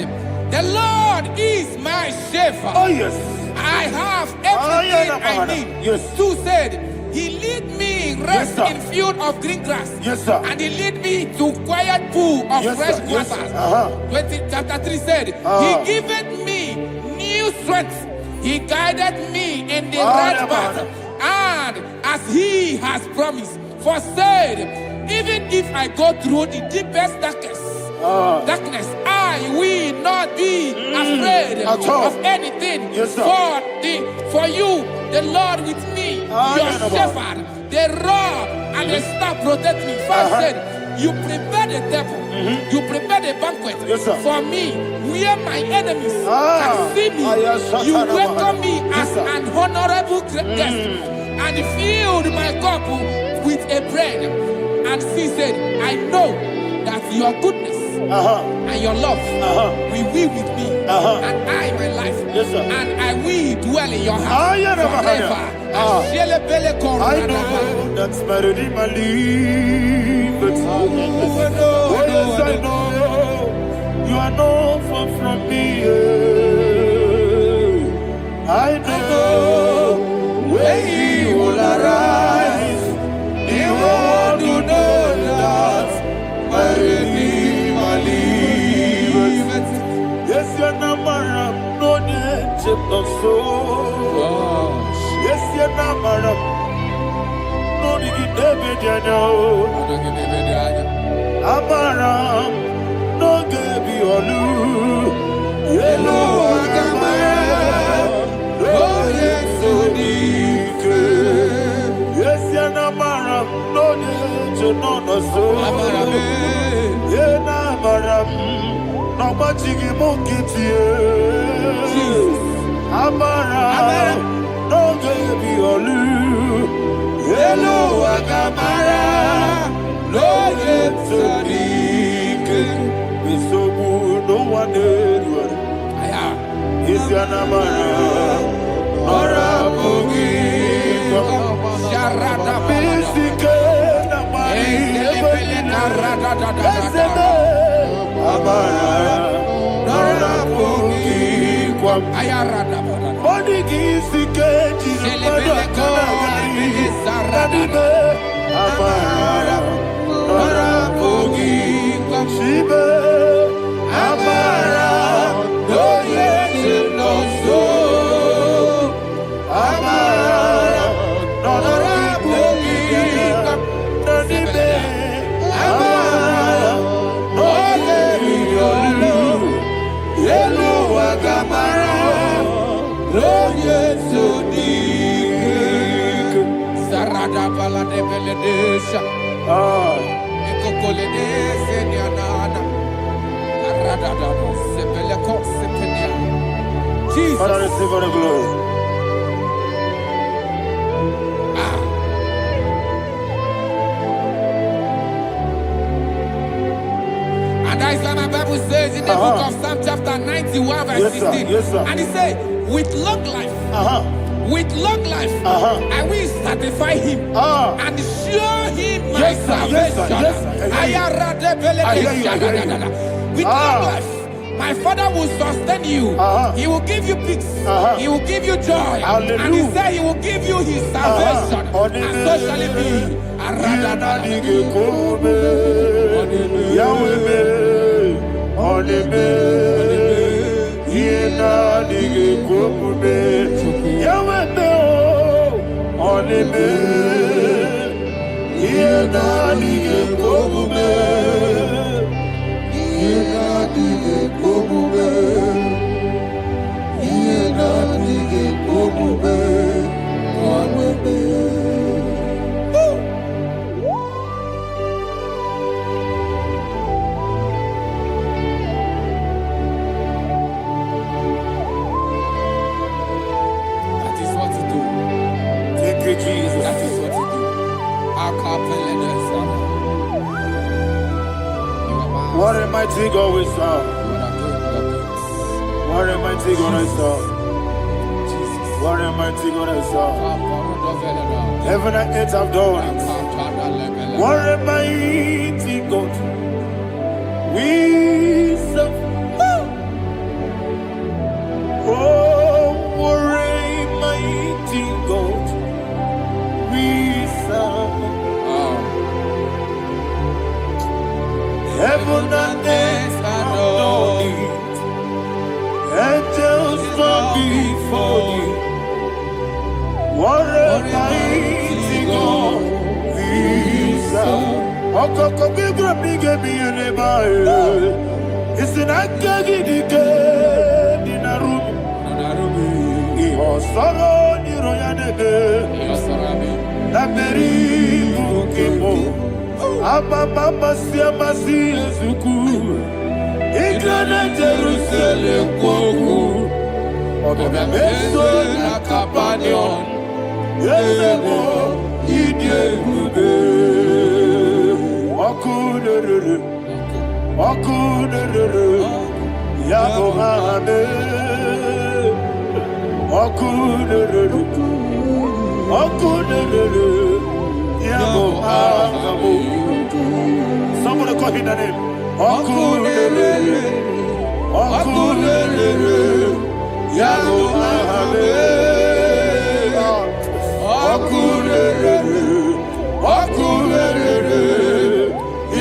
the Lord is my shepherd. Oh, yes. I have everything I need. Yes. 2 said, he lead me rest in field of green grass. Yes, sir. And he lead me to quiet pool of fresh waters. 20, chapter 3 said, he giveth me new strength. He guided me in the right path. And as he has promised, for said, even if I go through the deepest darkness, I will not be afraid of anything. Yes, for you, the Lord with me, your shepherd, the rod and the staff protect me. First said, you prepare the table, you prepare the banquet for me, where my enemies can see me. You welcome me as an honorable guest, and filled my cup with a bread. And she said, I know that your goodness and your love will be with me, and I, my life, and I will dwell in your house forever. I know that's my Redeemer liveth. Oh, yes, I know you are not far from me. I know when he will arise, he will do that my Redeemer liveth. Yes, you're not my no chip of soul. Yes, you're not my no need David, you know. Amaram, no Gaby Olu. Yellow, oh, yes, so deep. Yes, you're not Maram, no need to know the soul. Yeah, Namaram, no much you monkey to you. Amaram, no Gaby Olu. Yellow, Agamara, no yet so deep. So no one did. Is your Namara, or a boogie? Sharada Basic, Jesus. Father, receive all the glory. why my Bible says in the book of Psalm chapter 91 verse 16. Yes, sir. And he said, with long life, with long life, I will satisfy him and show him my salvation. With long life, my Father will sustain you. He will give you peace. He will give you joy. Hallelujah. And he said he will give you his salvation. And so shall it be. That is what to do. Thank you, Jesus. That is what to do. What a mighty God we serve. What a mighty God I serve. What a mighty God I serve. Heaven and earth have done it. What a mighty God we serve. Oh, what a mighty God we serve. Heaven and earth have done it. Angels bow before you. What a mighty God we serve. Okoko bigro bige biyene bae. Isina kagi dike dinaru. Iho soro ni royanebe. La beri bukimo. Ababa masia masi ezuku. Igrana Jerusalem kwoku. Obe meso na kapanion. Yelemo idye gube. Okunerere. Okunerere. Yabo hane. Okunerere. Okunerere. Yabo hane. Somebody call him the name. Okunerere. Okunerere. Yabo hane. Okunerere. Okunerere.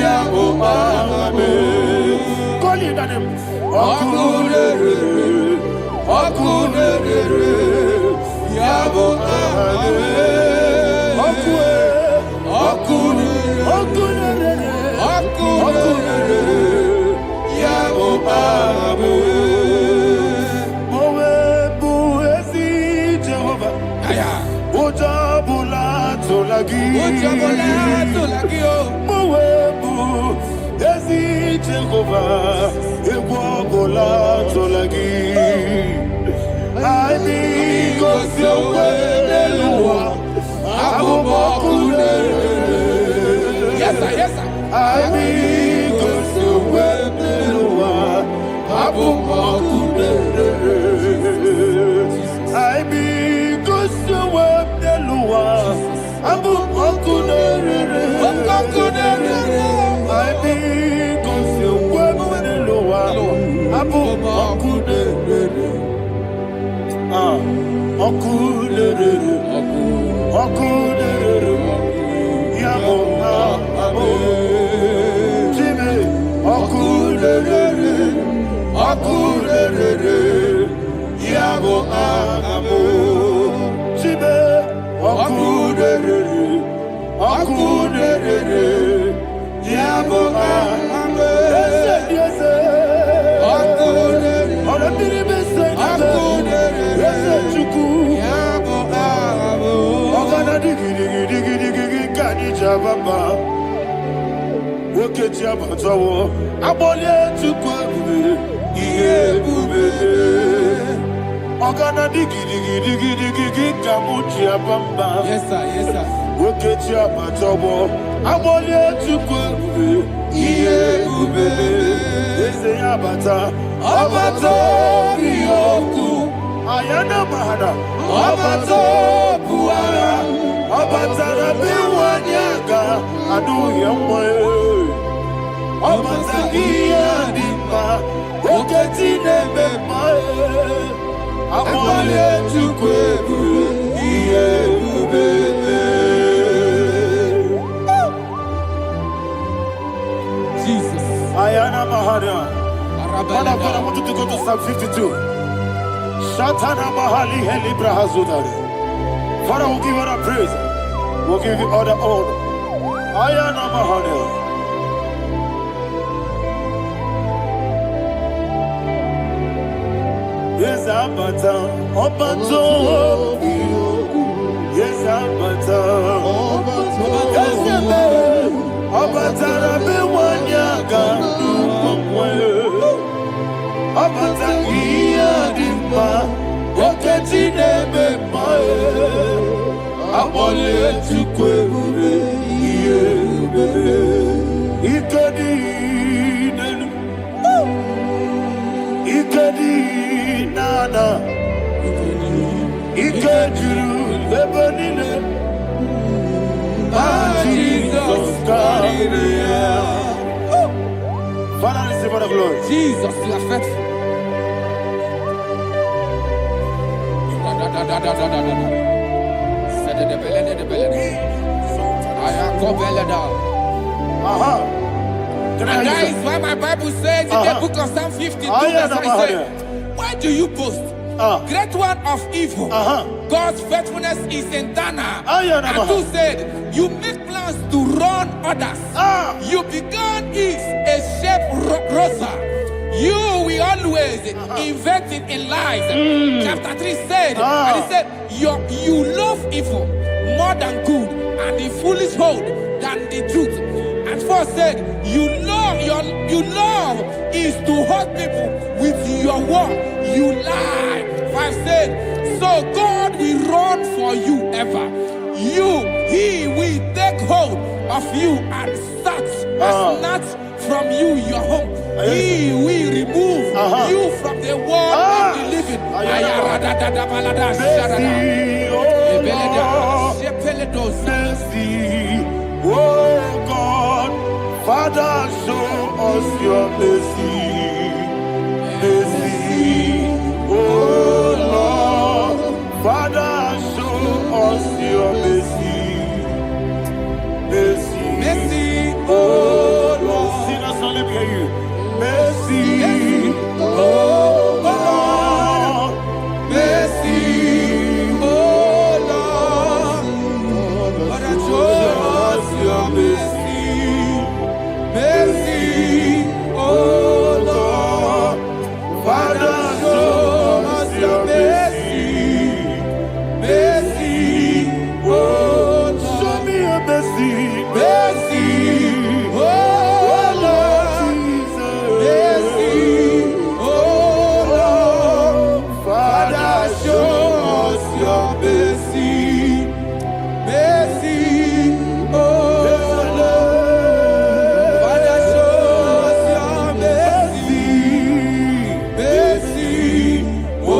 Yabo hane. Call him the name. Okunerere. Okunerere. Yabo hane. Okunerere. Yabo hane. Mowebu ezi Jehovah. Ojabula tolagi. Mowebu ezi Jehovah. Egwabola tolagi. Aimi gosyo weneluwa. Abumokunere. Yes, sir. Yes, sir. Aimi gosyo weneluwa. Abumokunere. Aimi gosyo weneluwa. Abumokunere. Aimi gosyo weneluwa. Abumokunere. Okunerere. Okunerere. Yabo abo. Jime. Okunerere. Okunerere. Yabo abo. Jime. Okunerere. Okunerere. Yabo abo. Yes. Okunerere. Olamiri bese. Okunerere. Baba, woke Jabatawo, Abole to Kwabu, Yebube, Ogana digi, Kamuchi Abamba, Yes, sir. Yes, sir. woke echi abatobo agbole chukwu iye ube eze ya bata abato biyoku ayana mahana abato buara abatara biwanyaga aduye mwe abatangiya dimba oketi nebe mae agbole chukwu iye ube. Jesus. Ayana Mahana. Father, I want you to go to Psalm 52. Shatana Mahali Helibra Hazudari. Father, we'll give you all the praise. We'll give you all the honor. Ayana Mahana. Yes, Abata. Obato. Yes, Abata. Yes, Abata. Abatara bewanyaga numwe Abatangiya dimba Oketi nebe mae Abole chukwe ube iye ube Ikedi nenu Ikedi nana Ikediru lebanine Jesus, God. Father, receive all the glory. Jesus, you are faithful. And that is why my Bible says in the book of Psalm 52, verse 5, why do you boast? Great one of evil. God's faithfulness is eternal. And who said, you make plans to run others. You began is a shape rosa. You will always invent it in lies. Chapter 3 said, and he said, you love evil more than good, and the foolish hold than the truth. And 4 said, you love is to hurt people with your word. You lie. 5 said, so God will run for you ever. He will take hold of you and snatch from you your home. He will remove you from the world of the living. Oh God, Father, show us your mercy. Oh Lord, Father, show us your mercy. Mercy, oh Lord. Sinners only hear you. Mercy, oh Lord. Mercy, oh Lord. Father, show us your mercy. Mercy, oh Lord. Father, show us your mercy. Mercy, oh Lord. Show me your mercy. Mercy, oh Lord Jesus. Mercy, oh Lord. Father, show us your mercy. Mercy, oh Lord. Father, show us your mercy. Mercy, oh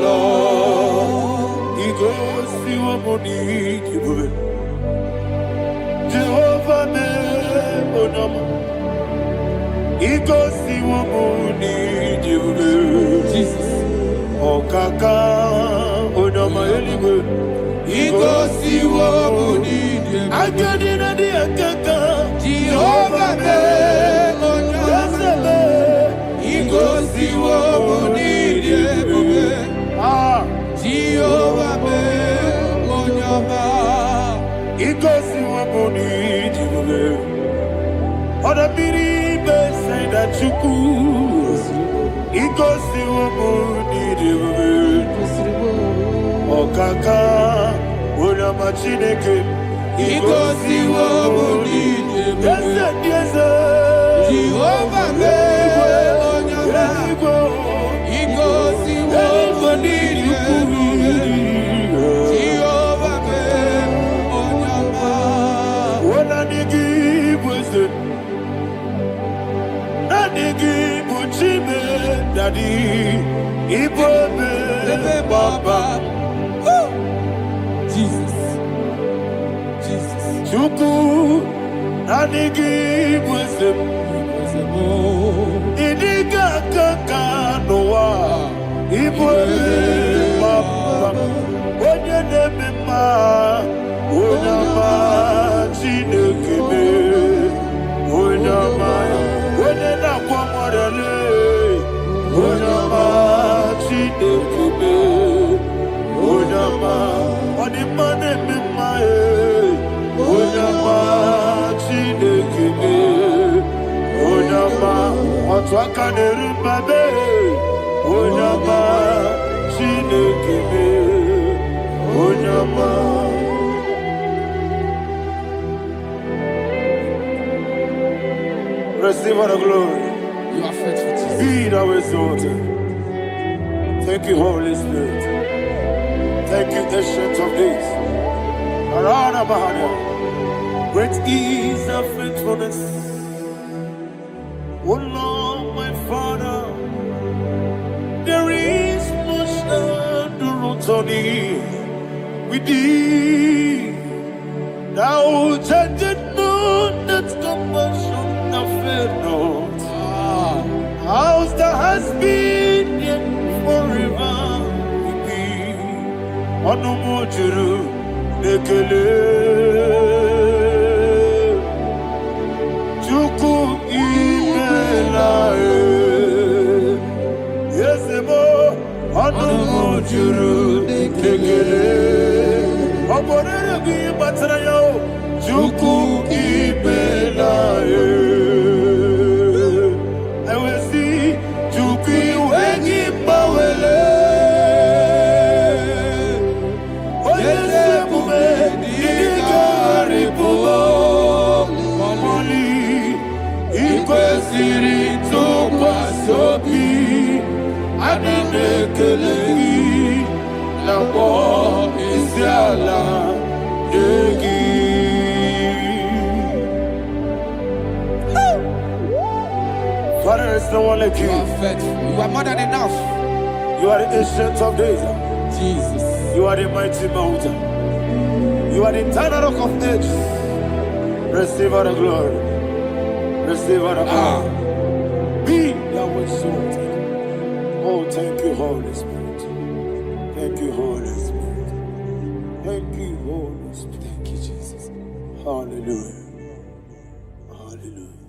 Lord. He goes to a money. Jehovah me onama. He goes to a money. Jesus. Oh kaka onama eliwe. He goes to a money. I get in the kaka. Jehovah me onama. He goes to a money. Jehovah me onama. He goes to a money. Other people say that you could. He goes to a money. Oh kaka, onama chineke. He goes to a money. Yes, Jehovah me onama. He goes to a money. Jehovah me onama. Daddy, Igbo Baba. Jesus. Jesus. Chuku, Nanigi Wisdom. Idiga Kaka Noa, Igbo Baba. Onye Nemima, Onyama, Chinekebe, Onyama, Onena Kwamorele, Onyama, Chinekebe, Onyama, Onimane Mimae, Onyama, Chinekebe, Onyama, Otwakane Rimbabe, Onyama, Chinekebe, Onyama. Receive all the glory. You are faithful, Jesus. Be thou exalted. Thank you, Holy Spirit. Thank you, Ancient of Days. Arana Bahana. Great is our faithfulness. Oh Lord, my Father, there is much endurance on thee. With thee, thou judgest not that compassion of faith not. House that has been yet forever with thee. Onumujuru nekele. Chuku imelae. Yesemo onumujuru nekele. Oborere bi batarayo. Chuku imelae. Father, there is no one like you. You are faithful. You are more than enough. You are the ancient of days. Jesus. You are the mighty mountain. You are the eternal rock of ages. Receive all the glory. Receive all the power. Be thou exalted. Oh, thank you, Holy Spirit. Thank you, Holy Spirit. Thank you, Holy Spirit. Thank you, Jesus. Hallelujah. Hallelujah.